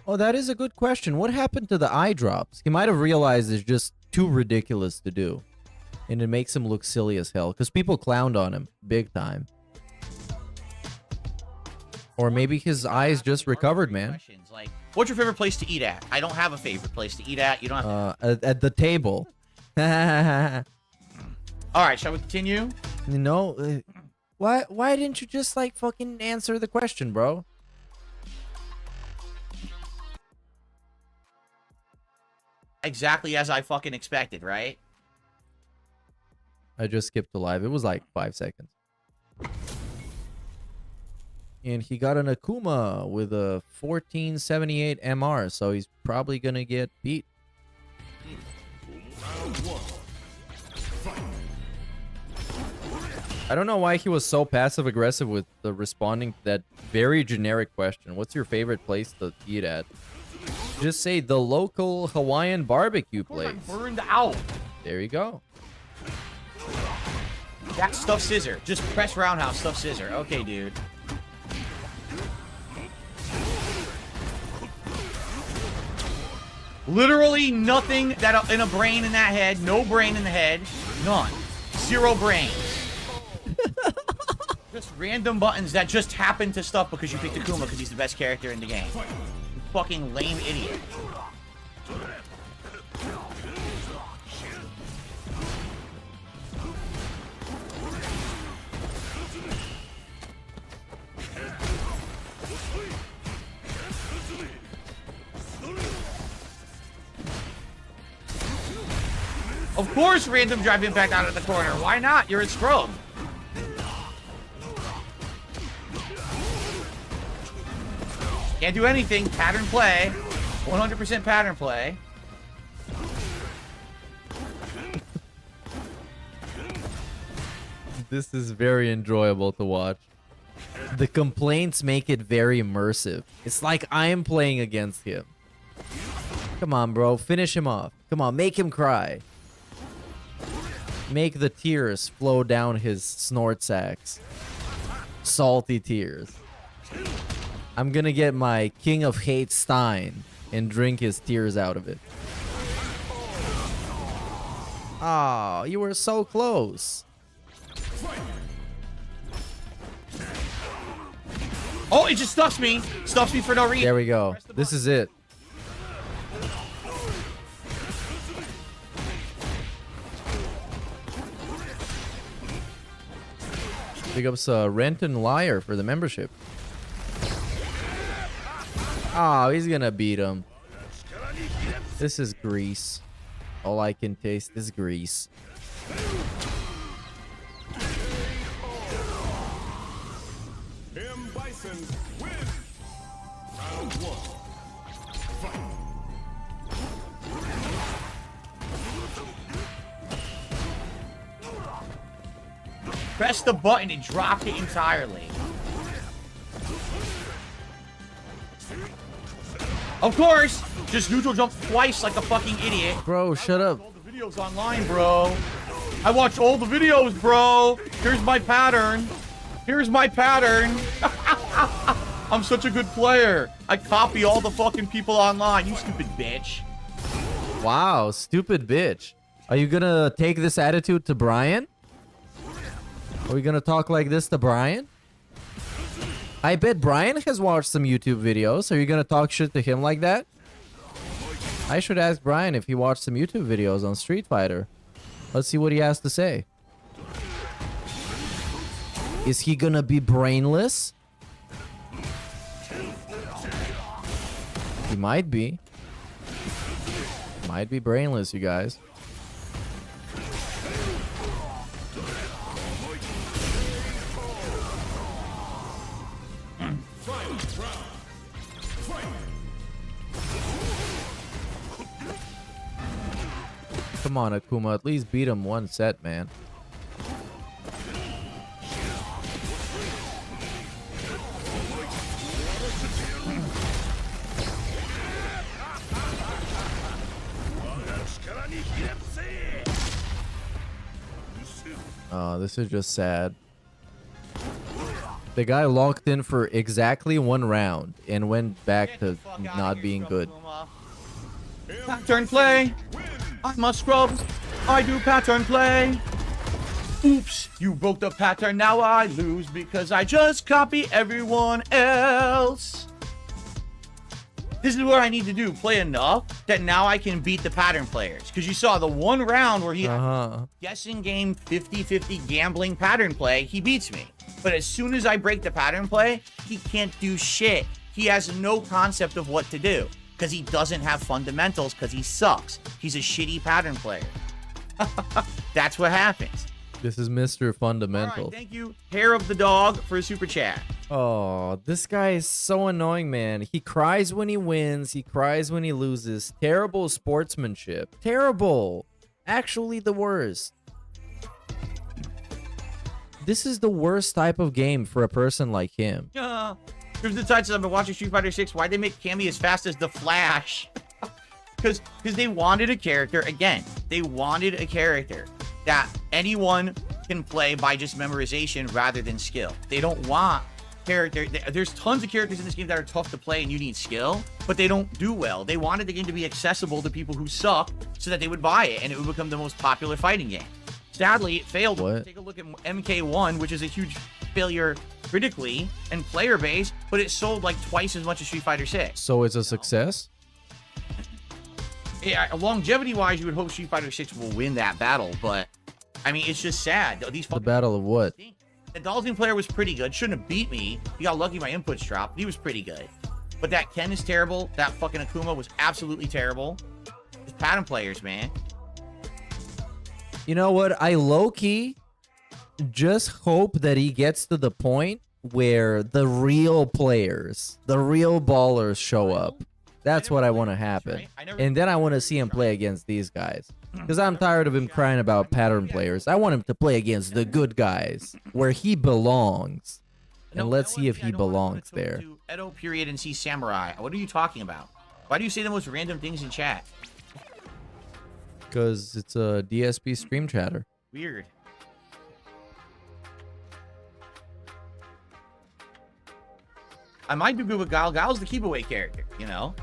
Oh, that is a good question. What happened to the eye drops? He might have realized it's just too ridiculous to do. And it makes him look silly as hell. Because people clowned on him big time. Or maybe his eyes just recovered, man. Like, what's your favorite place to eat at? I don't have a favorite place to eat at. You don't have at the table. Alright, shall we continue? No. Why didn't you just, like, fucking answer the question, bro? Exactly as I fucking expected, right? I just skipped the live. It was like 5 seconds. And he got an Akuma with a 1478 MR, so he's probably gonna get beat. I don't know why he was so passive-aggressive with the responding to that very generic question. What's your favorite place to eat at? Just say the local Hawaiian barbecue place. Burned out. There you go. That's stuff scissor. Just press roundhouse, stuff scissor. Okay, dude. Literally nothing that in a brain in that head. No brain in the head. None. Zero brains. Just random buttons that just happen to stuff because you picked Akuma because he's the best character in the game. You fucking lame idiot. Of course, random drive impact out of the corner. Why not? You're a scrub. Can't do anything. Pattern play. 100% pattern play. This is very enjoyable to watch. The complaints make it very immersive. It's like I'm playing against him. Come on, bro. Finish him off. Come on, make him cry. Make the tears flow down his snort sacks. Salty tears. I'm gonna get my King of Hate Stein and drink his tears out of it. Oh, you were so close. Oh, it just stuffs me. Stuffs me for no reason. There we go. This is it. Big ups Renton Liar for the membership. Oh, he's gonna beat him. This is grease. All I can taste is grease. Press the button and dropped it entirely. Of course! Just neutral jump twice like a fucking idiot. Bro, shut up. All the videos online, bro. I watch all the videos, bro. Here's my pattern. Here's my pattern. I'm such a good player. I copy all the fucking people online. You stupid bitch. Wow, stupid bitch. Are you gonna take this attitude to Brian? Are we gonna talk like this to Brian? I bet Brian has watched some YouTube videos. Are you gonna talk shit to him like that? I should ask Brian if he watched some YouTube videos on Street Fighter. Let's see what he has to say. Is he gonna be brainless? He might be. Might be brainless, you guys. Come on, Akuma. At least beat him one set, man. Oh, this is just sad. The guy locked in for exactly 1 round and went back to not being good. Pattern play. I'm a scrub. I do pattern play. Oops, you broke the pattern. Now I lose because I just copy everyone else. This is what I need to do. Play enough that now I can beat the pattern players. Because you saw the 1 round where he guessing game 50-50 gambling pattern play, he beats me. But as soon as I break the pattern play, he can't do shit. He has no concept of what to do. Because he doesn't have fundamentals because he sucks. He's a shitty pattern player. That's what happens. This is Mr. Fundamental. All right, thank you, Hair of the Dog, for a super chat. Oh, this guy is so annoying, man. He cries when he wins. He cries when he loses. Terrible sportsmanship. Terrible. Actually, the worst. This is the worst type of game for a person like him. Here's the title. I've been watching Street Fighter 6. Why'd they make Cammy as fast as the Flash? Because they wanted a character. Again, they wanted a character that anyone can play by just memorization rather than skill. They don't want character. There's tons of characters in this game that are tough to play and you need skill, but they don't do well. They wanted the game to be accessible to people who suck so that they would buy it and it would become the most popular fighting game. Sadly, it failed. Take a look at MK1, which is a huge failure critically and player base, but it sold like twice as much as Street Fighter 6. So it's a success? Yeah, longevity-wise, you would hope Street Fighter 6 will win that battle, but I mean, it's just sad. The battle of what? The Dalton player was pretty good. Shouldn't have beat me. He got lucky my inputs dropped. He was pretty good. But that Ken is terrible. That fucking Akuma was absolutely terrible. Just pattern players, man. You know what? I low-key just hope that he gets to the point where the real players, the real ballers show up. That's what I want to happen. And then I want to see him play against these guys. Because I'm tired of him crying about pattern players. I want him to play against the good guys, where he belongs. And let's see if he belongs there. Edo period and see Samurai. What are you talking about? Why do you say the most random things in chat? Because it's a DSP stream chatter. Weird. I might do good with Guile. Guile's the keep away character, you know?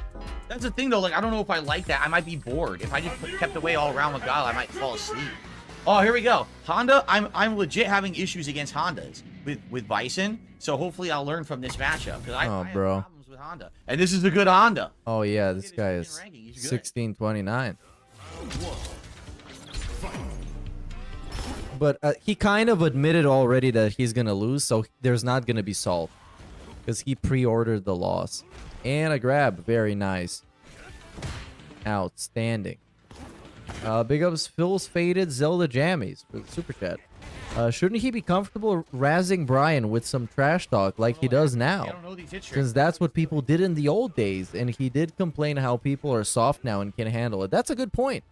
That's the thing though, like I don't know if I like that. I might be bored. If I just kept away all around with Guile, I might fall asleep. Oh, here we go. Honda, I'm legit having issues against Hondas with Bison. So hopefully I'll learn from this matchup. Because I have problems with Honda. And this is a good Honda. Oh yeah, this guy is 1629. But he kind of admitted already that he's gonna lose, so there's not gonna be salt. Because he pre-ordered the loss. And a grab. Very nice. Outstanding. Big ups Phil's Faded Zelda Jammies for the super chat. Shouldn't he be comfortable razzing Brian with some trash talk like he does now? Since that's what people did in the old days. And he did complain how people are soft now and can handle it. That's a good point.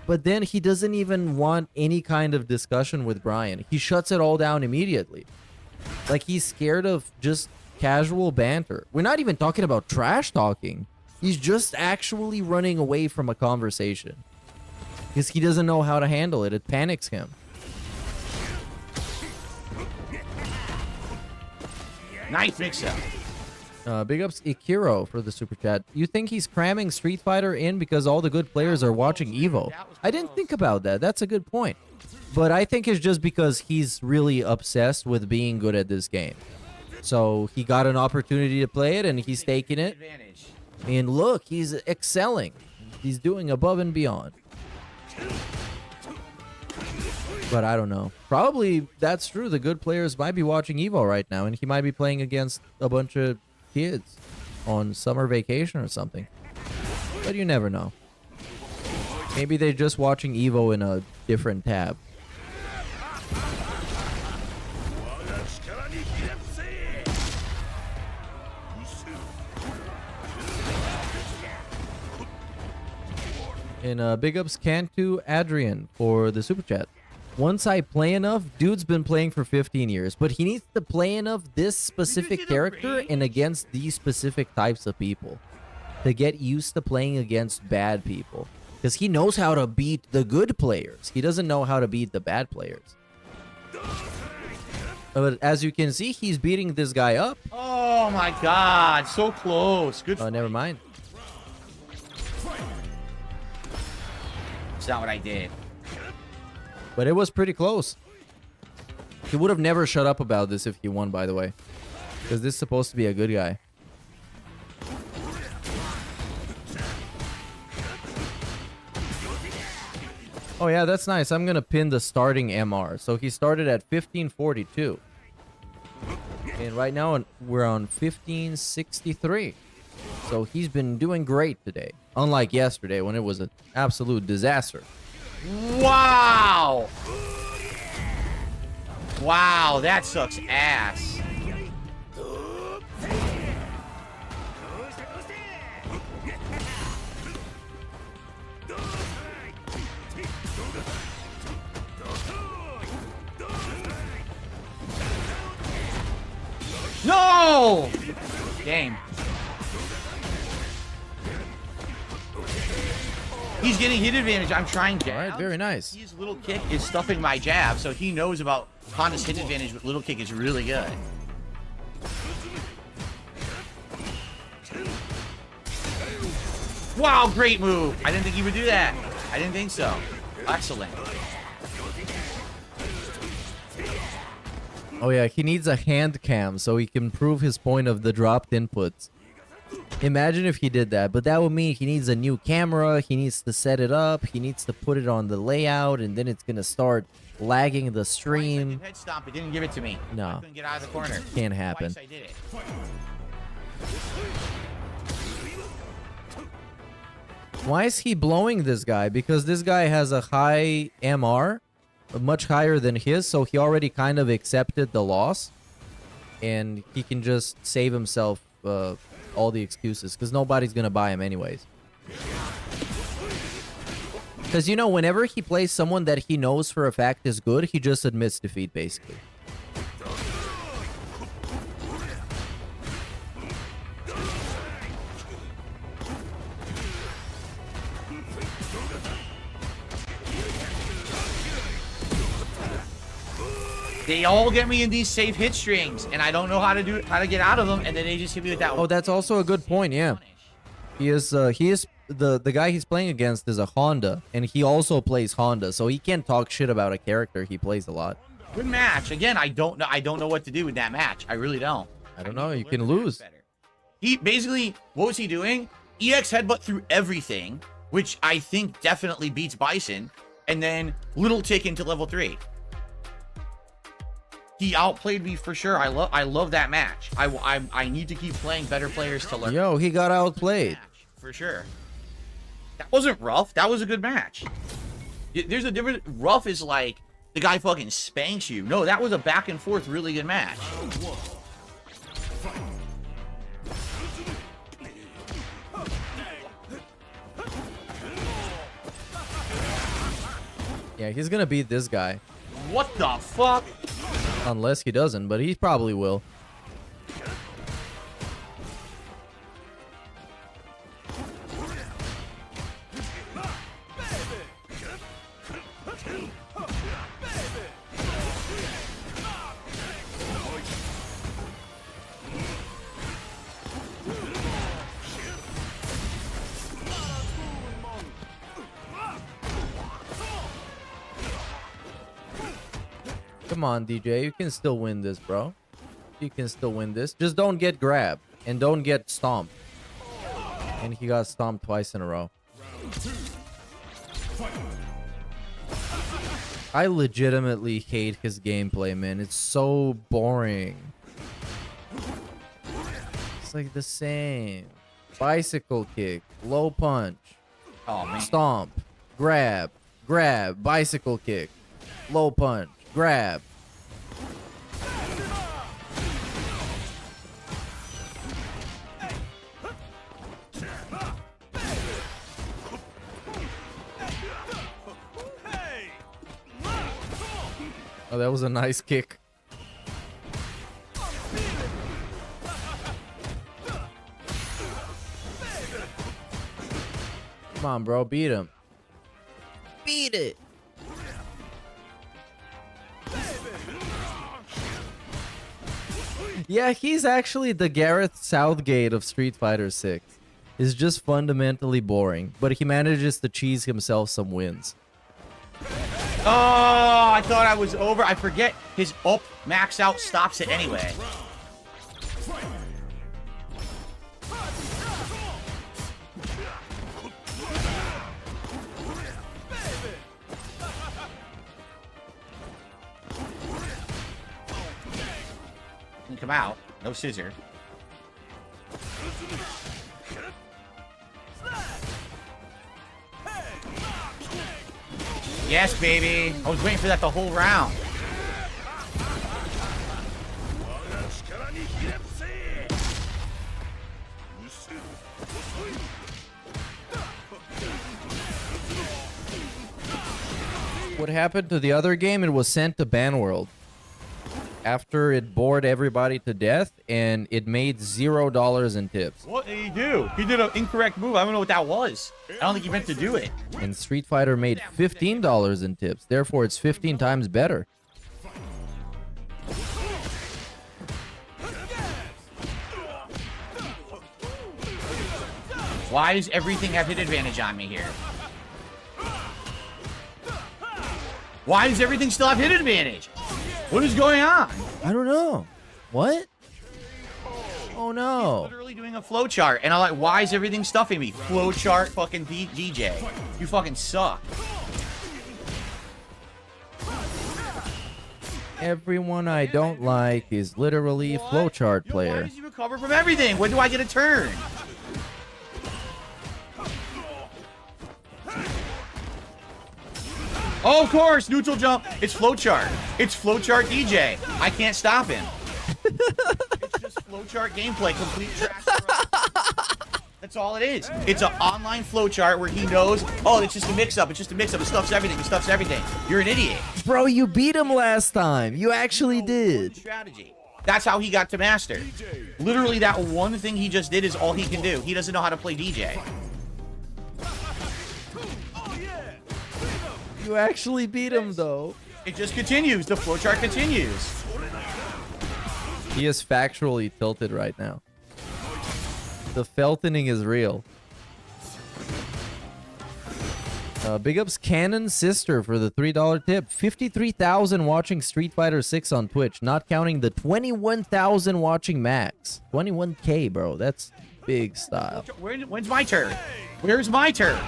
But then he doesn't even want any kind of discussion with Brian. He shuts it all down immediately. Like he's scared of just casual banter. We're not even talking about trash talking. He's just actually running away from a conversation. Because he doesn't know how to handle it. It panics him. Nice mix-up. Big ups Ikiro for the super chat. You think he's cramming Street Fighter in because all the good players are watching Evo? I didn't think about that. That's a good point. But I think it's just because he's really obsessed with being good at this game. So he got an opportunity to play it and he's taking it. And look, he's excelling. He's doing above and beyond. But I don't know. Probably that's true. The good players might be watching Evo right now and he might be playing against a bunch of kids on summer vacation or something. But you never know. Maybe they're just watching Evo in a different tab. And big ups Cantu Adrian for the super chat. Once I play enough, dude's been playing for 15 years, but he needs to play enough this specific character and against these specific types of people to get used to playing against bad people. Because he knows how to beat the good players. He doesn't know how to beat the bad players. But as you can see, he's beating this guy up. Oh my god, so close. Good. Oh, never mind. It's not what I did. But it was pretty close. He would have never shut up about this if he won, by the way. Because this is supposed to be a good guy. Oh yeah, that's nice. I'm gonna pin the starting MR. So he started at 1542. And right now we're on 1563. So he's been doing great today. Unlike yesterday when it was an absolute disaster. Wow! Wow, that sucks ass. No! Game. He's getting hit advantage. I'm trying jab. All right, very nice. His little kick is stuffing my jab, so he knows about Honda's hit advantage, but little kick is really good. Wow, great move. I didn't think he would do that. I didn't think so. Excellent. Oh yeah, he needs a hand cam so he can prove his point of the dropped inputs. Imagine if he did that, but that would mean he needs a new camera, he needs to set it up, he needs to put it on the layout, and then it's gonna start lagging the stream. Head stomp, it didn't give it to me. No. I couldn't get out of the corner. Can't happen. Twice I did it. Why is he blowing this guy? Because this guy has a high MR, much higher than his, so he already kind of accepted the loss. And he can just save himself all the excuses, because nobody's going to buy him anyways. Because, you know, whenever he plays someone that he knows for a fact is good, he just admits defeat, basically. They all get me in these safe hit strings, and I don't know how to get out of them, and then they just hit me with that. Oh, that's also a good point. Yeah, he is the guy he's playing against is a Honda, and he also plays Honda, so he can't talk shit about a character he plays a lot. Good match. Again, I don't know what to do with that match. I really don't. I don't know. You can lose. He basically, what was he doing? EX headbutt through everything, which I think definitely beats Bison, and then little tick into level 3. He outplayed me for sure. I love that match. I need to keep playing better players to learn. Yo, he got outplayed. For sure. That wasn't rough. That was a good match. There's a difference. Rough is like the guy fucking spanks you. No, that was a back and forth really good match. Yeah, he's gonna beat this guy. What the fuck? Unless he doesn't, but he probably will. Come on, DJ. You can still win this, bro. You can still win this. Just don't get grabbed and don't get stomped. And he got stomped twice in a row. I legitimately hate his gameplay, man. It's so boring. It's like the same. Bicycle kick, low punch, stomp, grab, bicycle kick, low punch, grab. Oh, that was a nice kick. Come on, bro. Beat him. Beat it. Yeah, he's actually the Gareth Southgate of Street Fighter 6. He's just fundamentally boring, but he manages to cheese himself some wins. Oh, I thought I was over. I forget his up max out stops it anyway. Come out. No scissor. Yes, baby. I was waiting for that the whole round. What happened to the other game? It was sent to ban world after it bored everybody to death, and it made $0 in tips. What did he do? He did an incorrect move. I don't know what that was. I don't think he meant to do it. And Street Fighter made $15 in tips. Therefore, it's 15 times better. Why does everything have hit advantage on me here? Why does everything still have hit advantage? What is going on? I don't know. What? Oh no. He's literally doing a flowchart, and I'm like, why is everything stuffing me? Flowchart fucking DJ. You fucking suck. Everyone I don't like is literally flowchart player. Why does he recover from everything? When do I get a turn? Oh, of course, neutral jump. It's flowchart. It's flowchart DJ. I can't stop him. It's just flowchart gameplay, complete trash. That's all it is. It's an online flowchart where he knows, oh, it's just a mix-up. It's just a mix-up. It stuffs everything. It stuffs everything. You're an idiot. Bro, you beat him last time. You actually did. Strategy. That's how he got to master. Literally, that one thing he just did is all he can do. He doesn't know how to play DJ. You actually beat him, though. It just continues. The flowchart continues. He is factually tilted right now. The feltoning is real. Big ups Canon's sister for the $3 tip. 53,000 watching Street Fighter 6 on Twitch, not counting the 21,000 watching Max. 21K, bro. That's big style. When's my turn? Where's my turn?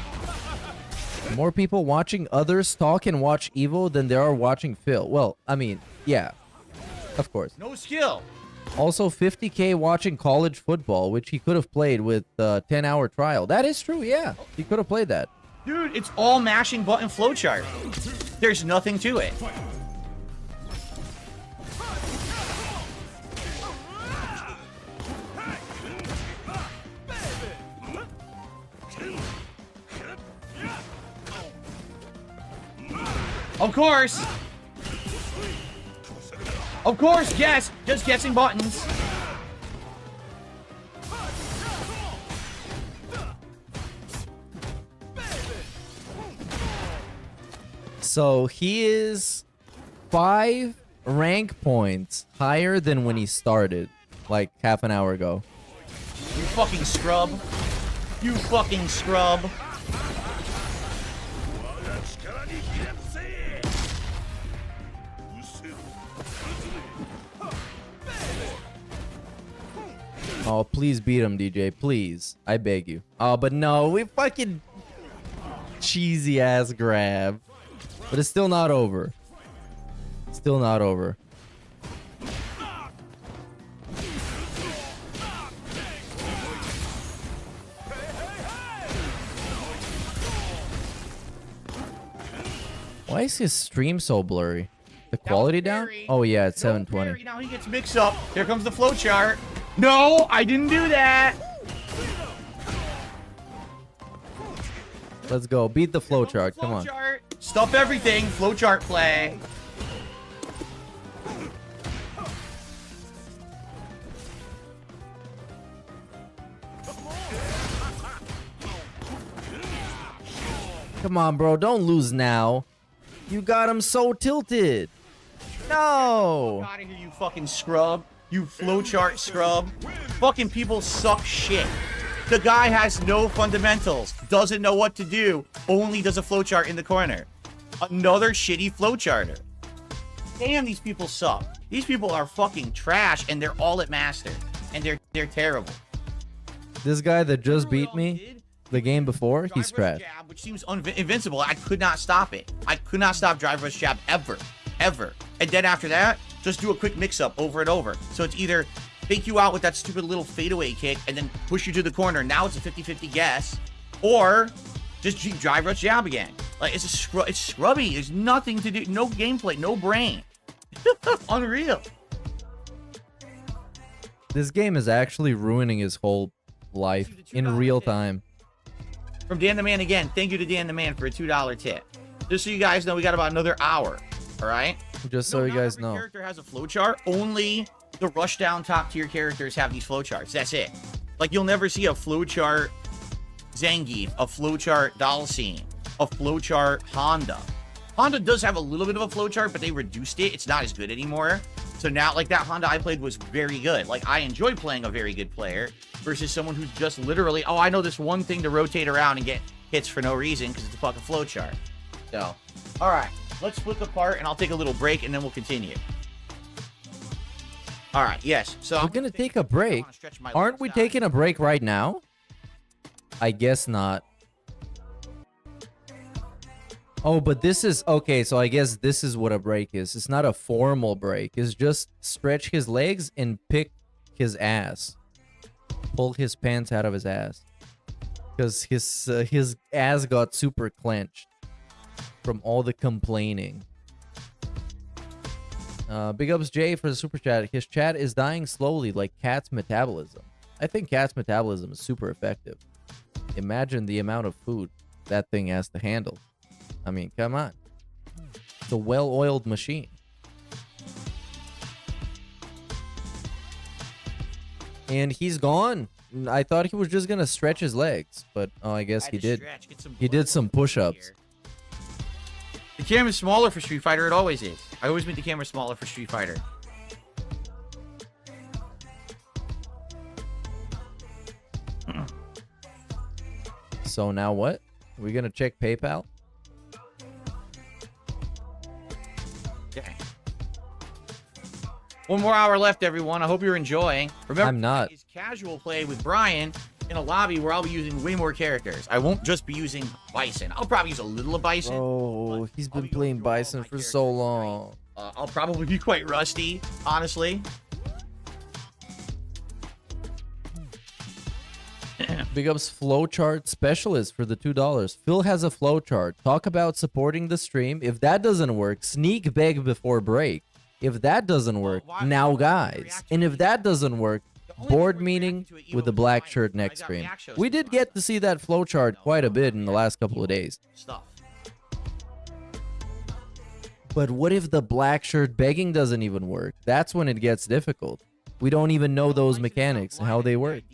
More people watching others talk and watch Evo than there are watching Phil. Well, I mean, yeah, of course. No skill. Also, 50K watching college football, which he could have played with a 10-hour trial. That is true, yeah. He could have played that. Dude, it's all mashing button flowchart. There's nothing to it. Of course. Of course, yes. Just guessing buttons. So he is 5 rank points higher than when he started, like half an hour ago. You fucking scrub. You fucking scrub. Oh, please beat him, DJ. Please. I beg you. Oh, but no. We fucking cheesy ass grab. But it's still not over. Still not over. Why is his stream so blurry? The quality down? Oh yeah, it's 720. Now he gets mixed up. Here comes the flowchart. No, I didn't do that. Let's go. Beat the flowchart. Come on. Stuff everything. Flowchart play. Come on, bro. Don't lose now. You got him so tilted. No. Get out of here, you fucking scrub. You flowchart scrub. Fucking people suck shit. The guy has no fundamentals. Doesn't know what to do. Only does a flowchart in the corner. Another shitty flowcharter. Damn, these people suck. These people are fucking trash, and they're all at master. And they're terrible. This guy that just beat me the game before, he's trash. Jab, which seems invincible. I could not stop it. I could not stop drive rush jab ever. And then after that, just do a quick mix-up over and over. So it's either fake you out with that stupid little fadeaway kick and then push you to the corner. Now it's a 50-50 guess. Or just drive rush jab again. Like, it's scrubby. There's nothing to do. No gameplay. No brain. Unreal. This game is actually ruining his whole life in real time. From Dan the Man again. Thank you to Dan the Man for a $2 tip. Just so you guys know, we got about another hour. All right? Just so you guys know. Character has a flowchart. Only the rush down top tier characters have these flowcharts. That's it. Like, you'll never see a flowchart Zangief, a flowchart Dalsim, a flowchart Honda. Honda does have a little bit of a flowchart, but they reduced it. It's not as good anymore. So now, like, that Honda I played was very good. Like, I enjoy playing a very good player versus someone who's just literally, oh, I know this one thing to rotate around and get hits for no reason because it's a fucking flowchart. So, all right. Let's split the part, and I'll take a little break, and then we'll continue. All right, yes. So we're going to take a break. Aren't we taking a break right now? I guess not. Oh, but this is... Okay, so I guess this is what a break is. It's not a formal break. It's just stretch his legs and pick his ass. Pull his pants out of his ass. Because his ass got super clenched from all the complaining. Big ups Jay for the super chat. His chat is dying slowly like cat's metabolism. I think cat's metabolism is super effective. Imagine the amount of food that thing has to handle. I mean, come on. It's a well-oiled machine. And he's gone. I thought he was just gonna stretch his legs, but oh, I guess he did. He did some push-ups. The camera's smaller for Street Fighter. It always is. I always make the camera smaller for Street Fighter. So now what? We're gonna check PayPal? Okay. One more hour left, everyone. I hope you're enjoying. Remember, I'm not. It's casual play with Brian in a lobby where I'll be using way more characters. I won't just be using Bison. I'll probably use a little of Bison. Oh, he's been playing Bison for so long. I'll probably be quite rusty, honestly. Big ups Flowchart Specialist for the $2. Phil has a flowchart. Talk about supporting the stream. If that doesn't work, sneak beg before break. If that doesn't work, now guys. And if that doesn't work, board meeting with the black shirt next stream. We did get to see that flowchart quite a bit in the last couple of days. But what if the black shirt begging doesn't even work? That's when it gets difficult. We don't even know those mechanics and how they work.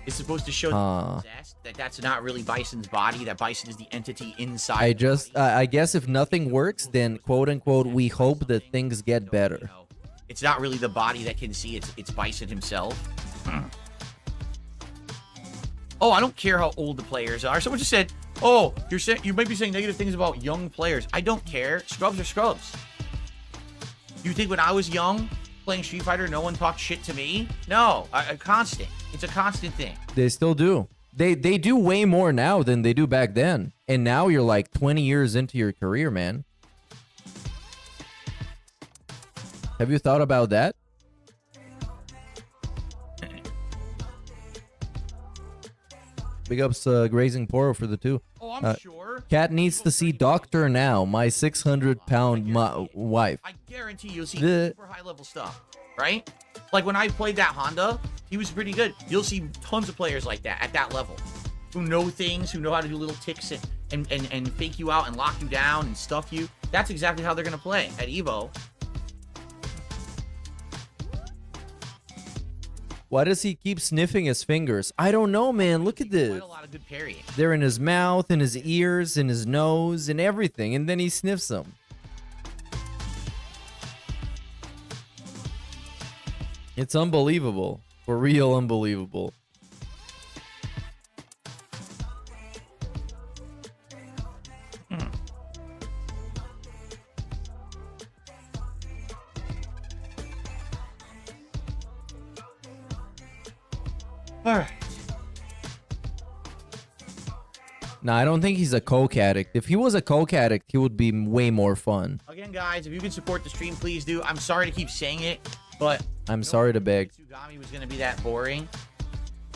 It's supposed to show that that's not really Bison's body, that Bison is the entity inside. I guess if nothing works, then quote unquote, we hope that things get better. It's not really the body that can see, it's Bison himself. Oh, I don't care how old the players are. Someone just said, oh, you might be saying negative things about young players. I don't care. Scrubs are scrubs. You think when I was young, playing Street Fighter, no one talked shit to me? No, a constant. It's a constant thing. They still do. They do way more now than they do back then. And now you're like 20 years into your career, man. Have you thought about that? Big ups Grazing Poro for the 2. Oh, I'm sure. Cat needs to see doctor now. My 600-pound wife. I guarantee you'll see super high-level stuff, right? Like when I played that Honda, he was pretty good. You'll see tons of players like that at that level who know things, who know how to do little ticks and fake you out and lock you down and stuff you. That's exactly how they're going to play at EVO. Why does he keep sniffing his fingers? I don't know, man. Look at this. Quite a lot of good parrying. They're in his mouth, in his ears, in his nose, and everything. And then he sniffs them. It's unbelievable. For real unbelievable. All right. No, I don't think he's a coke addict. If he was a coke addict, he would be way more fun. Again, guys, if you can support the stream, please do. I'm sorry to keep saying it, but I'm sorry to beg. Tsugami was going to be that boring.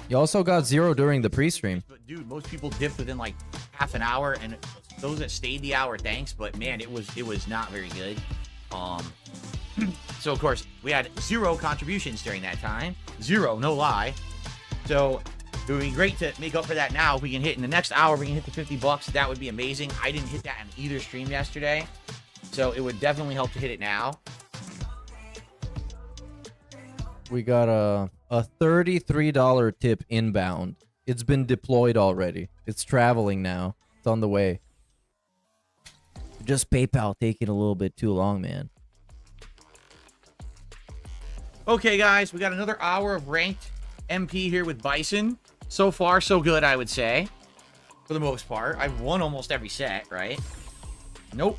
You also got 0 during the pre-stream. But dude, most people dipped within like half an hour, and those that stayed the hour, thanks. But man, it was not very good. So of course we had 0 contributions during that time. 0, no lie. So it would be great to make up for that now. If we can hit in the next hour, we can hit the $50. That would be amazing. I didn't hit that in either stream yesterday, so it would definitely help to hit it now. We got a $33 tip inbound. It's been deployed already. It's traveling now. It's on the way. Just PayPal taking a little bit too long, man. Okay, guys, we got another hour of ranked MP here with Bison. So far, so good, I would say. For the most part. I've won almost every set, right? Nope.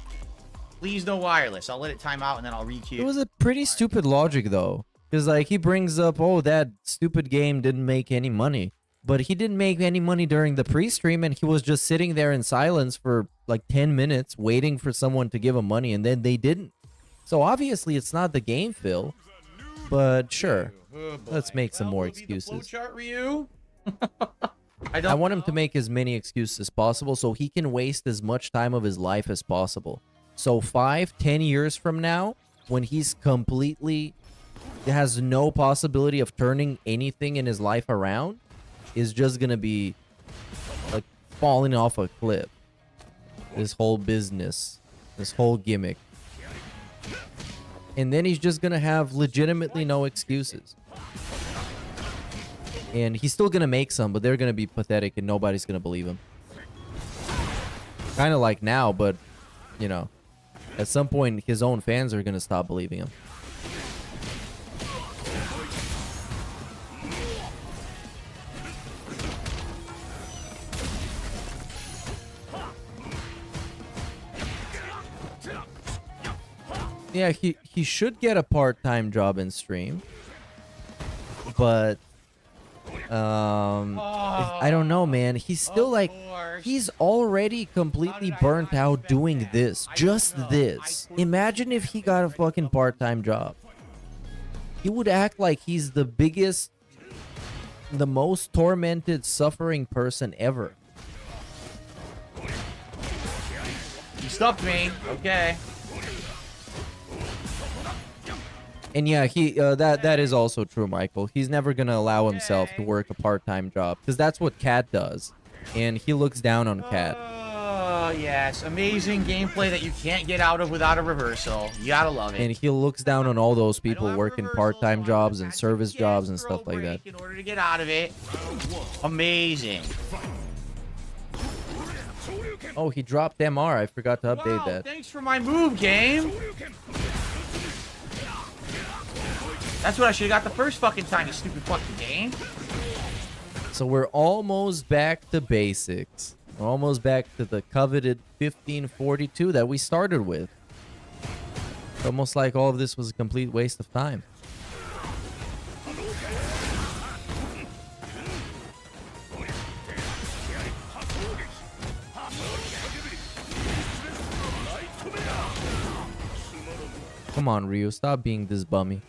Please no wireless. I'll let it time out and then I'll re-queue. It was a pretty stupid logic, though. Because, like, he brings up, oh, that stupid game didn't make any money. But he didn't make any money during the pre-stream, and he was just sitting there in silence for, like, 10 minutes, waiting for someone to give him money, and then they didn't. So, obviously, it's not the game, Phil. But, sure. Let's make some more excuses. I want him to make as many excuses as possible so he can waste as much time of his life as possible. So 5-10 years from now, when he's completely has no possibility of turning anything in his life around, is just gonna be like falling off a cliff. This whole business, this whole gimmick. And then he's just gonna have legitimately no excuses. And he's still gonna make some, but they're gonna be pathetic and nobody's gonna believe him. Kind of like now, but, you know, at some point his own fans are gonna stop believing him. Yeah, he should get a part-time job in stream. But I don't know, man. He's still like, he's already completely burnt out doing this. Just this. Imagine if he got a fucking part-time job. He would act like he's the biggest, the most tormented, suffering person ever. You stuffed me. Okay. And yeah, that is also true, Michael. He's never gonna allow himself to work a part-time job because that's what Cat does, and he looks down on Cat. Oh yes, amazing gameplay that you can't get out of without a reversal. You gotta love it. And he looks down on all those people working part-time jobs and service jobs and stuff like that. In order to get out of it, amazing. Oh, he dropped MR. I forgot to update that. Thanks for my move, game. That's what I should have got the first fucking time, you stupid fucking game. So we're almost back to basics. We're almost back to the coveted 1542 that we started with. It's almost like all of this was a complete waste of time. Come on, Ryu, stop being this bummy.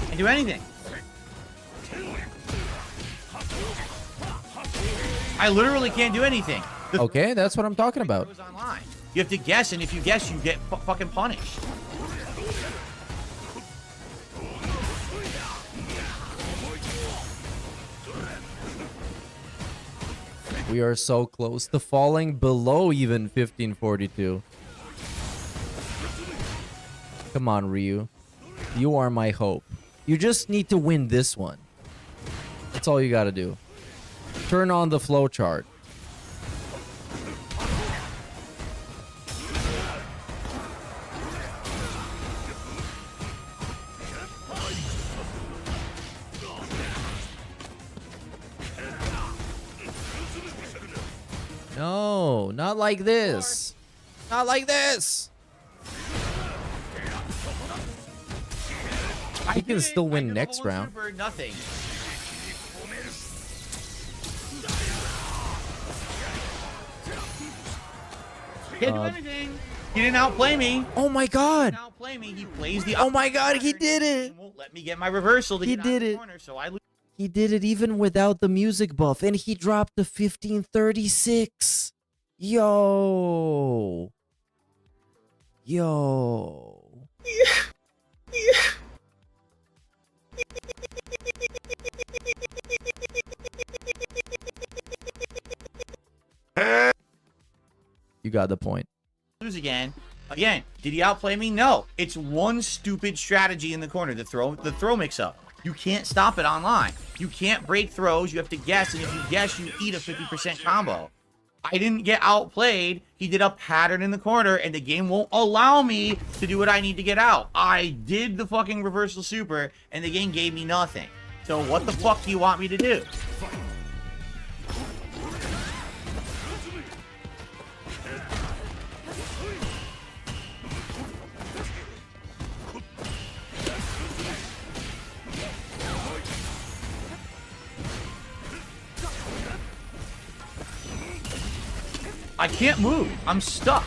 Can't do anything. I literally can't do anything. Okay, that's what I'm talking about. Online. You have to guess, and if you guess, you get fucking punished. We are so close to falling below even 1542. Come on, Ryu. You are my hope. You just need to win this one. That's all you gotta do. Turn on the flow chart. No, not like this. Not like this. He can still win next round. Nothing. Can't do anything. He didn't outplay me. Oh my god. He didn't outplay me. He plays the. Oh my god, he did it. Won't let me get my reversal. He did it. Corner, so I lose. He did it even without the music buff, and he dropped the 1536. Yo. Yo. You got the point. Lose again. Again, did he outplay me? No. It's one stupid strategy in the corner, the throw mix-up. You can't stop it online. You can't break throws. You have to guess, and if you guess, you eat a 50% combo. I didn't get outplayed. He did a pattern in the corner, and the game won't allow me to do what I need to get out. I did the fucking reversal super, and the game gave me nothing. So what the fuck do you want me to do? I can't move. I'm stuck.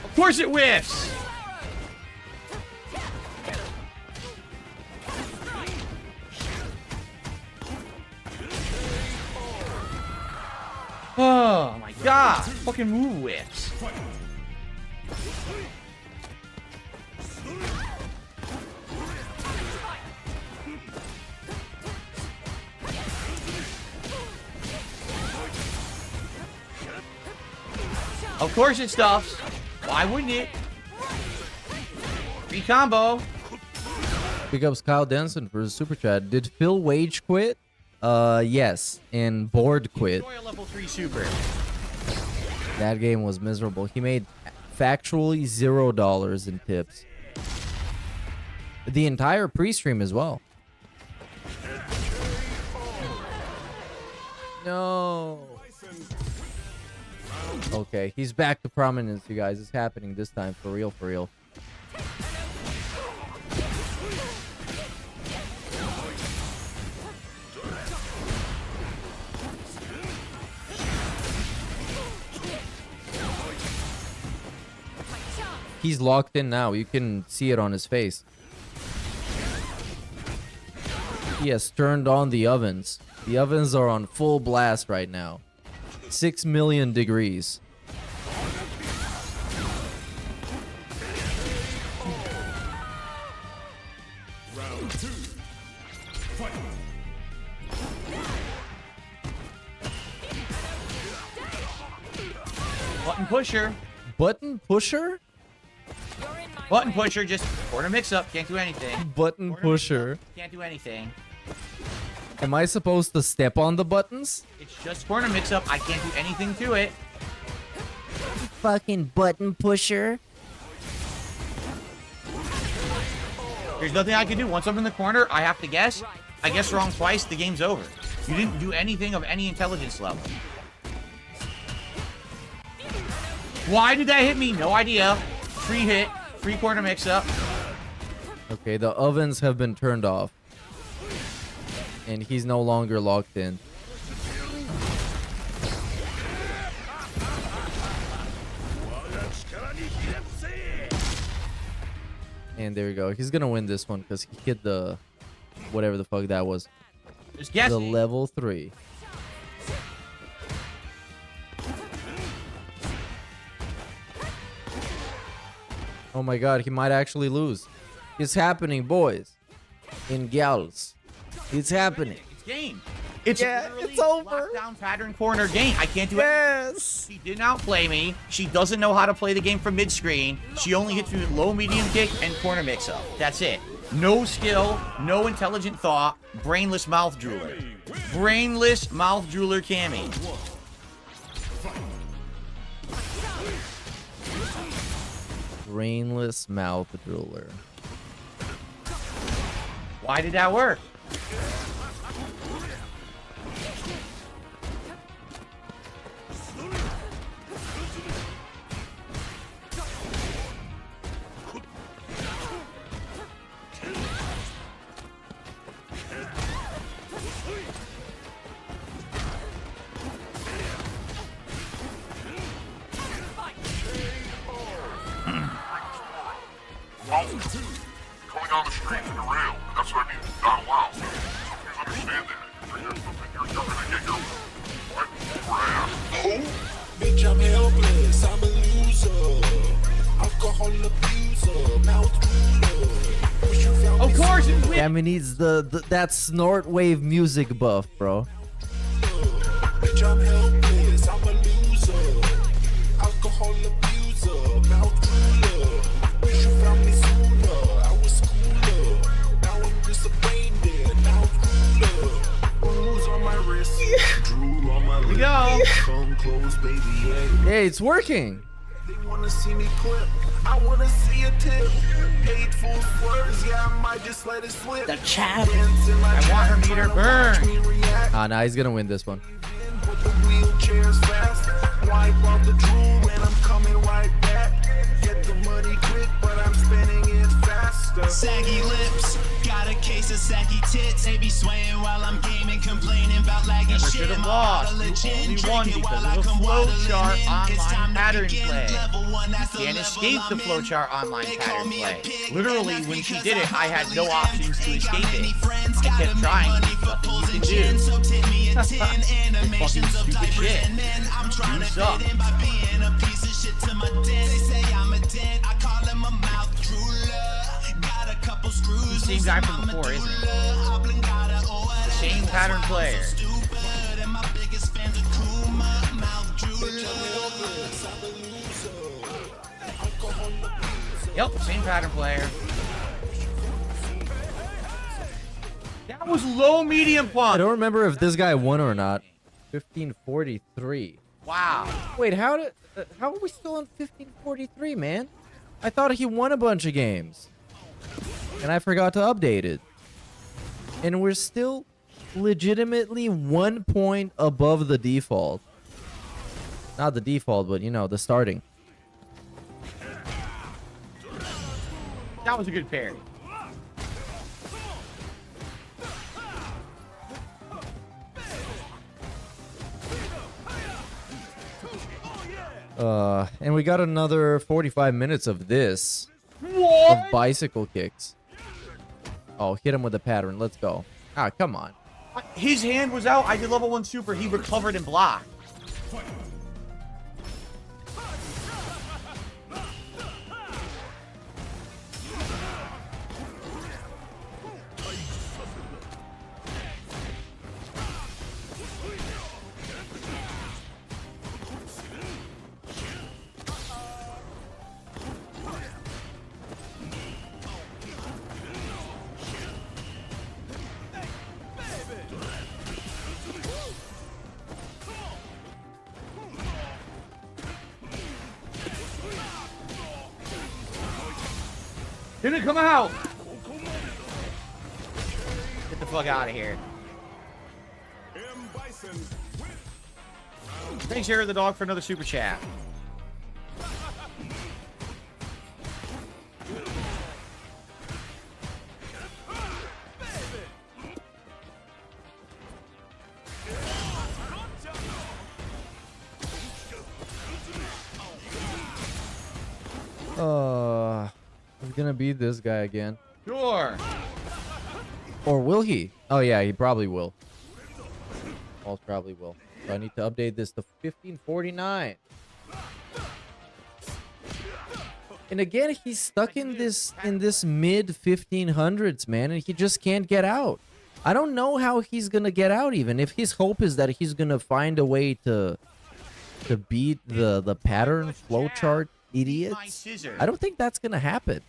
Of course it whiffs. Oh my god. Fucking move whiffs. Of course it stuffs. Why wouldn't it? Free combo. Big ups Kyle Denson for his super chat. Did Phil wage quit? Yes. And board quit. Enjoy a level 3 super. That game was miserable. He made factually $0 in tips. The entire pre-stream as well. No. Okay, he's back to prominence, you guys. It's happening this time, for real, for real. He's locked in now. You can see it on his face. He has turned on the ovens. The ovens are on full blast right now. 6 million degrees. Round 2. Fight. Button pusher. Button pusher? Button pusher, just corner mix-up. Can't do anything. Button pusher. Can't do anything. Am I supposed to step on the buttons? It's just corner mix-up. I can't do anything to it. Fucking button pusher. There's nothing I can do. Once I'm in the corner, I have to guess. I guess wrong twice, the game's over. You didn't do anything of any intelligence level. Why did that hit me? No idea. Free hit. Free corner mix-up. Okay, the ovens have been turned off. And he's no longer locked in. And there we go. He's gonna win this one because he hit the whatever the fuck that was. Just guessing. The level 3. Oh my god, he might actually lose. It's happening, boys and gals. It's happening. It's game. It's literally it's over. Lockdown pattern corner game. I can't do anything. She didn't outplay me. She doesn't know how to play the game from mid-screen. She only hits me with low, medium kick, and corner mix-up. That's it. No skill, no intelligent thought, brainless mouth drooler. Brainless mouth drooler Cammy. Brainless mouth drooler. Why did that work? Going on the streets and around. That's what I mean. Not allowed. Please understand that. You're gonna get your what? Bitch, I'm helpless. I'm a loser. Alcohol abuser. Mouth ruler. Wish you found Of course, it's Cammy needs that SNORTWAVE music buff, bro. Bitch, I'm helpless. I'm a loser. Alcohol abuser. Mouth ruler. Wish you found me sooner. I was cooler. Now I'm just a brain dead. Mouth ruler. Bruise on my wrist. Drool on my lips. Go. Come close, baby. Hey, it's working. They wanna see me clip. I wanna see a tip. Hateful slurs. Yeah, I might just let it slip. The chat. I want her meter burn. Ah, nah, he's gonna win this one. Put the wheelchairs fast. Wipe off the drool and I'm coming right back. Get the money quick, but I'm spending it faster. Saggy lips, got a case of saggy tits. They be swaying while I'm gaming, complaining about laggy Never shit. should have lost. You only won because of the flowchart online pattern play. You can't escape the flowchart online pattern play. Literally, when she did it, I had no options to escape it. I kept trying. Nothing you can do. Fucking stupid shit. You suck. Same guy from before, isn't it? The same pattern player. Yep, same pattern player. That was low medium I punch. don't remember if this guy won or not. 1543. Wow. Wait, how are we still on 1543, man? I thought he won a bunch of games. And I forgot to update it. And we're still legitimately 1 point above the default. Not the default, but you know, the starting. That was a good parry. And we got another 45 minutes of this. What? Of bicycle kicks. Oh, hit him with a pattern. Let's go. Ah, come on. His hand was out. I did level 1 super. He recovered and blocked. Didn't come out. Get the fuck out of here. Thanks, Jared the dog, for another super chat. He's gonna beat this guy again. Sure. Or will he? Oh yeah, he probably will. Almost probably will. So I need to update this to 1549. And again, he's stuck in this mid 1500s, man, and he just can't get out. I don't know how he's gonna get out. Even if his hope is that he's gonna find a way to beat the pattern flowchart idiots, I don't think that's gonna happen.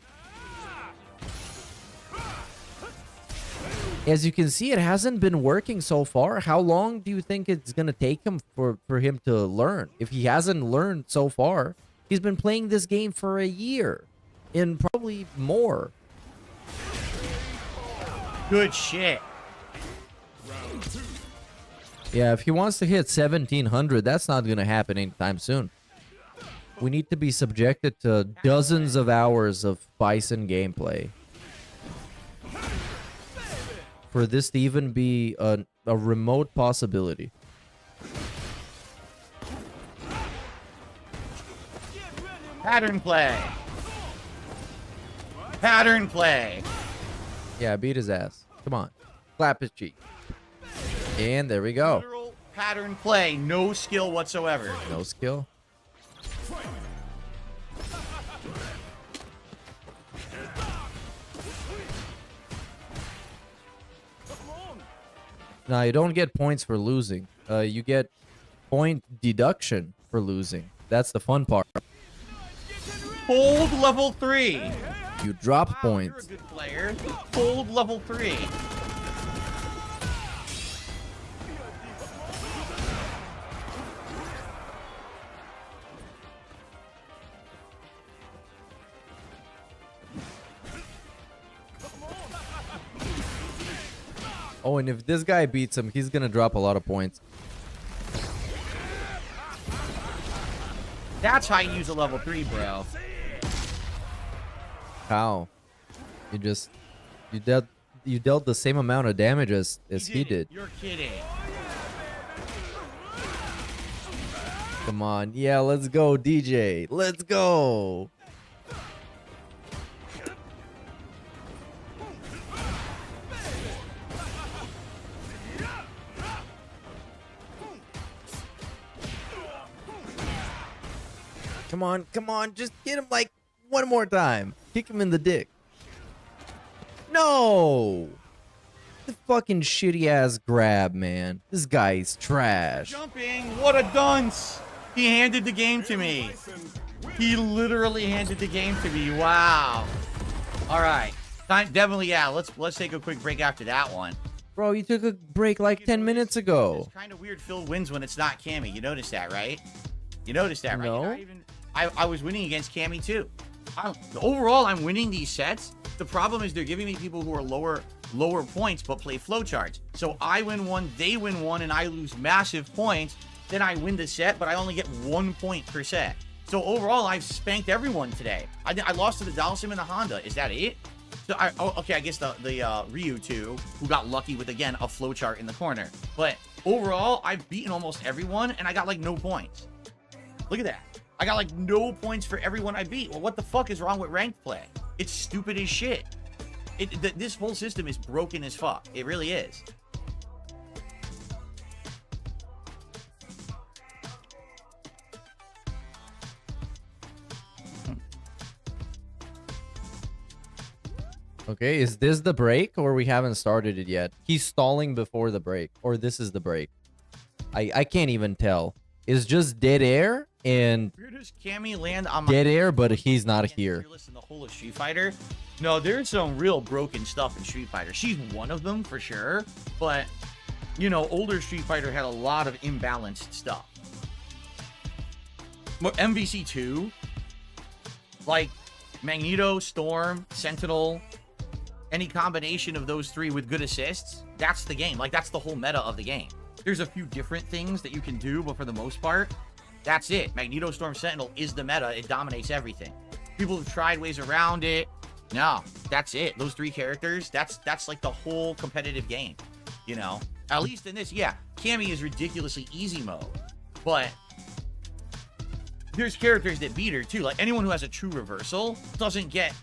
As you can see, it hasn't been working so far. How long do you think it's gonna take him for him to learn? If he hasn't learned so far, he's been playing this game for a year, and probably more. Good shit. Yeah, if he wants to hit 1700, that's not gonna happen anytime soon. We need to be subjected to dozens of hours of Bison gameplay for this to even be a remote possibility. Pattern play. Pattern play. Yeah, beat his ass. Come on. Clap his cheek. And there we go. Literal pattern play. No skill whatsoever. No skill. Now, you don't get points for losing. You get point deduction for losing. That's the fun part. Fold level 3. You drop You're a points. good player. Fold level 3. Oh, and if this guy beats him, he's gonna drop a lot of points. That's how you use a level 3, bro. How? You dealt the same amount of damage as he did. You're kidding. Come on. Yeah, let's go, DJ. Let's go. Come on, come on. Just get him like one more time. Kick him in the dick. No! The fucking shitty ass grab, man. This guy's trash. Jumping. What a dunce. He handed the game to me. He literally handed the game to me. Wow. All right. Definitely, yeah. Let's take a quick break after that one. Bro, you took a break like 10 minutes ago. It's kind of weird Phil wins when it's not Cammy. You noticed that, right? You noticed that, right? No. I was winning against Cammy too. Overall, I'm winning these sets. The problem is they're giving me people who are lower points but play flowcharts. So I win one, they win one, and I lose massive points. Then I win the set, but I only get 1 point per set. So overall, I've spanked everyone today. I lost to the Dalsim and the Honda. Is that it? So okay, I guess the Ryu 2, who got lucky with, again, a flowchart in the corner. But overall, I've beaten almost everyone, and I got, like, no points. Look at that. I got, like, no points for everyone I beat. Well, what the fuck is wrong with ranked play? It's stupid as shit. This whole system is broken as fuck. It really is. Okay, is this the break or we haven't started it yet? He's stalling before the break, or this is the break. I can't even tell. It's just dead air and Where does Cammy land on my dead air, but he's not here. Listen, the whole of Street Fighter. No, there's some real broken stuff in Street Fighter. She's one of them for sure, but you know, older Street Fighter had a lot of imbalanced stuff. MVC 2, like Magneto, Storm, Sentinel, any combination of those three with good assists, that's the game. Like, that's the whole meta of the game. There's a few different things that you can do, but for the most part, that's it. Magneto, Storm, Sentinel is the meta. It dominates everything. People have tried ways around it. No, that's it. Those three characters, that's like the whole competitive game, you know? At least in this, yeah, Cammy is ridiculously easy mode, but there's characters that beat her too. Like, anyone who has a true reversal doesn't get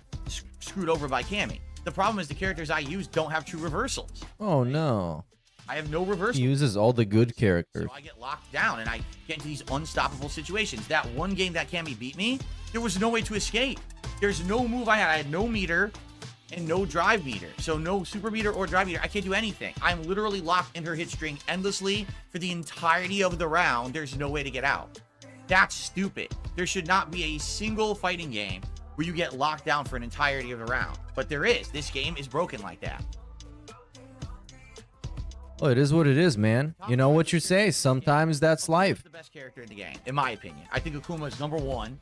screwed over by Cammy. The problem is the characters I use don't have true reversals. Oh no. I have no reversals. He uses all the good characters. So I get locked down and I get into these unstoppable situations. That one game that Cammy beat me, there was no way to escape. There's no move I had. I had no meter. and no drive meter. So no super meter or drive meter. I can't do anything. I'm literally locked in her hit string endlessly for the entirety of the round. There's no way to get out. That's stupid. There should not be a single fighting game where you get locked down for an entirety of the round. But there is. This game is broken like that. Well, it is what it is, man. You know what you say. Sometimes that's life. The best character in the game, in my opinion. I think Akuma is number one.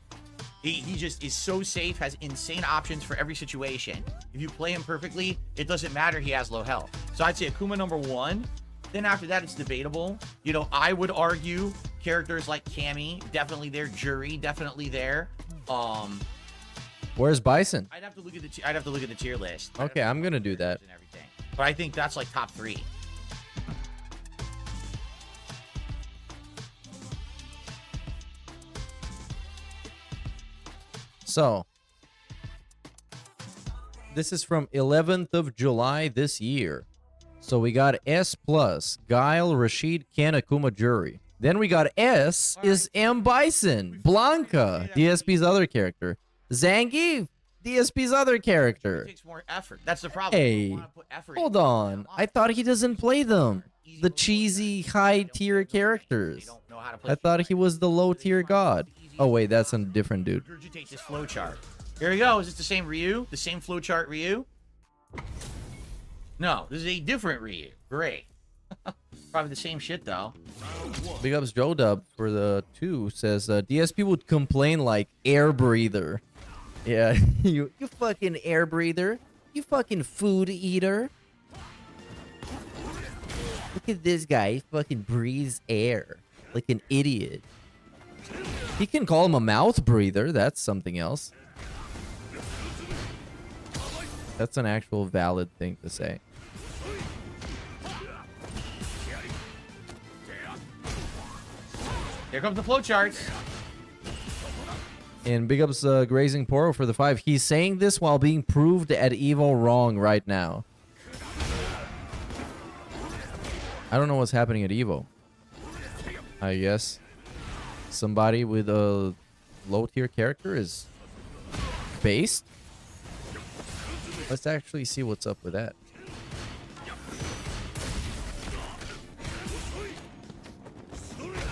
He just is so safe, has insane options for every situation. If you play him perfectly, it doesn't matter he has low health. So I'd say Akuma number one. Then after that, it's debatable. You know, I would argue characters like Cammy, definitely there. Jury, definitely there. Where's Bison? I'd have to look at the tier list. Okay, I'm gonna do that. And everything. But I think that's like top 3. So, this is from 11th of July this year. So we got S+, Guile, Rashid, Ken, Akuma, Jury. Then we got S is M. Bison, Blanca, DSP's other character. Zangief, DSP's other character. It takes more effort. That's the problem. Hey, hold on. I thought he doesn't play them. The cheesy high-tier characters. I thought he was the low-tier god. Oh, wait, that's a different dude. Regurgitate this flowchart. Here we go. Is this the same Ryu? The same flowchart Ryu? No, this is a different Ryu. Great. Probably the same shit, though. Big ups Joe Dub for the 2. Says, DSP would complain like air breather. Yeah, you fucking air breather. You fucking food eater. Look at this guy. He fucking breathes air like an idiot. He can call him a mouth breather. That's something else. That's an actual valid thing to say. Here comes the flowcharts. And big ups Grazing Poro for the 5. He's saying this while being proved at Evo wrong right now. I don't know what's happening at Evo. I guess somebody with a low tier character is based. Let's actually see what's up with that.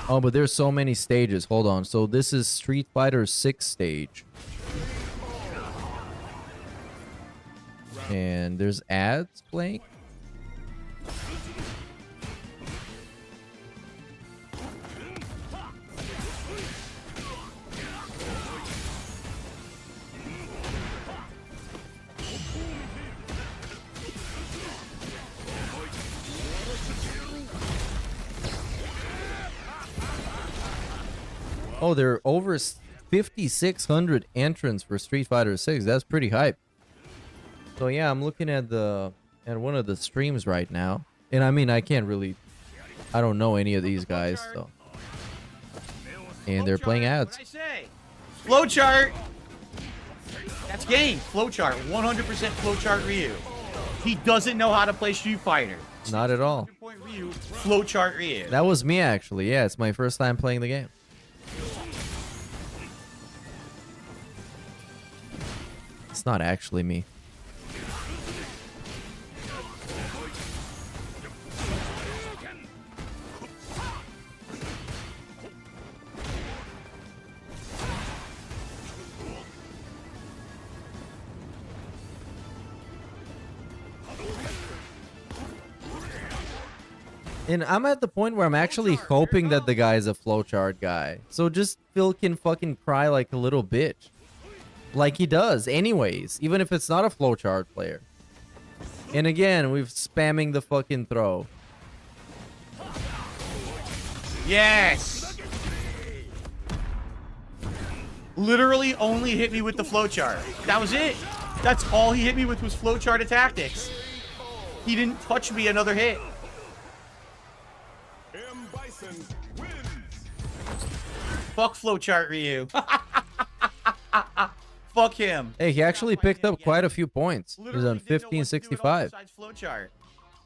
Oh, but there's so many stages. Hold on. So this is Street Fighter 6 stage. And there's ads playing. Oh, there are over 5,600 entrants for Street Fighter 6. That's pretty hype. So yeah, I'm looking at one of the streams right now, and I mean, I don't know any of these guys, so. And they're playing ads. Flowchart. That's game. Flowchart. 100% flowchart Ryu. He doesn't know how to play Street Fighter. Not at all. Ryu, flowchart Ryu. That was me actually. Yeah, it's my first time playing the game. It's not actually me. And I'm at the point where I'm actually hoping that the guy is a flowchart guy. So just Phil can fucking cry like a little bitch. Like he does anyways, even if it's not a flowchart player. And again, we've spamming the fucking throw. Yes! Literally only hit me with the flowchart. That was it. That's all he hit me with was flowchart tactics. He didn't touch me another hit. Fuck flowchart Ryu. Fuck him. Hey, he actually picked up quite a few points. He's on 1565. Flowchart.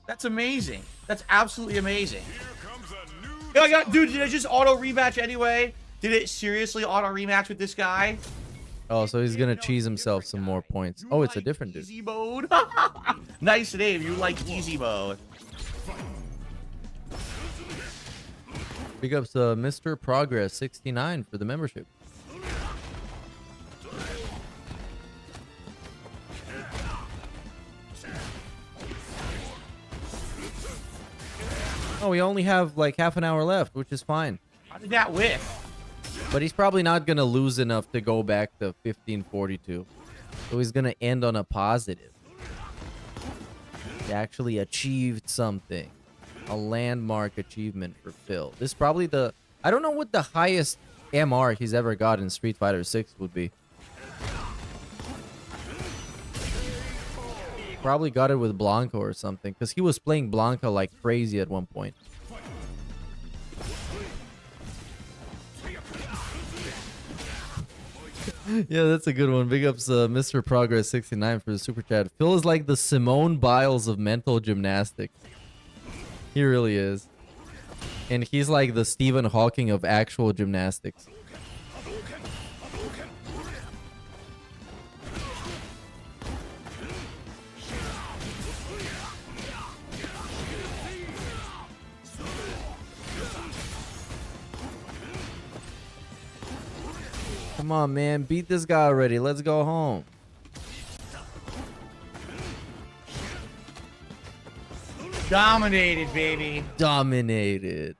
That's amazing. That's absolutely amazing. Dude, did I just auto rematch anyway? Did it seriously auto rematch with this guy? Oh, so he's gonna cheese himself some more points. Oh, it's a different dude. Easy mode. Nice name. You like easy mode. Big ups Mr. Progress 69 for the membership. Oh, we only have like half an hour left, which is fine. How did that whiff? But he's probably not going to lose enough to go back to 1542. So he's going to end on a positive. He actually achieved something. A landmark achievement for Phil. This is probably the... I don't know what the highest MR he's ever got in Street Fighter 6 would be. Probably got it with Blanco or something, because he was playing Blanco like crazy at one point. Yeah, that's a good one. Big ups Mr. Progress 69 for the super chat. Phil is like the Simone Biles of mental gymnastics. He really is. And he's like the Stephen Hawking of actual gymnastics. Come on, man. Beat this guy already. Let's go home. Dominated, baby. Dominated.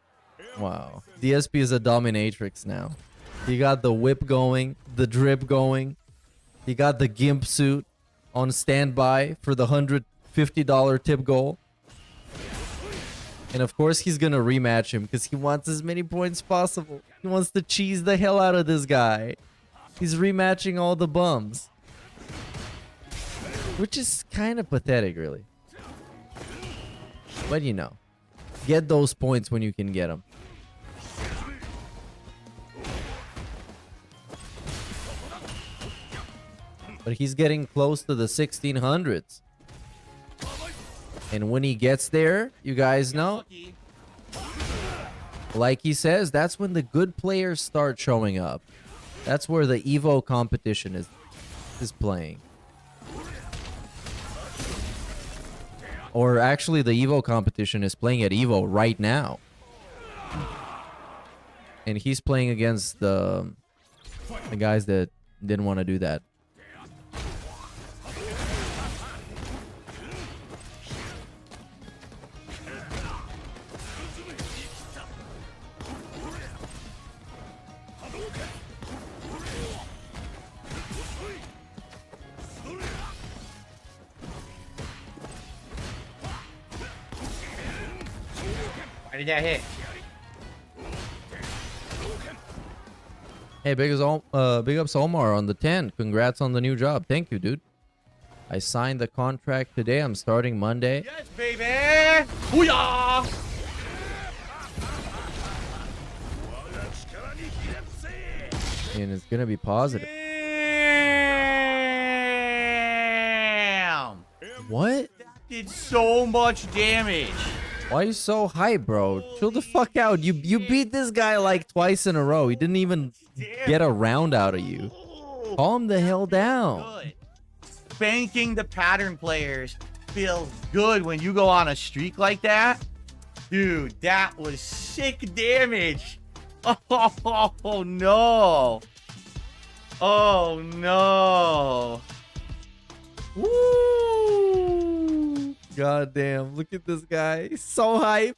Wow. DSP is a dominatrix now. He got the whip going, the drip going. He got the gimp suit on standby for the $150 tip goal. And of course, he's going to rematch him because he wants as many points possible. He wants to cheese the hell out of this guy. He's rematching all the bums. Which is kind of pathetic, really. But you know, get those points when you can get them. But he's getting close to the 1600s. And when he gets there, you guys know, like he says, that's when the good players start showing up. That's where the Evo competition is playing. Or actually, the Evo competition is playing at Evo right now. And he's playing against the guys that didn't want to do that. How did that hit? Hey, big ups Omar on the 10. Congrats on the new job. Thank you, dude. I signed the contract today. I'm starting Monday. Yes, baby! Booyah! And it's gonna be positive. Damn! What? That did so much damage. Why are you so hype, bro? Chill the fuck out. You beat this guy like twice in a row. He didn't even get a round out of you. Calm the hell down. Good. Spanking the pattern players feels good when you go on a streak like that. Dude, that was sick damage. Oh no. Oh no. Woo! God damn, look at this guy. He's so hype.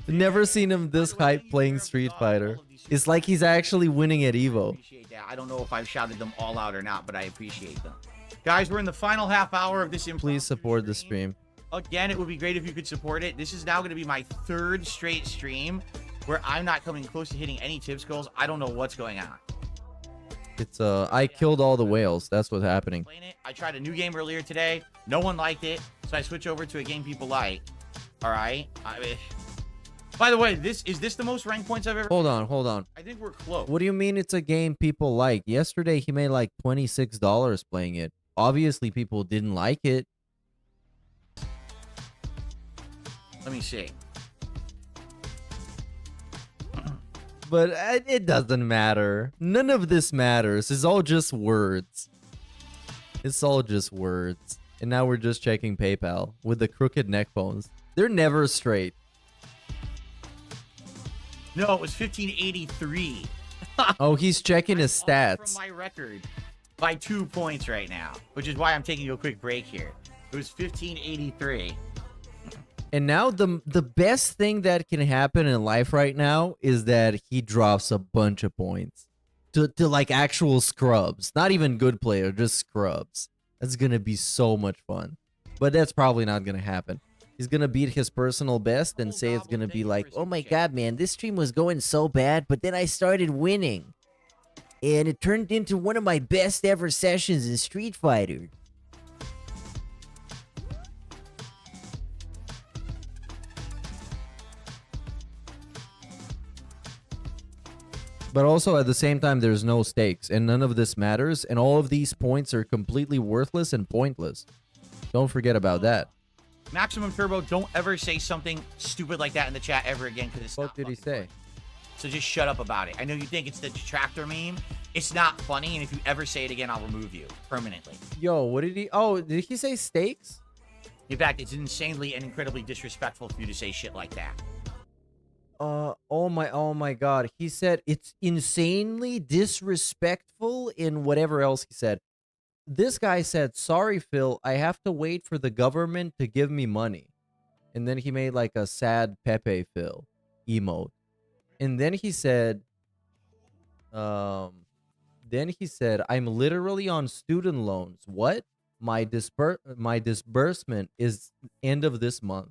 Never seen him this hype playing Street Fighter. It's like he's actually winning at Evo. Appreciate that. I don't know if I've shouted them all out or not, but I appreciate them. Guys, we're in the final half hour of this. Please support the stream. Again, it would be great if you could support it. This is now going to be my third straight stream where I'm not coming close to hitting any tips goals. I don't know what's going on. It's I killed all the whales. That's what's happening. I tried a new game earlier today. No one liked it, so I switch over to a game people like. All right. By the way, is this the most rank points I've ever? Hold on. I think we're close. What do you mean it's a game people like? Yesterday he made like $26 playing it. Obviously people didn't like it. Let me see. But it doesn't matter. None of this matters. It's all just words. It's all just words. And now we're just checking PayPal with the crooked neck bones. They're never straight. No, it was 1583. Oh, he's checking his stats. From my record by 2 points right now, which is why I'm taking a quick break here. It was 1583. And now the best thing that can happen in life right now is that he drops a bunch of points to like actual scrubs. Not even good player, just scrubs. That's going to be so much fun. But that's probably not going to happen. He's going to beat his personal best and say it's going to be like, Oh my god, man, this stream was going so bad, but then I started winning. And it turned into one of my best ever sessions in Street Fighter. But also at the same time, there's no stakes and none of this matters. And all of these points are completely worthless and pointless. Don't forget about that. Maximum Turbo, don't ever say something stupid like that in the chat ever again, because it's What did he say? So just shut up about it. I know you think it's the detractor meme. It's not funny, and if you ever say it again, I'll remove you permanently. Yo, what did he... Oh, did he say stakes? In fact, it's insanely and incredibly disrespectful for you to say shit like that. Oh my god. He said it's insanely disrespectful in whatever else he said. This guy said, sorry, Phil, I have to wait for the government to give me money. And then he made like a sad Pepe Phil emote. And then he said, I'm literally on student loans. What? My disbursement is end of this month.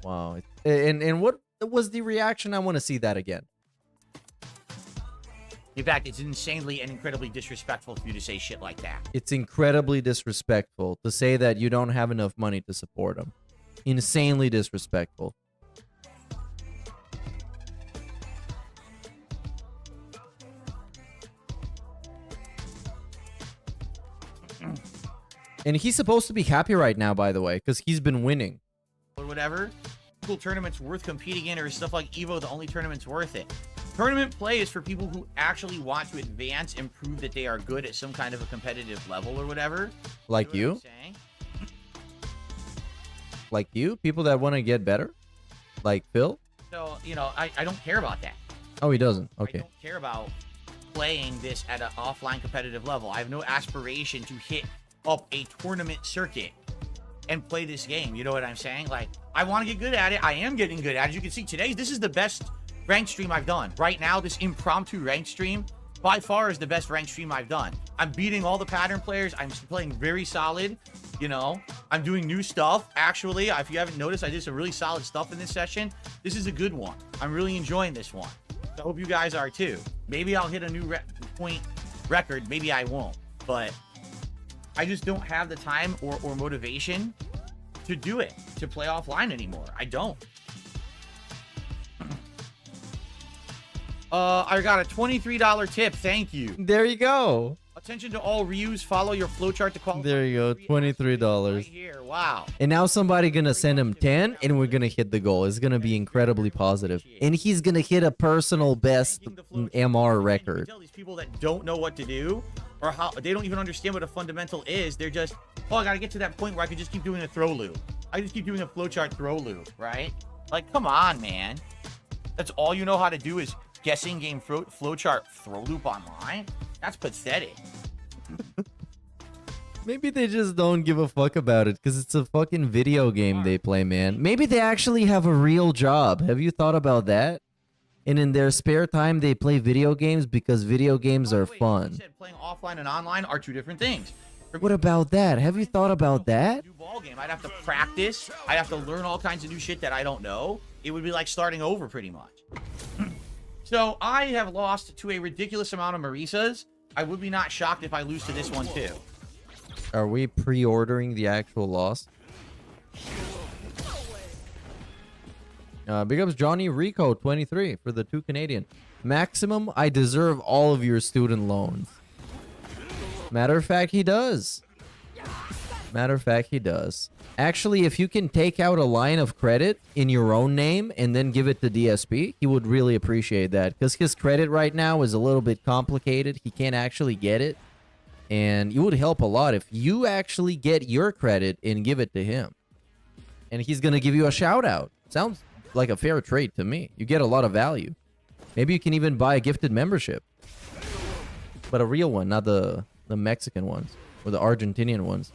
Wow. And what was the reaction? I want to see that again. In fact, it's insanely and incredibly disrespectful for you to say shit like that. It's incredibly disrespectful to say that you don't have enough money to support him. Insanely disrespectful. And he's supposed to be happy right now, by the way, because he's been winning. Or whatever. Cool tournaments worth competing in, or stuff like EVO, the only tournament's worth it. Tournament play is for people who actually want to advance and prove that they are good at some kind of a competitive level or whatever. Like you? Like you? People that want to get better? Like Phil? So, you know, I don't care about that. Oh, he doesn't. Okay. I don't care about playing this at an offline competitive level. I have no aspiration to hit up a tournament circuit and play this game. You know what I'm saying? Like, I want to get good at it. I am getting good at it. As you can see today, this is the best ranked stream I've done. Right now, this impromptu ranked stream by far is the best ranked stream I've done. I'm beating all the pattern players. I'm playing very solid. You know, I'm doing new stuff. Actually, if you haven't noticed, I did some really solid stuff in this session. This is a good one. I'm really enjoying this one. So I hope you guys are too. Maybe I'll hit a new point record. Maybe I won't. But I just don't have the time or motivation to do it, to play offline anymore. I don't. I got a $23 tip. Thank you. There you go. Attention to all reviews. Follow your flowchart to qualify. There you go. $23. Right here. Wow. And now somebody gonna send him 10 and we're gonna hit the goal. It's gonna be incredibly positive. And he's gonna hit a personal best MR record. Tell these people that don't know what to do, or how they don't even understand what a fundamental is. They're just, oh, I gotta get to that point where I can just keep doing a throw loop. I just keep doing a flowchart throw loop, right? Like, come on, man. That's all you know how to do is guessing game flowchart throw loop online? That's pathetic. Maybe they just don't give a fuck about it because it's a fucking video game they play, man. Maybe they actually have a real job. Have you thought about that? And in their spare time, they play video games because video games are fun. You said playing offline and online are two different things. What about that? Have you thought about that? New ball game. I'd have to practice. I'd have to learn all kinds of new shit that I don't know. It would be like starting over pretty much. So I have lost to a ridiculous amount of Marisas. I would be not shocked if I lose to this one too. Are we pre-ordering the actual loss? Big ups Johnny Rico 23 for the 2 Canadian. Maximum, I deserve all of your student loans. Matter of fact, he does. Matter of fact, he does. Actually, if you can take out a line of credit in your own name and then give it to DSP, he would really appreciate that. Because his credit right now is a little bit complicated. He can't actually get it. And it would help a lot if you actually get your credit and give it to him. And he's going to give you a shout out. Sounds like a fair trade to me. You get a lot of value. Maybe you can even buy a gifted membership. But a real one, not the Mexican ones or the Argentinian ones.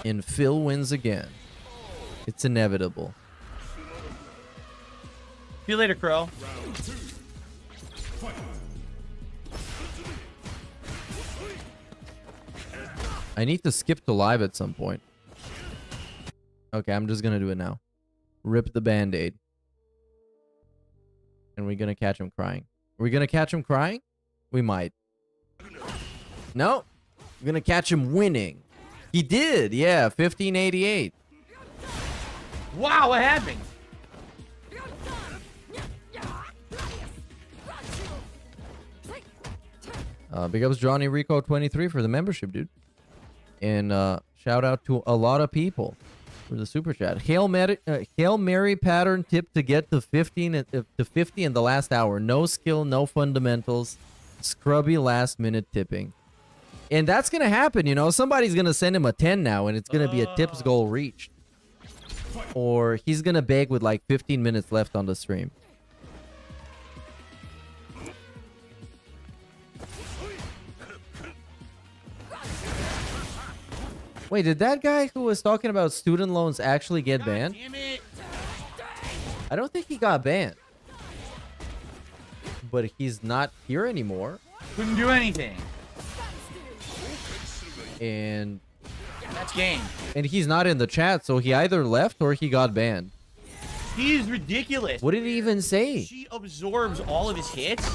And Phil wins again. It's inevitable. See you later, Crow. I need to skip to live at some point. Okay, I'm just gonna do it now. Rip the band-aid. And we're gonna catch him crying. Are we gonna catch him crying? We might. No. We're gonna catch him winning. He did, yeah, 1588. Wow, what happened? Big ups Johnny Rico 23 for the membership, dude. And shout out to a lot of people for the super chat. Hail Mary pattern tip to get to 50 in the last hour. No skill, no fundamentals. Scrubby last minute tipping. And that's going to happen, you know. Somebody's going to send him a 10 now, and it's going to be a tips goal reached. Or he's going to beg with like 15 minutes left on the stream. Wait, did that guy who was talking about student loans actually get banned? Damn it. I don't think he got banned. But he's not here anymore. Couldn't do anything. And that's game. And he's not in the chat, so he either left or he got banned. He is ridiculous. What did he even say? She absorbs all of his hits.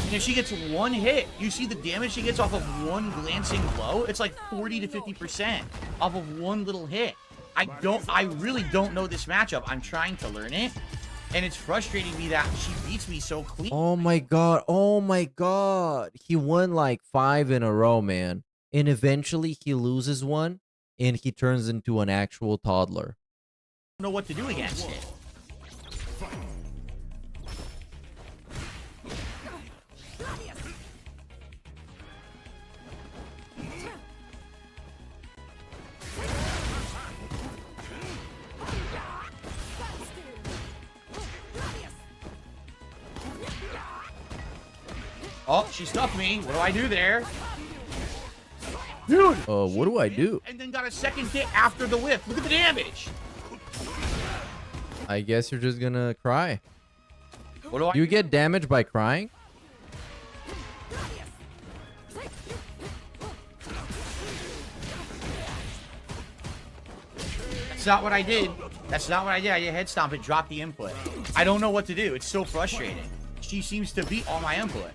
And if she gets one hit, you see the damage she gets off of one glancing blow? It's like 40 to 50% off of one little hit. I really don't know this matchup. I'm trying to learn it. And it's frustrating me that she beats me so clean. Oh my god. Oh my god. He won like 5 in a row, man. And eventually he loses one and he turns into an actual toddler. I don't know what to do against it. Oh, she stuffed me. What do I do there? Dude! What do I do? And then got a second hit after the whip. Look at the damage. I guess you're just gonna cry. What do I You get damaged by crying? That's not what I did. That's not what I did. I did head stomp and dropped the input. I don't know what to do. It's so frustrating. She seems to beat all my inputs.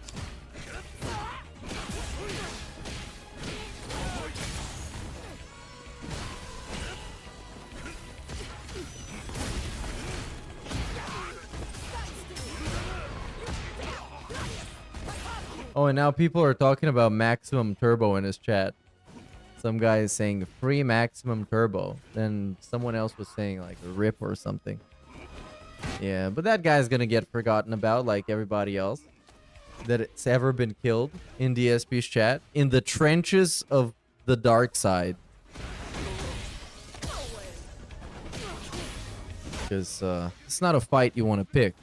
Oh, and now people are talking about maximum turbo in his chat. Some guy is saying free maximum turbo. Then someone else was saying like rip or something. Yeah, but that guy's gonna get forgotten about like everybody else that it's ever been killed in DSP's chat. In the trenches of the dark side. Because it's not a fight you want to pick.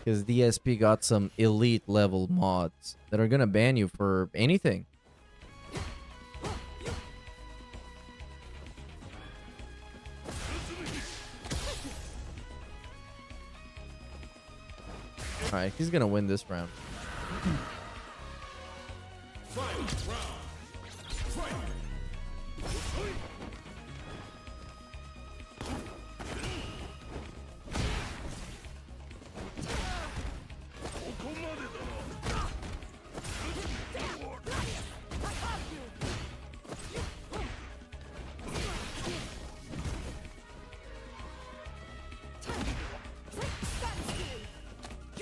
Because DSP got some elite level mods that are gonna ban you for anything. Alright, he's gonna win this round.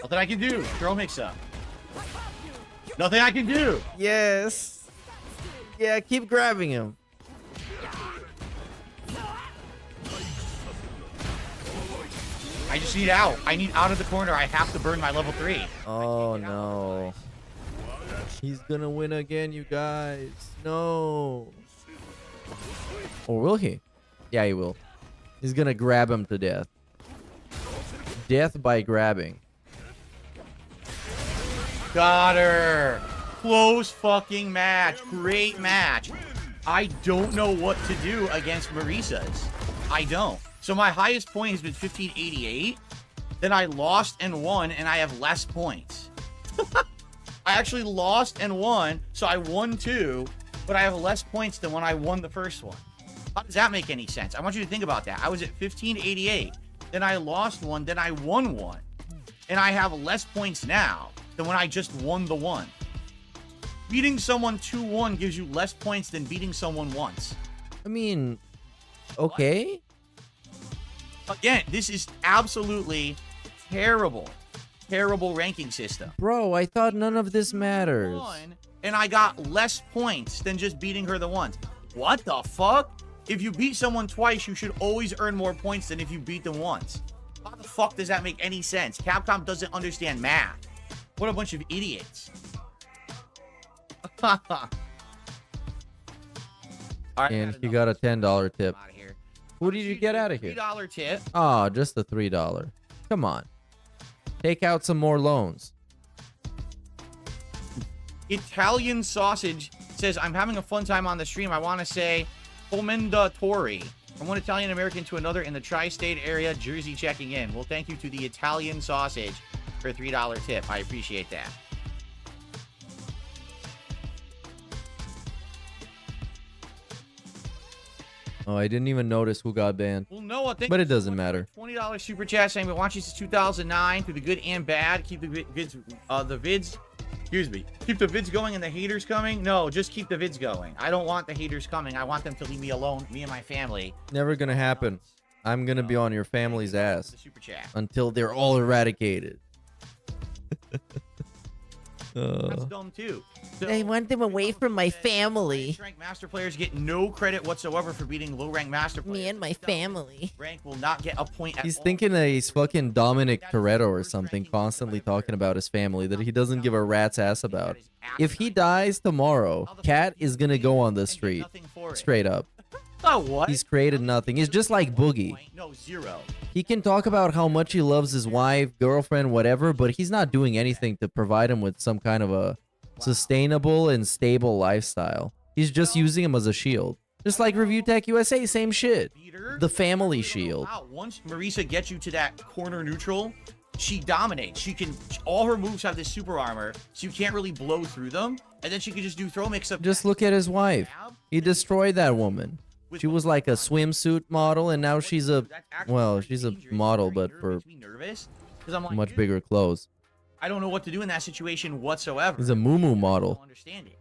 Nothing I can do. Throw mix up. Nothing I can do. Yes. Yeah, keep grabbing him. I just need out. I need out of the corner. I have to burn my level 3. Oh, no. He's gonna win again, you guys. No. Or will he? Yeah, he will. He's gonna grab him to death. Death by grabbing. Got her. Close fucking match. Great match. I don't know what to do against Marisa's. I don't. So my highest point has been 1588. Then I lost and won, and I have less points. I actually lost and won, so I won 2, but I have less points than when I won the first one. How does that make any sense? I want you to think about that. I was at 1588. Then I lost 1, then I won 1. And I have less points now than when I just won the 1. Beating someone 2-1 gives you less points than beating someone once. I mean, okay. Again, this is absolutely terrible. Terrible ranking system. Bro, I thought none of this matters. And I got less points than just beating her the once. What the fuck? If you beat someone twice, you should always earn more points than if you beat them once. How the fuck does that make any sense? Capcom doesn't understand math. What a bunch of idiots. And you got a $10 tip. Who did you get out of here? $3 tip. Oh, just the $3. Come on. Take out some more loans. Italian Sausage says, I'm having a fun time on the stream. I want to say commendatori. From one Italian American to another in the tri-state area, Jersey checking in. Well, thank you to the Italian Sausage for a $3 tip. I appreciate that. Oh, I didn't even notice who got banned. Well, Noah, thank but you it doesn't matter. $20 super chat saying, we watch you since 2009 through the good and bad. Keep the vids, excuse me, keep the vids going and the haters coming. No, just keep the vids going. I don't want the haters coming. I want them to leave me alone, me and my family. Never gonna happen. I'm gonna be on your family's ass the super chat until they're all eradicated. That's dumb too. So, I want them away from my family. Rank master players get no credit whatsoever for beating low rank master players. Me and my family. Rank will not get a point at He's all. thinking that he's fucking Dominic Toretto or something, constantly talking about his family that he doesn't give a rat's ass about. If he dies tomorrow, Cat is gonna go on the street. Straight up. Oh, what? He's created nothing. He's just like Boogie. No, 0. He can talk about how much he loves his wife, girlfriend, whatever, but he's not doing anything to provide him with some kind of a sustainable and stable lifestyle. He's just using him as a shield. Just like Review Tech USA, same shit. The family shield. Once Marisa gets you to that corner neutral, she dominates. She can, all her moves have this super armor, so you can't really blow through them. And then she can just do throw mix up. Just look at his wife. He destroyed that woman. She was like a swimsuit model, and now she's a, well, she's a model, but for much bigger clothes. I don't know what to do in that situation whatsoever. He's a muumuu model. I don't understand it.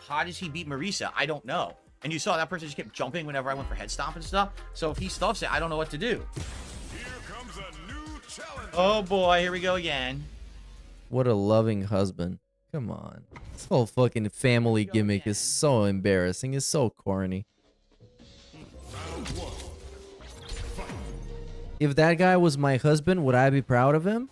How does he beat Marisa? I don't know. And you saw that person just kept jumping whenever I went for head stomp and stuff. So if he stuffs it, I don't know what to do. Oh boy, here we go again. What a loving husband. Come on. This whole fucking family gimmick is so embarrassing. It's so corny. If that guy was my husband, would I be proud of him?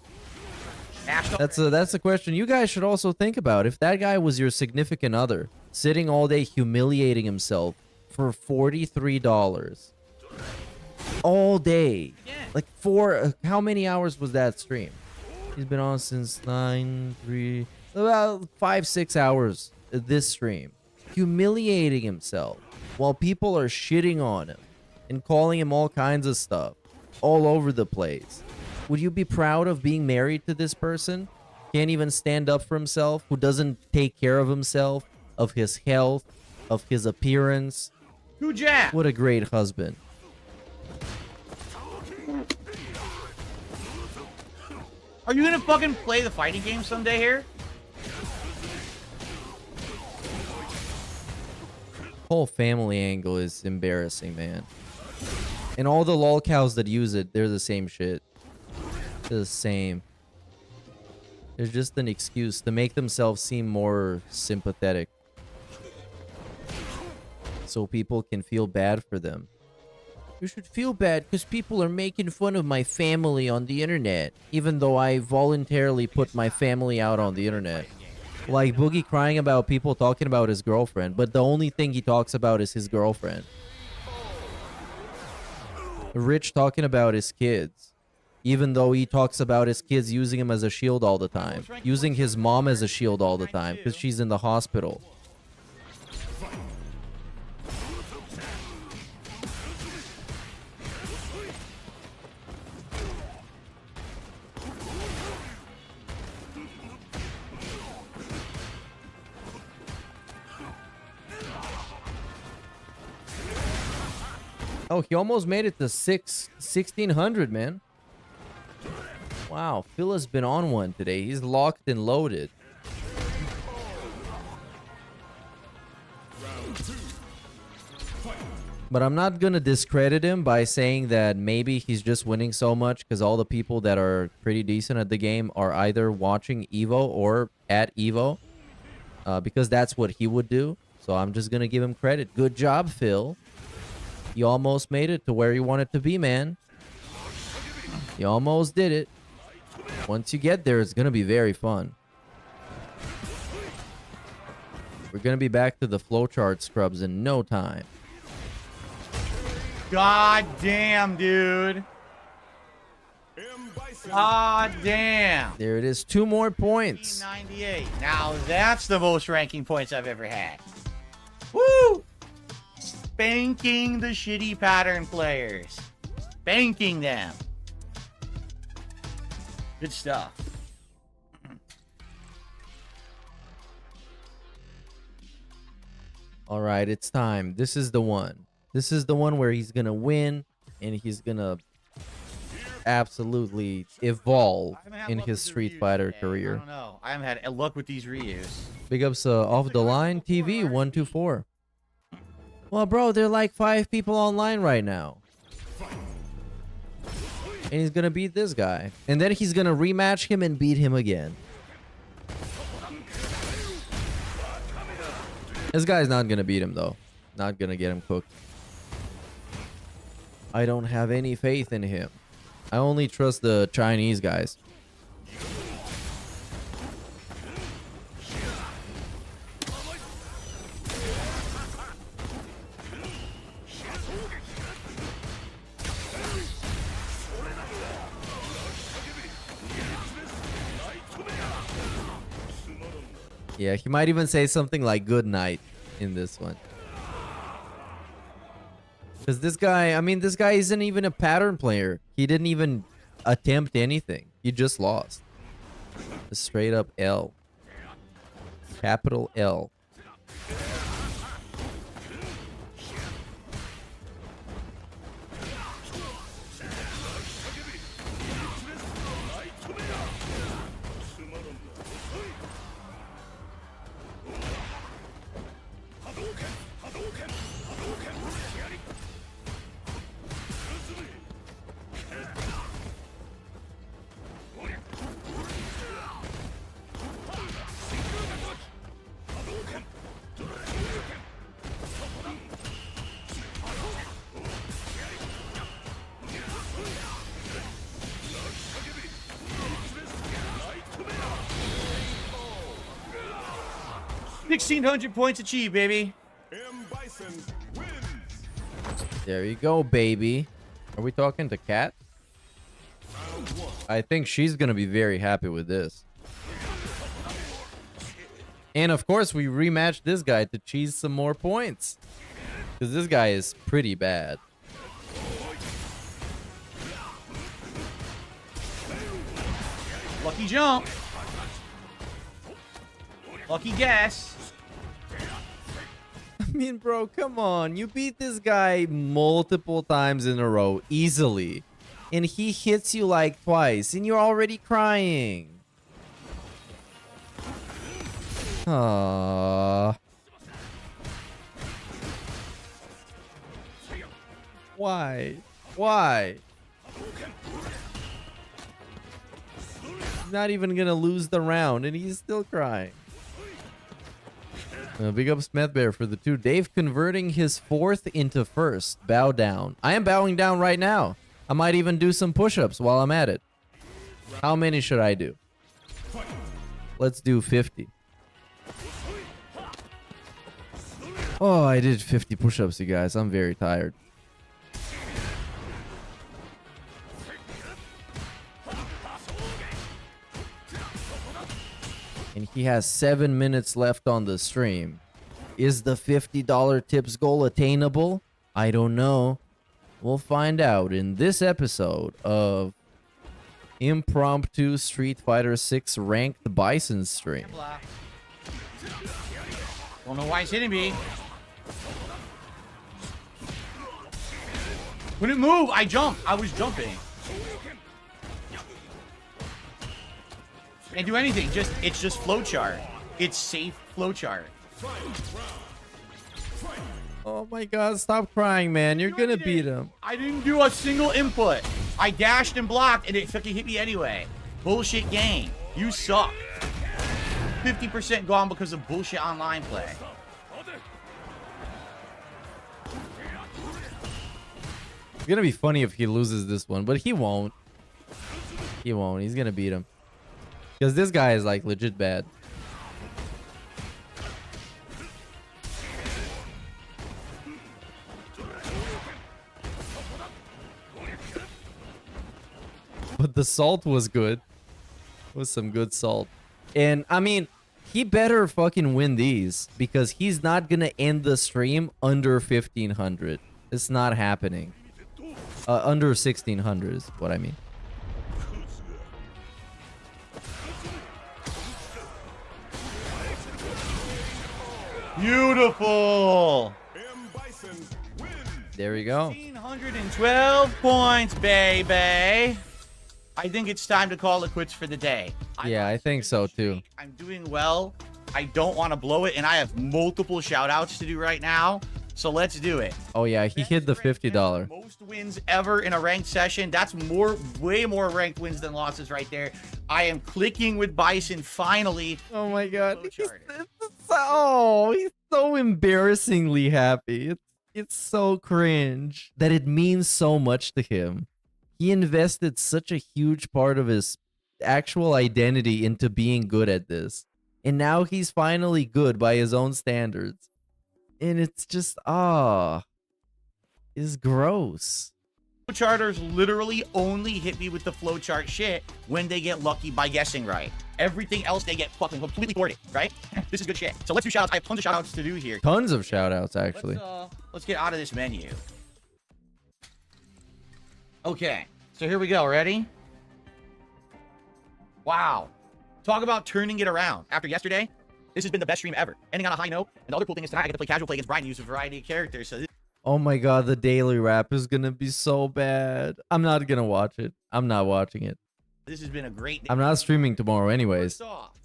That's a question you guys should also think about. If that guy was your significant other, sitting all day humiliating himself for $43 all day, like how many hours was that stream? He's been on since about 5-6 hours this stream, humiliating himself while people are shitting on him and calling him all kinds of stuff all over the place. Would you be proud of being married to this person? Can't even stand up for himself, who doesn't take care of himself, of his health, of his appearance. What a great husband. Are you gonna fucking play the fighting game someday here? Whole family angle is embarrassing, man. And all the lolcows that use it, they're the same shit. They're the same. It's just an excuse to make themselves seem more sympathetic. So people can feel bad for them. You should feel bad because people are making fun of my family on the internet. Even though I voluntarily put my family out on the internet. Like Boogie crying about people talking about his girlfriend. But the only thing he talks about is his girlfriend. Rich talking about his kids. Even though he talks about his kids using him as a shield all the time. Using his mom as a shield all the time. Because she's in the hospital. Oh, he almost made it to 1600, man. Wow, Phil has been on one today. He's locked and loaded. But I'm not going to discredit him by saying that maybe he's just winning so much because all the people that are pretty decent at the game are either watching Evo or at Evo. Because that's what he would do. So I'm just going to give him credit. Good job, Phil. You almost made it to where you wanted to be, man. You almost did it. Once you get there, it's going to be very fun. We're going to be back to the flowchart scrubs in no time. God damn, dude. God damn. There it is. 2 more points. 98. Now that's the most ranking points I've ever had. Woo! Spanking the shitty pattern players. Spanking them. Good stuff. All right, it's time. This is the one. This is the one where he's going to win and he's going to absolutely evolve in his Street Fighter career. I don't know. I haven't had luck with these Ryus. Big ups Off the Line TV 124. Well, bro, there are like 5 people online right now. And he's going to beat this guy. And then he's going to rematch him and beat him again. This guy's not going to beat him, though. Not going to get him cooked. I don't have any faith in him. I only trust the Chinese guys. Yeah, he might even say something like good night in this one. Because this guy, I mean, this guy isn't even a pattern player. He didn't even attempt anything. He just lost. A straight up L. Capital L. $1,600 points achieved, baby. There you go, baby. Are we talking to Kat? I think she's gonna be very happy with this. And of course, we rematched this guy to cheese some more points. Because this guy is pretty bad. Lucky jump. Lucky guess. I mean, bro, come on. You beat this guy multiple times in a row, easily. And he hits you like twice, and you're already crying. Aww. Why? Why? not even gonna lose the round, and he's still crying. Big up Smith Bear for the 2. Dave converting his 4th into 1st. Bow down. I am bowing down right now. I might even do some push-ups while I'm at it. How many should I do? Let's do 50. Oh, I did 50 push-ups, you guys. I'm very tired. And he has 7 minutes left on the stream. Is the $50 tips goal attainable? I don't know. We'll find out in this episode of Impromptu Street Fighter 6 Ranked Bison stream. Don't know why he's hitting me. When it moved, I jumped. I was jumping. Can't do anything. It's just flowchart. It's safe flowchart. Oh my god, stop crying, man. You're gonna beat him. I didn't do a single input. I dashed and blocked, and it fucking hit me anyway. Bullshit game. You suck. 50% gone because of bullshit online play. It's gonna be funny if he loses this one, but he won't. He won't. He's gonna beat him. Because this guy is like legit bad. But the salt was good. It was some good salt. And I mean, he better fucking win these because he's not gonna end the stream under 1500. It's not happening. Under 1600 is what I mean. Beautiful. There we go. 112 points, baby. I think it's time to call it quits for the day. Yeah, I think so too. I'm doing well. I don't want to blow it, and I have multiple shout outs to do right now. So let's do it. Oh yeah, he hit the $50. Most wins ever in a ranked session. That's way more ranked wins than losses right there. I am clicking with Bison finally. Oh my god. He's so embarrassingly happy. It's so cringe that it means so much to him. He invested such a huge part of his actual identity into being good at this. And now he's finally good by his own standards. And it's just, it's gross. Flowcharters literally only hit me with the flowchart shit when they get lucky by guessing right. Everything else they get fucking completely thwarted, right? This is good shit. So let's do shoutouts. I have tons of shoutouts to do here. Tons of shoutouts, actually. Let's get out of this menu. Okay, so here we go. Ready? Wow. Talk about turning it around. After yesterday, this has been the best stream ever. Ending on a high note. And the other cool thing is tonight I get to play casual play against Brian and use a variety of characters. So oh my god, the daily wrap is gonna be so bad. I'm not gonna watch it. I'm not watching it. this has been a great day. I'm not streaming tomorrow anyways. First off,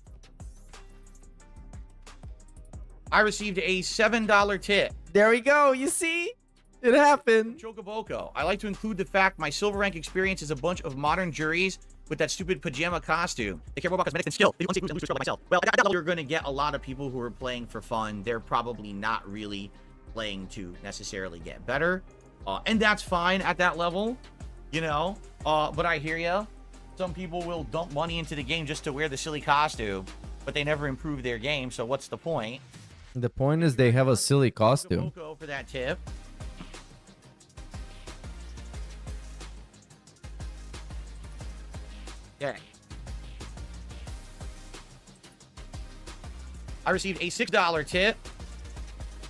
I received a $7 tip. There we go. You see? It happened. Chocoboko. I like to include the fact my silver rank experience is a bunch of modern juries with that stupid pajama costume. They care more about cosmetics than skill. They want to lose to myself. Well, you're going to get a lot of people who are playing for fun. They're probably not really playing to necessarily get better. And that's fine at that level, you know. But I hear you. Some people will dump money into the game just to wear the silly costume, but they never improve their game, so what's the point? The point is they have a silly costume. Chocoboko for that tip. Okay. I received a $6 tip.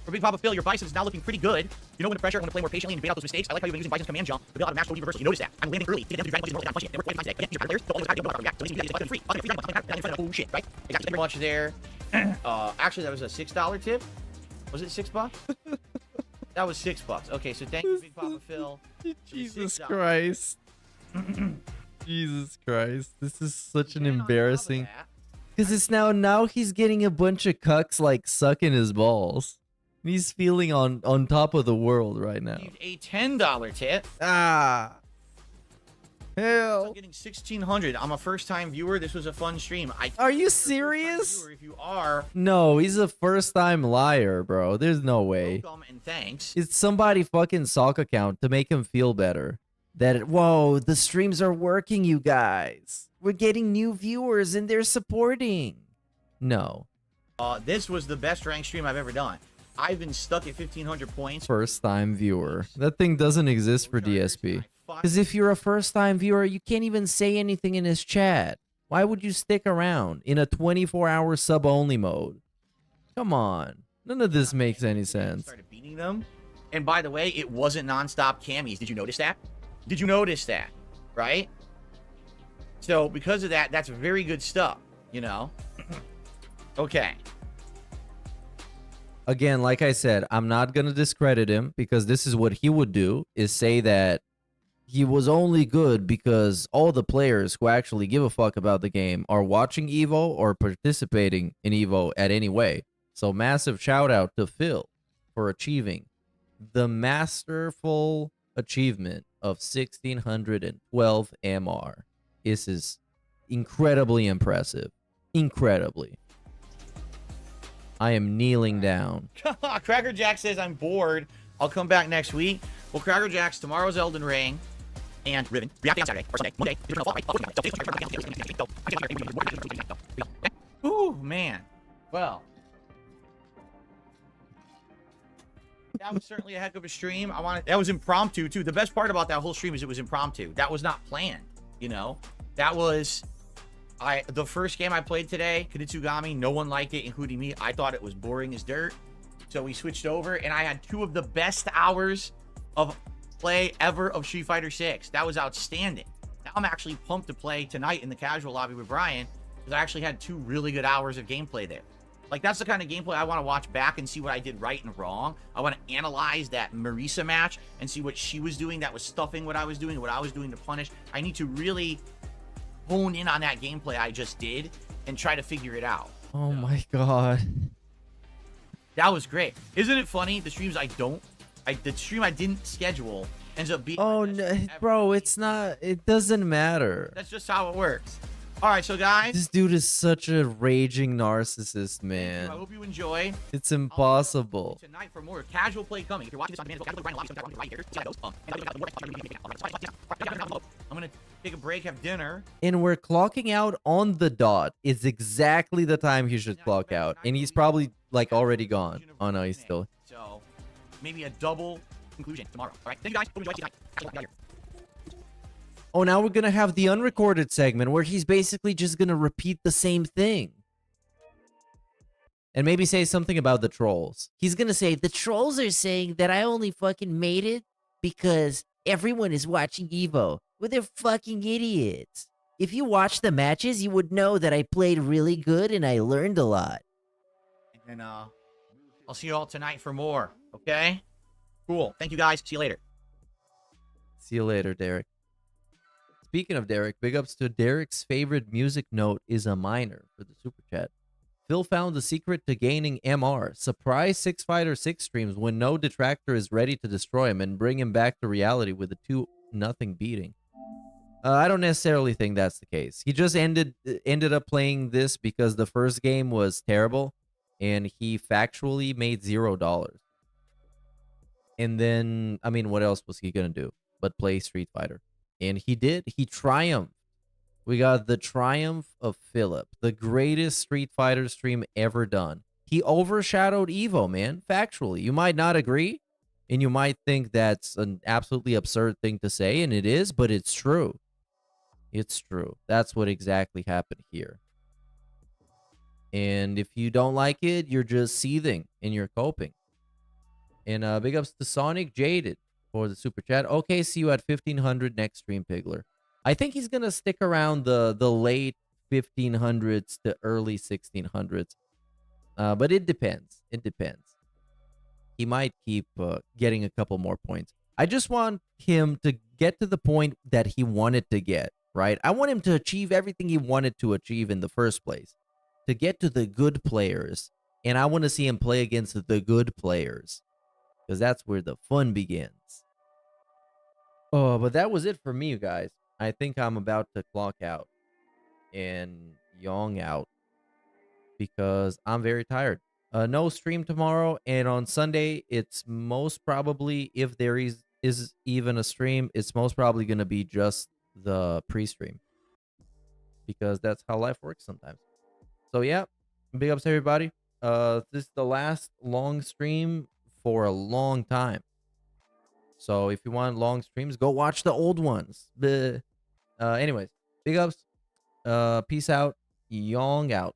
For Big Papa Phil, your Bison is now looking pretty good. You know when the pressure, when to play more patiently and bait out those mistakes. I like how you've been using Bison's command jump to bail out a mash mode reversal. You notice that. I'm landing early. Get them to drag monkeys and roll down. They work 25 today. Your players don't always have to react. So these guys free. Oh shit, right? Exactly. Thank you very much there. Actually, that was a $6 tip. Was it $6? That was $6. Okay, so thank you, Big Papa Phil. Jesus Christ. Jesus Christ. This is such an embarrassing. Because it's now he's getting a bunch of cucks like sucking his balls. He's feeling on top of the world right now. A $10 tip. hell. I'm getting 1,600. I'm a first-time viewer. This was a fun stream. Are you serious? Viewer, if you are, No, he's a first-time liar, bro. There's no way. welcome and thanks. It's somebody fucking sock account to make him feel better. That, whoa, the streams are working, you guys. We're getting new viewers and they're supporting. No. This was the best ranked stream I've ever done. I've been stuck at 1,500 points. First-time viewer. That thing doesn't exist for DSP. Because if you're a first-time viewer, you can't even say anything in his chat. Why would you stick around in a 24-hour sub-only mode? Come on. None of this makes any sense. Started beating them. And by the way, it wasn't non-stop camis. Did you notice that? Did you notice that? Right? So because of that, that's very good stuff, you know? Okay. Again, like I said, I'm not going to discredit him because this is what he would do, is say that he was only good because all the players who actually give a fuck about the game are watching EVO or participating in EVO at any way. So massive shout out to Phil for achieving the masterful achievement of 1,612 MR. This is incredibly impressive. Incredibly. I am kneeling down. Cracker Jack says, I'm bored. I'll come back next week. Well, Cracker Jack's tomorrow's Elden Ring and Riven. React on Saturday or Sunday. Monday. Ooh, man. Well, that was certainly a heck of a stream. That was impromptu too. The best part about that whole stream is it was impromptu. That was not planned, you know. That was the first game I played today, Kunitsugami. No one liked it, including me. I thought it was boring as dirt. So we switched over, and I had 2 of the best hours of play ever of Street Fighter 6. That was outstanding. Now I'm actually pumped to play tonight in the casual lobby with Brian, because I actually had 2 really good hours of gameplay there. Like, that's the kind of gameplay I want to watch back and see what I did right and wrong. I want to analyze that Marisa match and see what she was doing that was stuffing what I was doing, what I was doing to punish. I need to really hone in on that gameplay I just did and try to figure it out. Oh my god. That was great. Isn't it funny? The streams the stream I didn't schedule ends up being... Oh no, bro, it's not, it doesn't matter. That's just how it works. All right, so guys, this dude is such a raging narcissist, man. I hope you enjoy. It's impossible. Tonight for more casual play coming. If you're watching this on demand, casual play right here. I'm gonna take a break, have dinner, and we're clocking out on the dot. It's exactly the time he should clock out, and he's probably like already gone. Oh no, he's still. So maybe a double conclusion tomorrow. All right, thank you guys. Hope you enjoyed tonight. Oh, now we're gonna have the unrecorded segment where he's basically just gonna repeat the same thing. And maybe say something about the trolls. He's gonna say, the trolls are saying that I only fucking made it because everyone is watching EVO. Well, they're fucking idiots. If you watch the matches, you would know that I played really good and I learned a lot. And I'll see you all tonight for more, okay? Cool. Thank you guys. See you later. See you later, Derek. Speaking of Derek, big ups to Derek's favorite music note is a minor for the super chat. Phil found the secret to gaining MR. Surprise 6 Fighter 6 streams when no detractor is ready to destroy him and bring him back to reality with a 2-0 beating. I don't necessarily think that's the case. He just ended up playing this because the first game was terrible and he factually made $0. And then, I mean, what else was he going to do but play Street Fighter? And he did. He triumphed. We got the triumph of Philip, the greatest Street Fighter stream ever done. He overshadowed EVO, man. Factually. You might not agree, and you might think that's an absolutely absurd thing to say, and it is, but it's true. It's true. That's what exactly happened here. And if you don't like it, you're just seething and you're coping. And big ups to Sonic Jaded for the super chat. Okay, see you at 1500 next stream, Pigler. I think he's gonna stick around the late 1500s to early 1600s, but it depends. It depends. He might keep getting a couple more points. I just want him to get to the point that he wanted to get. Right? I want him to achieve everything he wanted to achieve in the first place, to get to the good players, and I want to see him play against the good players, because that's where the fun begins. Oh, but that was it for me, you guys. I think I'm about to clock out and yawn out because I'm very tired. No stream tomorrow, and on Sunday it's most probably, if there is even a stream, it's most probably gonna be just the pre-stream because that's how life works sometimes. So yeah, big ups to everybody. This is the last long stream for a long time. So if you want long streams, go watch the old ones. Anyways, big ups. Peace out. Yong out.